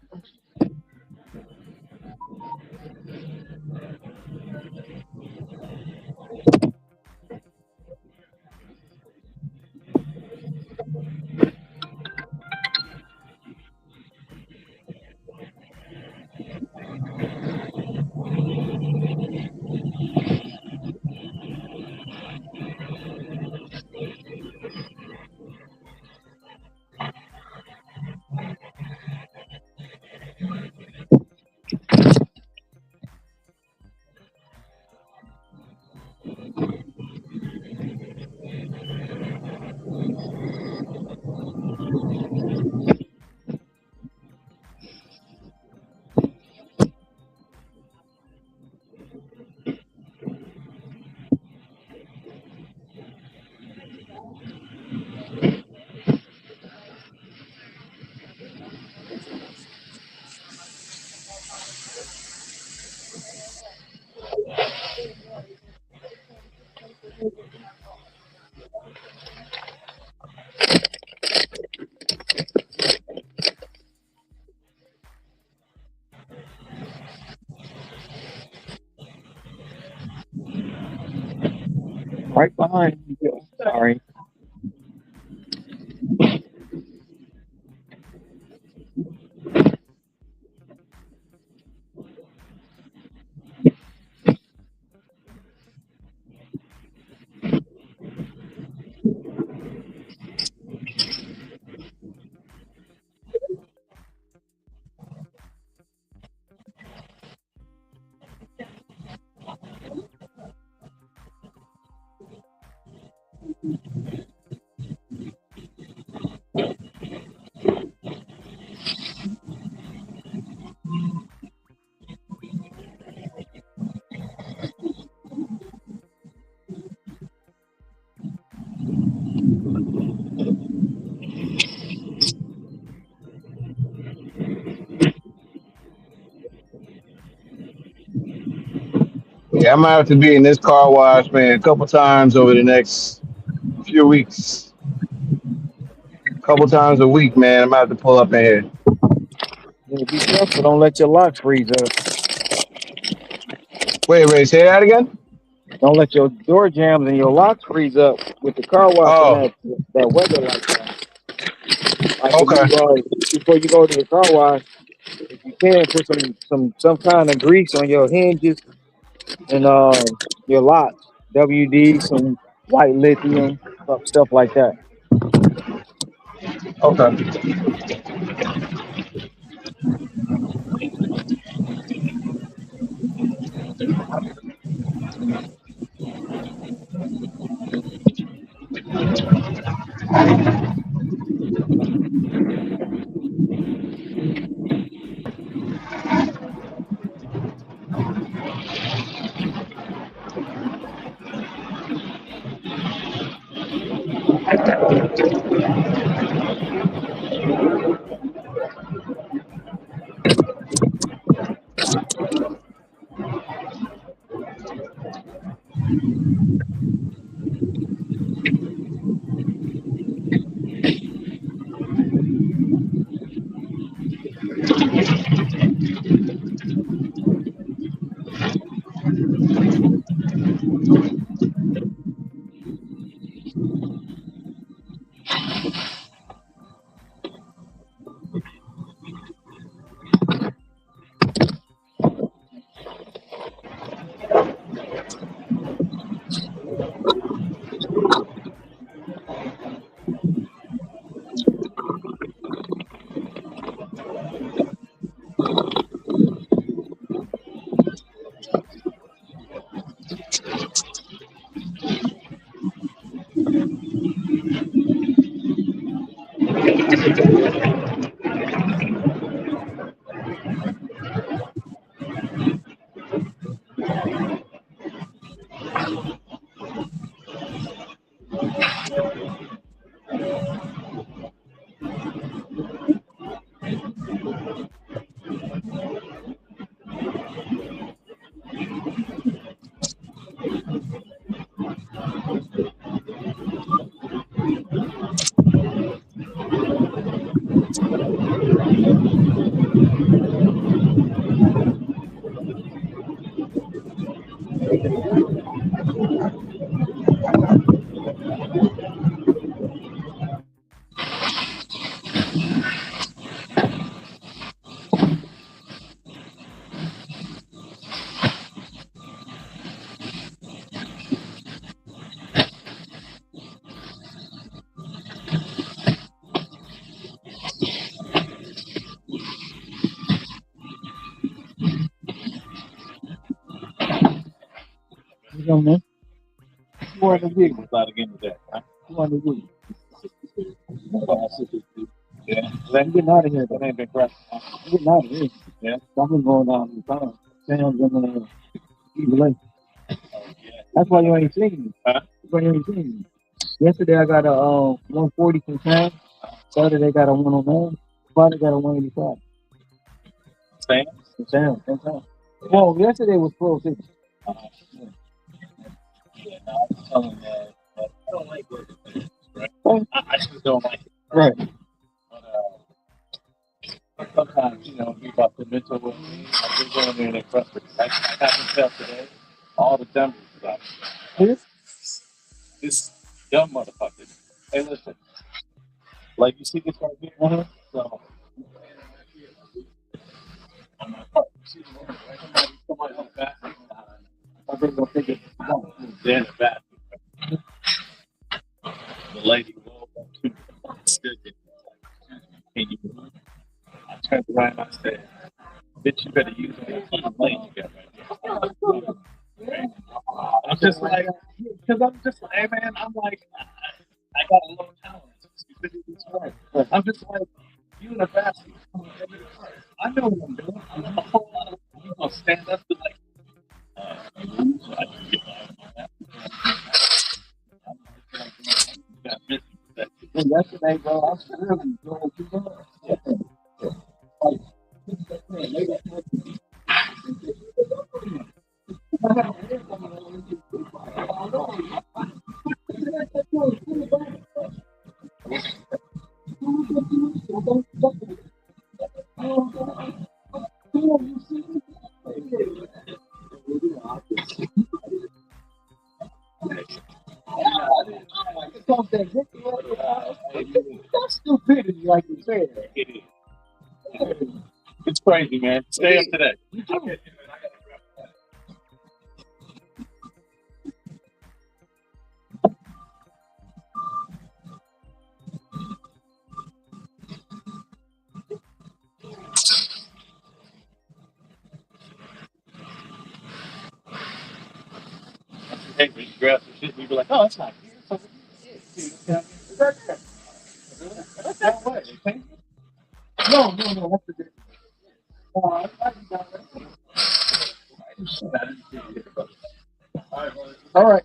Right behind you. Sorry. Yeah, I might have to be in this car wash, man, a couple times over the next few weeks. A couple times a week, man. I might have to pull up in here. Yeah, be careful. Don't let your locks freeze up. Wait, say that again? Don't let your door jams and your locks freeze up with the car wash and that weather like that. Like Okay. before you go to the car wash, if you can put some kind of grease on your hinges and your locks. WD, some white lithium, stuff like that. Okay. You know, man. Who are the Eagles out again today? Huh? Who are the Eagles? Yeah. I'm getting out of here. That ain't been crap. I'm getting out of here. Yeah. I've been going down the time. Sam's gonna late. That's why you ain't seen me. Huh? That's why you ain't seen me. Yesterday I got a 140 from Sam. Saturday got a 109. Friday got a 185. Sam. Well, yesterday was 1250. Yeah, no, I was telling that I don't like working with it, right? I just don't like it. Right. But sometimes, be about the mental with me. I just go in there and they frustrate. I have myself today. All the Denver's about it. This dumb motherfucker. Hey, listen. Like, you see this right here? So, on my part, you see the woman, right? Somebody on the bathroom. I'm going to think it's in the bathroom. The lady walked up to me and stood there. Can you move? I turned around and I said, bitch, you better use the lane you got right there. I'm just like, hey man, I'm like, I got a low tolerance. I'm just like, you in a basket. I know what I'm doing. I'm a whole lot of, I'm going to stand up to like, so I can get by. Yesterday, bro, I was really doing what you doing. That's stupidity, like you said. It is. It's crazy, man. Stay up today. Okay. Hey, when you grab some shit, you be like, oh, it's not here. It's right there. That's that way. No, that's the difference. All right.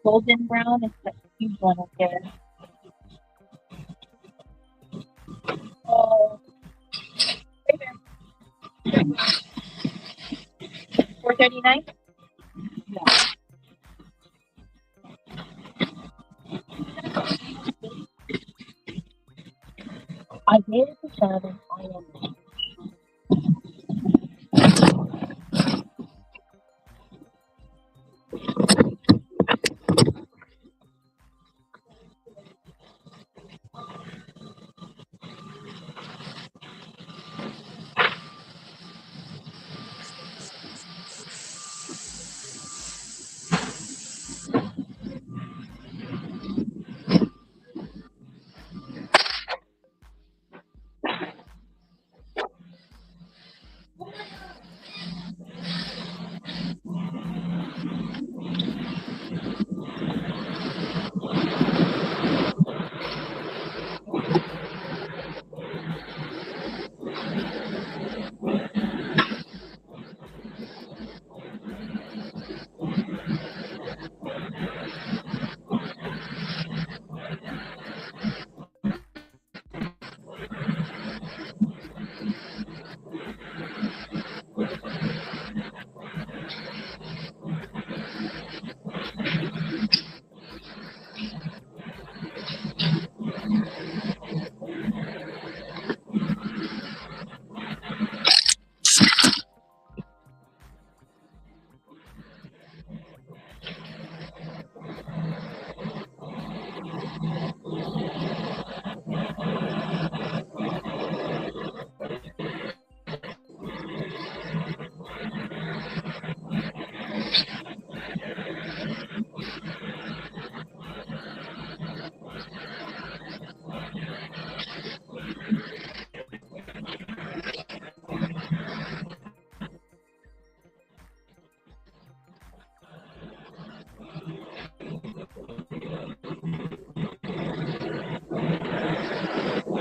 Golden brown is the huge one up there. Oh, right there. $4.39. I gave it to Shannon. I am.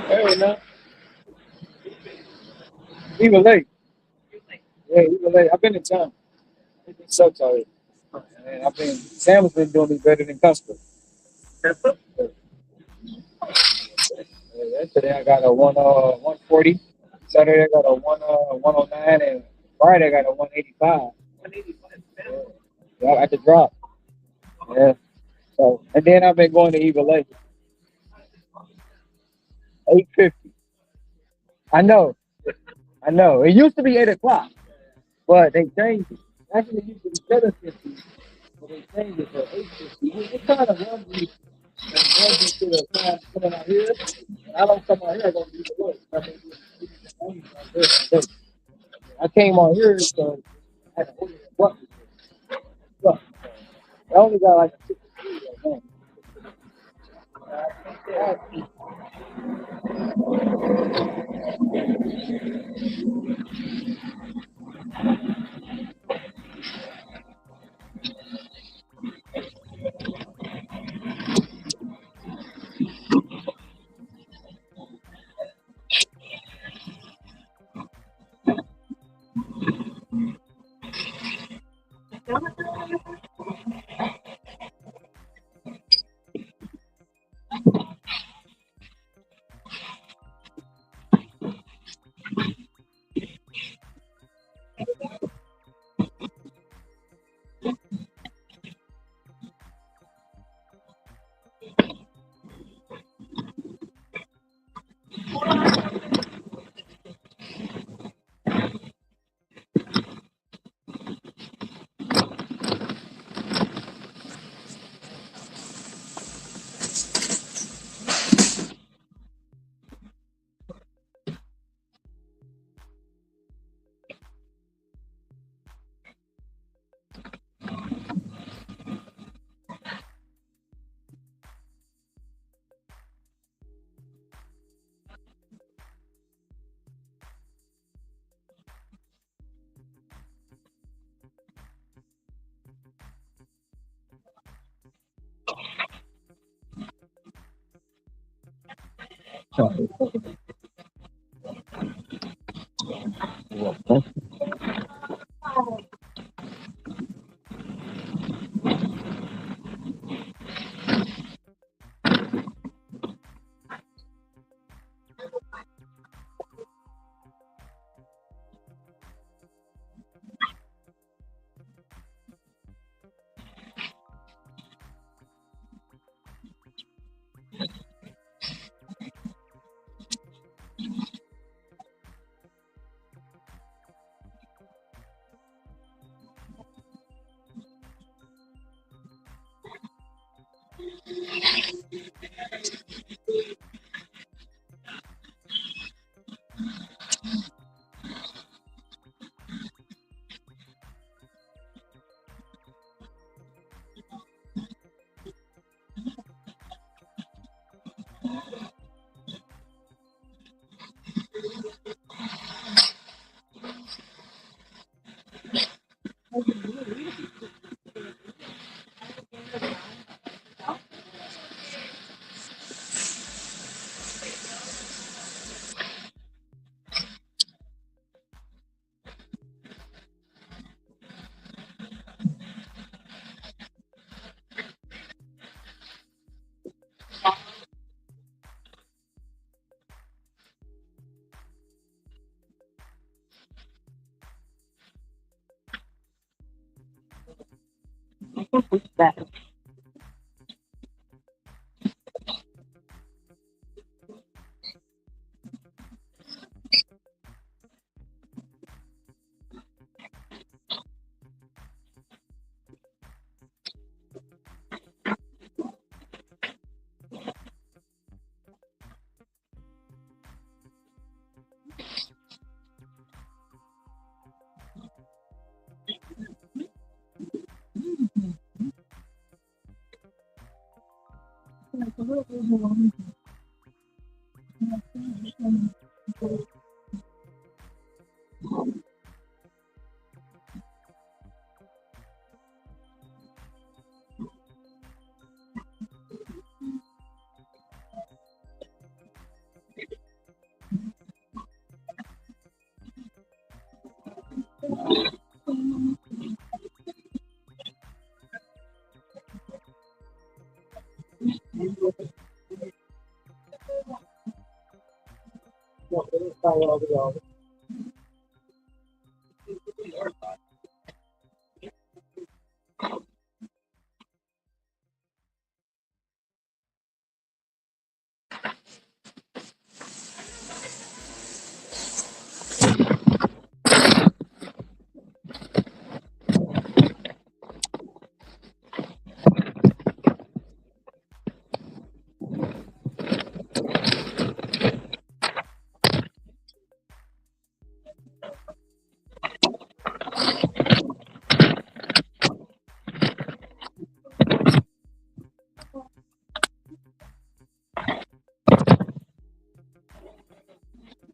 Hey, man. Even late. Yeah, even late. I've been in town. It sucks already. And Sam has been doing me better than Custer. Yesterday I got a 140. Saturday I got a 109, and Friday I got a 185. Yeah, I had to drop. Yeah. So and then I've been going to Eagle Lake. 8:50. I know. I know. It used to be 8 o'clock, but they changed it. Actually, it used to be 7:50, but they changed it to 8:50. It kind of runs me and runs into the time coming out here. And I don't come out here, I go to Eagle Lake. I came on here because I had to order a bucket. Look, I only got like a 63 right now.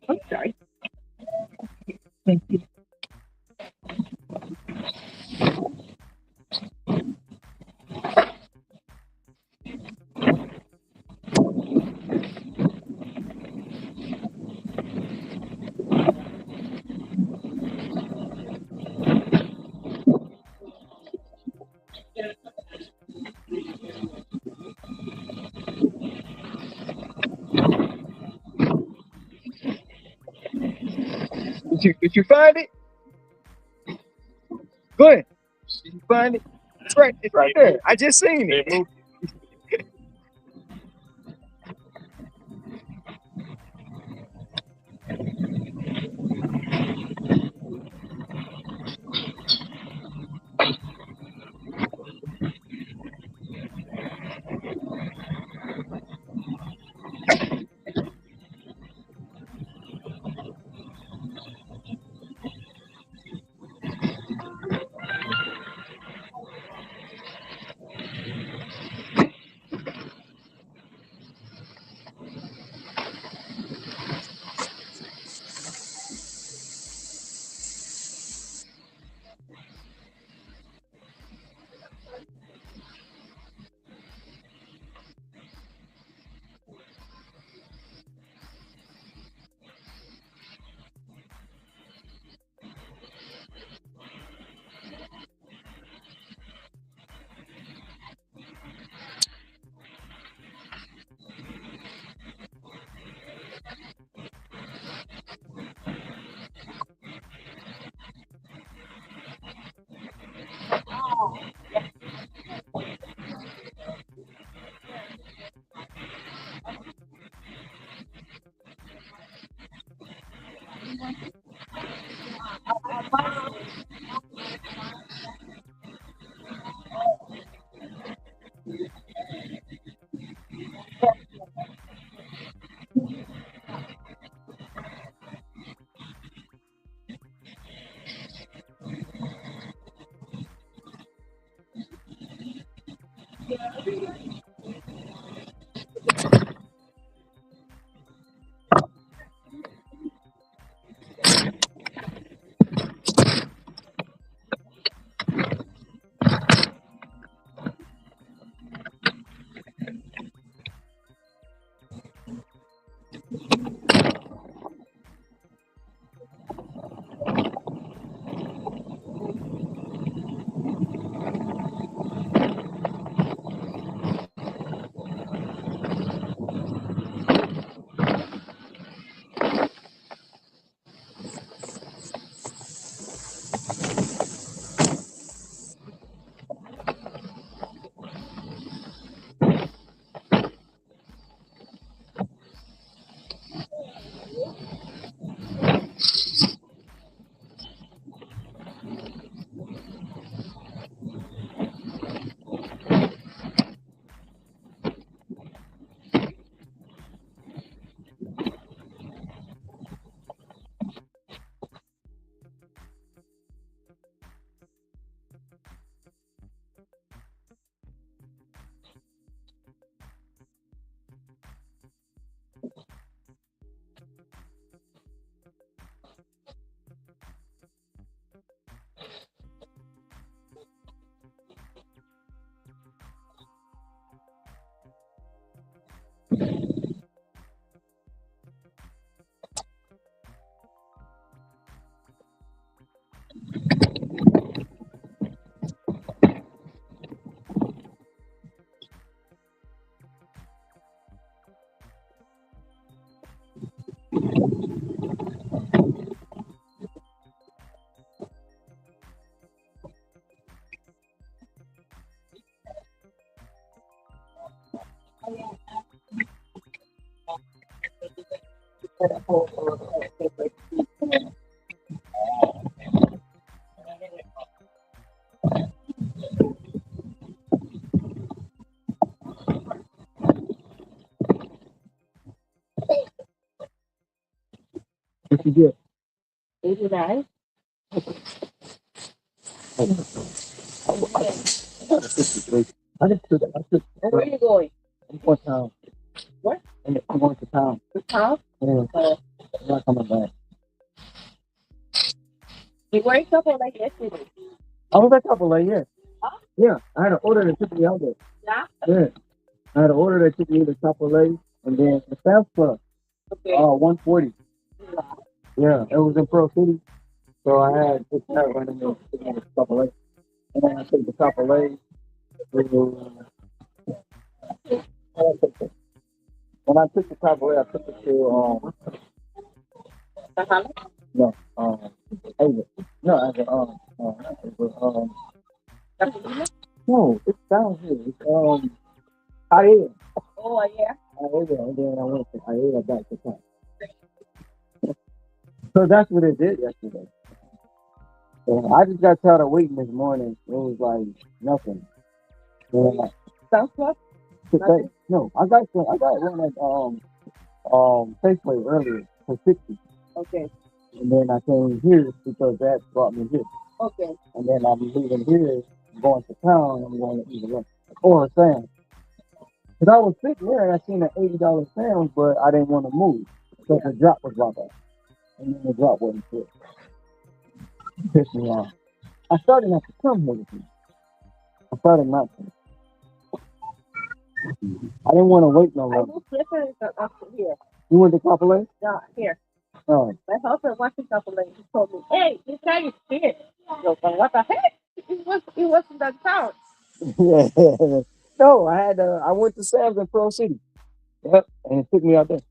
Okay. Thank you. Did you find it? Good. Did you find it? It's right there. I just seen it. What you get? 89. I just took. And where are you going? I'm going to town. What? I'm going to town. To town? Yeah. Oh. I'm not coming back. You were in Chipotle yesterday. I was at Chipotle, yeah. Huh? Yeah, I had an order that took me out there. Yeah? Yeah. I had an order that took me to Chipotle and then the Sam's Club. Okay. 140. Yeah, it was in Pearl City. So I had this that right in there to me to Chipotle. And then I took the Chipotle to when I took the Chipotle, I took it to no, Ava. No, no, it's down here. It's Aida. Oh, yeah. Aida, and then I went to Aida back to town. So that's what it did yesterday. So I just got tired of waiting this morning. It was like nothing. Sounds good. No, I got one at Safeway earlier for 60. Okay. And then I came here because that brought me here. Okay. And then I'm leaving here, going to town, I'm going to either or Sam's. Because I was sitting there and I seen an $80 Sam's, but I didn't want to move. So the drop was like that. And then the drop wasn't fit. Pissed me off. I started not to come here with you. I started not to. I didn't want to wait no I longer. moved yesterday here. You went to Chipotle? Yeah, here. Oh. My husband went to Chipotle. He told me, hey, this guy is here. I go, but what the heck? It was in the town. Yeah. No, I went to Sam's in Pearl City. Yep, and it took me out there.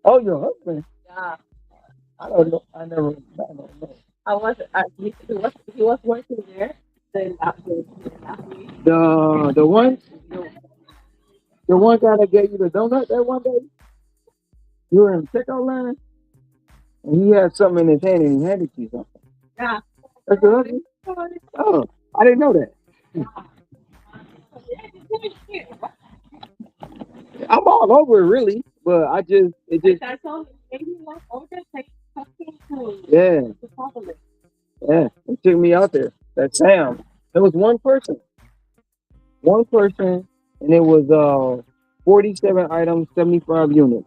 Oh, your husband? Yeah. I don't know. I don't know. He was working there. Then after The one guy that gave you the donut that one day? You were in the checkout line? And he had something in his hand and he handed you something. Yeah. That's your husband? Oh, I didn't know that. I'm all over it really, but I told him maybe like order take something to Yeah, it took me out there. That Sam. There was one person. One person, and it was 47 items, 75 units,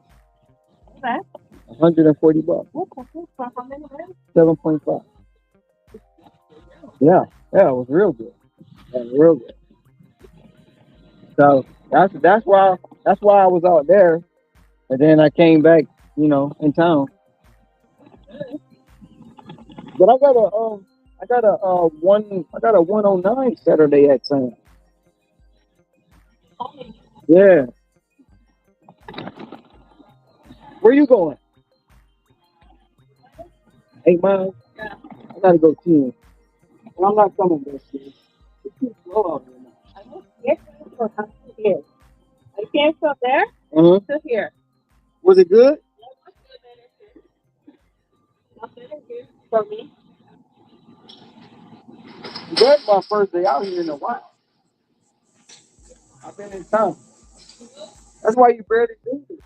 Okay. $140. Okay. 7.5. Yeah, it was real good. Yeah, real good. So that's why I was out there, and then I came back, in town. But I got a 109 Saturday at Sam. Yeah. Where you going? 8 miles. I gotta go 10. Well, I'm not coming this year. It's too slow out here now. Yes, I'm here. I came from there Uh-huh. to here. Was it good? For me. That's my first day out here in a while. I've been in town. That's why you barely do it.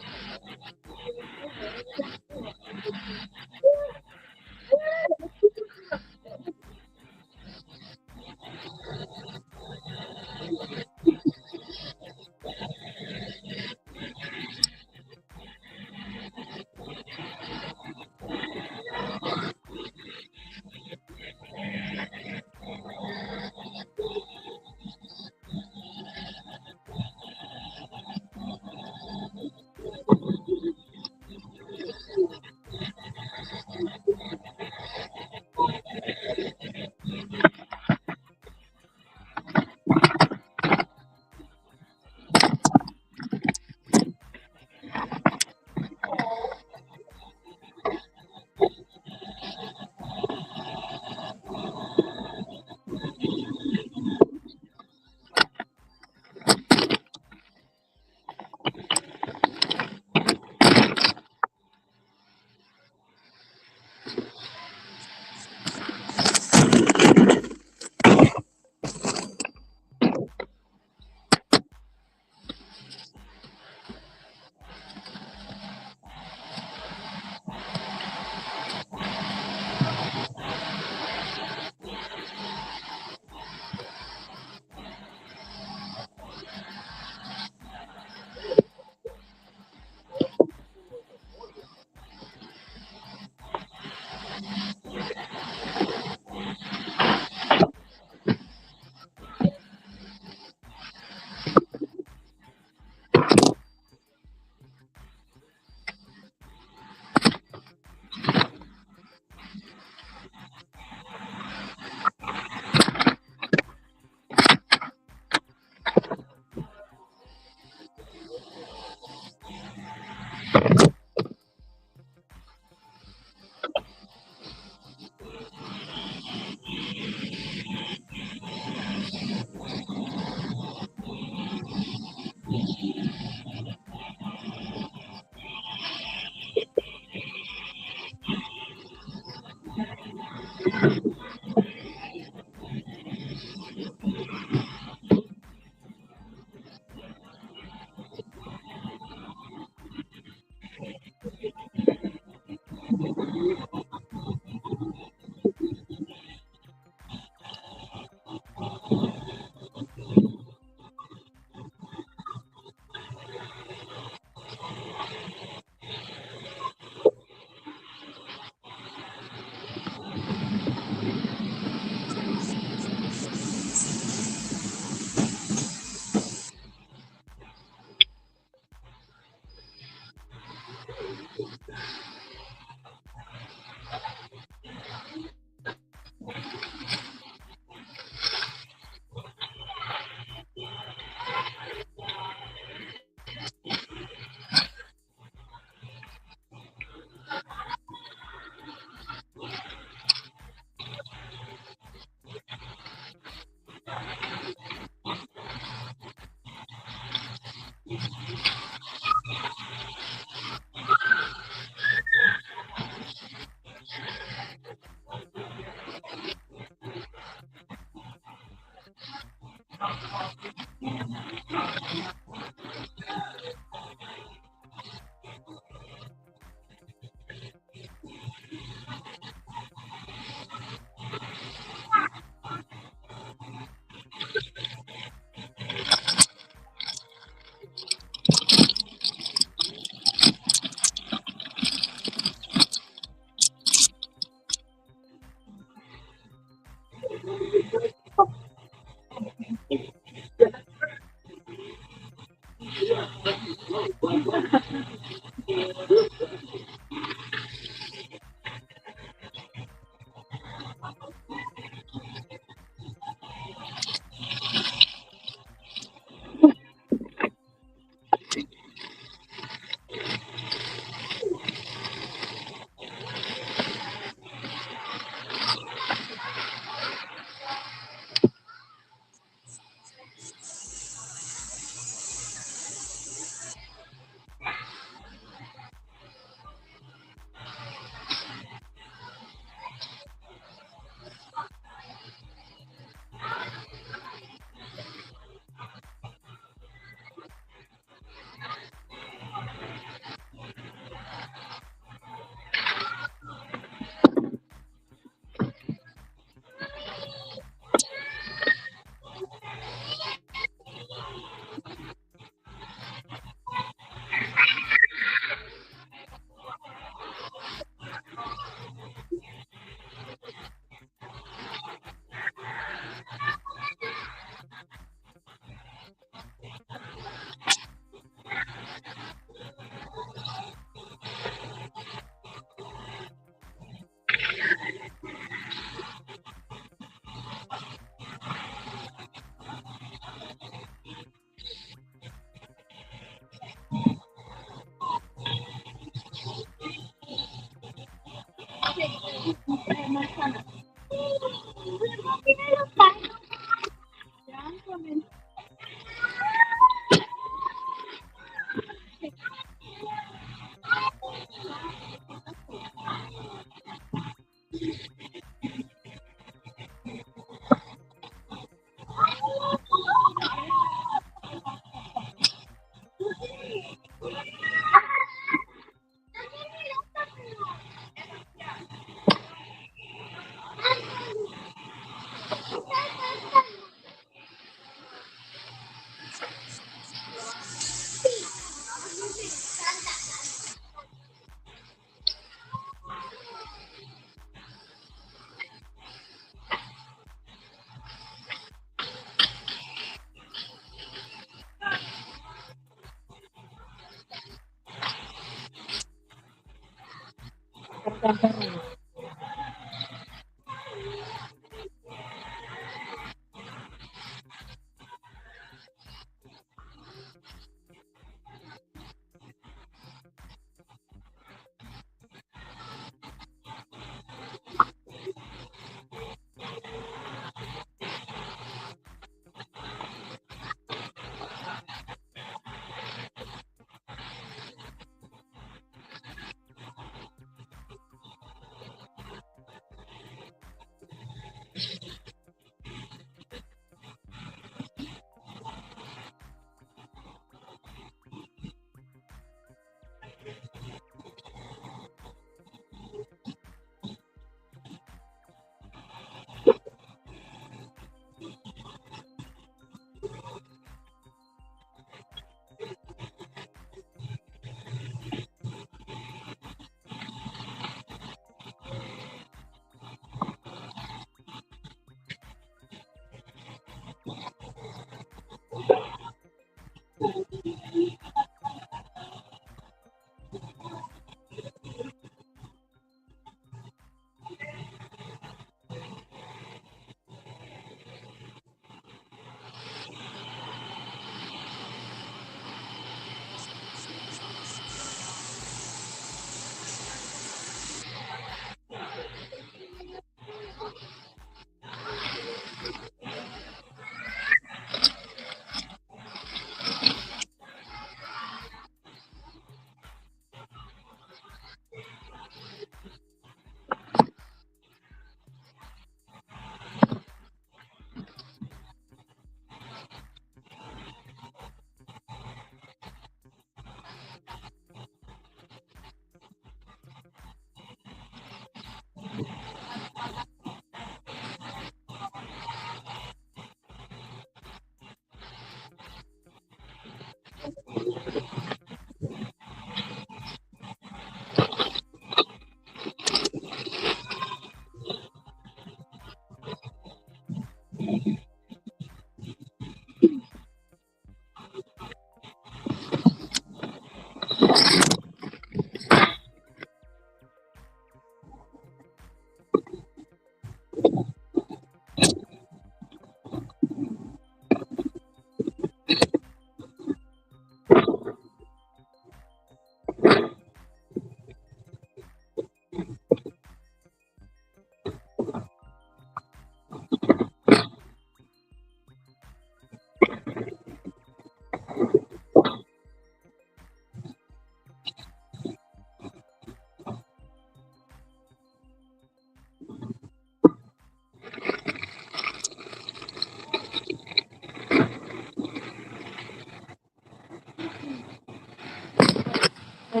Oh,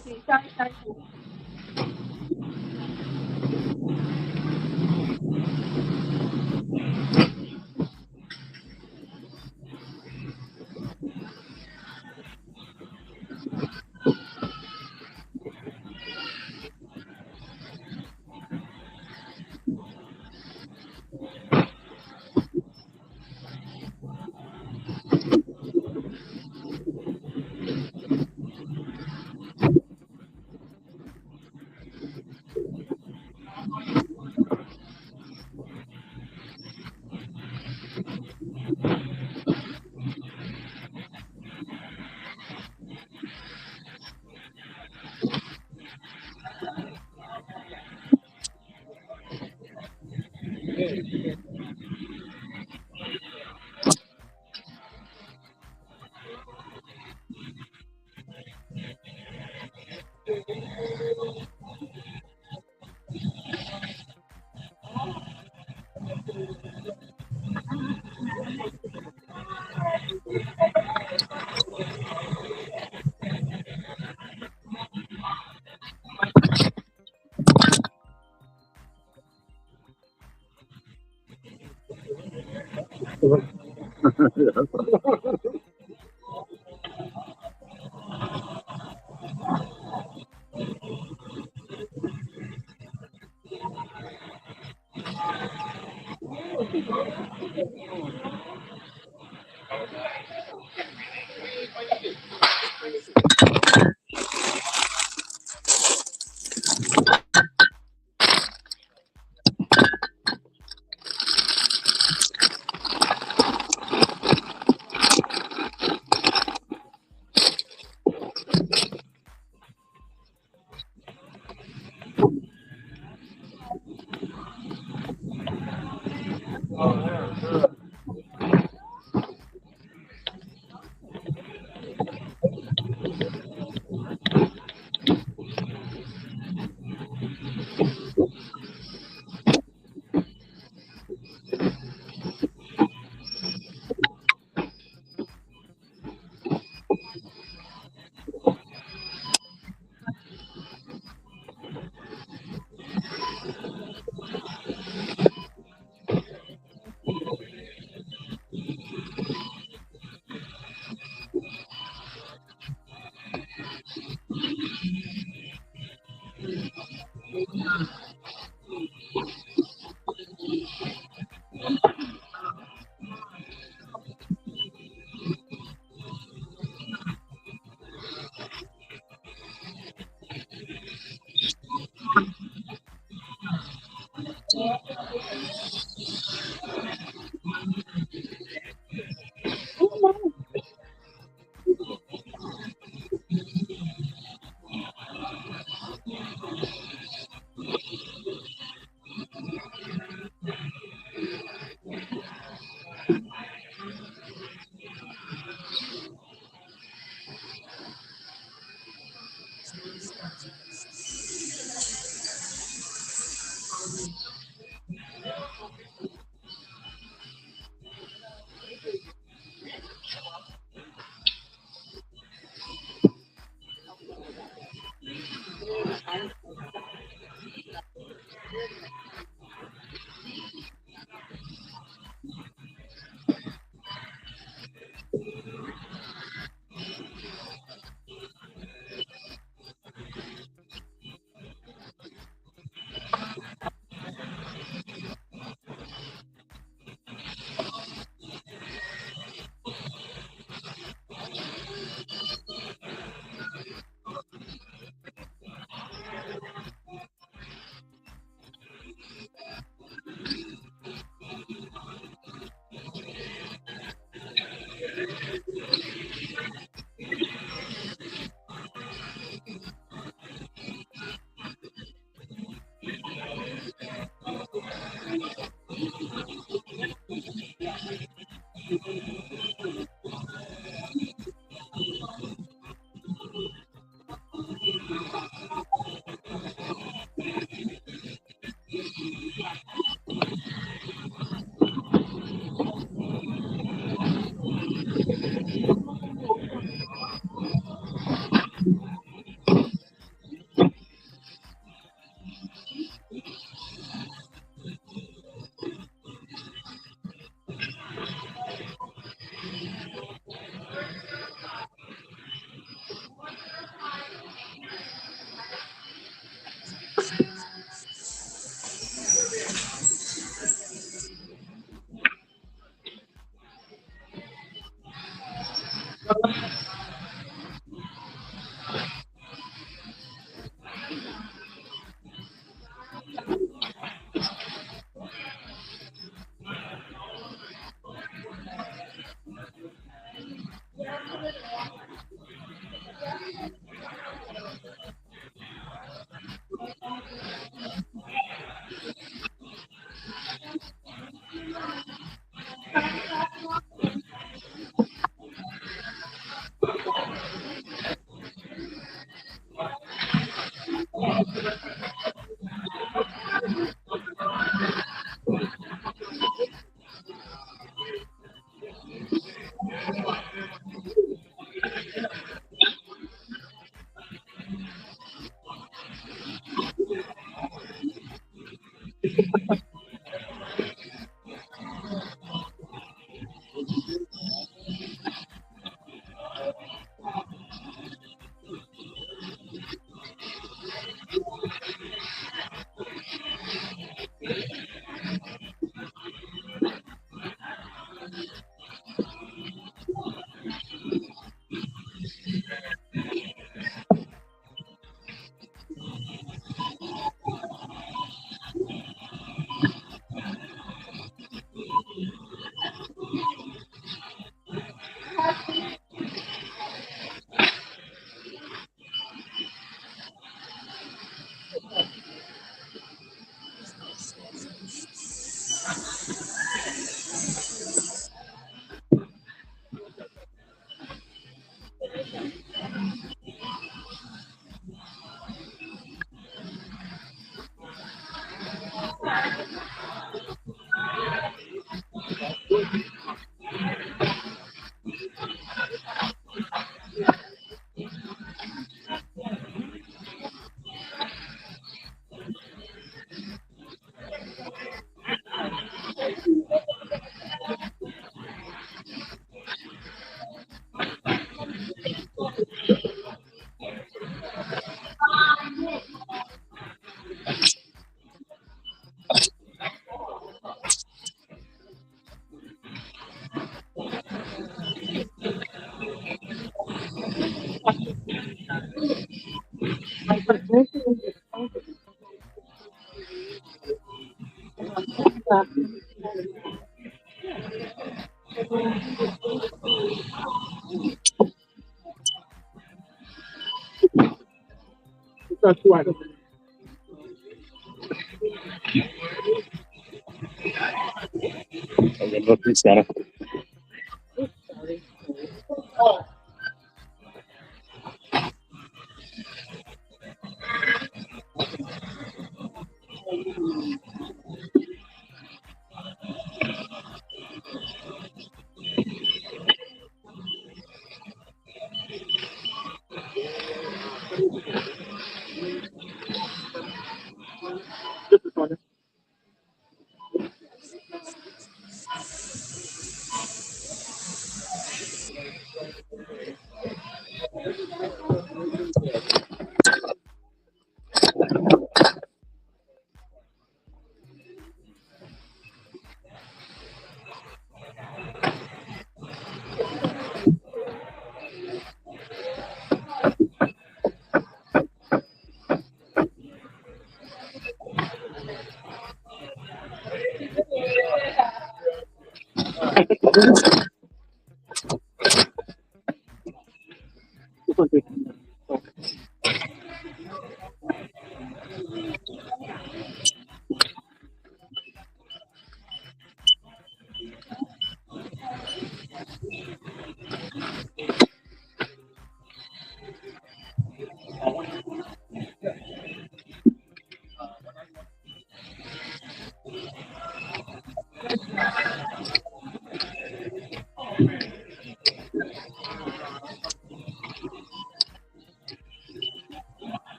okay. Sorry, sorry.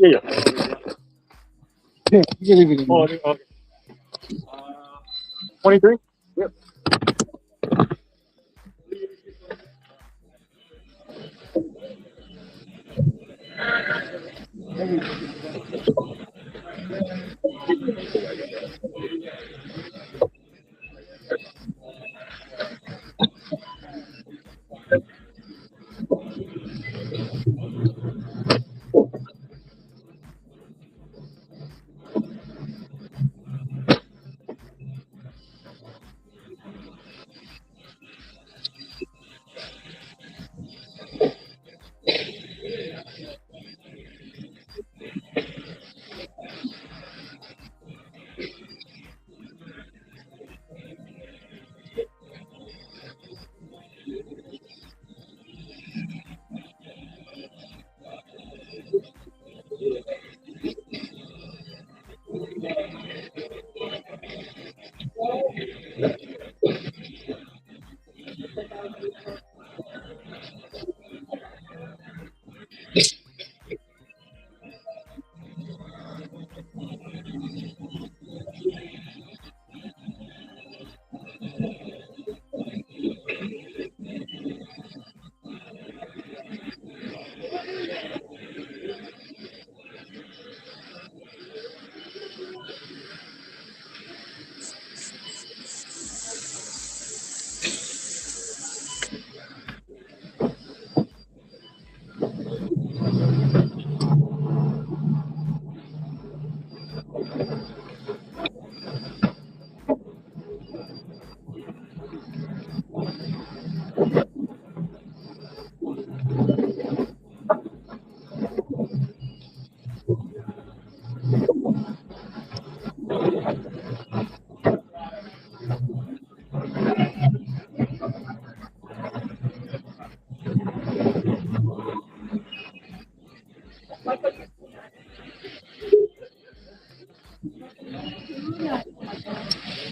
Yeah. Yeah, you can leave it in. Oh, okay. 23? Yep.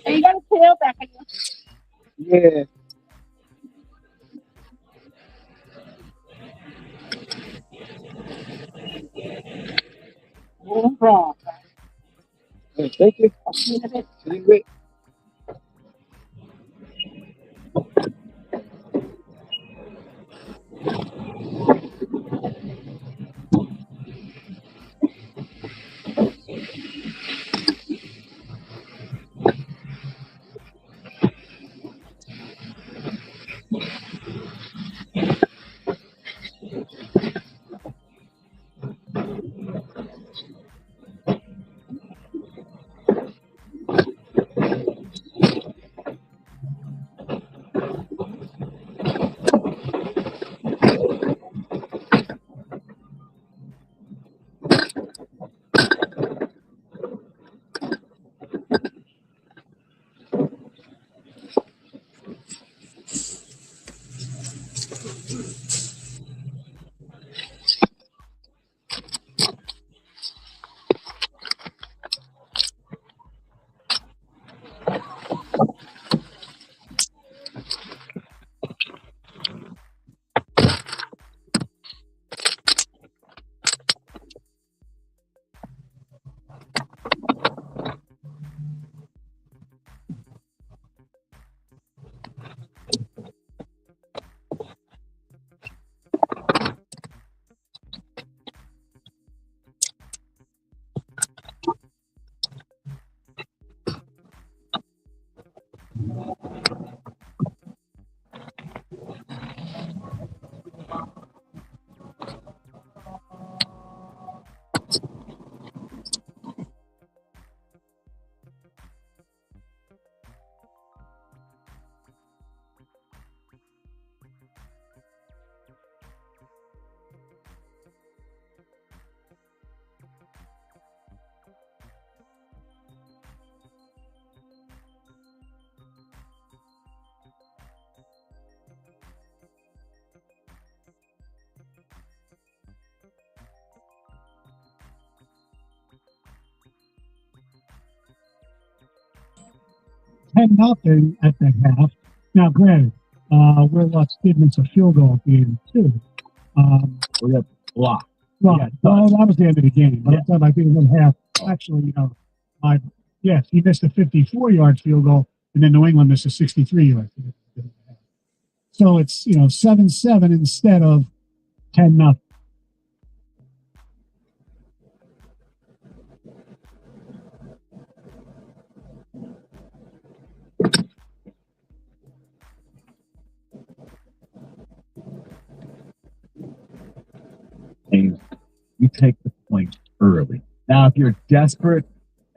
And you got a tail back on you. Yeah. Move wrong. Hey, thank you. Leave it. Nothing at the half. Now, granted, we're Stidman's a field goal game too. We got blocked. Well, that was the end of the game. But I'm talking about being in half. Actually, he missed a 54-yard field goal, and then New England missed a 63-yard field goal. So it's 7-7 instead of 10-0. And you take the point early. Now, if you're desperate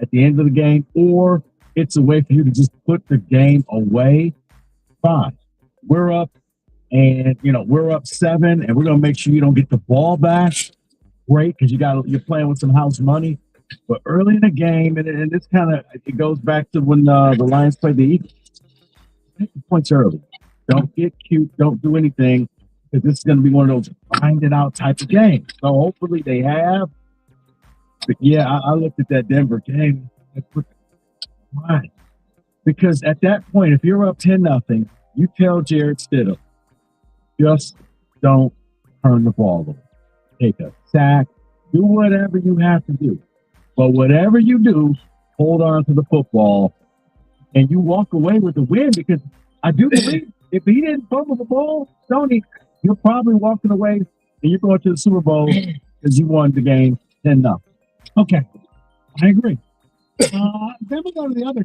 at the end of the game, or it's a way for you to just put the game away, fine. We're up, and we're up 7, and we're gonna make sure you don't get the ball back. Great, because you're playing with some house money. But early in the game, and this it goes back to when the Lions played the Eagles. Take the points early. Don't get cute. Don't do anything. Because this is going to be one of those find it out type of games. So hopefully they have. But yeah, I looked at that Denver game. Why? Because at that point, if you're up 10-0, you tell Jared Stidham, just don't turn the ball over. Take a sack. Do whatever you have to do. But whatever you do, hold on to the football. And you walk away with the win, because I do believe if he didn't fumble the ball, Tony, you're probably walking away and you're going to the Super Bowl because you won the game 10-0. Okay, I agree. Then we go to the other.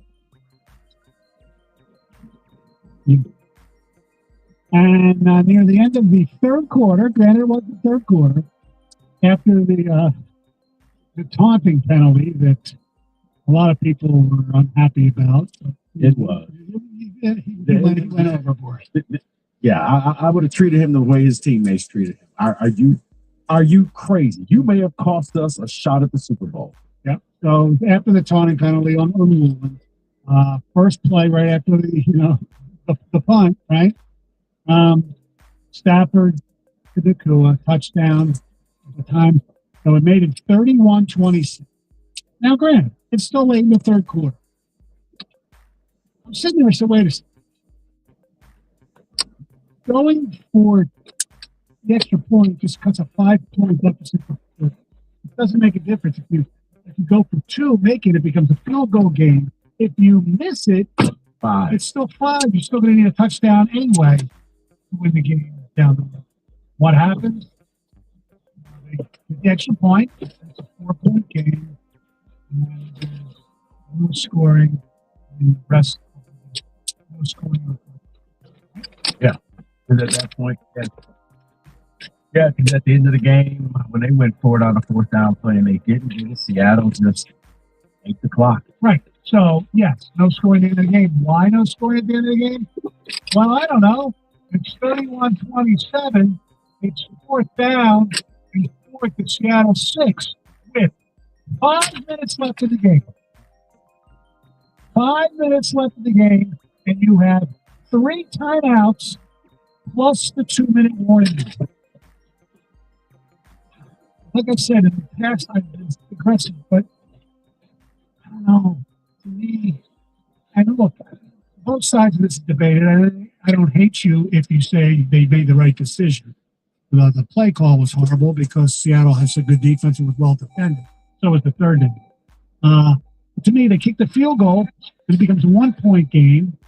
And near the end of the third quarter, granted it was the third quarter, after the taunting penalty that a lot of people were unhappy about. It was. He went overboard. Yeah, I would have treated him the way his teammates treated him. Are you crazy? You may have cost us a shot at the Super Bowl. Yep. So after the taunting penalty on New England, first play right after the punt, right? Stafford to Nakua, touchdown at the time. So it made it 31-26. Now, granted, it's still late in the third quarter. I'm sitting there, so wait a second. Going for the extra point just cuts a 5-point deficit. It doesn't make a difference. If you go for 2, making it becomes a field goal game. If you miss it, 5. It's still 5. You're still going to need a touchdown anyway to win the game down the road. What happens? They get the extra point. It's a 4-point game. And no scoring. And the rest, no scoring. Yeah. And at that point, yeah, because at the end of the game, when they went for it on a 4th down play and they didn't get it, Seattle just ate the clock. Right. So, yes, no scoring at the end of the game. Why no scoring at the end of the game? Well, I don't know. It's 31-27. It's 4th down. It's 4th at Seattle 6 with 5 minutes left in the game. 5 minutes left in the game, and you have 3 timeouts plus the 2-minute warning. Like I said, in the past, I've been aggressive, but I don't know. To me, and look, both sides of this debate, and I don't hate you if you say they made the right decision. The play call was horrible because Seattle has a good defense and was well defended. So was the third inning. To me, they kick the field goal, it becomes a 1-point game.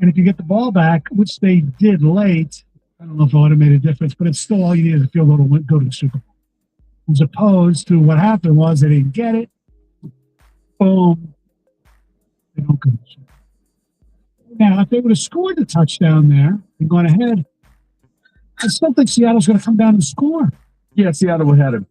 And if you get the ball back, which they did late, I don't know if it would have made a difference, but it's still all you need is a field goal to go to the Super Bowl. As opposed to what happened was they didn't get it. Boom. They don't go to the Super Bowl. Now, if they would have scored the touchdown there and gone ahead, I still think Seattle's going to come down and score. Yeah, Seattle would have had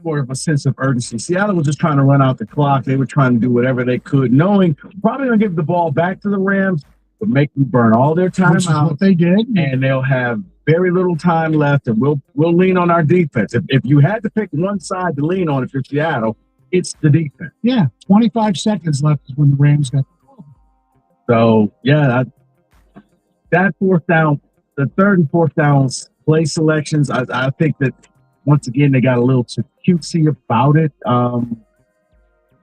more of a sense of urgency. Seattle was just trying to run out the clock. They were trying to do whatever they could, knowing probably going to give the ball back to the Rams, but make them burn all their time Which is out. what they did. And they'll have very little time left, and we'll lean on our defense. If you had to pick one side to lean on if you're Seattle, it's the defense. Yeah, 25 seconds left is when the Rams got the ball. So, yeah, that 4th down, the 3rd and 4th downs play selections, I think that once again they got a little too cutesy about it.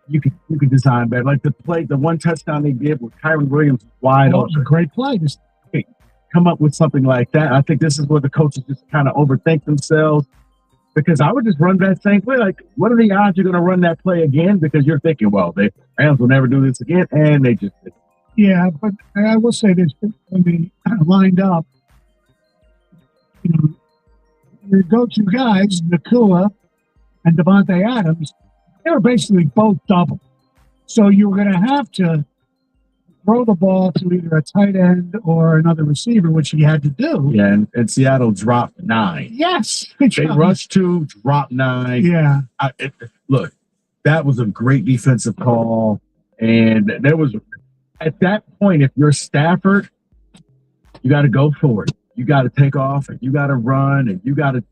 You could design better. Like the one touchdown they did with Kyron Williams wide open. It was a great play. Just come up with something like that. I think this is where the coaches just kind of overthink themselves. Because I would just run that same play. Like, what are the odds you're going to run that play again? Because you're thinking, well, the Rams will never do this again, and they just did. Yeah, but I will say this: when they lined up, you know, your go-to guys, Nakua and Devontae Adams, they were basically both double. So you were going to have to throw the ball to either a tight end or another receiver, which he had to do. Yeah, and Seattle dropped 9. Yes. They rushed 2, dropped 9. Yeah. Look, that was a great defensive call. And there was, at that point, if you're Stafford, you got to go for it. You got to take off, and you got to run, and you got to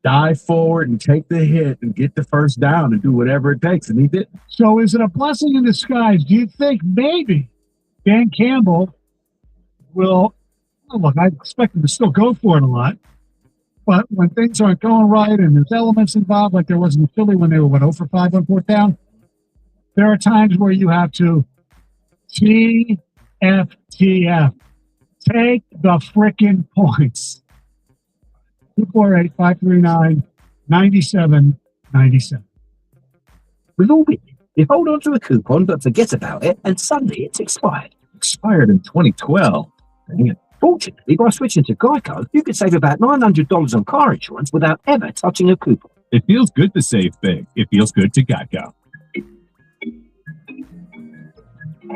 dive forward and take the hit and get the first down and do whatever it takes. And he did. So is it a blessing in disguise? Do you think maybe Dan Campbell will, look, I expect him to still go for it a lot, but when things aren't going right and there's elements involved, like there was in Philly when they were, 0 for 5 on 4th down, there are times where you have to TFTF. Take the frickin' points. 248-539-97-97. We've all been. You hold on to a coupon but forget about it, and suddenly it's expired. Expired in 2012. Dang it. Fortunately, by switching to Geico, you could save about $900 on car insurance without ever touching a coupon. It feels good to save big. It feels good to Geico.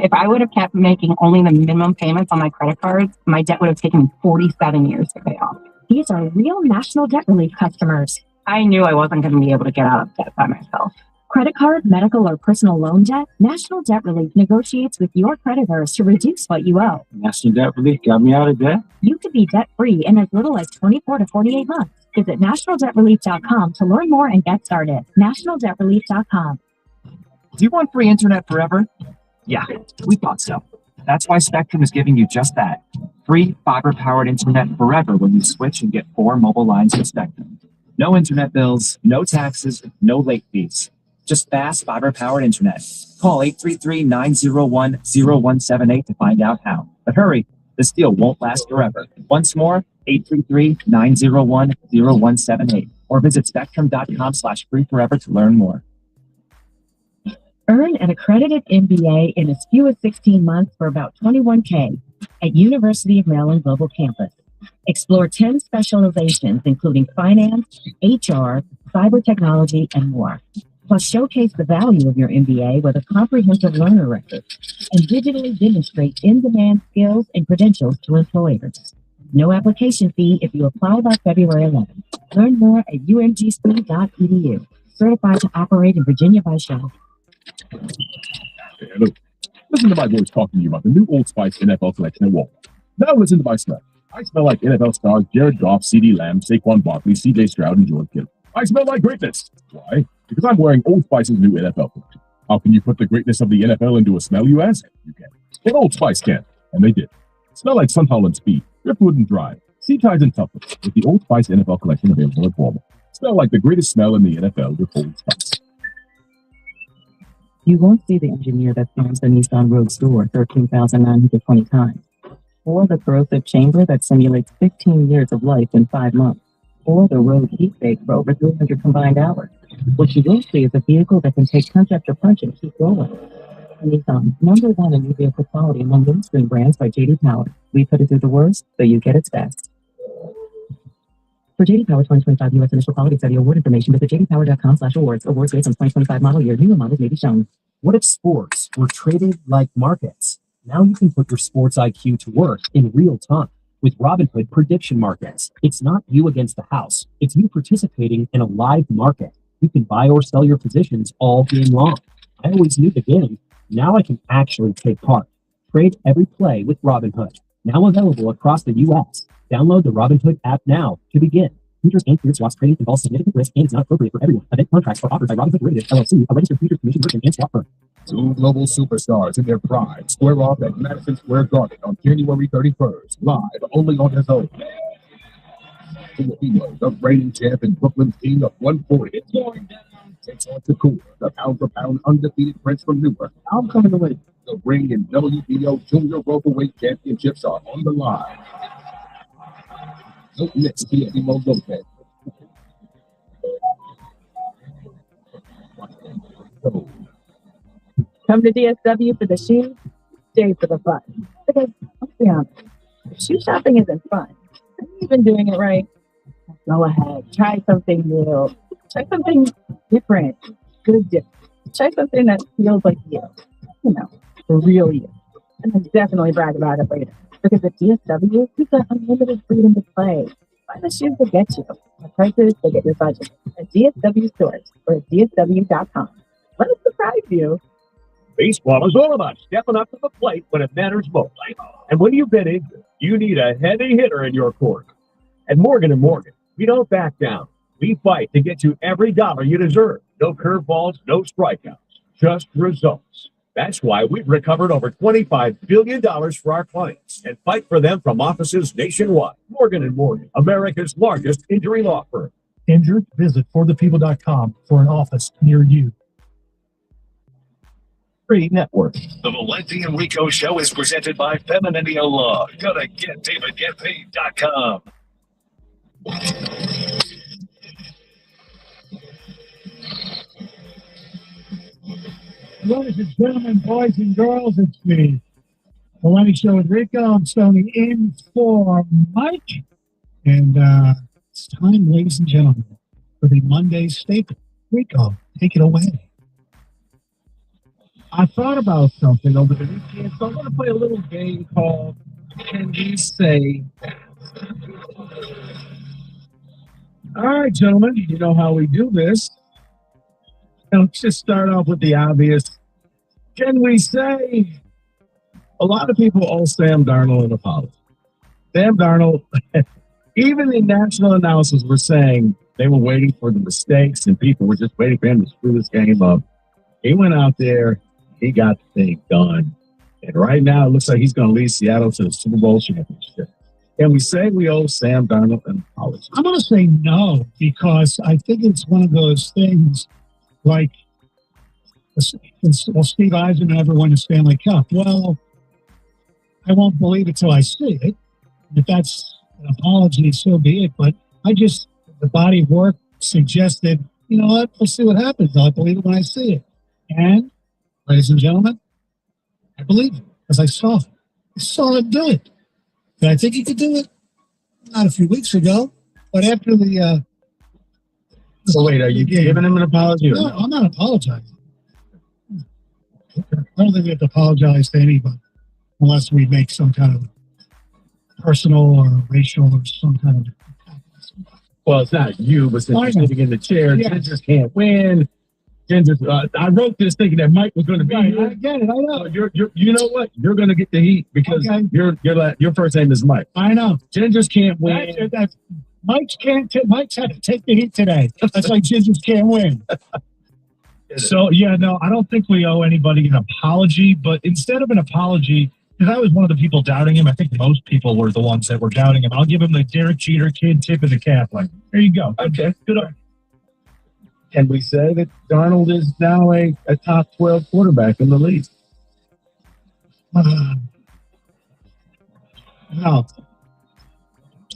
If I would have kept making only the minimum payments on my credit cards, my debt would have taken me 47 years to pay off. These are real National Debt Relief customers. I knew I wasn't going to be able to get out of debt by myself. Credit card, medical, or personal loan debt? National Debt Relief negotiates with your creditors to reduce what you owe. National Debt Relief got me out of debt. You could be debt-free in as little as 24 to 48 months. Visit nationaldebtrelief.com to learn more and get started. nationaldebtrelief.com. Do you want free internet forever? Yeah, we thought so. That's why Spectrum is giving you just that. Free fiber-powered internet forever when you switch and get 4 mobile lines with Spectrum. No internet bills, no taxes, no late fees. Just fast fiber-powered internet. Call 833-901-0178 to find out how. But hurry, this deal won't last forever. Once more, 833-901-0178. Or visit spectrum.com/free forever to learn more. Earn an accredited MBA in as few as 16 months for about $21K at University of Maryland Global Campus. Explore 10 specializations, including finance, HR, cyber technology, and more. Plus, showcase the value of your MBA with a comprehensive learner record and digitally demonstrate in-demand skills and credentials to employers. No application fee if you apply by February 11th. Learn more at umgschool.edu. Certified to operate in Virginia by Shell. Hey, look, listen to my voice talking to you about the new Old Spice NFL collection at Walmart. Now listen to my smell. I smell like NFL stars Jared Goff, CeeDee Lamb, Saquon Barkley, CJ Stroud, and George Kittle. I smell like greatness. Why? Because I'm wearing Old Spice's new NFL collection. How can you put the greatness of the NFL into a smell, you ask? You can. But Old Spice can, and they did. Smell like Suntal and Speed, Driftwood and Dry, Sea Tides and Toughness, with the Old Spice NFL collection available at Walmart. Smell like the greatest smell in the NFL with Old Spice. You won't see the engineer that storms the Nissan Roadster 13,920 times, or the corrosive chamber that simulates 15 years of life in 5 months, or the road heat bake for over 300 combined hours. What you will see is a vehicle that can take punch after punch and keep rolling. Nissan, #1 in new vehicle quality among mainstream brands by J.D. Power. We put it through the worst, so you get its best. For J.D. Power 2025 U.S. Initial Quality Study Award information, visit jdpower.com/awards. Awards based on 2025 model year. Newer models may be shown. What if sports were traded like markets? Now you can put your sports IQ to work in real time with Robinhood prediction markets. It's not you against the house. It's you participating in a live market. You can buy or sell your positions all game long. I always knew the game. Now I can actually take part. Trade every play with Robinhood. Now available across the U.S. Download the Robinhood app now to begin. Futures and cleared swaps trading involves significant risk and is not appropriate for everyone. Event contracts are offered by Robinhood Derivatives, LLC, a registered futures commission merchant and swap firm. 2 global superstars in their prime square off at Madison Square Garden on January 31st, live only on his own. Filipino, the reigning champ and Brooklyn's king of 140. It's going down. Takes on Shakur, the pound-for-pound undefeated prince from Newark. I'm coming away. The ring and WBO Junior Welterweight Championships are on the line. So next, Mo Lopez. Come to DSW for the shoes, stay for the fun. Because, let's be honest, if shoe shopping isn't fun, are you even doing it right? Go ahead, try something new. Try something different. Good different. Try something that feels like you. You know, the real you. And then definitely brag about it later. Because at DSW, you've got unlimited freedom to play. Find the shoes that get you. At prices that get your budget. At DSW stores or at DSW.com. Let us surprise you. Baseball is all about stepping up to the plate when it matters most. And when you've been injured, you need a heavy hitter in your corner. At Morgan & Morgan, we don't back down. We fight to get you every dollar you deserve. No curveballs, no strikeouts, just results. That's why we've recovered over $25 billion for our clients and fight for them from offices nationwide. Morgan & Morgan, America's largest injury law firm. Injured? Visit forthepeople.com for an office near you. Free Network. The Valenti and Rico Show is presented by Femininity Law. Go to GetDavidGetPaid.com. Ladies and gentlemen, boys and girls, it's the Valenti Show with Rico. I'm standing in for Mike. And it's time, ladies and gentlemen, for the Monday staple. Rico, take it away. I thought about something over the weekend, so I'm going to play a little game called Can You Say That? All right, gentlemen, you know how we do this. And let's just start off with the obvious. Can we say a lot of people owe Sam Darnold an apology? Sam Darnold, even the national announcers were saying they were waiting for the mistakes and people were just waiting for him to screw this game up. He went out there. He got the thing done. And right now, it looks like he's going to lead Seattle to the Super Bowl championship. Can we say we owe Sam Darnold an apology? I'm going to say no, because I think it's one of those things like, well, Steve Eisen never won the Stanley Cup. Well, I won't believe it till I see it. If that's an apology, so be it. But the body of work suggested, you know what, we'll see what happens. I'll believe it when I see it. And, ladies and gentlemen, I believe it because I saw it. I saw him do it. Did I think he could do it? Not a few weeks ago, but after the. So wait, are you giving him an apology? No, I'm not apologizing. I don't think we have to apologize to anybody unless we make some kind of personal or racial or some kind of. Well, it's not you, but since you're sitting in the chair, Yeah. Ginger can't win. I wrote this thinking that Mike was going to be Right, here. I get it. I know. So you know what? You're going to get the heat because your first name is Mike. I know. Gingers can't win. Mike's had to take the heat today. That's like Gingers can't win. So, I don't think we owe anybody an apology, but instead of an apology, because I was one of the people doubting him, I think most people were the ones that were doubting him. I'll give him the Derek Jeter kid tip of the cap. Like, there you go. Okay. Good on. Can we say that Darnold is now a top 12 quarterback in the league? No.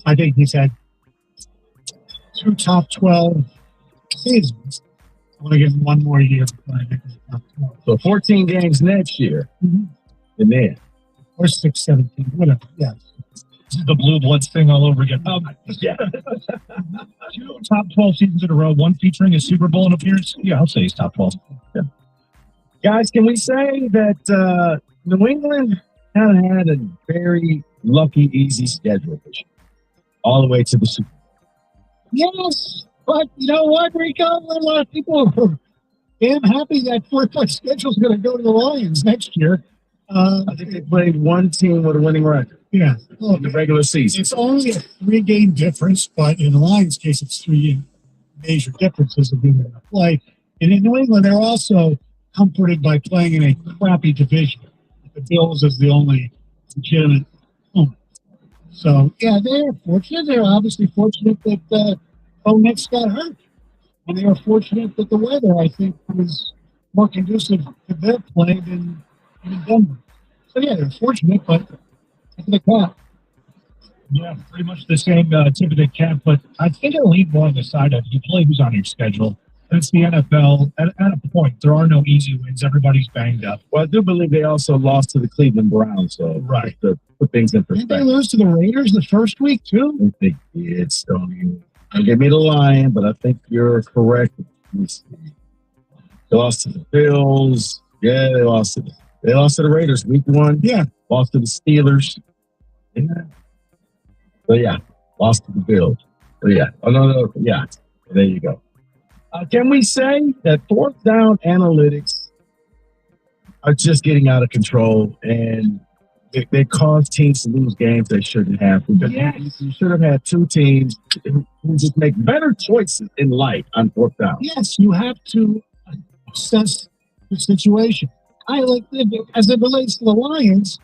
I think he's had 2 top 12 seasons. I want to give him one more year before I think he's top 12. So 14 games next year. Mhm. And then. Or 6-17, whatever. Yeah. This is the blue bloods thing all over again. Yeah. 2 top 12 seasons in a row, one featuring a Super Bowl appearance. Yeah, I'll say he's top 12. Yeah. Guys, can we say that New England kind of had a very lucky, easy schedule this year, all the way to the Super Bowl? Yes, but you know what, Rico? A lot of people are damn happy that 4-5 schedule is going to go to the Lions next year. I think they played one team with a winning record. Yeah. In the regular season. It's only a 3-game difference, but in the Lions' case, it's 3 major differences of being able to play. And in New England, they're also comforted by playing in a crappy division. The Bills is the only legitimate opponent. So, yeah, they're fortunate. They're obviously fortunate that Bo Nix got hurt. And they are fortunate that the weather, I think, was more conducive to their play than in Denver. So, yeah, they're fortunate, but tip of the cap. Yeah, pretty much the same tip of the cap, but I think I'll lean more on the side of you play who's on your schedule. It's the NFL. At a point, there are no easy wins. Everybody's banged up. Well, I do believe they also lost to the Cleveland Browns, so Right. to put things in Didn't they perspective. lose to the Raiders the first week too? I think it's Don't give me the lion, but I think you're correct. Let me see. They lost to the Bills. Yeah, they lost to the Raiders week 1. Yeah. Lost to the Steelers. Yeah. So yeah, lost to the Bills. So yeah. Oh no. Yeah. There you go. Can we say that fourth down analytics are just getting out of control and they cause teams to lose games they shouldn't have? Because you should have had 2 teams who just make better choices in life on fourth down. Yes, you have to assess the situation. As it relates to the Lions,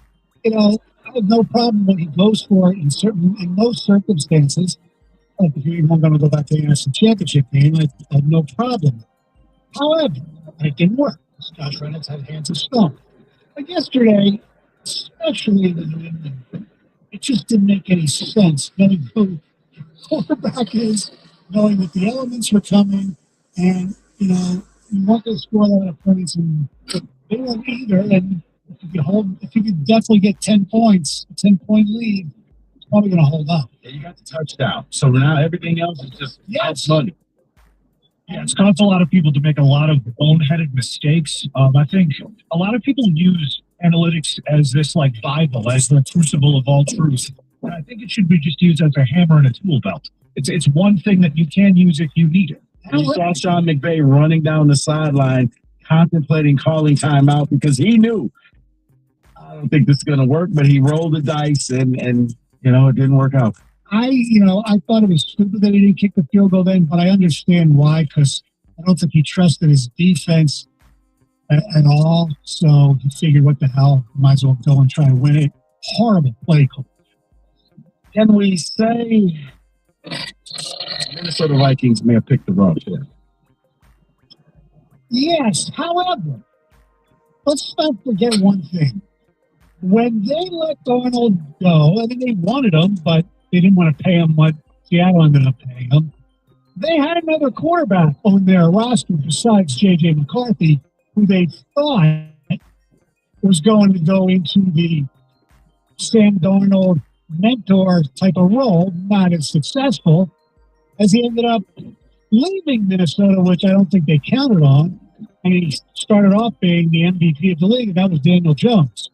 I have no problem when he goes for it in most circumstances. Like if you're even going to go back to the NFC Championship game, I have no problem. However, it didn't work. Josh Reynolds had hands of stone. But yesterday, especially in the New England, it just didn't make any sense knowing who the quarterback is, knowing that the elements were coming, and you want to score a lot of points, and they weren't either. And if you could definitely get 10 points, a 10-point lead, it's probably going to hold up. Yeah, you got the touchdown. So now everything else is just money. Yeah, it's caused a lot of people to make a lot of boneheaded mistakes. I think a lot of people use analytics as this like Bible, as the crucible of all truth. And I think it should be just used as a hammer and a tool belt. It's one thing that you can use if you need it. You saw Sean McVay running down the sideline, contemplating calling timeout because he knew, I don't think this is going to work, but he rolled the dice and it didn't work out. I thought it was stupid that he didn't kick the field goal then, but I understand why, because I don't think he trusted his defense at all. So he figured, what the hell, might as well go and try to win it. Horrible play call. Can we say Minnesota Vikings may have picked the wrong player? Yes, however, let's not forget one thing. When they let Darnold go, I mean, they wanted him, but they didn't want to pay him what Seattle ended up paying him. They had another quarterback on their roster besides J.J. McCarthy, who they thought was going to go into the Sam Darnold mentor type of role, not as successful, as he ended up leaving Minnesota, which I don't think they counted on. And he started off being the MVP of the league, and that was Daniel Jones.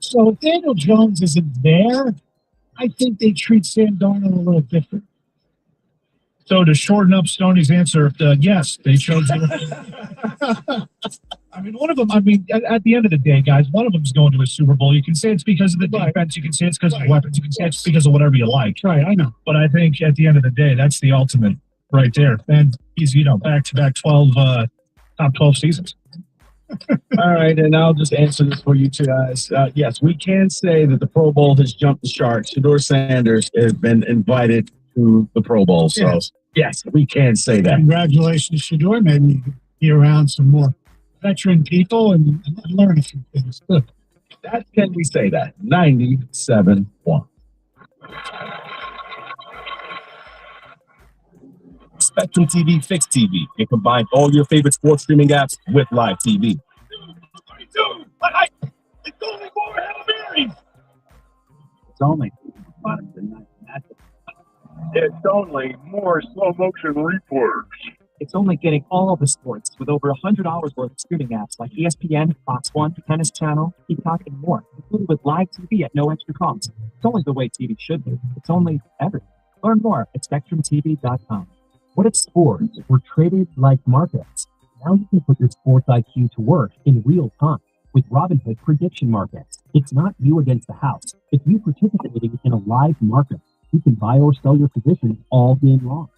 So if Daniel Jones isn't there, I think they treat Sam Darnold a little different. So to shorten up Stoney's answer, yes, they chose you. I mean, one of them, at the end of the day, guys, one of them is going to a Super Bowl. You can say it's because of the defense. You can say it's because of the weapons. You can say it's because of whatever you like. Right, I know. But I think at the end of the day, that's the ultimate right there. And he's, back-to-back top 12 seasons. All right, and I'll just answer this for you two guys. Yes, we can say that the Pro Bowl has jumped the shark. Shedeur Sanders has been invited to the Pro Bowl. So, yes, we can say that. Congratulations, Shedeur. Maybe you can be around some more veteran people and learn a few things. Good. That can we say that? 97-1. Spectrum TV Fixed TV. It combines all your favorite sports streaming apps with live TV. It's only more Hail Marys. It's only It's only more slow motion replays. It's only getting all of the sports with over $100 worth of streaming apps like ESPN, Fox One, Tennis Channel, Peacock, and more, including with live TV at no extra cost. It's only the way TV should be. It's only everything. Learn more at SpectrumTV.com. What if sports were traded like markets? Now you can put your sports IQ to work in real time with Robinhood prediction markets. It's not you against the house. It's you participating in a live market. You can buy or sell your positions all game long.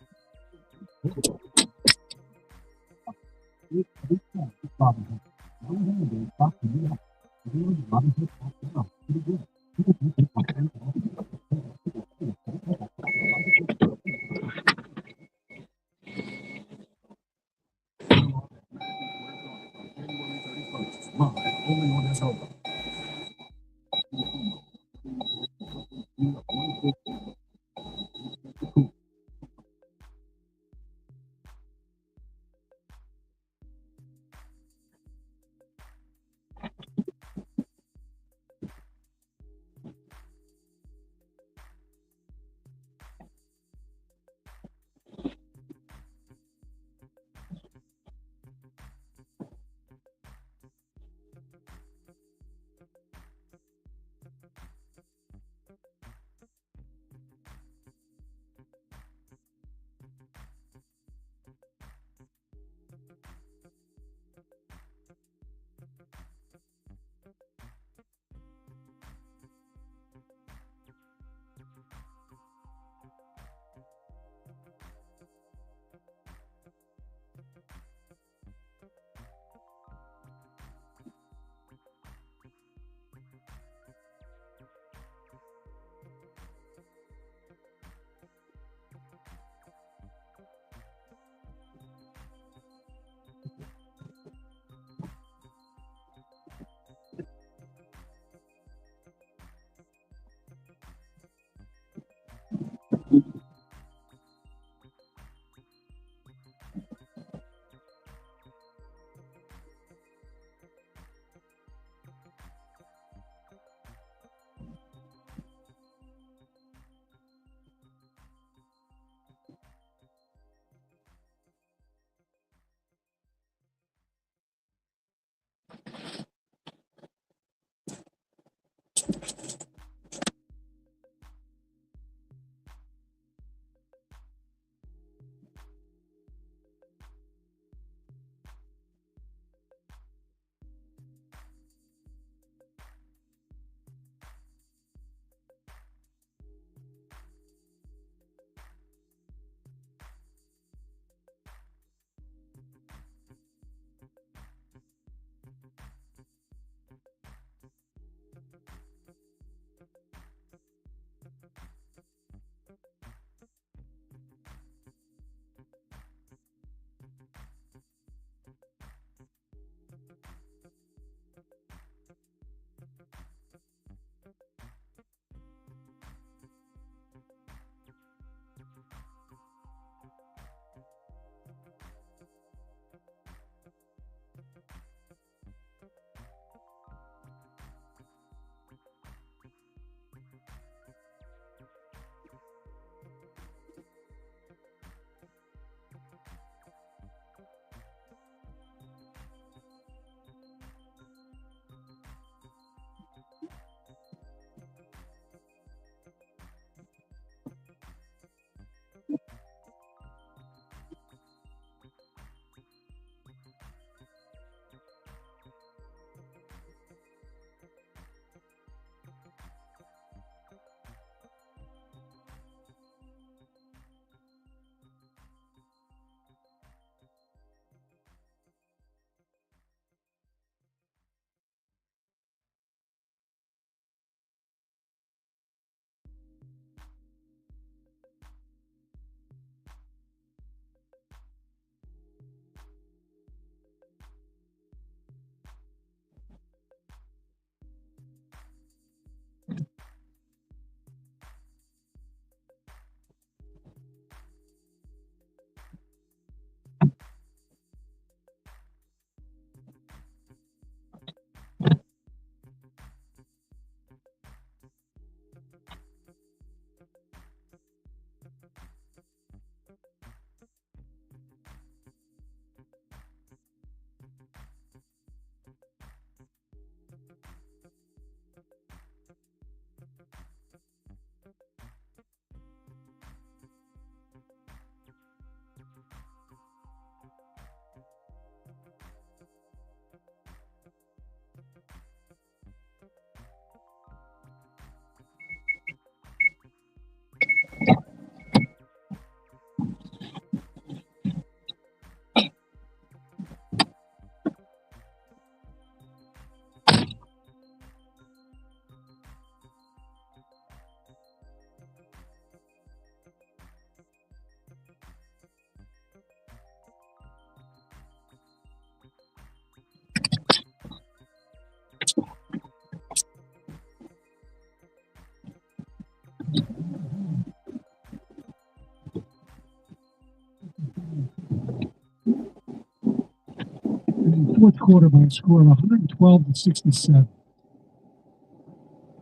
fourth quarter by a score of 112-67.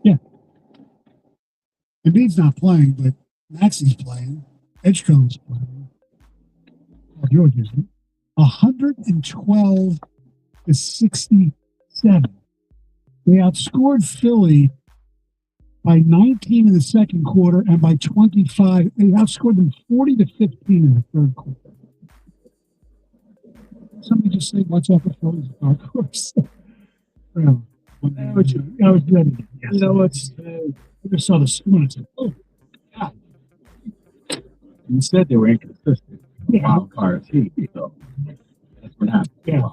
Yeah. Embiid's not playing, but Maxi's playing. Edgecomb's playing. Oh, George isn't. 112-67. They outscored Philly by 19 in the second quarter and by 25. They outscored them 40-15 in the third quarter. Somebody just say, "Watch out for Philly's dark horse." Well, that was good. You know what's? I just saw the score and said, "Oh, God." You said they were inconsistent. Yeah. Wild card team, so that's what happened. Yeah.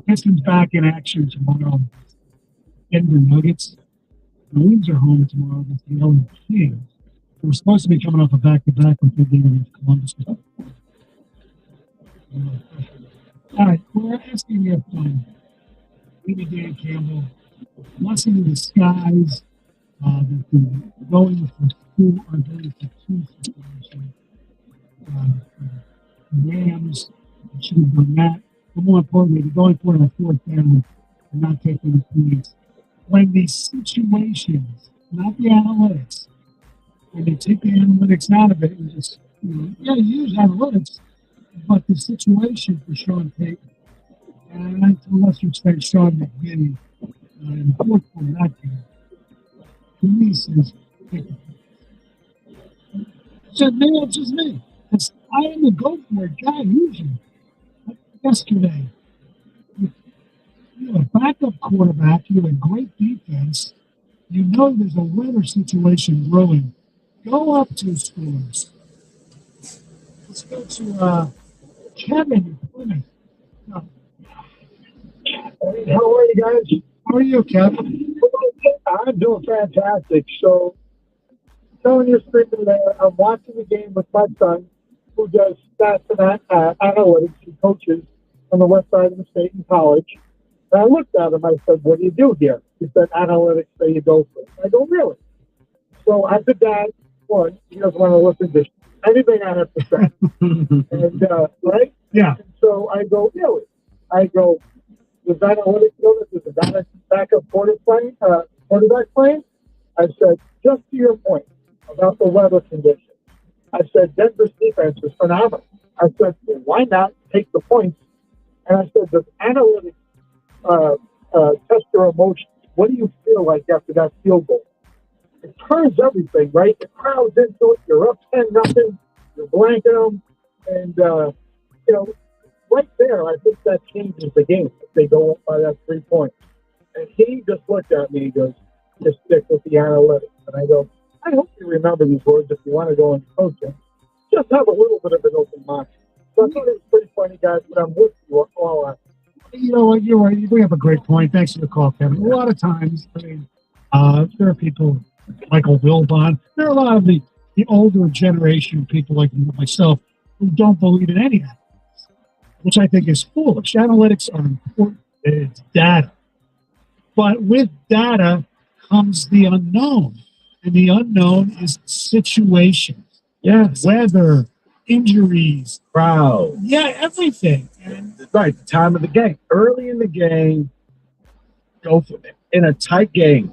Pistons back in action tomorrow. Denver Nuggets. The Wings are home tomorrow against the LA Kings. We're supposed to be coming off a back-to-back with the game against Columbus. All right, we're asking if maybe Dan Campbell, blessing in disguise, that the going for school or going for two situation. Rams should have done that. But more importantly, the going for a fourth down and not taking the points. When these situations, not the analytics, when they take the analytics out of it and just, you use analytics, but the situation for Sean Payton, and to a lesser extent, Sean McVay, in the fourth quarter of that game, to me says, said, man, it's just me. I am the go for it guy usually. Yesterday, you have a backup quarterback, you have a great defense, you know there's a weather situation brewing. Go up 2 scores. Let's go to Kevin in Plymouth. How are you guys? How are you, Kevin? I'm doing fantastic. So, telling your screen there, I'm watching the game with my son, who does stats and analytics. He coaches on the west side of the state in college. And I looked at him. I said, "What do you do here?" He said, "Analytics, there you go for it." I go, "Really?" So as a dad, one, he doesn't want to listen to anything I have to say. And, right? Yeah. And so I go, "Really?" I go, "Does analytics know that there's a backup quarterback playing?" I said, "Just to your point about the weather conditions, I said, Denver's defense is phenomenal. I said, well, why not take the points?" And I said, "Does analytics test your emotions? What do you feel like after that field goal?" It turns everything, right? The crowd's into it. You're up 10-0. You're blanking them. And, right there, I think that changes the game if they go up by that 3 points. And he just looked at me and goes, "Just stick with the analytics." And I go, "I hope you remember these words if you want to go into coaching. Just have a little bit of an open mind." So I thought it was pretty funny, guys, but I'm with you all on it. You know what? You're right. You bring up a great point. Thanks for the call, Kevin. A lot of times, there are people, Michael Wilbon, there are a lot of the older generation people like myself who don't believe in any of that, which I think is foolish. Analytics are important. It's data. But with data comes the unknown. And the unknown is situations. Yes. Weather, injuries. Crowd. Yeah, everything. And right, the time of the game. Early in the game, go for it. In a tight game,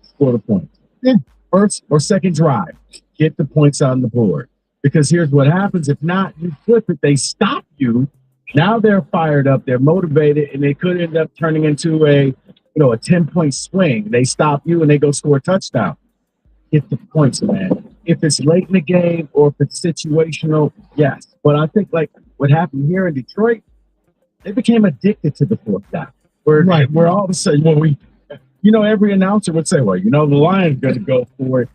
score the points. Yeah. First or second drive, get the points on the board. Because here's what happens. If not, you flip it. They stop you. Now they're fired up. They're motivated, and they could end up turning into a 10-point swing. They stop you, and they go score a touchdown. Get the points, man. If it's late in the game or if it's situational, yes. But I think like what happened here in Detroit, they became addicted to the fourth down. Where all of a sudden, every announcer would say, well, the Lions going to go for it.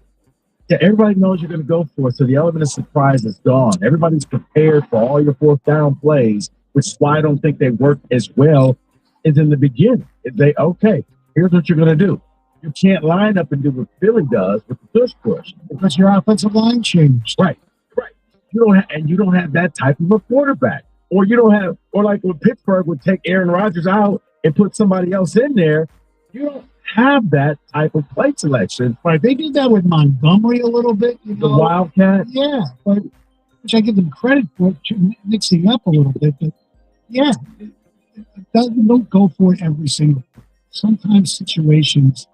Yeah, everybody knows you're going to go for it, so the element of surprise is gone. Everybody's prepared for all your fourth down plays, which is why I don't think they work as well as in the beginning. Here's what you're going to do. You can't line up and do what Philly does with the push. Because your offensive line changed. Right. You don't have that type of a quarterback. Or like when Pittsburgh would take Aaron Rodgers out and put somebody else in there, you don't have that type of play selection. Right. They did that with Montgomery a little bit. The Wildcat. Yeah. Which I give them credit for mixing up a little bit. But yeah, Don't go for it every single. Sometimes situations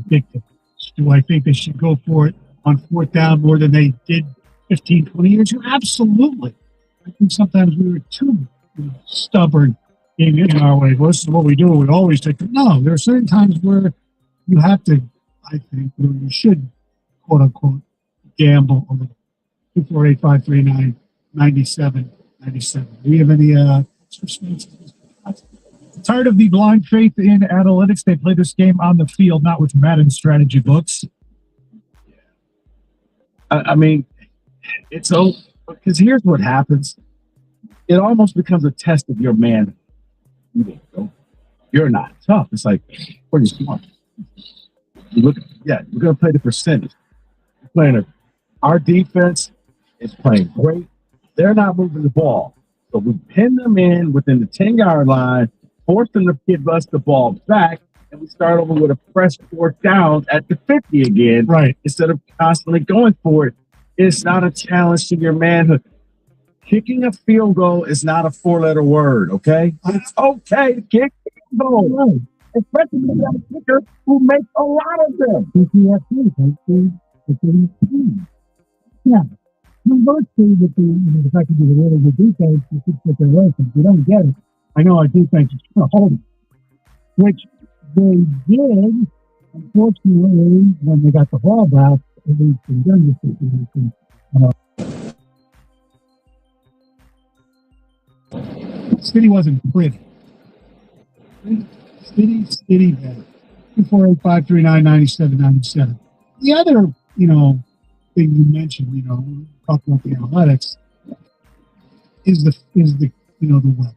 dictate. Do I think they should go for it on fourth down more than they did 15, 20 years ago? Absolutely. I think sometimes we were too stubborn in our way. Well, this is what we do. We always take it. No, there are certain times where you have to, I think, or you should, quote unquote, gamble a little. 248-539-9797. Do we have any Tired of the blind faith in analytics? They play this game on the field, not with Madden strategy books. I mean, it's so because here's what happens. It almost becomes a test of your man. You're not tough. It's like, what are you smart? You look, yeah, we're gonna play the percentage. Our defense is playing great. They're not moving the ball. So we pin them in within the 10-yard line, force them to give us the ball back, and we start over with a fresh fourth down at the 50 again. Right. Instead of constantly going for it. It's not a challenge to your manhood. Kicking a field goal is not a four-letter word, okay? It's okay to kick a field goal. Especially when you got a kicker who makes a lot of them. Yeah. Conversely, with the fact that you're a really good defense, you should put their work. If you don't get it, I know our defense is trying to hold it, which they did, unfortunately, when they got the ball back, at least in Denver situation. City wasn't pretty. City better. 248-539-9797. The other, thing you mentioned, talk about the analytics, is the weather.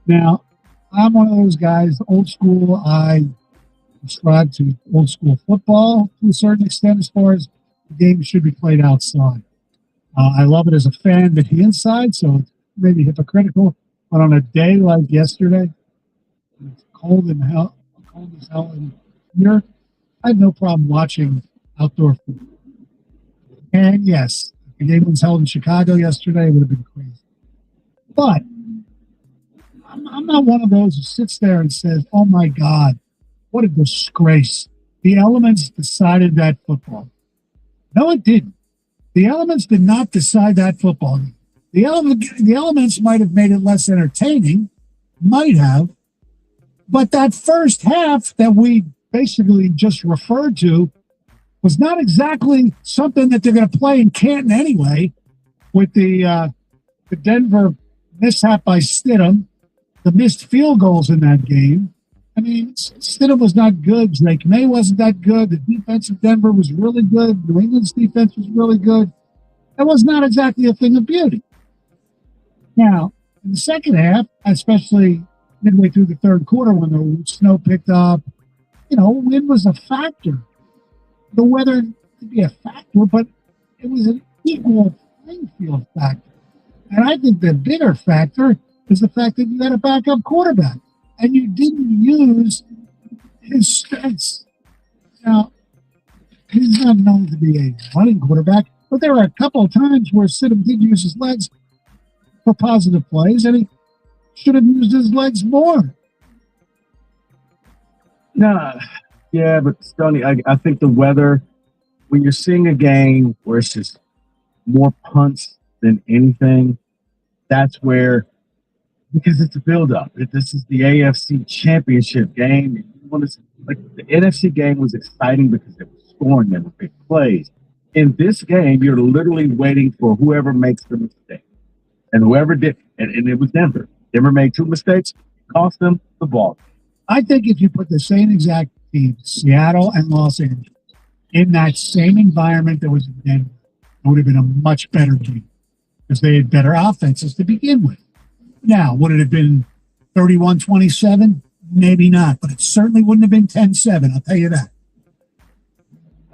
Now, I'm one of those guys, old school. I subscribe to old school football to a certain extent as far as the game should be played outside. I love it as a fan, but the inside, so it's maybe hypocritical. But on a day like yesterday, it's cold as hell in here, I have no problem watching outdoor football. And yes, if the game was held in Chicago yesterday, it would have been crazy. But I'm not one of those who sits there and says, oh my God, what a disgrace. The elements decided that football. No, it didn't. The elements did not decide that football game. The elements might have made it less entertaining, might have, but that first half that we basically just referred to was not exactly something that they're going to play in Canton anyway, with the Denver mishap by Stidham, the missed field goals in that game. I mean, Stidham was not good. Drake May wasn't that good. The defense of Denver was really good. New England's defense was really good. That was not exactly a thing of beauty. Now, in the second half, especially midway through the third quarter when the snow picked up, wind was a factor. The weather could be a factor, but it was an equal playing field factor. And I think the bigger factor is the fact that you had a backup quarterback and you didn't use his strengths. Now, he's not known to be a running quarterback, but there were a couple of times where Stidham did use his legs for positive plays, and he should have used his legs more. Nah, yeah, but Stoney, I think the weather, when you're seeing a game where it's just more punts than anything, that's where, because it's a build-up. This is the AFC Championship game. The NFC game was exciting because it was scoring them with big plays. In this game, you're literally waiting for whoever makes the mistake. And whoever did, and it was Denver. Denver made two mistakes, cost them the ball. I think if you put the same exact team, Seattle and Los Angeles, in that same environment that was in Denver, it would have been a much better game because they had better offenses to begin with. Now, would it have been 31-27? Maybe not, but it certainly wouldn't have been 10-7, I'll tell you that.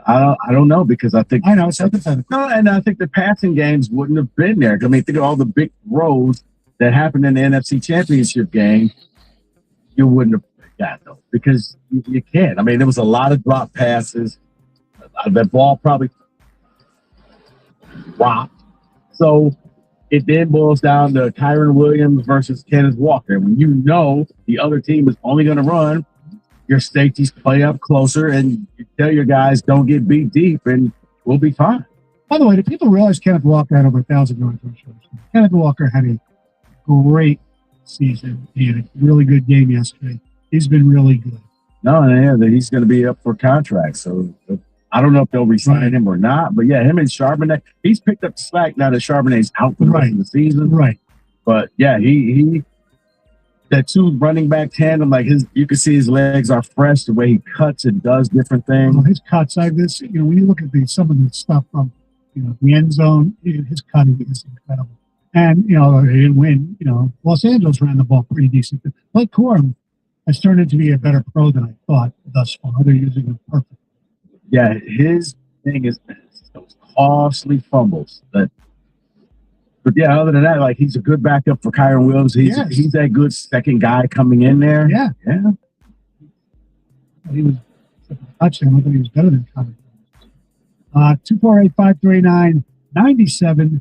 I don't know, because I think it's hypothetical. No, and I think the passing games wouldn't have been there. I mean, think of all the big throws that happened in the NFC Championship game. You wouldn't have got those because you can't. I mean, there was a lot of drop passes. That ball probably dropped. So it then boils down to Kyron Williams versus Kenneth Walker. When you know the other team is only going to run, your safeties play up closer, and you tell your guys don't get beat deep, and we'll be fine. By the way, do people realize Kenneth Walker had over 1,000 yards rushing? Kenneth Walker had a great season. He had a really good game yesterday. He's been really good. No, yeah, he's going to be up for contract, so I don't know if they'll re-sign him or not. But yeah, him and Charbonnet, he's picked up the slack now that Charbonnet's out for the rest of the season. Right. But yeah, he that two running back tandem, like you can see his legs are fresh, the way he cuts and does different things. His cuts, when you look at some of the stuff from, the end zone, his cutting is incredible. And, they didn't win. Los Angeles ran the ball pretty decent. Blake Corum has turned into be a better pro than I thought thus far. They're using him perfect. Yeah, his thing is those costly fumbles. But yeah, other than that, like he's a good backup for Kyron Williams. He's that good second guy coming in there. Yeah. He was a touchdown. I thought he was better than Kyron. 248-539-9797.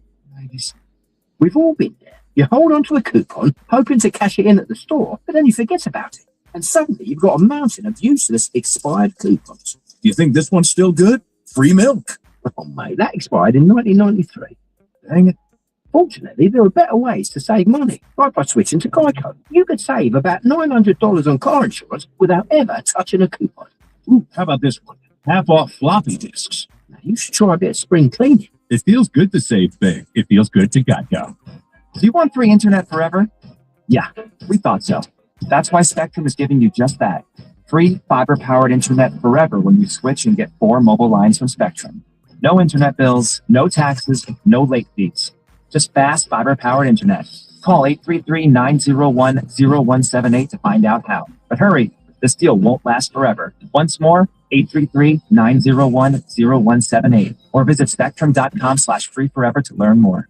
We've all been there. You hold on to a coupon, hoping to cash it in at the store, but then you forget about it. And suddenly you've got a mountain of useless expired coupons. Do you think this one's still good? Free milk. Oh, mate, that expired in 1993. Dang it. Fortunately, there are better ways to save money, like by switching to Geico. You could save about $900 on car insurance without ever touching a coupon. Ooh, how about this one? Half off floppy disks. Now, you should try a bit of spring cleaning. It feels good to save big. It feels good to Geico. Do you want free internet forever? Yeah, we thought so. That's why Spectrum is giving you just that. Free fiber-powered internet forever when you switch and get 4 mobile lines from Spectrum. No internet bills, no taxes, no late fees. Just fast fiber-powered internet. Call 833-901-0178 to find out how. But hurry, this deal won't last forever. Once more, 833-901-0178 or visit spectrum.com/freeforever to learn more.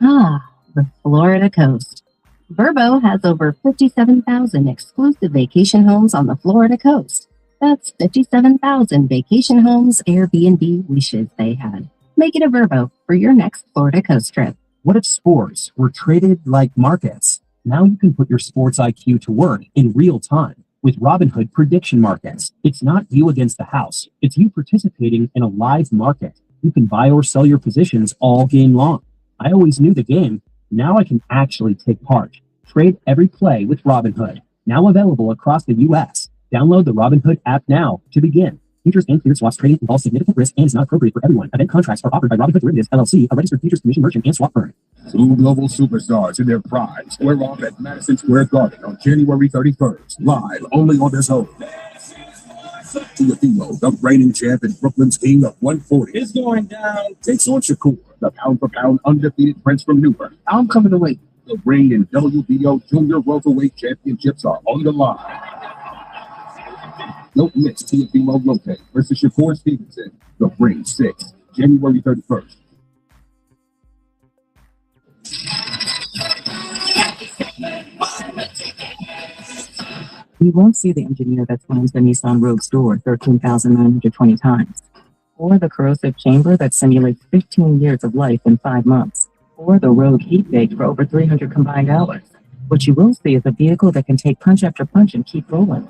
Ah, the Florida coast. Verbo has over 57,000 exclusive vacation homes on the Florida coast. That's 57,000 vacation homes Airbnb wishes they had. Make it a Verbo for your next Florida coast trip. What if sports were traded like markets? Now you can put your sports IQ to work in real time with Robinhood prediction markets. It's not you against the house. It's you participating in a live market. You can buy or sell your positions all game long. I always knew the game. Now I can actually take part. Trade every play with Robinhood. Now available across the U.S. Download the Robinhood app now to begin. Futures and cleared swaps trading involves significant risk and is not appropriate for everyone. Event contracts are offered by Robinhood Derivatives, LLC, a registered futures commission merchant and swap firm. Two global superstars in their prime square off at Madison Square Garden on January 31st. Live only on the Zone. Teofimo, the reigning champ and Brooklyn's king of 140, is going down. Takes on Shakur, the pound-for-pound undefeated prince from Newark. I'm coming away. The reign and WBO Junior Welterweight Championships are on the line. Don't miss Teofimo Lopez versus Shakur Stevenson. The Ring 6, January 31st. You won't see the engineer that slams the Nissan Rogue's door 13,920 times, or the corrosive chamber that simulates 15 years of life in 5 months, or the Rogue heat bake for over 300 combined hours. What you will see is a vehicle that can take punch after punch and keep rolling.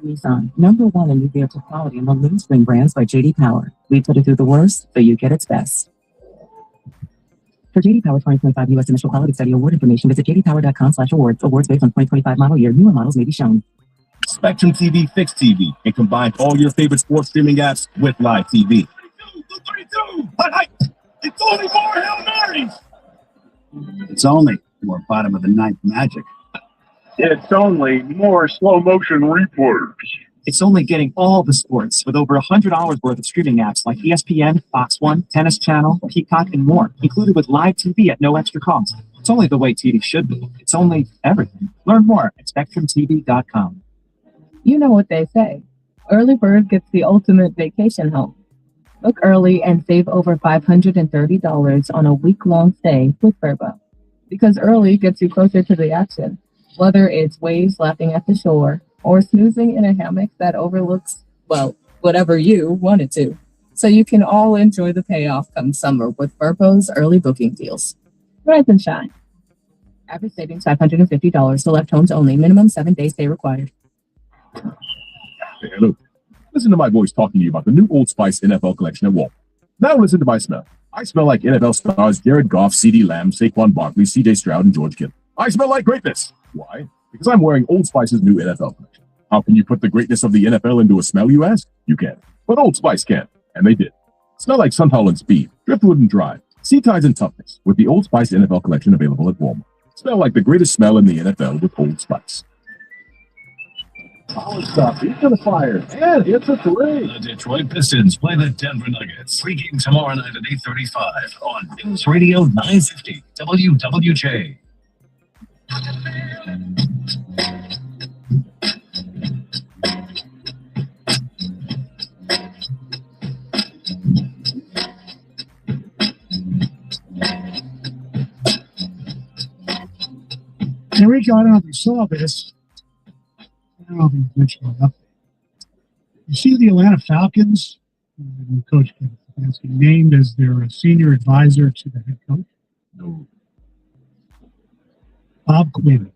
Nissan, #1 in new vehicle quality among mainstream brands by J.D. Power. We put it through the worst, so you get its best. For J.D. Power 2025 U.S. Initial Quality Study Award information, visit jdpower.com/awards. Awards based on 2025 model year. Newer models may be shown. Spectrum TV Fixed TV and combine all your favorite sports streaming apps with live TV. 32! It's only more Hail Marys! It's only more bottom of the ninth magic. It's only more slow motion replays. It's only getting all the sports with over $100 worth of streaming apps like ESPN, Fox One, Tennis Channel, Peacock, and more, included with live TV at no extra cost. It's only the way TV should be. It's only everything. Learn more at SpectrumTV.com. You know what they say. Early bird gets the ultimate vacation home. Book early and save over $530 on a week-long stay with Verbo. Because early gets you closer to the action. Whether it's waves lapping at the shore or snoozing in a hammock that overlooks, well, whatever you want it to. so you can all enjoy the payoff come summer with Burpo's early booking deals. Rise and shine. Average savings $550. Select homes only. Minimum 7-day stay required. Hey, look, listen to my voice talking to you about the new Old Spice NFL collection at Walmart. Now listen to my smell. I smell like NFL stars Jared Goff, CeeDee Lamb, Saquon Barkley, CJ Stroud, and George Kittle. I smell like greatness. Why? Because I'm wearing Old Spice's new NFL collection. How can you put the greatness of the NFL into a smell, you ask? You can. But Old Spice can. And they did. Smell like Sunhull and Speed, Driftwood and Dry, Sea Tides and Toughness, with the Old Spice NFL collection available at Walmart. Smell like the greatest smell in the NFL with Old Spice. Power stop. He's going to fire. And it's a three. The Detroit Pistons play the Denver Nuggets. Pregame tomorrow night at 8:35 on News Radio 950 WWJ. Enrico, I don't know if you saw this. I don't know if you mentioned it up. You see the Atlanta Falcons, Coach Stefanski, named as their senior advisor to the head coach? No. Bob Quinn.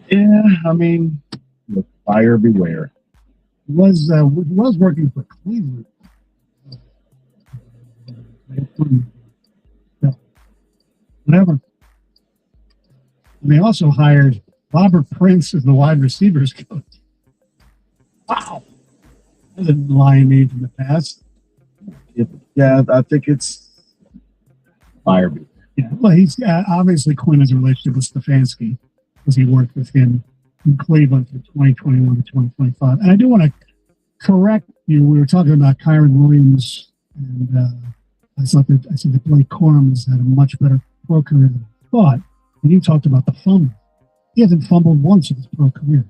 Yeah, I mean, look, buyer beware. Was working for Cleveland. Whatever. And they also hired Robert Prince as the wide receivers coach. Wow. That's a lying name from the past. Yeah, I think it's buyer beware. Yeah, well, he's obviously Quinn has a relationship with Stefanski because he worked with him in Cleveland from 2021 to 2025. And I do want to correct you. We were talking about Kyron Williams, and I said that Blake Corum has had a much better pro career than I thought. And you talked about the fumble. He hasn't fumbled once in his pro career.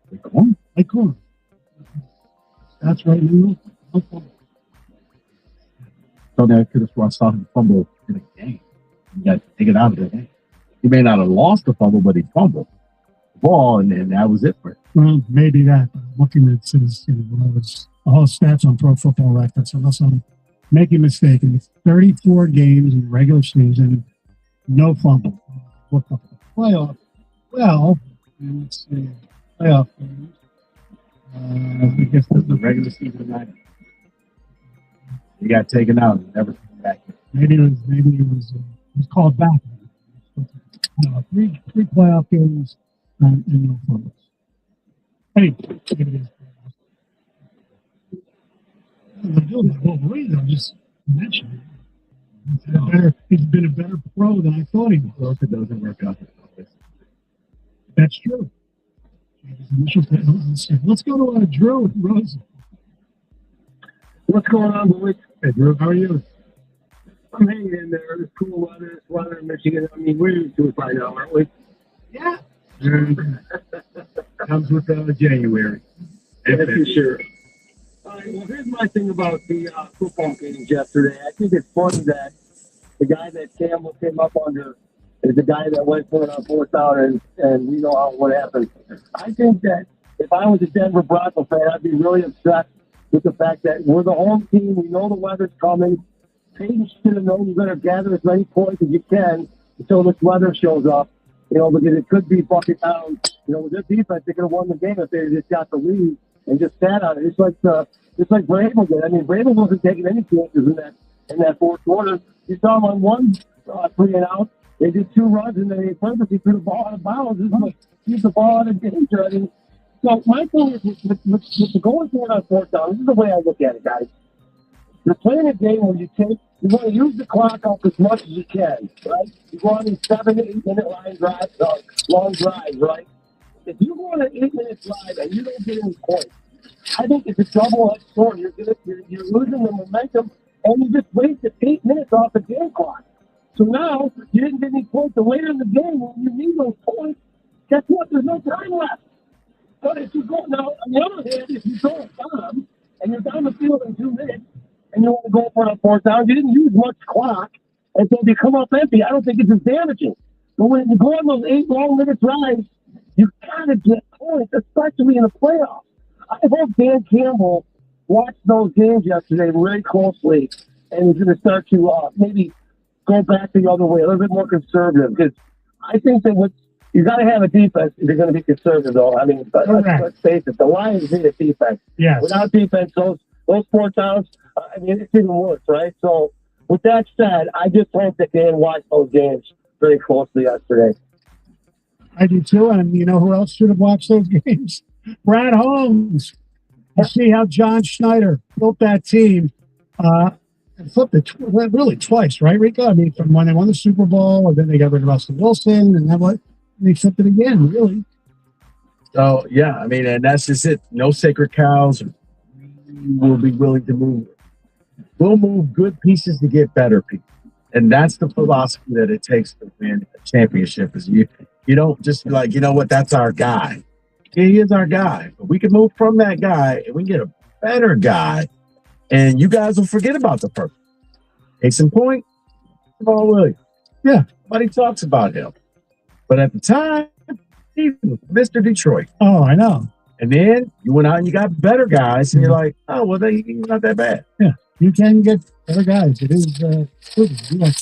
Blake Corum? Blake Corum. That's right. No fumble. So that could have saw him fumble in a game. You got to take it out of the game. He may not have lost the fumble, but he fumbled the ball, and that was it for him. Well, maybe that. But looking at his, all his stats on Pro Football Reference, unless I'm making a mistake, and it's 34 games in the regular season, no fumble. Look up the playoff. Well, let's see, playoff games. I guess that's The regular season night. He got taken out and never came back. maybe it was called back. Three playoff games and no fumbles. Anyway, it is. Wolverine, I'm just mentioning. He's been a better pro than I thought he was. It doesn't work out. That's true. Let's go to Drew and Rosa. What's going on, boys? Hey, Drew, how are you? I'm hanging in there. It's cool weather. It's weather in Michigan. I mean, we're used to it by now, aren't we? Yeah. Comes with January. Yeah, for sure. All right, well, here's my thing about the football games yesterday. I think it's funny that the guy that Campbell came up under is the guy that went for it on fourth down, and we know what happened. I think that if I was a Denver Broncos fan, I'd be really upset with the fact that we're the home team. We know the weather's coming. Peyton should have known you better gather as many points as you can until this weather shows up, because it could be bucket down. With their defense, they could have won the game if they just got the lead and just sat on it. It's like Vrabel did. I mean, Vrabel wasn't taking any chances in that fourth quarter. You saw him on one 3 and out. They did 2 runs, and they purposely threw the ball out of bounds. Keep the ball out of danger. I mean, so my thing is with the going for it on fourth down, this is the way I look at it, guys. You're playing a game where you want to use the clock up as much as you can, right? You go on these 7 to 8 minute long drives, right? If you go on an 8-minute drive and you don't get any points, I think it's a double-edged sword. You're losing the momentum, and you just wasted 8 minutes off the game clock. So now you didn't get any points. So later in the game, when you need those points, guess what? There's no time left. But if you go now, on the other hand, if you throw a bomb and you're down the field in 2 minutes and you want to go for a fourth down, you didn't use much clock, and so if you come up empty, I don't think it's as damaging. But when you go on those 8 long minute drives, You gotta get points, especially in the playoffs. I hope Dan Campbell watched those games yesterday very closely and he's going to start to maybe go back the other way, a little bit more conservative. Because I think that you got to have a defense if you're going to be conservative, though. I mean, let's face it, the Lions need a defense. Yes. Without defense, those 4 towns, I mean, it's even worse, right? So, with that said, I just hope that Dan watched those games very closely yesterday. I do too, and you know who else should have watched those games? Brad Holmes. You see how John Schneider built that team and flipped it really twice, right, Rico? I mean, from when they won the Super Bowl, and then they got rid of Russell Wilson, and then they flipped it again, really. So, yeah, I mean, and that's just it. No sacred cows. We'll be willing to move. We'll move good pieces to get better people. And that's the philosophy that it takes to win a championship. Is you don't just be like, you know what, that's our guy. He is our guy. But we can move from that guy and we can get a better guy. And you guys will forget about the first. Case in point, Jamal Williams. Yeah. Nobody talks about him. But at the time, he was Mr. Detroit. Oh, I know. And then you went out and you got better guys, and you're like, oh, well, he's not that bad. Yeah, you can get better guys. It is good. You are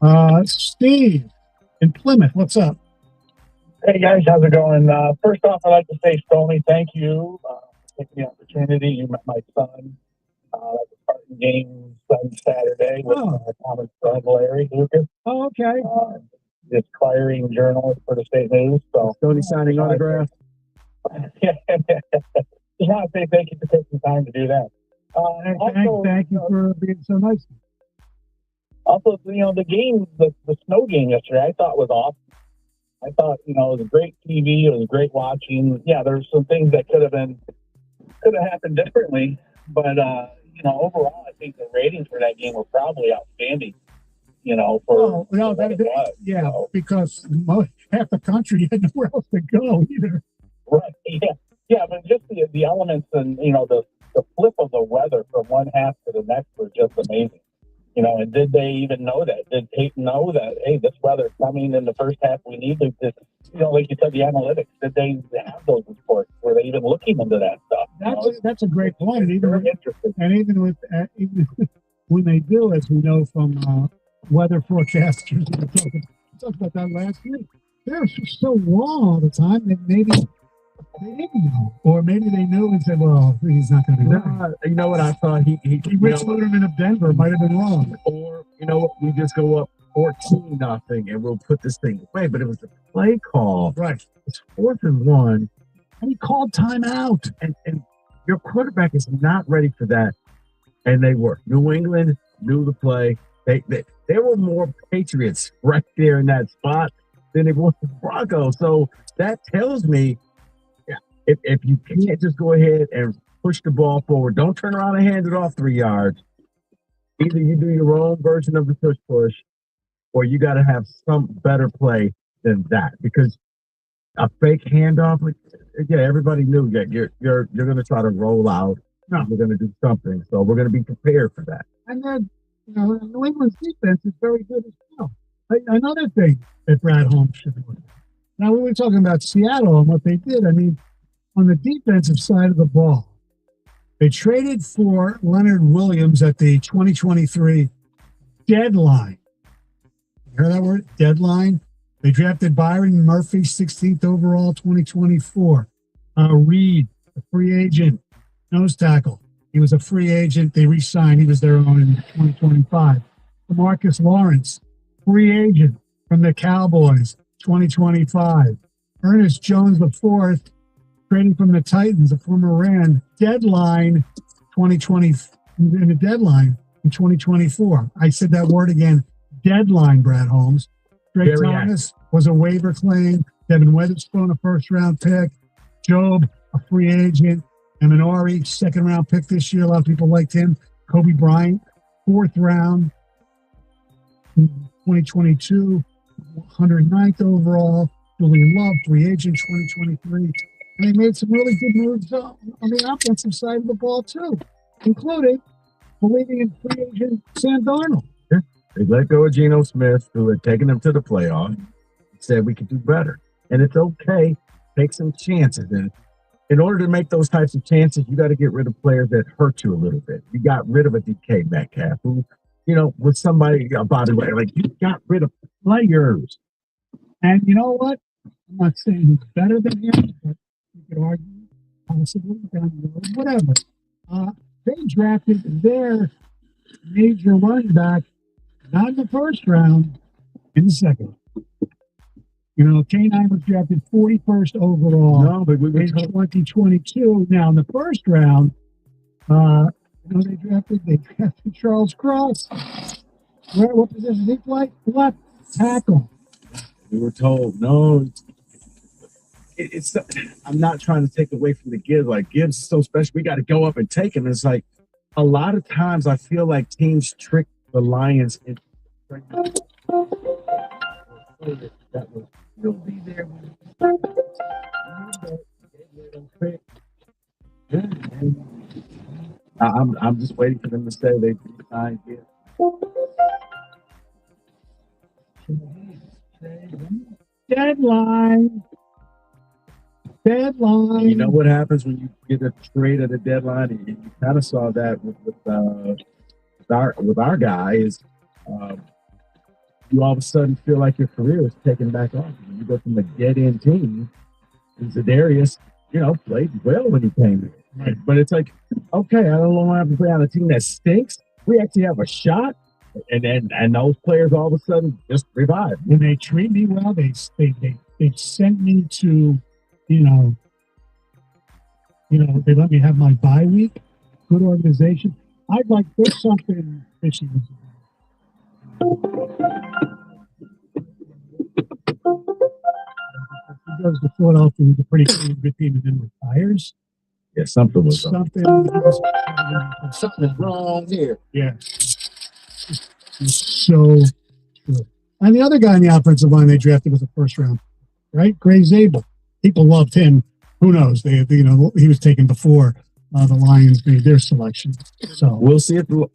correct. Steve in Plymouth, what's up? Hey, guys, how's it going? First off, I'd like to say, Stormy, thank you for taking the opportunity. You met my son at the Spartan game Saturday with Thomas son, Larry Lucas. Oh, okay. The aspiring journalist for the State News. So, Tony signing autographs. Just want to say thank you for taking the time to do that. Thank you for being so nice. Also, the game, the snow game yesterday, I thought was awesome. I thought, it was a great TV. It was great watching. Yeah, there's some things that could have happened differently, but overall, I think the ratings for that game were probably outstanding. Because half the country had nowhere else to go either. Right. Yeah, but just the elements and the flip of the weather from one half to the next were just amazing. And did they even know that? Did Peyton know that, hey, this weather's coming in the first half, we need to, like you said, the analytics, did they have those reports? Were they even looking into that stuff? That's a great point. Even when they do, as we know from weather forecasters, we talked about that last week, they're so wrong all the time that maybe they didn't know. Or maybe they knew and said, well, he's not going to do that. You know what I thought? He Rich Luterman of Denver might have been wrong. Or, you know what, we just go up 14-0 and we'll put this thing away. But it was a play call. Right. It's 4th and 1. And he called timeout. And your quarterback is not ready for that. And they were. New England knew the play. There were more Patriots right there in that spot than it was the Broncos. So that tells me, if you can't just go ahead and push the ball forward, don't turn around and hand it off 3 yards. Either you do your own version of the push, or you got to have some better play than that. Because a fake handoff, everybody knew that you're going to try to roll out. No. You're going to do something. So we're going to be prepared for that. And then, New England's defense is very good as well. Another thing that Brad Holmes should do. Now, we were talking about Seattle and what they did. I mean, on the defensive side of the ball, they traded for Leonard Williams at the 2023 deadline. You heard that word? Deadline. They drafted Byron Murphy, 16th overall, 2024. Reed, a free agent, nose tackle. He was a free agent. They re-signed. He was their own in 2025. Demarcus Lawrence, free agent from the Cowboys, 2025. Ernest Jones IV, trading from the Titans, a former Rand, deadline 2020, in the deadline in 2024. I said that word again, deadline, Brad Holmes. Drake Thomas was a waiver claim. Devin Weatherspoon, a first-round pick. Job, a free agent. Eminori, second-round pick this year. A lot of people liked him. Kobe Bryant, 4th round, 2022, 109th overall. Julian Love, free agent, 2023. And they made some really good moves on the offensive side of the ball, too, including believing in free agent Sam Darnold. Yeah. They let go of Geno Smith, who had taken them to the playoffs, said we could do better. And it's okay take some chances. And in order to make those types of chances, you got to get rid of players that hurt you a little bit. You got rid of a DK Metcalf, who, with somebody about it, like you got rid of players. And you know what? I'm not saying he's better than him, but you could argue possibly down the road, whatever. They drafted their major running back not in the first round, in the second. K9 was drafted 41st overall in 2022. Now, in the first round, they drafted Charles Cross. What position did he play? Left tackle. We were told, no, it's I'm not trying to take away from the Gibbs. Like, Gibbs is so special. We got to go up and take him. It's like a lot of times I feel like teams trick the Lions into that will still be there I'm just waiting for them to say they signed here. Deadline. You know what happens when you get a trade at a deadline, and you kind of saw that with our guy is you all of a sudden feel like your career is taken back off. When you go from a dead-end team, and Zadarius, played well when he came in. Right. But it's like, okay, I don't want to have to play on a team that stinks. We actually have a shot, and those players all of a sudden just revive. When they treat me well, they sent me to, they let me have my bye week. Good organization. I'd like there's something fishy. He goes to Philadelphia, he's a pretty good team, and then retires. Yeah, something was something wrong here. Yeah. So, and the other guy in the offensive line they drafted was the first round, right? Gray Zabel. People loved him. Who knows? He was taken before the Lions made their selection. So we'll see if the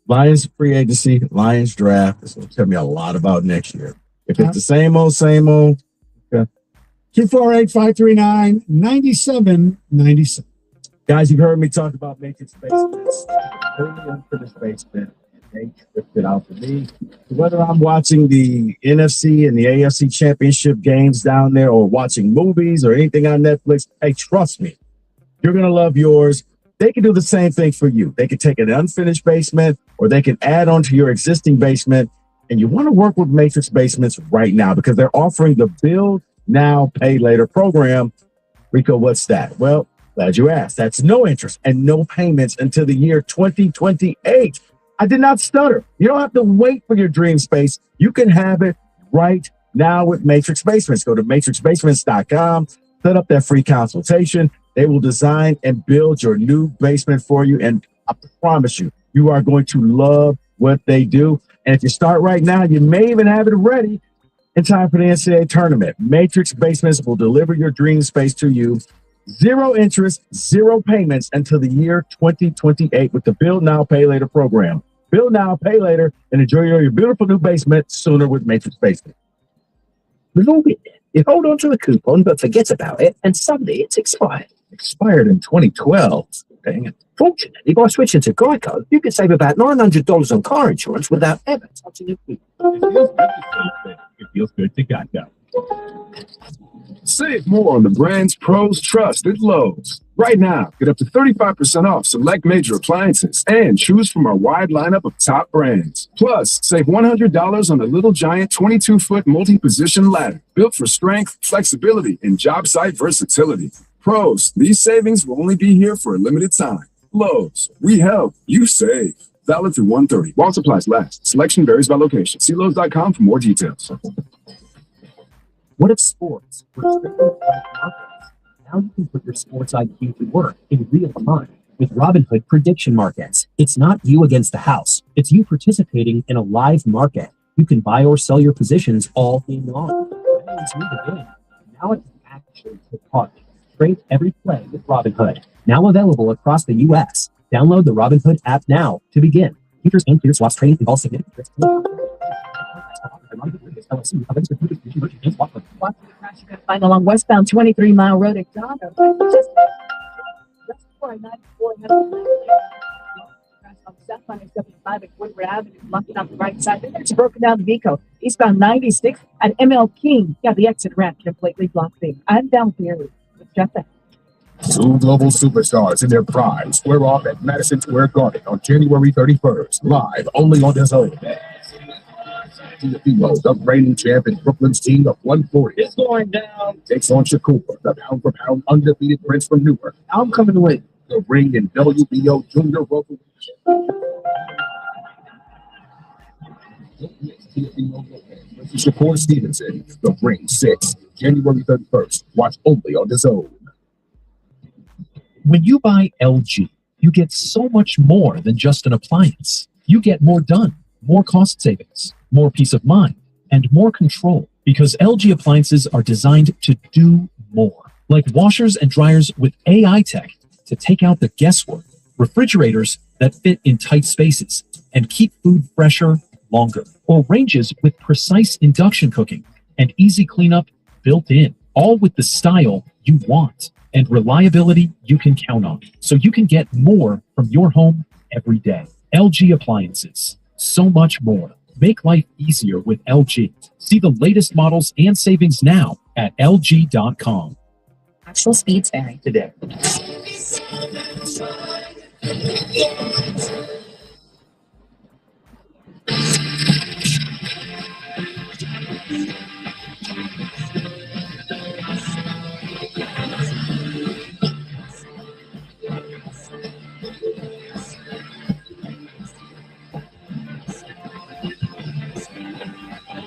Lions free agency, Lions draft. This will tell me a lot about next year. If it's the same old. Okay. 248-539-9797. Guys, you've heard me talk about Matrix Basements. Unfinished basement. They tripped it out for me. Whether I'm watching the NFC and the AFC championship games down there or watching movies or anything on Netflix, hey, trust me, you're going to love yours. They can do the same thing for you. They can take an unfinished basement or they can add on to your existing basement. And you want to work with Matrix Basements right now because they're offering the Build Now, Pay Later program. Rico, what's that? Well, glad you asked. That's no interest and no payments until the year 2028. I did not stutter. You don't have to wait for your dream space. You can have it right now with Matrix Basements. Go to matrixbasements.com, set up that free consultation. They will design and build your new basement for you. And I promise you, you are going to love what they do. And if you start right now, you may even have it ready in time for the NCAA tournament. Matrix Basements will deliver your dream space to you. Zero interest, zero payments until the year 2028 with the Build Now, Pay Later program. Build now, pay later, and enjoy your beautiful new basement sooner with Matrix Basement. We've all been there. You hold on to the coupon, but forget about it, and suddenly it's expired. Expired in 2012. Dang it. Fortunately, by switching to Geico, you can save about $900 on car insurance without ever touching a coupon. It feels good to Geico. Save more on the brands pros trust at Lowe's. Right now, get up to 35% off select major appliances and choose from our wide lineup of top brands. Plus, save $100 on the Little Giant 22-foot multi-position ladder, built for strength, flexibility, and job site versatility. Pros, these savings will only be here for a limited time. Lowe's, we help, you save. Valid through 1/30. While supplies last. Selection varies by location. See Lowe's.com for more details. What if sports were strictly like markets? Now you can put your sports IQ to work in real time with Robinhood prediction markets. It's not you against the house. It's you participating in a live market. You can buy or sell your positions all day long. That means you to win. Now it's actually to part. Trade every play with Robinhood. Now available across the U.S. Download the Robinhood app now to begin. Futures and clear swaps trading involve significant risk. You can find along westbound 23 Mile Road at Donna. Just before I-94 and on South 75 at Woodward Avenue, blocking on the right side. Then it's broken down to Vico. Eastbound 96 at ML King. Yeah, the exit ramp completely blocked there. I'm down here with Jeff. Two global superstars in their prime square off at Madison Square Garden on January 31st, live only on DAZN. The reigning champ in Brooklyn's team of 140 It's going down. takes on Shakur, the pound-for-pound undefeated prince from Newark. I'm coming to win. The ring in WBO Junior Welterweight. Shakur Stevenson, The Ring 6, January 31st. Watch only on DAZN. When you buy LG, you get so much more than just an appliance. You get more done, more cost savings, more peace of mind, and more control, because LG appliances are designed to do more. Like washers and dryers with AI tech to take out the guesswork, refrigerators that fit in tight spaces and keep food fresher longer, or ranges with precise induction cooking and easy cleanup built in, all with the style you want and reliability you can count on, so you can get more from your home every day. LG appliances, so much more. Make life easier with LG. See the latest models and savings now at LG.com. Actual speeds vary. Today.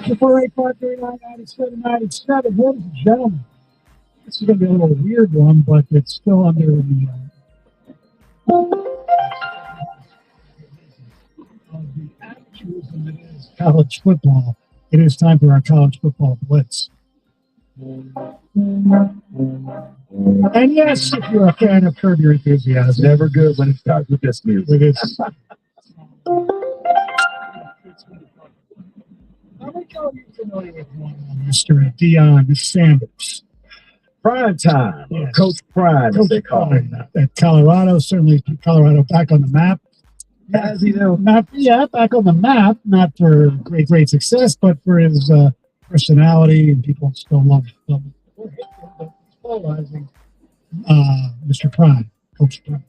Before 8-5-3-9-97, ladies and gentlemen, this is going to be a little weird one, but it's still under the amateurism that is college football. It is time for our college football blitz. And yes, if you're a fan of Curb Your Enthusiasm, Never good when it starts with this music. with its I think all you familiar with one, Mr. Deion Sanders. Prime time. Yes. Coach Prime, as they call it. At Colorado, certainly put Colorado back on the map. As you know. Back on the map, not for great success, but for his personality, and people still love him. Polarizing Mr. Prime, Coach Prime.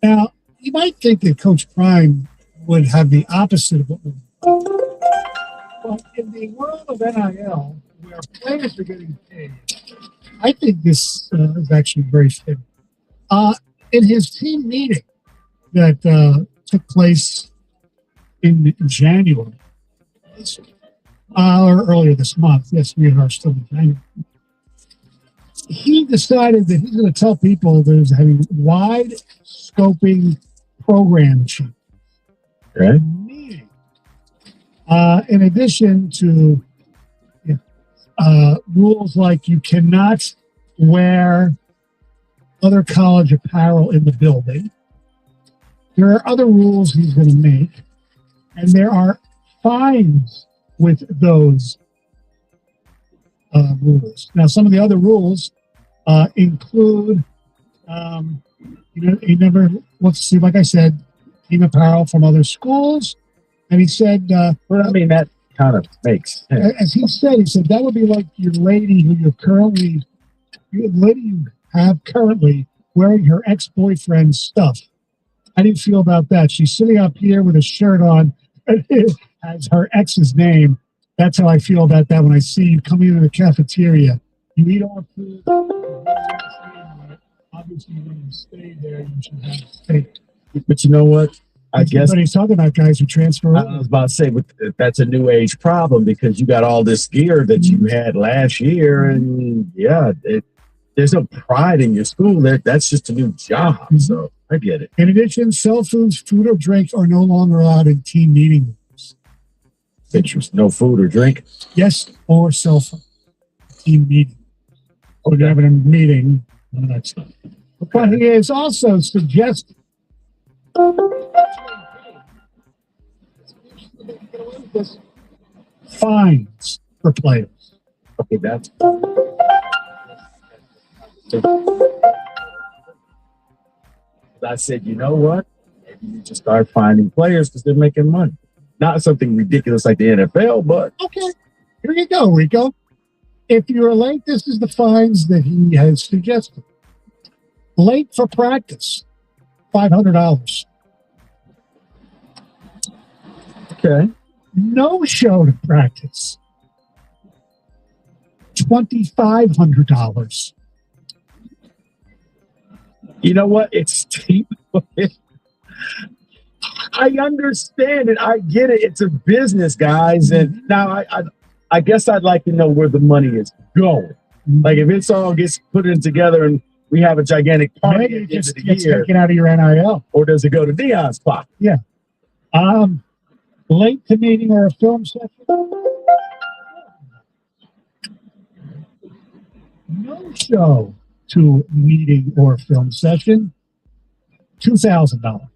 Now, you might think that Coach Prime would have the opposite of what we But in the world of NIL, where players are getting paid, I think this is actually very fitting. In his team meeting that took place in January, or earlier this month, yes, we are still in January, he decided that he's going to tell people there's having wide scoping program change. Okay. In addition to rules like you cannot wear other college apparel in the building, there are other rules he's going to make, and there are fines with those rules. Now, some of the other rules include, he never wants to see, like I said, team apparel from other schools. And he said, well, I mean, that kind of makes sense. As he said, that would be like your lady who you have currently wearing her ex-boyfriend's stuff. How do you feel about that? She's sitting up here with a shirt on that has her ex's name. That's how I feel about that when I see you coming into the cafeteria. You eat all food. Obviously, when you stay there, you should have steak. But you know what? I guess he's talking about guys who transfer over. I was about to say, that's a new age problem because you got all this gear that you had last year, and there's no pride in your school. That's just a new job, so I get it. In addition, cell phones, food or drink are no longer allowed in team meeting rooms. Pictures, no food or drink? Yes, or cell phone. Team meeting. We're having a meeting, none of that stuff. But he is also suggesting fines for players. Okay, that's I said, you know what? Maybe you just start finding players because they're making money. Not something ridiculous like the NFL, but Okay, here you go, Rico. If you're late, this is the fines that he has suggested. Late for practice, $500. Okay. No show to practice, $2,500. You know what? It's cheap. I understand it. I get it. It's a business, guys. And now I guess I'd like to know where the money is going. Like if it's all gets put in together and we have a gigantic party Maybe at it the end just of the gets year, taken out of your NIL. or does it go to Dion's pocket? Yeah. Late to meeting or a film session. No show to meeting or film session, $2,000.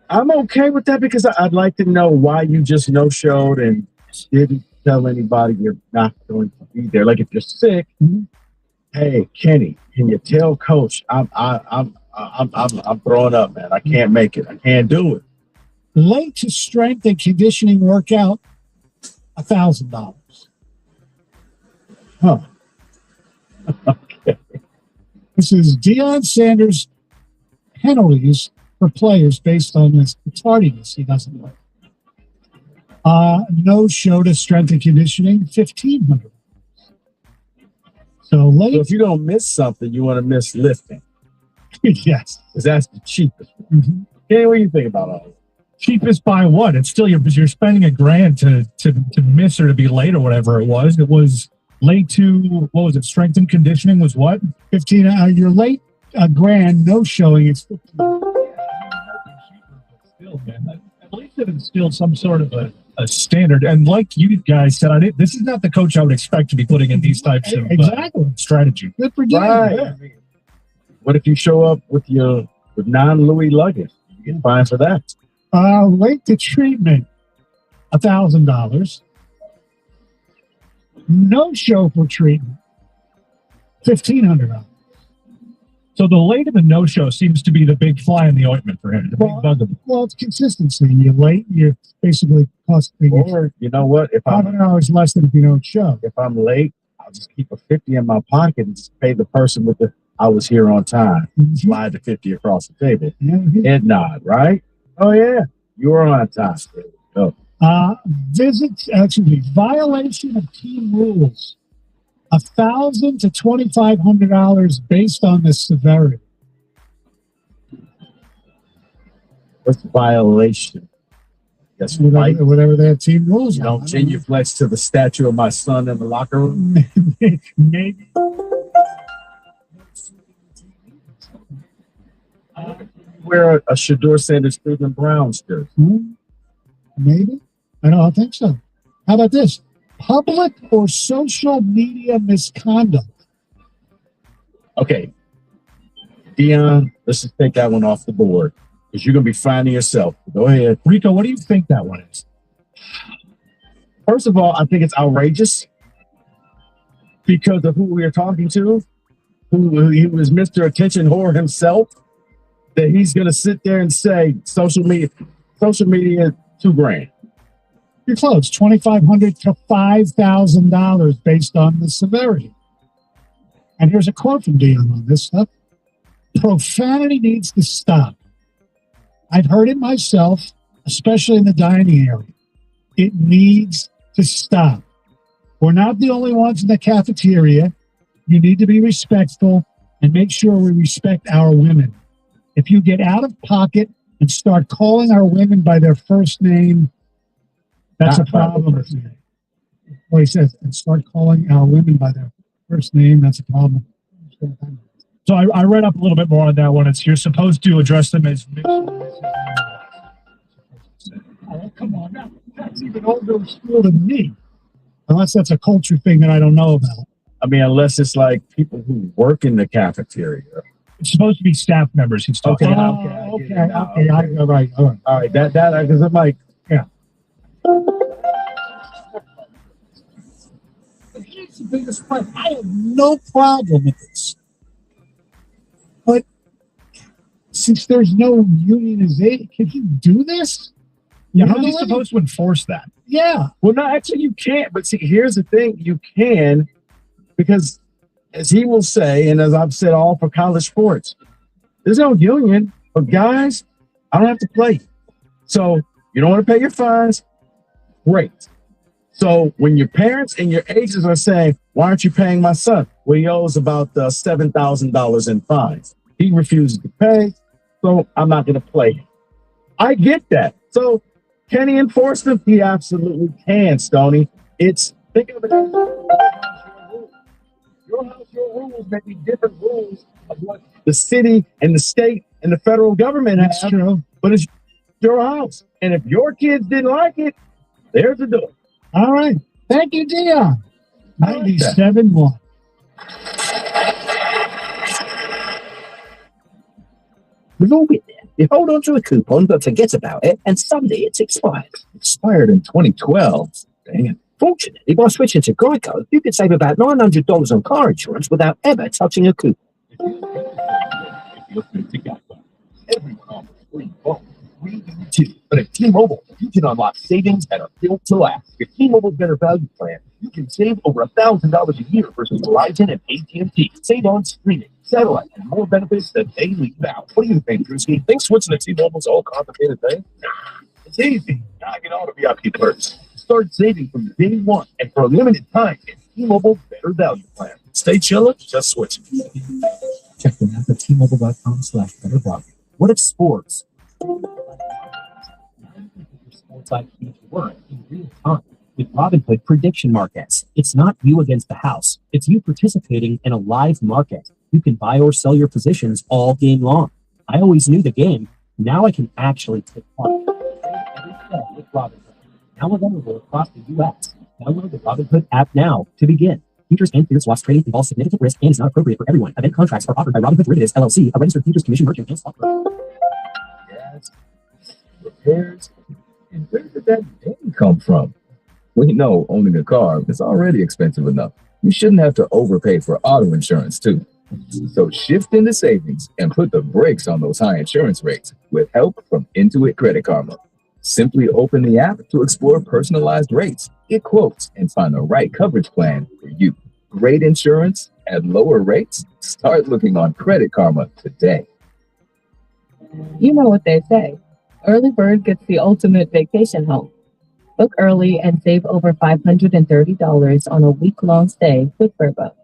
I'm okay with that because I'd like to know why you just no-showed and didn't tell anybody you're not going to be there. Like if you're sick, hey Kenny, can you tell Coach I'm throwing up, man. I can't make it. I can't do it. Late to strength and conditioning workout, $1,000. Huh. Okay. This is Deion Sanders penalties for players based on this tardiness he doesn't like. No show to strength and conditioning, $1,500. So late. So if you don't miss something, you want to miss lifting. Yes. Because that's the cheapest one. Mm-hmm. Kenny, what do you think about all this? Cheapest by what? It's still you're spending $1,000 to miss or to be late or whatever it was. It was late to what was it? Strength and conditioning was what? 15. You're late $1,000. No showing. It's 15. Still, man, at least it instilled some sort of a standard. And like you guys said, this is not the coach I would expect to be putting in these types of strategy. Good for Deion. Right. Yeah. I mean, what if you show up with non-Louis luggage? You get fined for that. Late to treatment, $1,000. No show for treatment, $1,500. So the late of the no-show seems to be the big fly in the ointment for him. The big bug of it. Well, it's consistency. You're late, you're basically costing Or you know what? If $500 less than if you don't show. If I'm late, I'll just keep a 50 in my pocket and just pay the person with I was here on time. Slide the 50 across the table. Head nod, right? Oh yeah, you were on time. There we go. Violation of team rules, $1,000 to $2,500 based on the severity. What's violation? That's whatever their team rules. You don't genuflex to the statue of my son in the locker room. Maybe. Wear a Shador Sanders Cleveland Browns jersey. Maybe. I don't think so. How about this? Public or social media misconduct. Okay. Deion, let's just take that one off the board because you're going to be finding yourself. Go ahead. Rico, what do you think that one is? First of all, I think it's outrageous because of who we are talking to, who he was Mr. Attention Whore himself, that he's going to sit there and say social media, $2,000. You're close, $2,500 to $5,000 based on the severity. And here's a quote from Deion on this stuff. Profanity needs to stop. I've heard it myself, especially in the dining area. It needs to stop. We're not the only ones in the cafeteria. You need to be respectful and make sure we respect our women. If you get out of pocket and start calling our women by their first name, that's a problem. What he says, and start calling our women by their first name, that's a problem. So I read up a little bit more on that one. It's you're supposed to address them as. Oh, come on, now that's even older school than me. Unless that's a culture thing that I don't know about. I mean, unless it's like people who work in the cafeteria. It's supposed to be staff members. He's talking about. Okay. All right. All right. That because I'm like, yeah. It's the biggest fight. I have no problem with this. But since there's no unionization, can you do this? Yeah, how are you supposed to enforce that? Yeah. Well, no, actually, you can't. But see, here's the thing: you can, because as he will say, and as I've said all for college sports, there's no union. But guys, I don't have to play. So you don't want to pay your fines? Great. So when your parents and your agents are saying, "Why aren't you paying my son?" Well, he owes about $7,000 in fines. He refuses to pay, so I'm not going to play. I get that. So can he enforce them? He absolutely can, Stoney. Think of it as your house, your rules may be different rules of what the city and the state and the federal government have. That's true. But it's your house. And if your kids didn't like it, there's the door. All right. Thank you, Dion. 97-1. We've all been there. You hold on to a coupon but forget about it, and suddenly it's expired. Expired in 2012. Dang it. Fortunately, by switching to Geico, you could save about $900 on car insurance without ever touching a coupon. Everyone offers free phone. We do too. But at T-Mobile, you can unlock savings that are built to last. With T-Mobile's Better Value Plan, you can save over $1,000 a year versus Verizon and AT&T. Save on streaming, satellite, and more benefits that they leave out. What do you think, Drewski? Think switching to T-Mobile's all complicated thing? Nah, it's easy. Now get all the VIP perks. Start saving from day one, and for a limited time, get T-Mobile's Better Value Plan. Stay chillin', just switch. Check them out at T-Mobile.com/bettervalue. What if sports? Sports IQ to work in real time with Robinhood prediction markets. It's not you against the house. It's you participating in a live market. You can buy or sell your positions all game long. I always knew the game. Now I can actually take part. Every day with Robinhood. Now available across the U.S. Download the Robinhood app now to begin. Futures and cleared swaps trading involves significant risk and is not appropriate for everyone. Event contracts are offered by Robinhood Derivatives LLC, a registered futures commission merchant and stock broker. Gas, repairs, and where did that name come from? We know owning a car is already expensive enough. You shouldn't have to overpay for auto insurance too. So shift into savings and put the brakes on those high insurance rates with help from Intuit Credit Karma. Simply open the app to explore personalized rates, get quotes, and find the right coverage plan for you. Great insurance at lower rates? Start looking on Credit Karma today. You know what they say. Early bird gets the ultimate vacation home. Book early and save over $530 on a week-long stay with Verbo.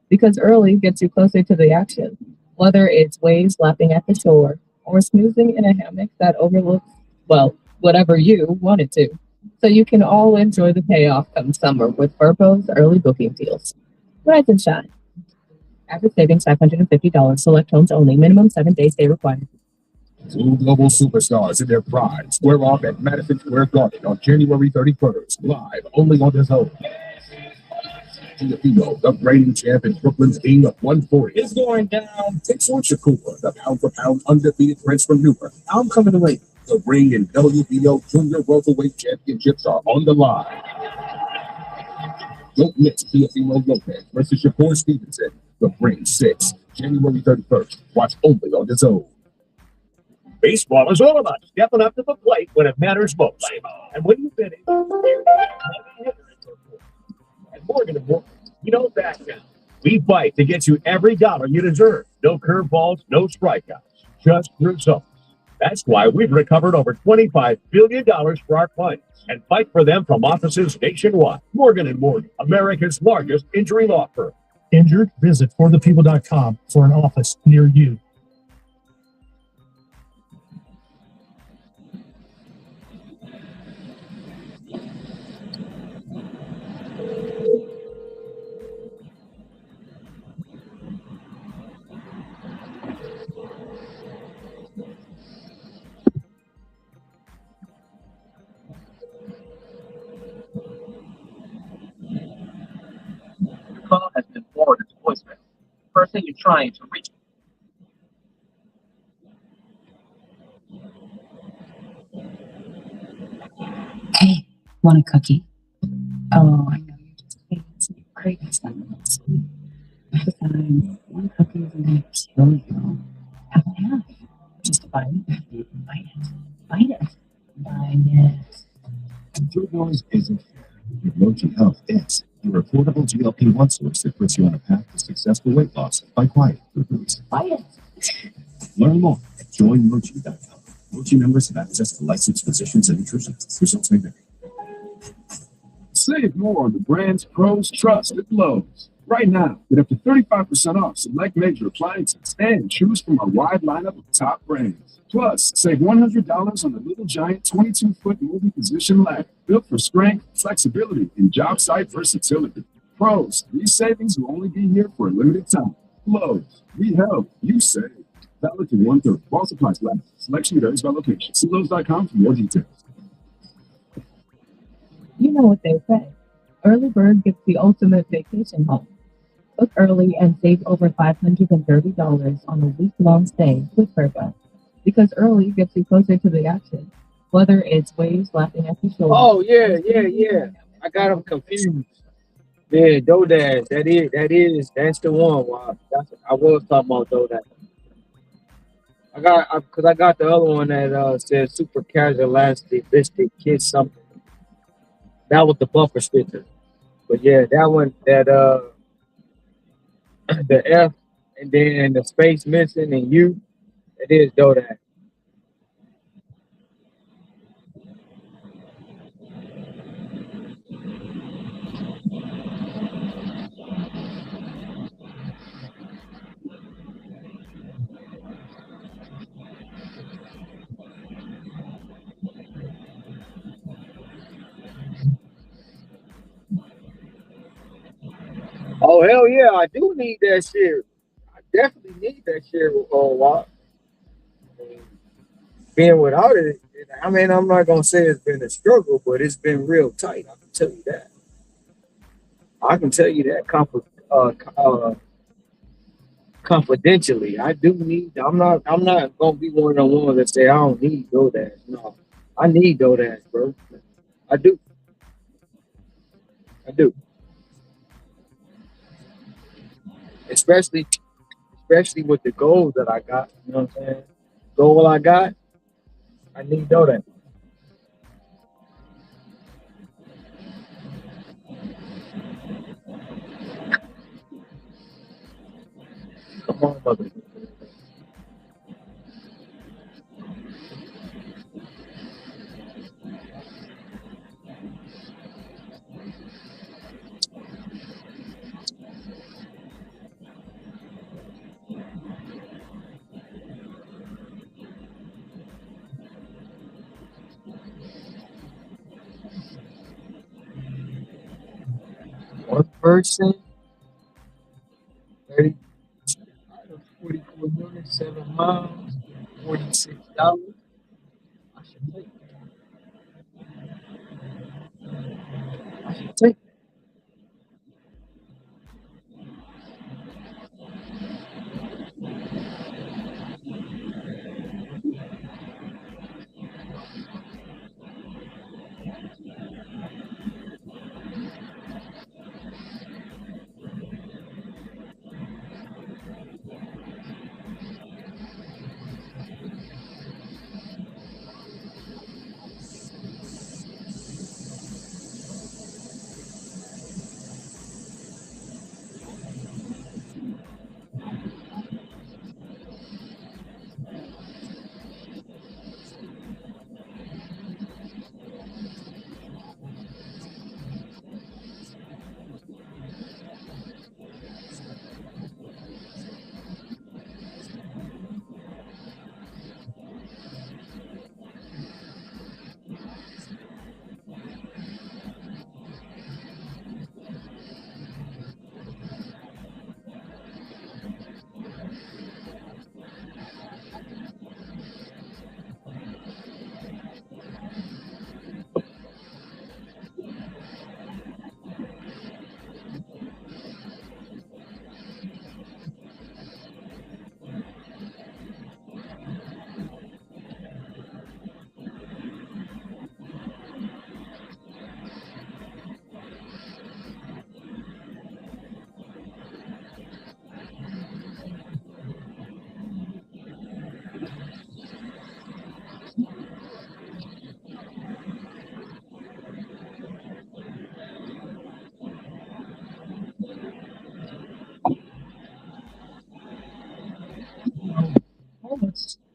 Because early gets you closer to the action, whether it's waves lapping at the shore or snoozing in a hammock that overlooks, well, whatever you want it to. So you can all enjoy the payoff come summer with Verbo's early booking deals. Rise and shine. Average savings $550. Select homes only. Minimum 7-day stay required. Two global superstars in their prime square off at Madison Square Garden on January 31st, live only on DAZN. Teofimo, the reigning champ and Brooklyn's king of 140, is going down. Takes on Shakur, the pound-for-pound undefeated prince from Newark. I'm coming away. The ring and WBO Junior Welterweight Championships are on the line. Don't miss Teofimo Lopez versus Shakur Stevenson. The Ring 6, January 31st. Watch only on DAZN. Baseball is all about stepping up to the plate when it matters most. And when you've been and Morgan & Morgan, we don't back down. We fight to get you every dollar you deserve. No curveballs, no strikeouts, just results. That's why we've recovered over $25 billion for our clients and fight for them from offices nationwide. Morgan & Morgan, America's largest injury law firm. Injured? Visit forthepeople.com for an office near you. Call has been forwarded to voicemail. Person you're trying to reach. Hey, want a cookie? Oh, I know you're just fancy. great stuff. Besides, one cookie is enough. Here we go. Half and half. Just a bite. Bite it. Bite it. Bite it. Your noise isn't fair. Your Mochi Health is your affordable GLP-1 source that puts you on a path to successful weight loss by quiet foods. Bite it. Learn more at joinmochi.com. Mochi members have access to licensed physicians and nutritionists. Results may vary. Save more on the brands pros trust at Lowe's. Right now, get up to 35% off select major appliances and choose from our wide lineup of top brands. Plus, save $100 on the Little Giant 22-foot multi-position ladder, built for strength, flexibility, and job site versatility. Pros, these savings will only be here for a limited time. Lowe's, we help, you save. Valid through 1/3. While supplies last. Selection varies by location. See Lowe's.com for more details. You know what they say. Early bird gets the ultimate vacation home. Book early and save over $530 on a week-long stay with Verbo. Because early gets you closer to the action. Whether it's waves lapping at the shore. Oh yeah. I got them confused. Yeah, DoeDash. That's the one. Wow. I was talking about DoeDash. I got the other one that says super casual elastic biscuit kiss something. That was the bumper sticker. But yeah, that one the F and then the space missing and U, it is DoeDash. Oh hell yeah, I do need that shit. I definitely need that shit for a while. Being without it, I mean, I'm not gonna say it's been a struggle, but it's been real tight. I can tell you that. I can tell you that confidentially. I do need. I'm not gonna be one of the ones that say I don't need DoeDash. No, I need DoeDash, bro. I do. Especially with the goals that I got. You know what I'm saying? Goal I got. I need DoeDash. Come on, mother. One person, 30, 44 minutes, 7 miles, $46. I should take that. I should take that.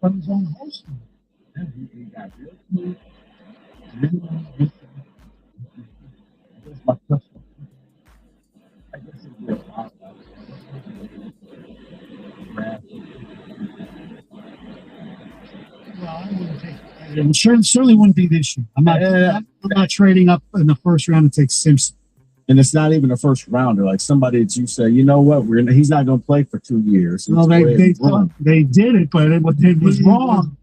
from his own host. Insurance certainly wouldn't be this year. I'm not trading up in the first round to take Simpson. And it's not even a first rounder, like somebody that you say, you know what, he's not going to play for 2 years. Well, they did it, but it was wrong.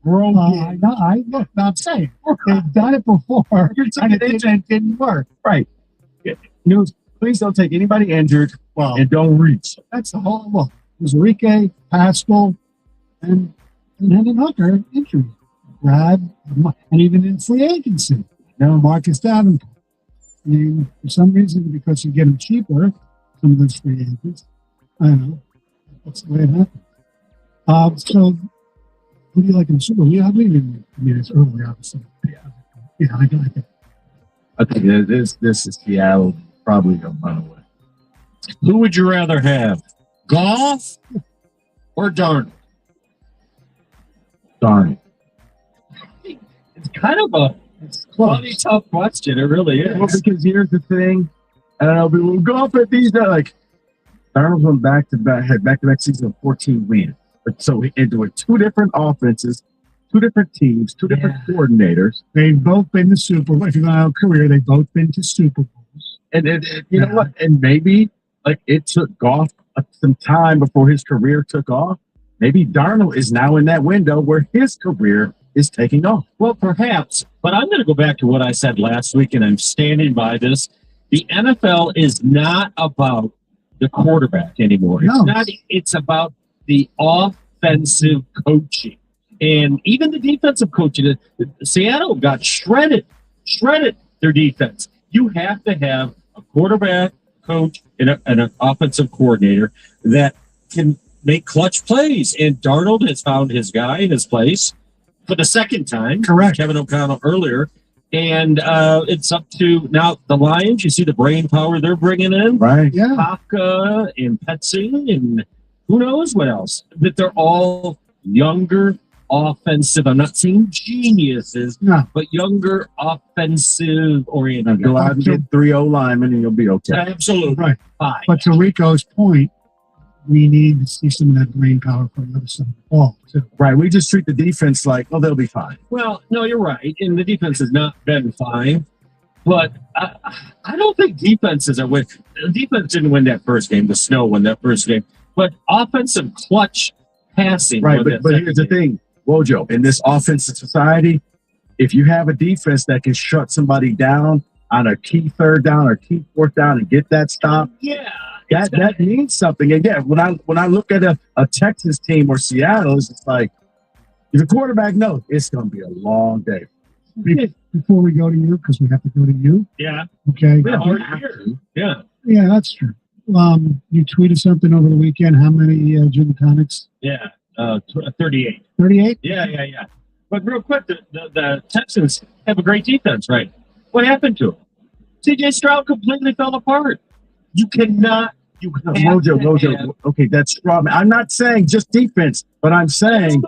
I'm saying they've done it before, and it didn't work. Right. Please don't take anybody injured and don't reach. That's the whole look. It was Enrique, Pascal, and Hendon Hooker injured. Brad, and even in free agency, Marcus Davenport. I mean, for some reason, because you get them cheaper, some of those free agents, I don't know. That's the way it happens. So, who do you like in the Super Bowl? Yeah, I mean, it's early, obviously. Yeah, I like it. I think this is Seattle probably going to run away. Who would you rather have, Goff or Darnold? Darnold. It's kind of a funny, tough question. It really is. Well, because here's the thing. I don't know, people go up at these, like, Darnold went back-to-back season of 14 wins. But so into it, 2 different offenses, 2 different teams, 2 different coordinators. They've both been to Super Bowl. If you're going to have a career, they've both been to Super Bowls. And you know what? And maybe, like, it took Goff some time before his career took off. Maybe Darnold is now in that window where his career is taking off. Well, perhaps, but I'm going to go back to what I said last week, and I'm standing by this. The NFL is not about the quarterback anymore. No. It's not. It's about the offensive coaching, and even the defensive coaching. Seattle got shredded their defense. You have to have a quarterback, coach, and an offensive coordinator that can make clutch plays. And Darnold has found his guy in his place for the second time. Correct. Kevin O'Connell earlier. And it's up to now the Lions. You see the brain power they're bringing in. Right. Yeah. Kafka and Petsing and who knows what else. That they're all younger offensive. I'm not saying geniuses, but younger offensive oriented. Go out and get 3 O-linemen and you'll be okay. Absolutely. Right. Fine. But to Rico's point, we need to see some of that brain power from the other side of the ball, too. Right. We just treat the defense like, oh, they'll be fine. Well, no, you're right. And the defense has not been fine. But I don't think defenses are win. The defense didn't win that first game. The Snow won that first game. But offensive clutch passing. Right. But here's the thing, Wojo, in this offensive society, if you have a defense that can shut somebody down on a key 3rd down or key 4th down and get that stop, that means something. And yeah, when I look at a Texas team or Seattle, it's just like, if the quarterback knows it's going to be a long day. Before we go to you, because we have to go to you. Yeah. Okay. Yeah. Yeah, that's true. You tweeted something over the weekend. How many gin and tonics? Yeah. 38. 38? Yeah. But real quick, the Texans have a great defense, right? What happened to them? C.J. Stroud completely fell apart. You cannot. Mojo. Okay, that's strong. I'm not saying just defense, but I'm saying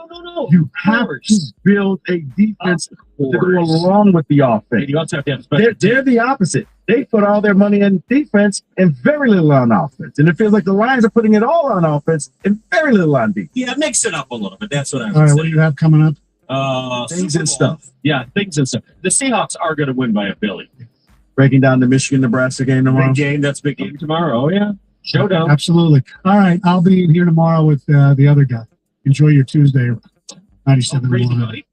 you have to build a defense to go along with the offense. You also have to have they're the opposite. They put all their money in defense and very little on offense. And it feels like the Lions are putting it all on offense and very little on defense. Yeah, mix it up a little bit. That's what I was All right, saying. what do you have coming up? Things and stuff. Yeah, things and stuff. The Seahawks are going to win by a billion. Breaking down the Michigan-Nebraska game tomorrow. Big game. That's a big game tomorrow. Oh, yeah. Showdown. Absolutely. All right. I'll be here tomorrow with the other guy. Enjoy your Tuesday. 97.1.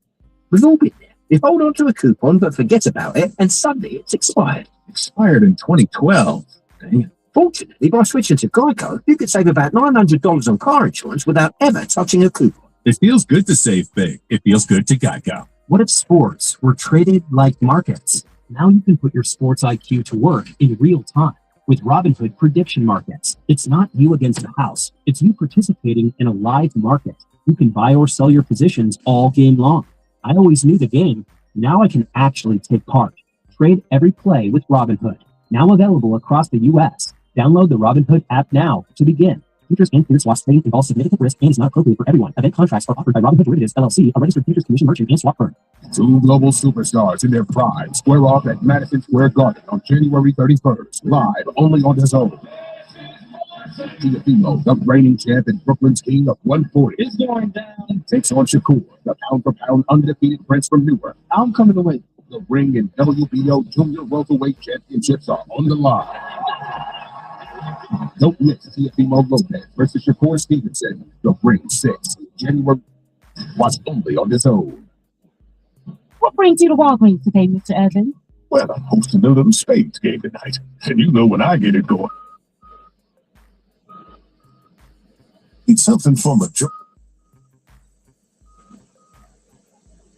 We've all been there. You hold on to a coupon but forget about it, and suddenly it's expired. Expired in 2012. Dang it. Fortunately, by switching to Geico, you could save about $900 on car insurance without ever touching a coupon. It feels good to save big. It feels good to Geico. What if sports were traded like markets? Now you can put your sports IQ to work in real time with Robinhood prediction markets. It's not you against the house. It's you participating in a live market. You can buy or sell your positions all game long. I always knew the game. Now I can actually take part. Trade every play with Robinhood. Now available across the U.S. Download the Robinhood app now to begin. Futures and cleared swaps trading involves significant risk and is not appropriate for everyone. Event contracts are offered by Robinhood Derivatives, LLC, a registered futures commission merchant and swap firm. Two global superstars in their prime square off at Madison Square Garden on January 31st, live only on DAZN. Teofimo, the reigning champ and Brooklyn's king of 140, is going down. Takes on Shakur, the pound-for-pound undefeated prince from Newark. I'm coming away. The ring and WBO Junior Welterweight Championships are on the line. Don't miss Teofimo Lopez versus Shakur Stevenson. The ring 6, January. Watch only on DAZN. What brings you to Walgreens today, Mr. Evans? Well, I'm hosting a little spades game tonight, and you know when I get it going. Need something from a joint.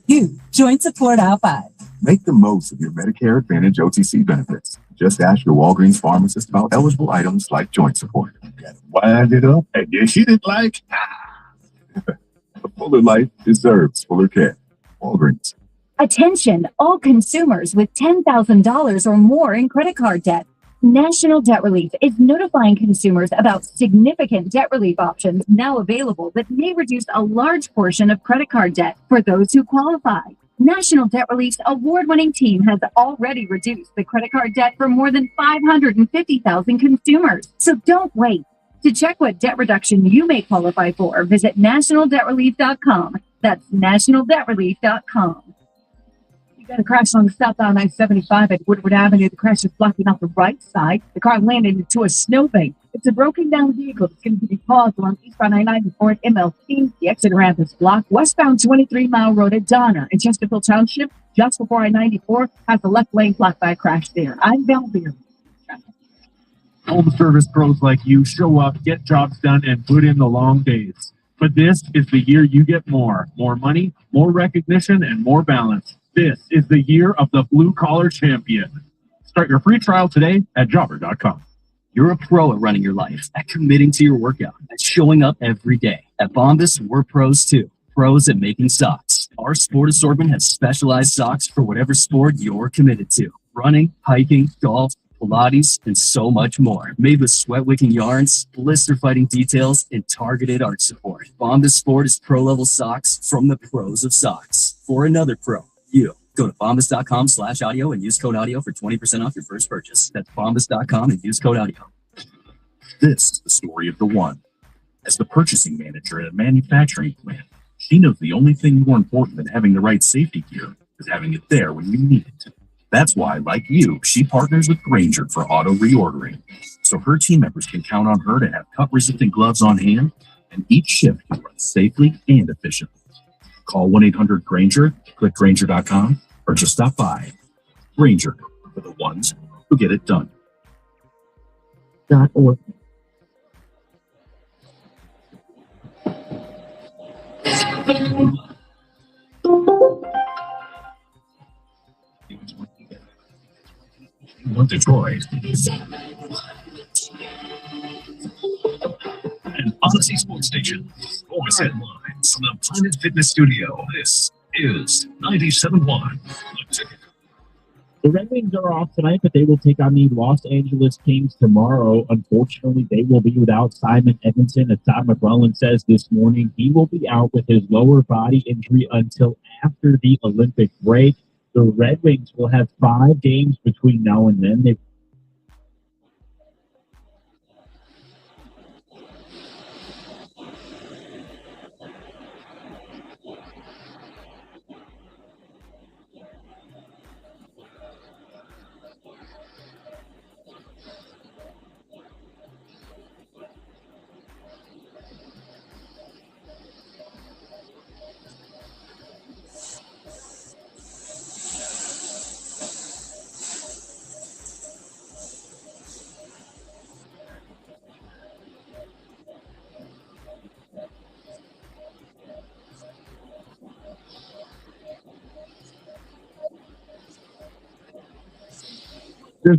You, Joint Support R5. Make the most of your Medicare Advantage OTC benefits. Just ask your Walgreens pharmacist about eligible items like joint support. Wind it up and you hit it like A fuller life deserves fuller care. Walgreens. Attention, all consumers with $10,000 or more in credit card debt. National Debt Relief is notifying consumers about significant debt relief options now available that may reduce a large portion of credit card debt for those who qualify. National Debt Relief's award-winning team has already reduced the credit card debt for more than 550,000 consumers. So don't wait. To check what debt reduction you may qualify for, visit nationaldebtrelief.com. That's nationaldebtrelief.com. You got a crash on southbound I-75 at Woodward Avenue. The crash is blocking out the right side. The car landed into a snowbank. It's a broken down vehicle that's going to be paused along eastbound I-94 at MLK. The exit ramp is blocked. Westbound 23 Mile Road at Donna in Chesterfield Township, just before I-94, has the left lane blocked by a crash there. I'm Belvedere. Home service pros like you show up, get jobs done, and put in the long days. But this is the year you get more. More money, more recognition, and more balance. This is the year of the blue collar champion. Start your free trial today at jobber.com. You're a pro at running your life, at committing to your workout, at showing up every day. At Bombas, we're pros too. Pros at making socks. Our sport assortment has specialized socks for whatever sport you're committed to. Running, hiking, golf, Pilates, and so much more. Made with sweat-wicking yarns, blister-fighting details, and targeted arch support. Bombas Sport is pro-level socks from the pros of socks. For another pro, you. Go to bombas.com/audio and use code audio for 20% off your first purchase. That's bombas.com and use code audio. This is the story of the one. As the purchasing manager at a manufacturing plant, she knows the only thing more important than having the right safety gear is having it there when you need it. That's why, like you, she partners with Grainger for auto reordering, so her team members can count on her to have cut-resistant gloves on hand and each shift can run safely and efficiently. Call 1-800-GRAINGER, click Grainger.com, or just stop by. Grainger, for the ones who get it done. .org. Detroit. An Odyssey Sports Station. Always headlines from the Planet Fitness Studio. This is 97.1. The Red Wings are off tonight, but they will take on the Los Angeles Kings tomorrow. Unfortunately, they will be without Simon Edmondson. As Todd McClellan says this morning, he will be out with his lower body injury until after the Olympic break. The Red Wings will have 5 games between now and then.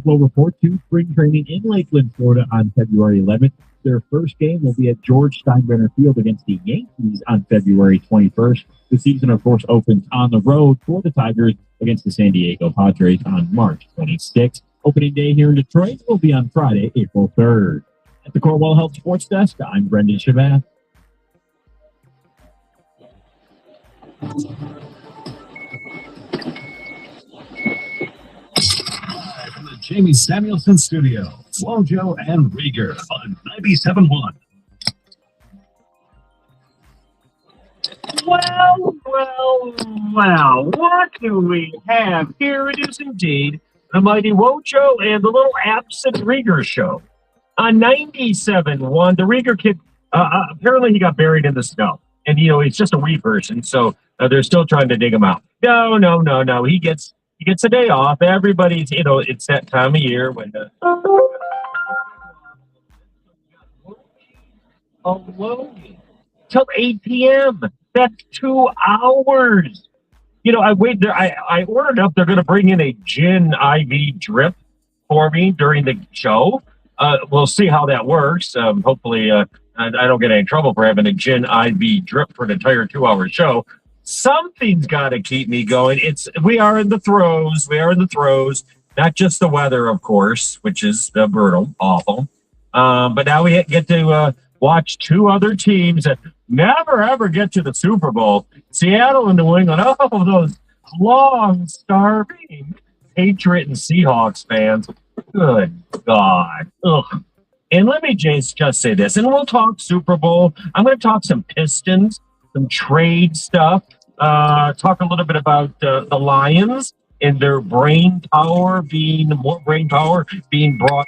Will report to spring training in Lakeland, Florida on February 11th. Their first game will be at George Steinbrenner Field against the Yankees on February 21st. The season, of course, opens on the road for the Tigers against the San Diego Padres on March 26th. Opening day here in Detroit will be on Friday, April 3rd. At the Cornwall Health Sports Desk, I'm Brendan Shabat. From the Jamie Samuelson Studio, Wojo and Rieger on 97.1. Well, what do we have here? It is indeed the mighty Wojo and the little absent Rieger show. On 97.1, the Rieger kid, apparently he got buried in the snow. And, he's just a wee person, so they're still trying to dig him out. No. He gets a day off. Everybody's, it's that time of year when till 8 p.m. That's 2 hours. I wait there. I ordered up. They're going to bring in a gin IV drip for me during the show. We'll see how that works. Hopefully, I don't get any trouble for having a gin IV drip for an entire 2-hour show. Something's got to keep me going. We are in the throes. Not just the weather, of course, which is brutal, awful. But now we get to watch two other teams that never ever get to the Super Bowl. Seattle and New England. Oh, those long, starving Patriot and Seahawks fans. Good God. Ugh. And let me just say this, and we'll talk Super Bowl. I'm going to talk some Pistons, some trade stuff, talk a little bit about the Lions and their more brain power being brought.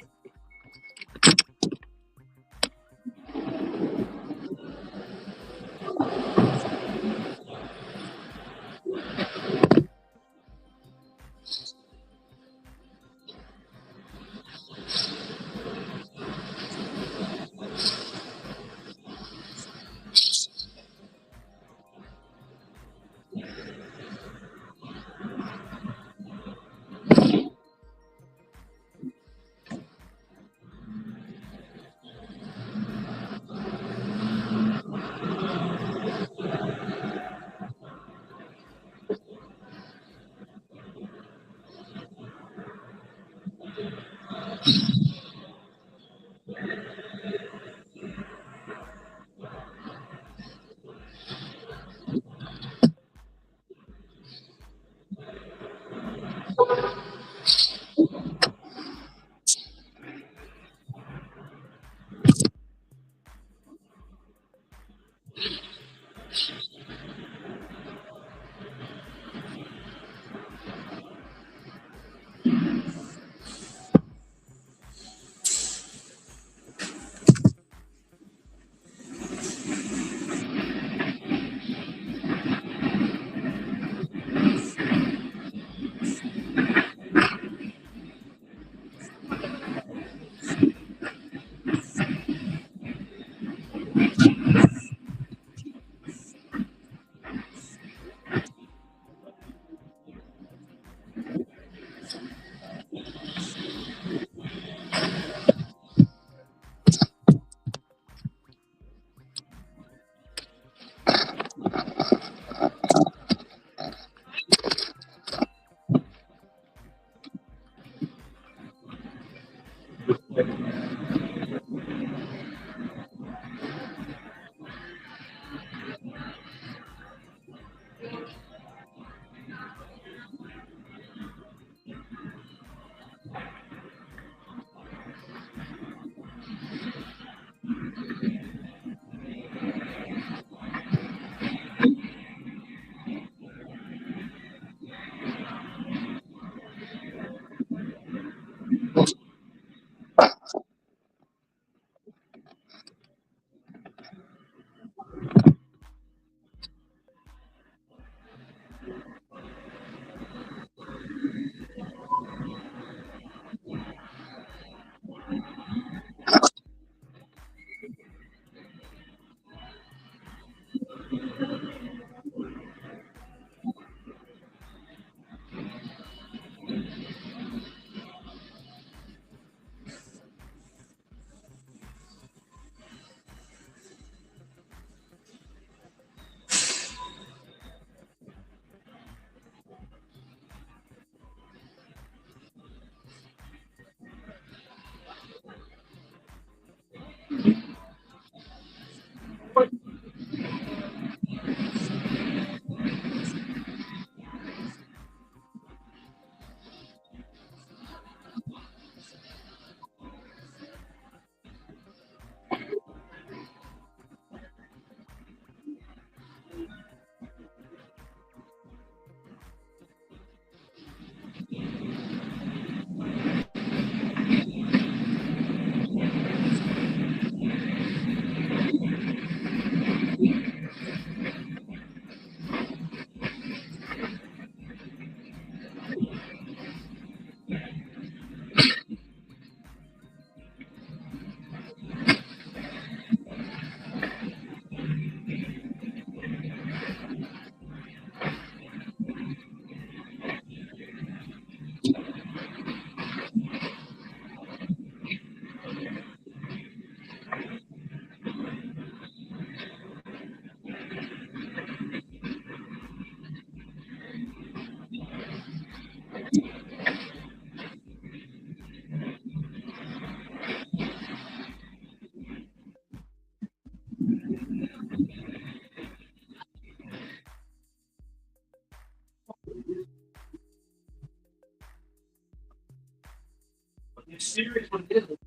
serious when it is.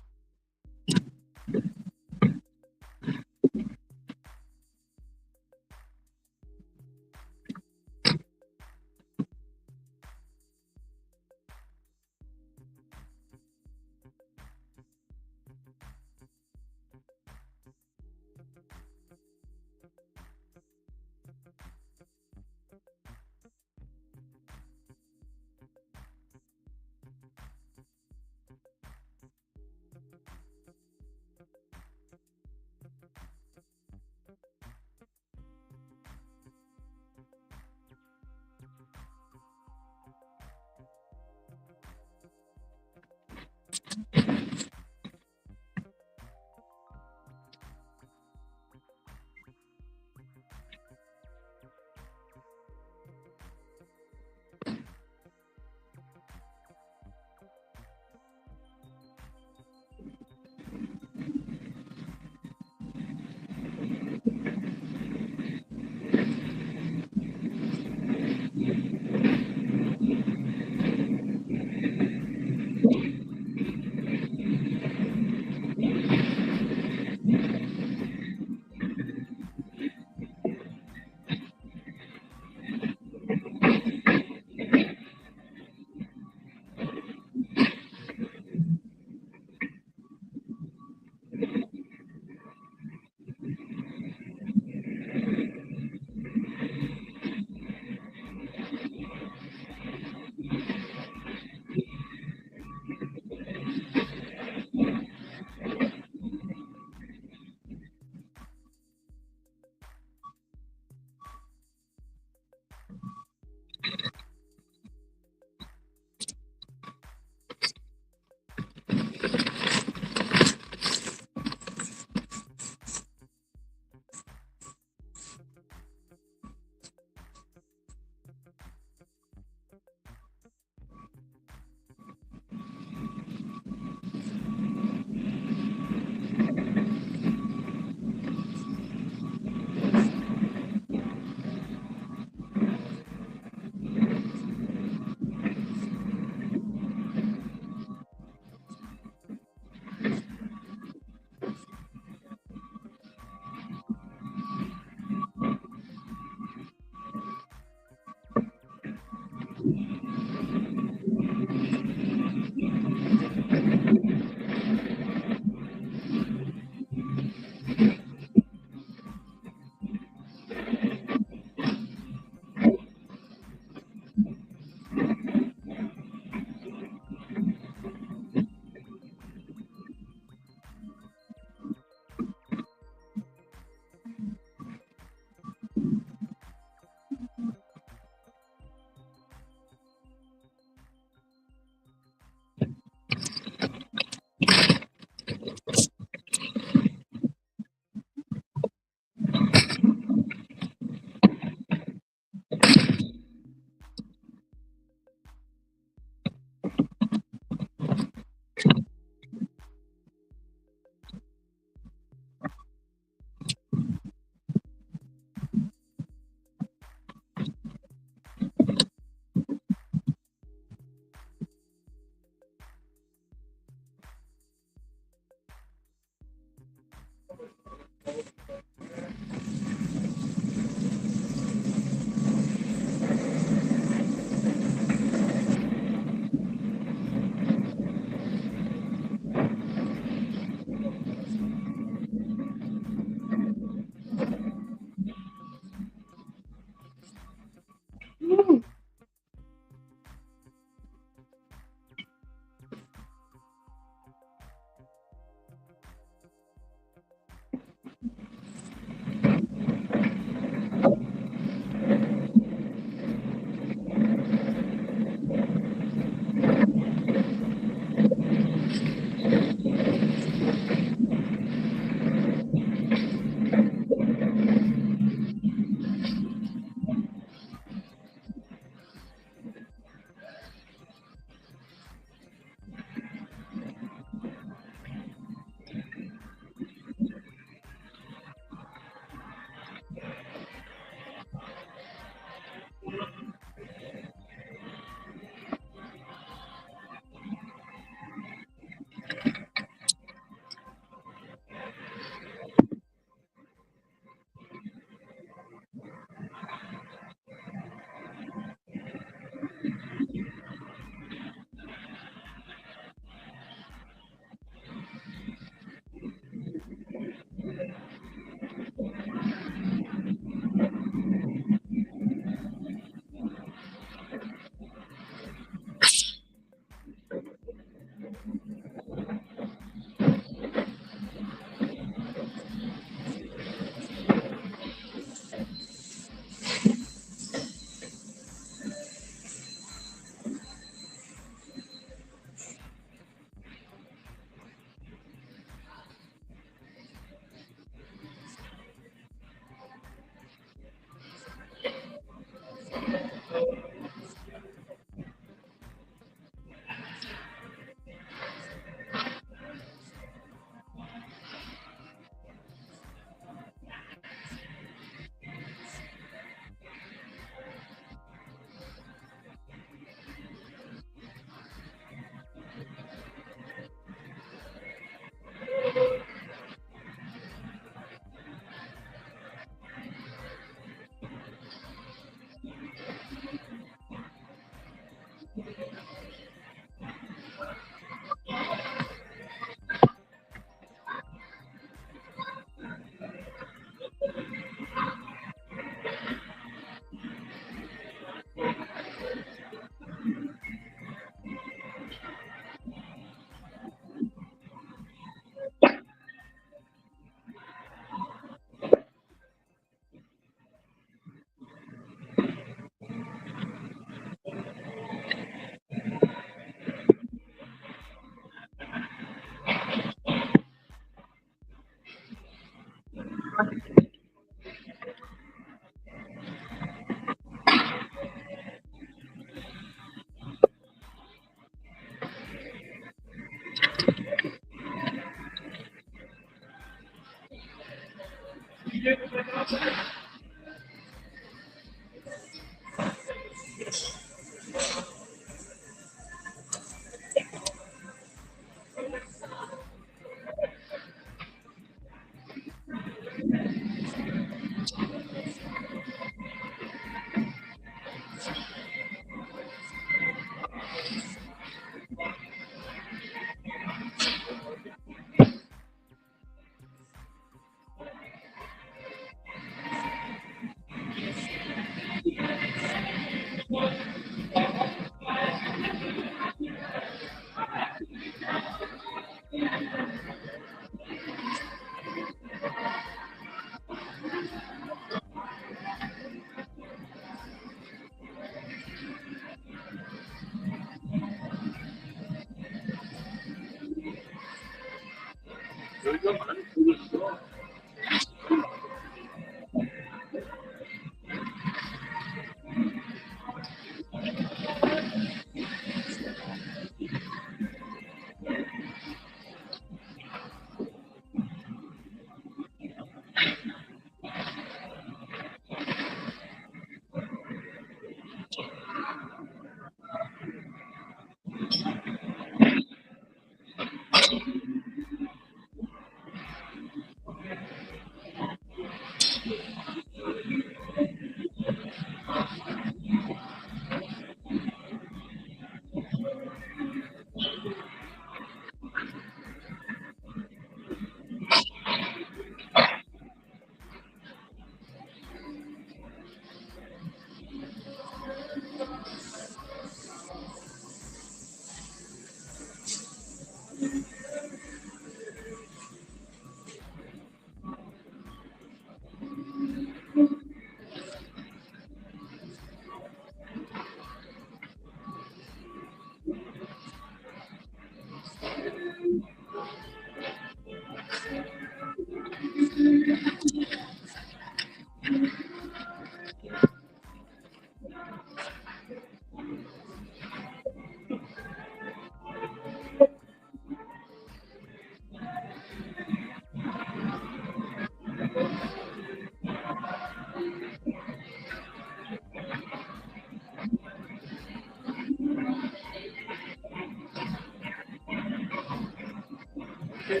I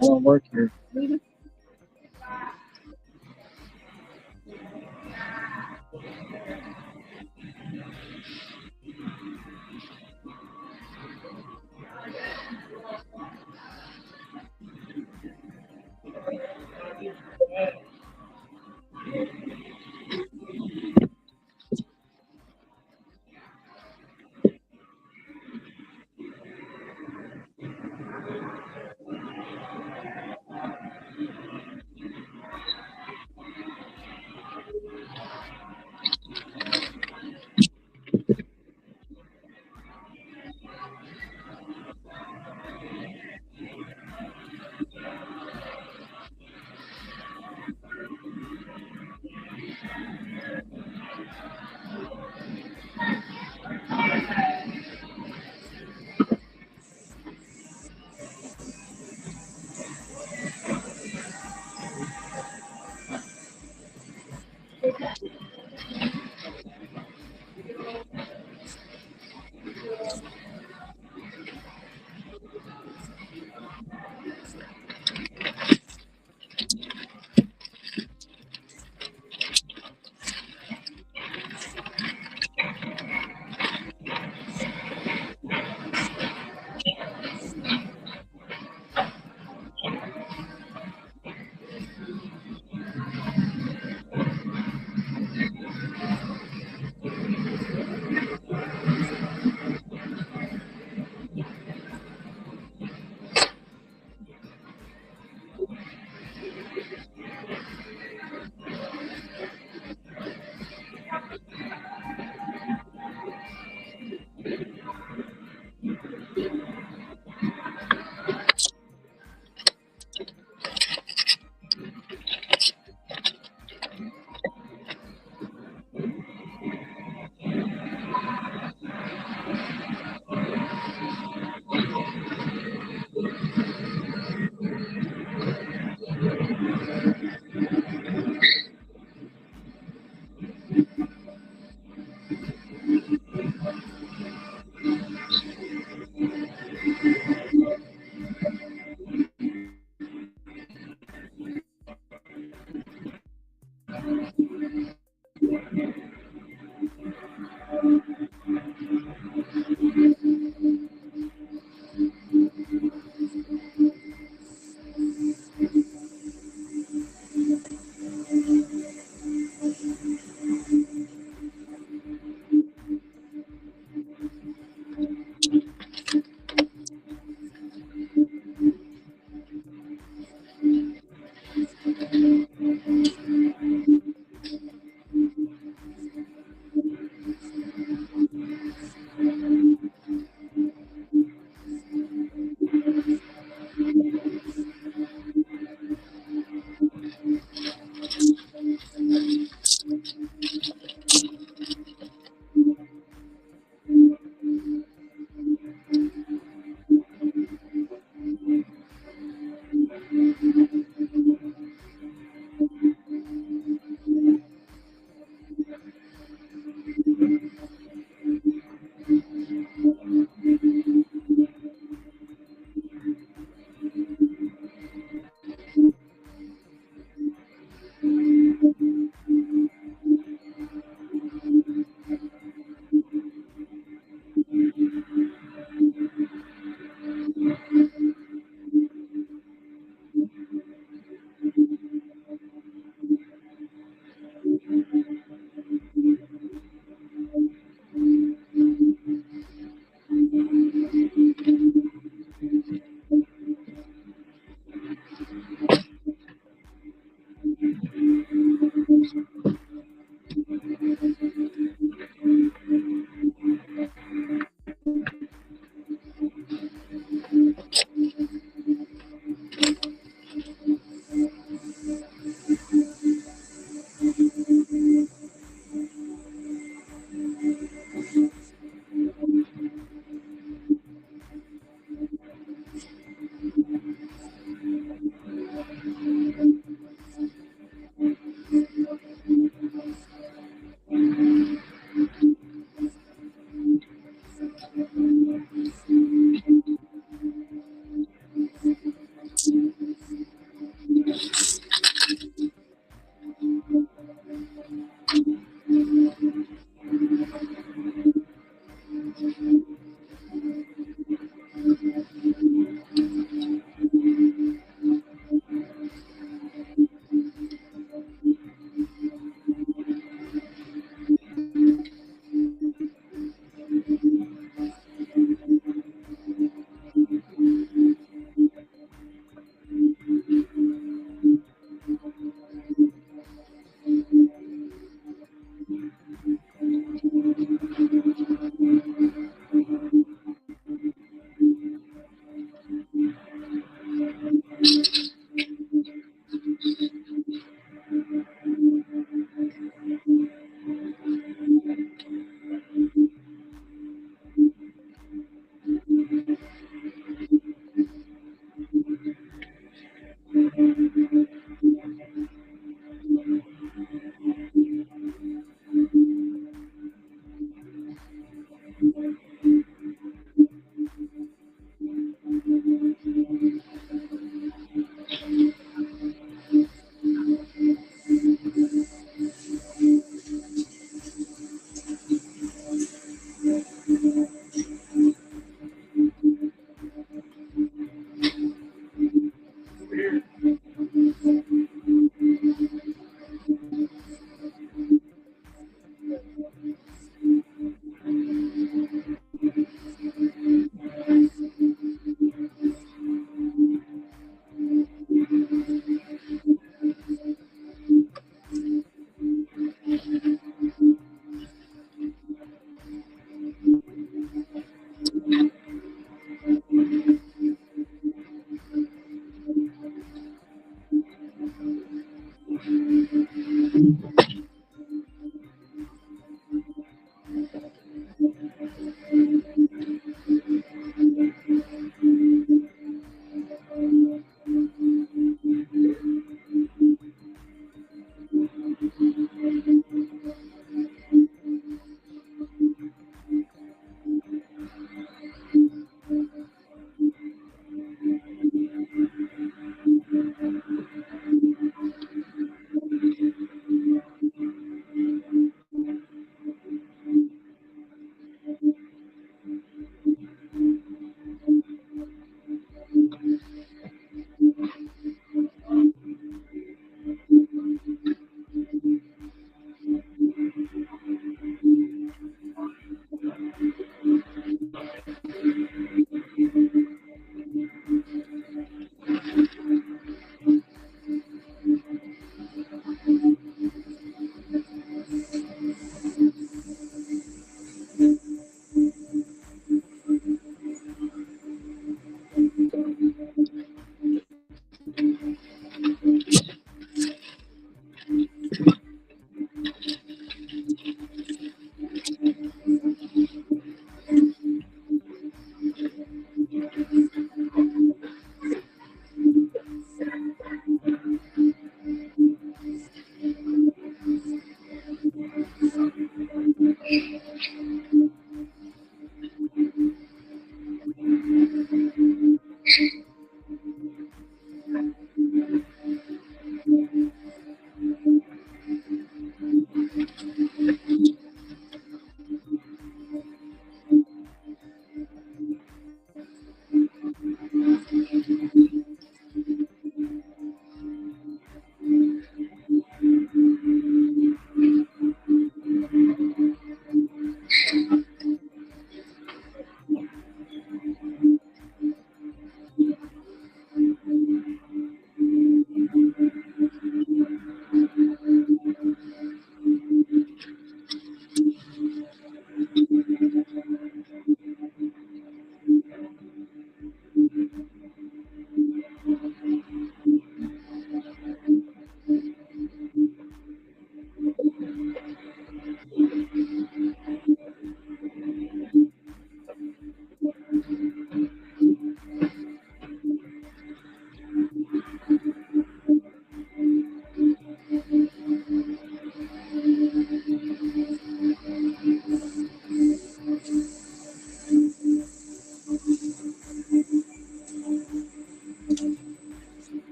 don't work here.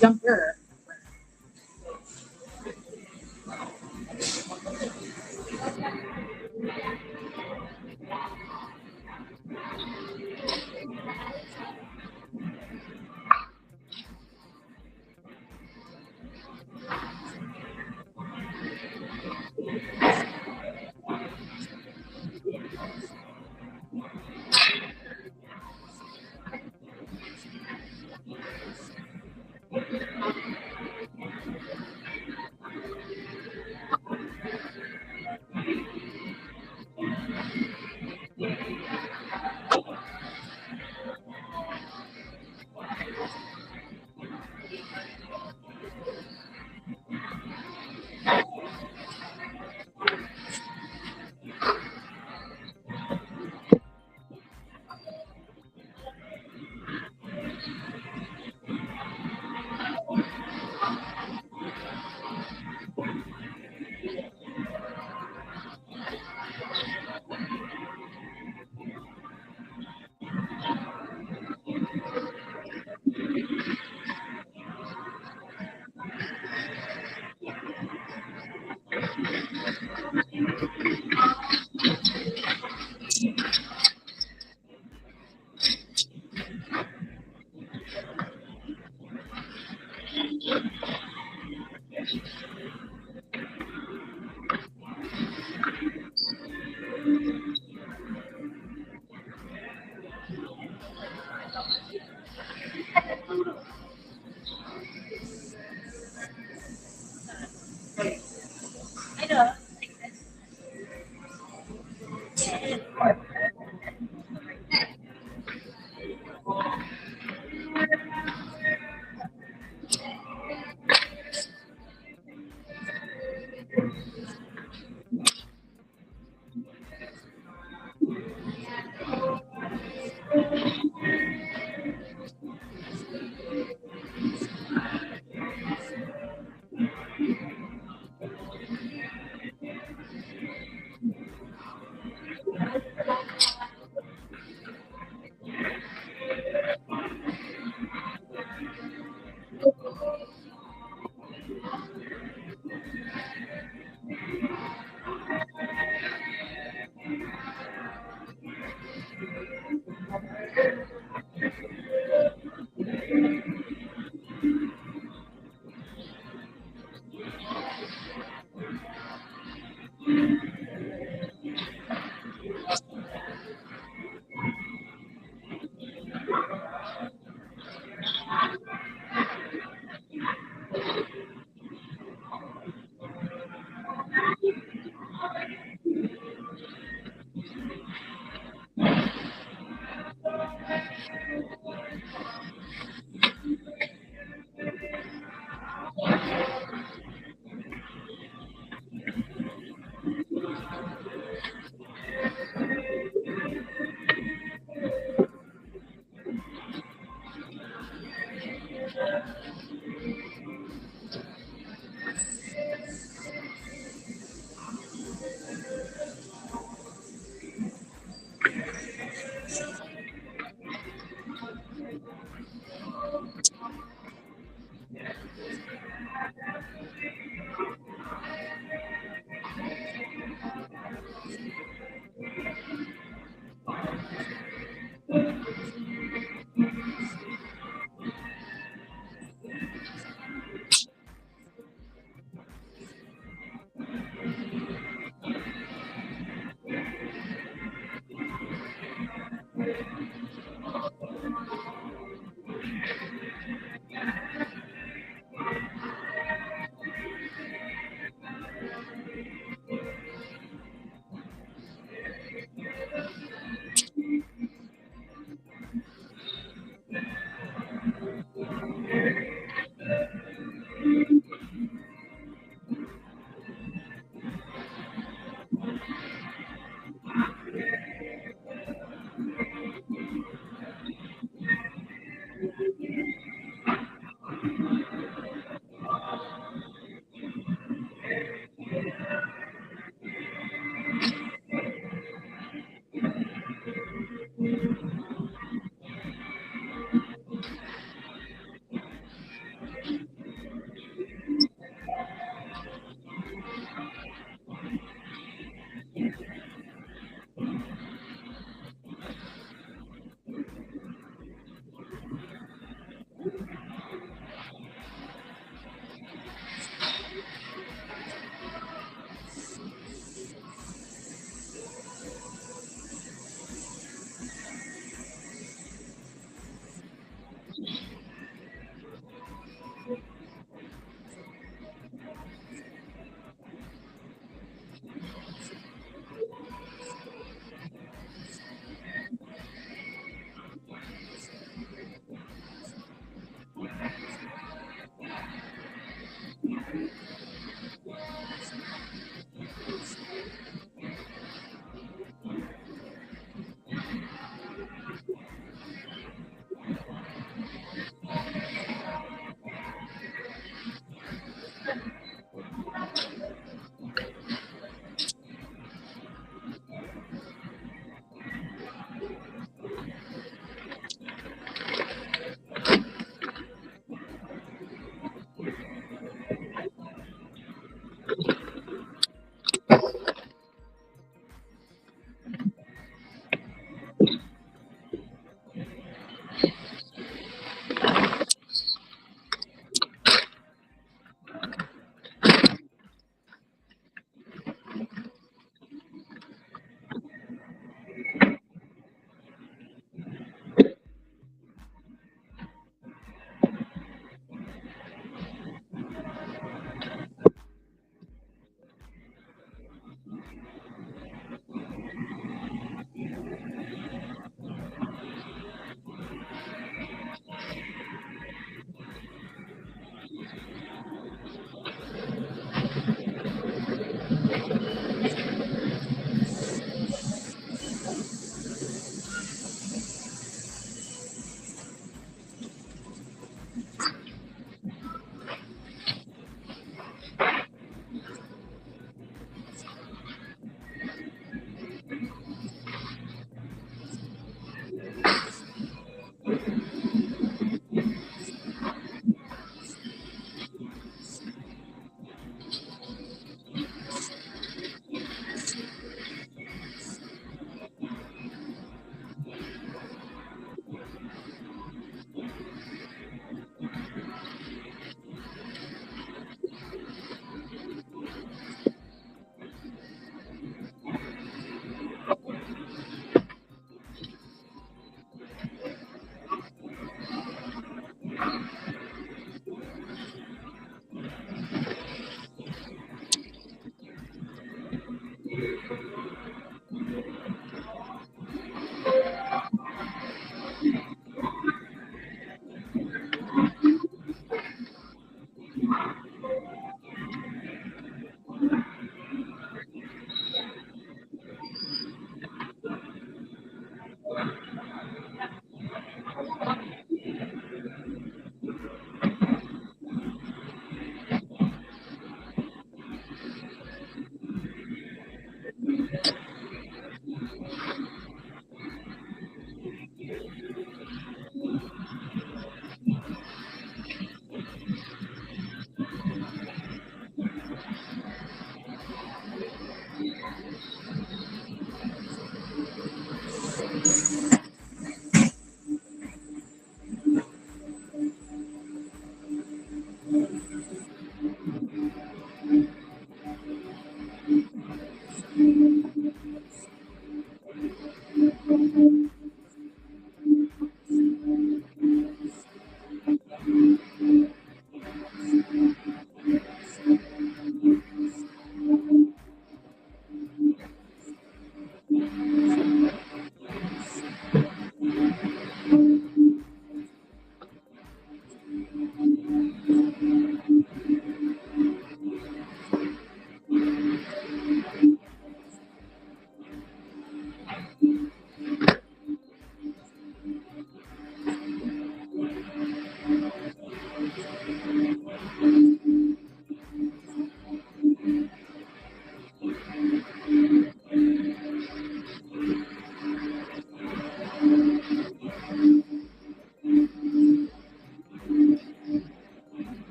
Jumper.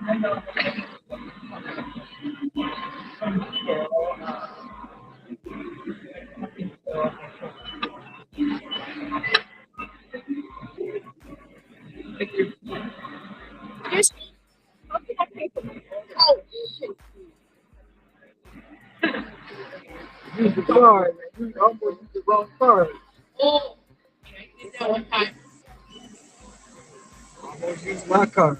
Use the card. You almost used the wrong card. Almost used my card.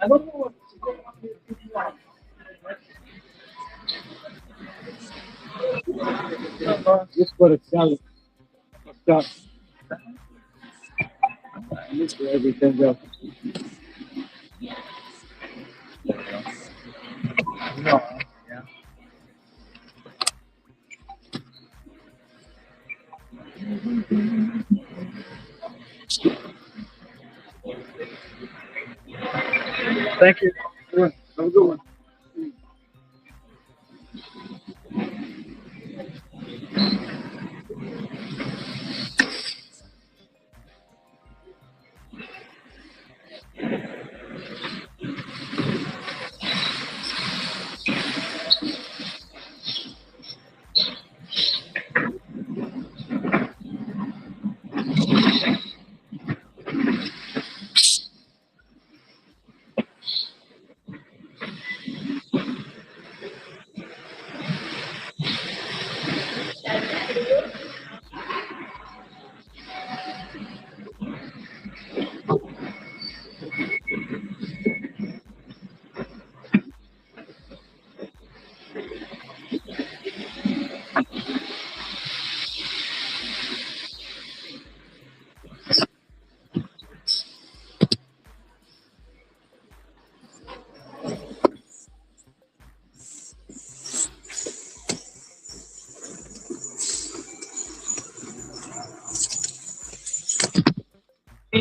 I don't know what to go on with Just for the salad. Stuff. Just for everything else. No. Yeah. Thank you. Have a good one.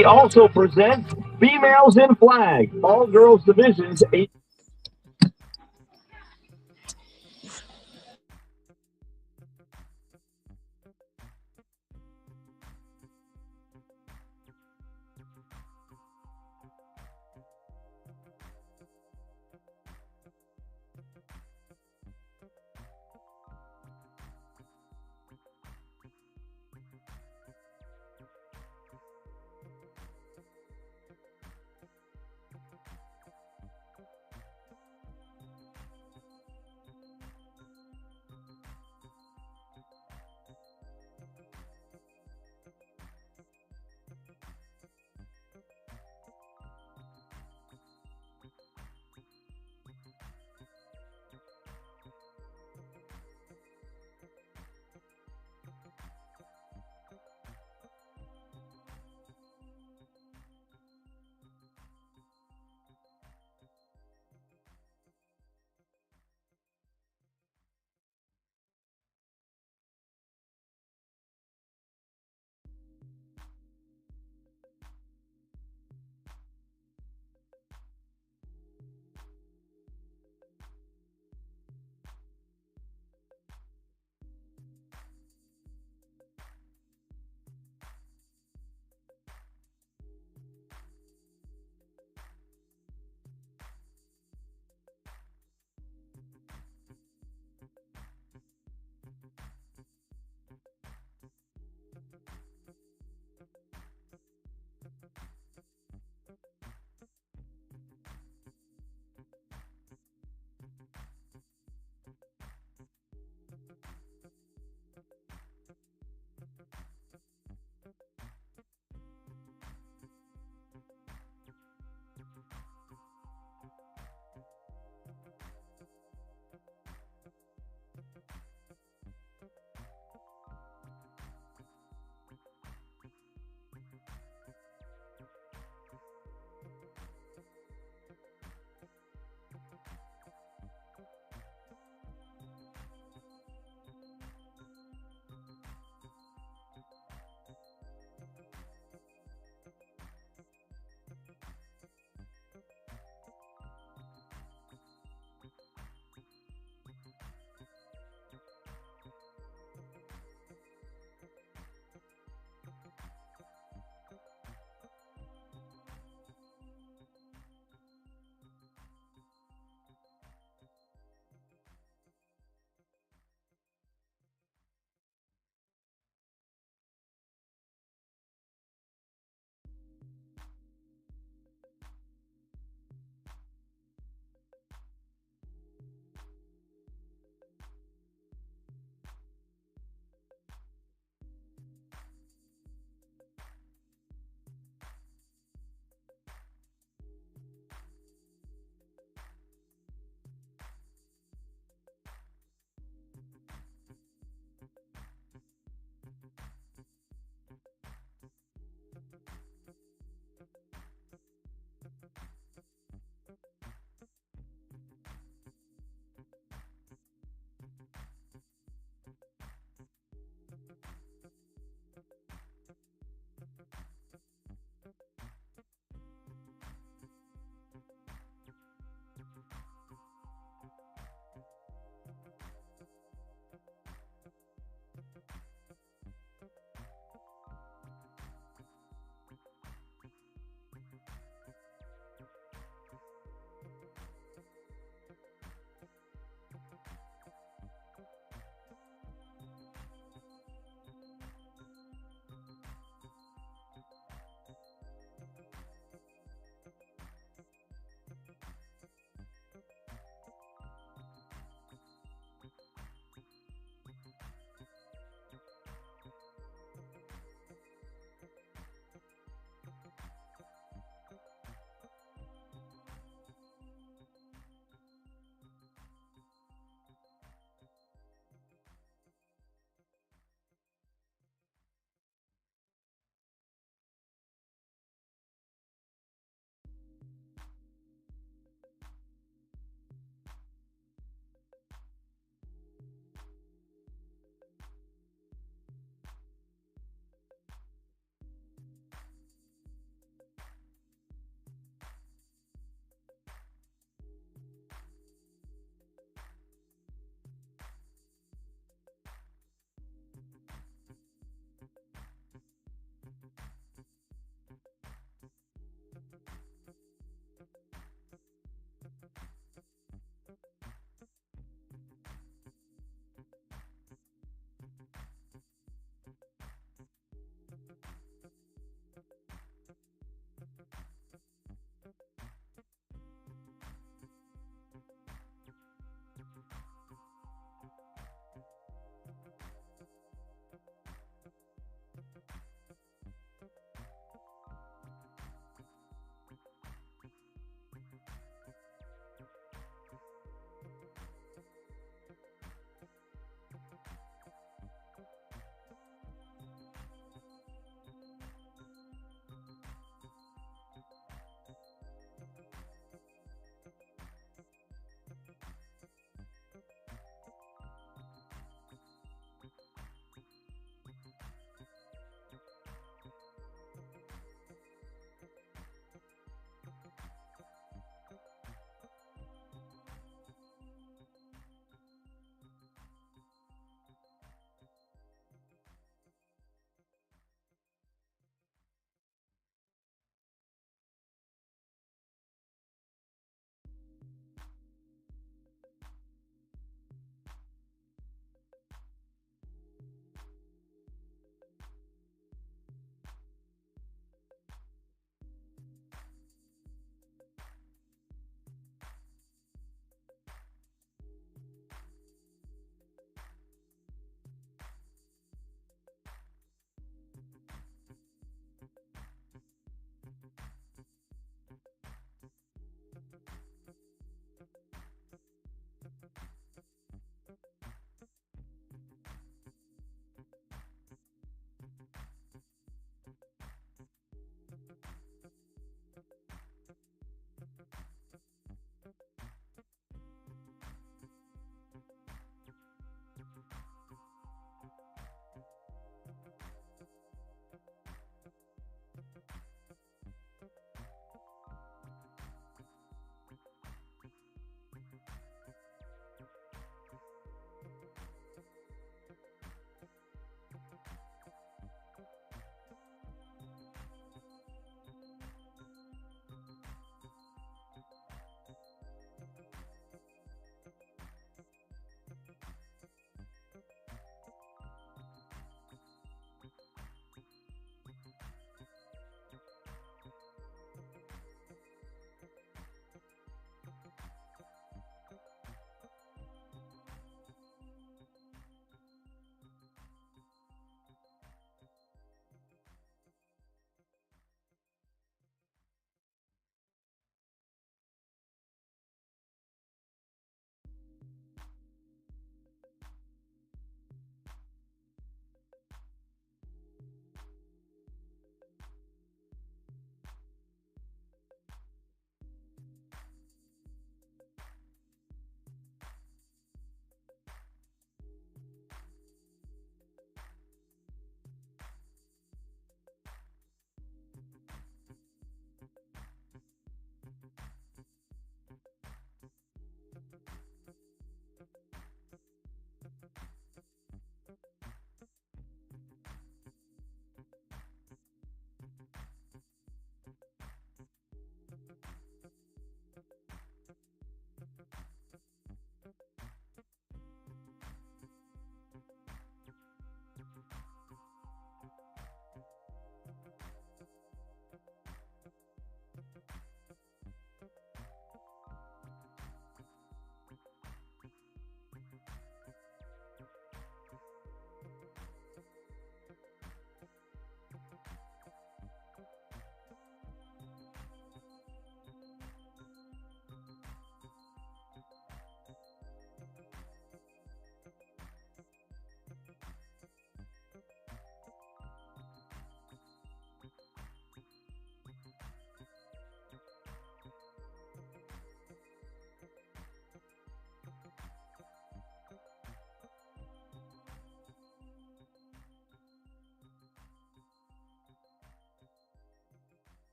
We also present Females in Flag, all girls divisions.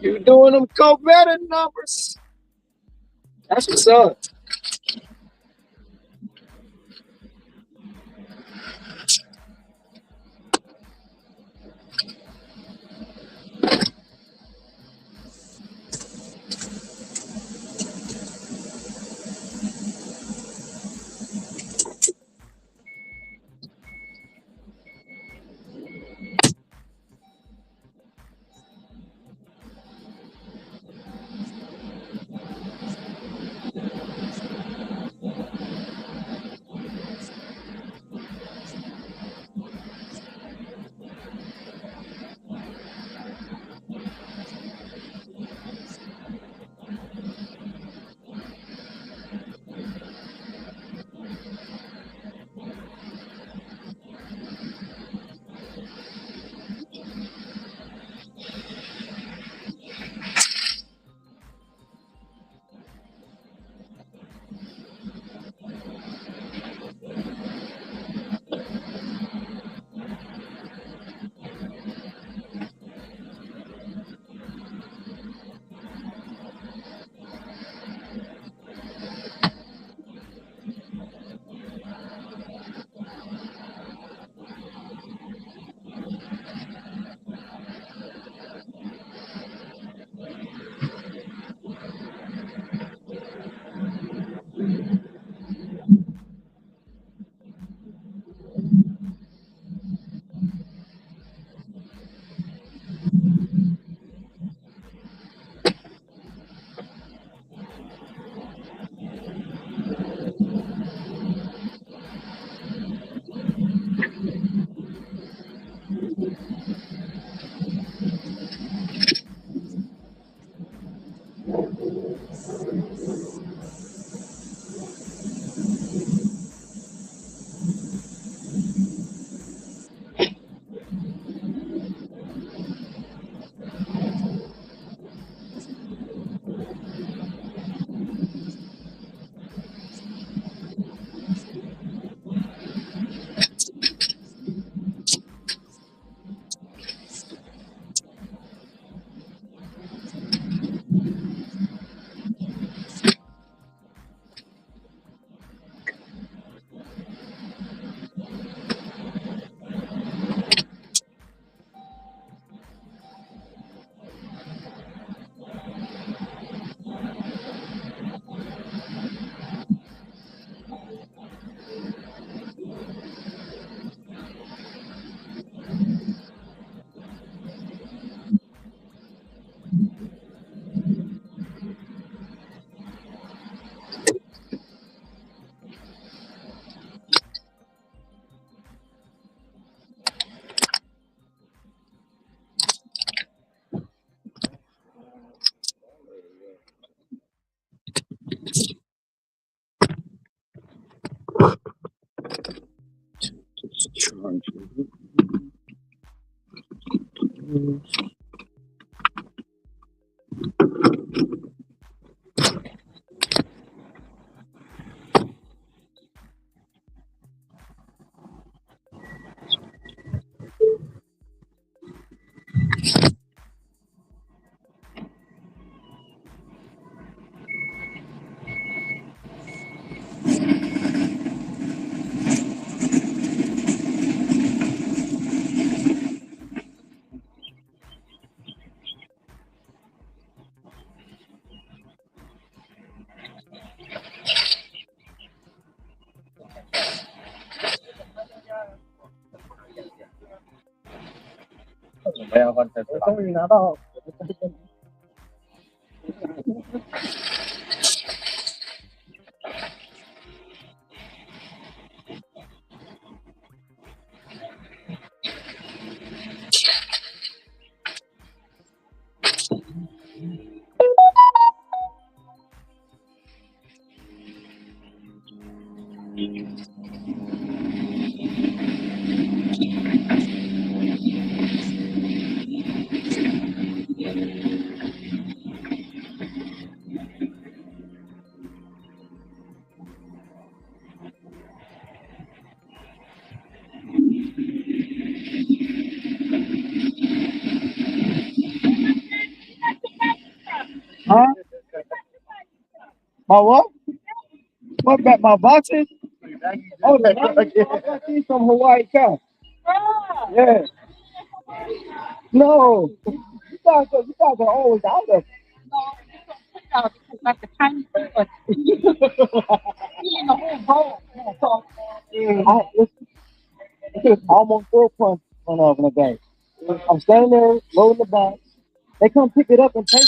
You doing them Doe Vetta numbers? That's what's up. My what? What about my boxes? Oh, I got these from Hawaii Cow. Yeah. No. You guys are always out of Like the Chinese food. Eating the whole bowl. It's almost 4 points on off in a day. I'm standing there loading the bag. They come pick it up and take it.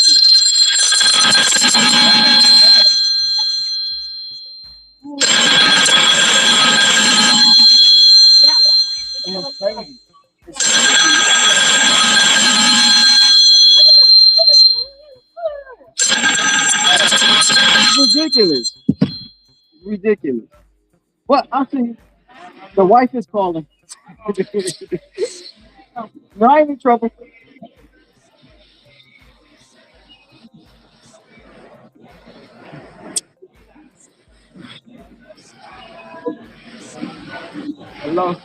It's crazy. It's ridiculous. Ridiculous. What? I see. The wife is calling. No, I ain't in trouble. Hello?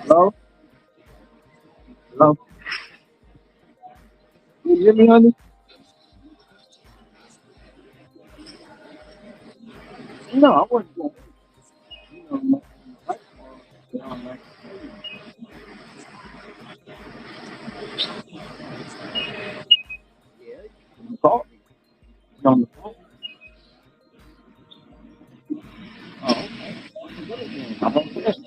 Hello? Hello? You hear me, honey? No, I wasn't going. You called me. It's on the phone. Oh, okay. I'm on this.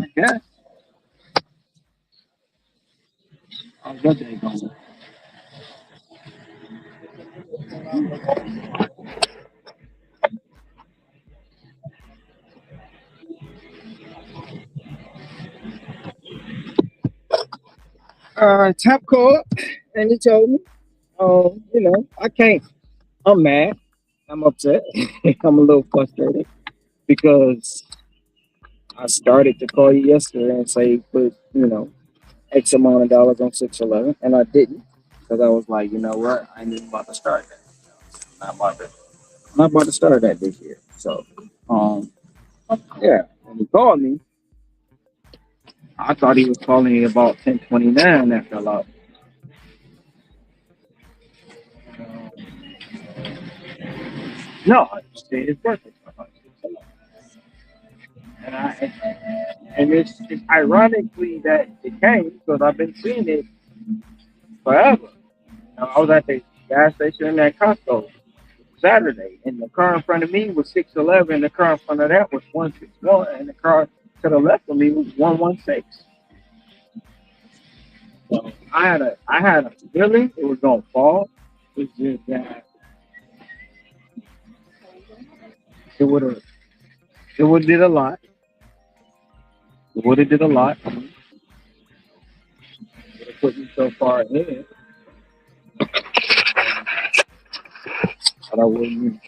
I guess. How's your day going? Tap called and he told me, I can't. I'm mad. I'm upset. I'm a little frustrated because I started to call you yesterday and say put, X amount of dollars on 611, and I didn't because I was like, you know what? I ain't even about to start that. I'm not about to start that this year. So, yeah. When he called me, I thought he was calling me about 10:29 after a lot. No, I just said his birthday. And it's ironically that it came because I've been seeing it forever. I was at the gas station at Costco Saturday, and the car in front of me was 611. The car in front of that was 161, and the car to the left of me was 116. So I had a feeling it was gonna fall. It's just that it would did a lot. It would have did a lot. It would have put me so far ahead. But I wouldn't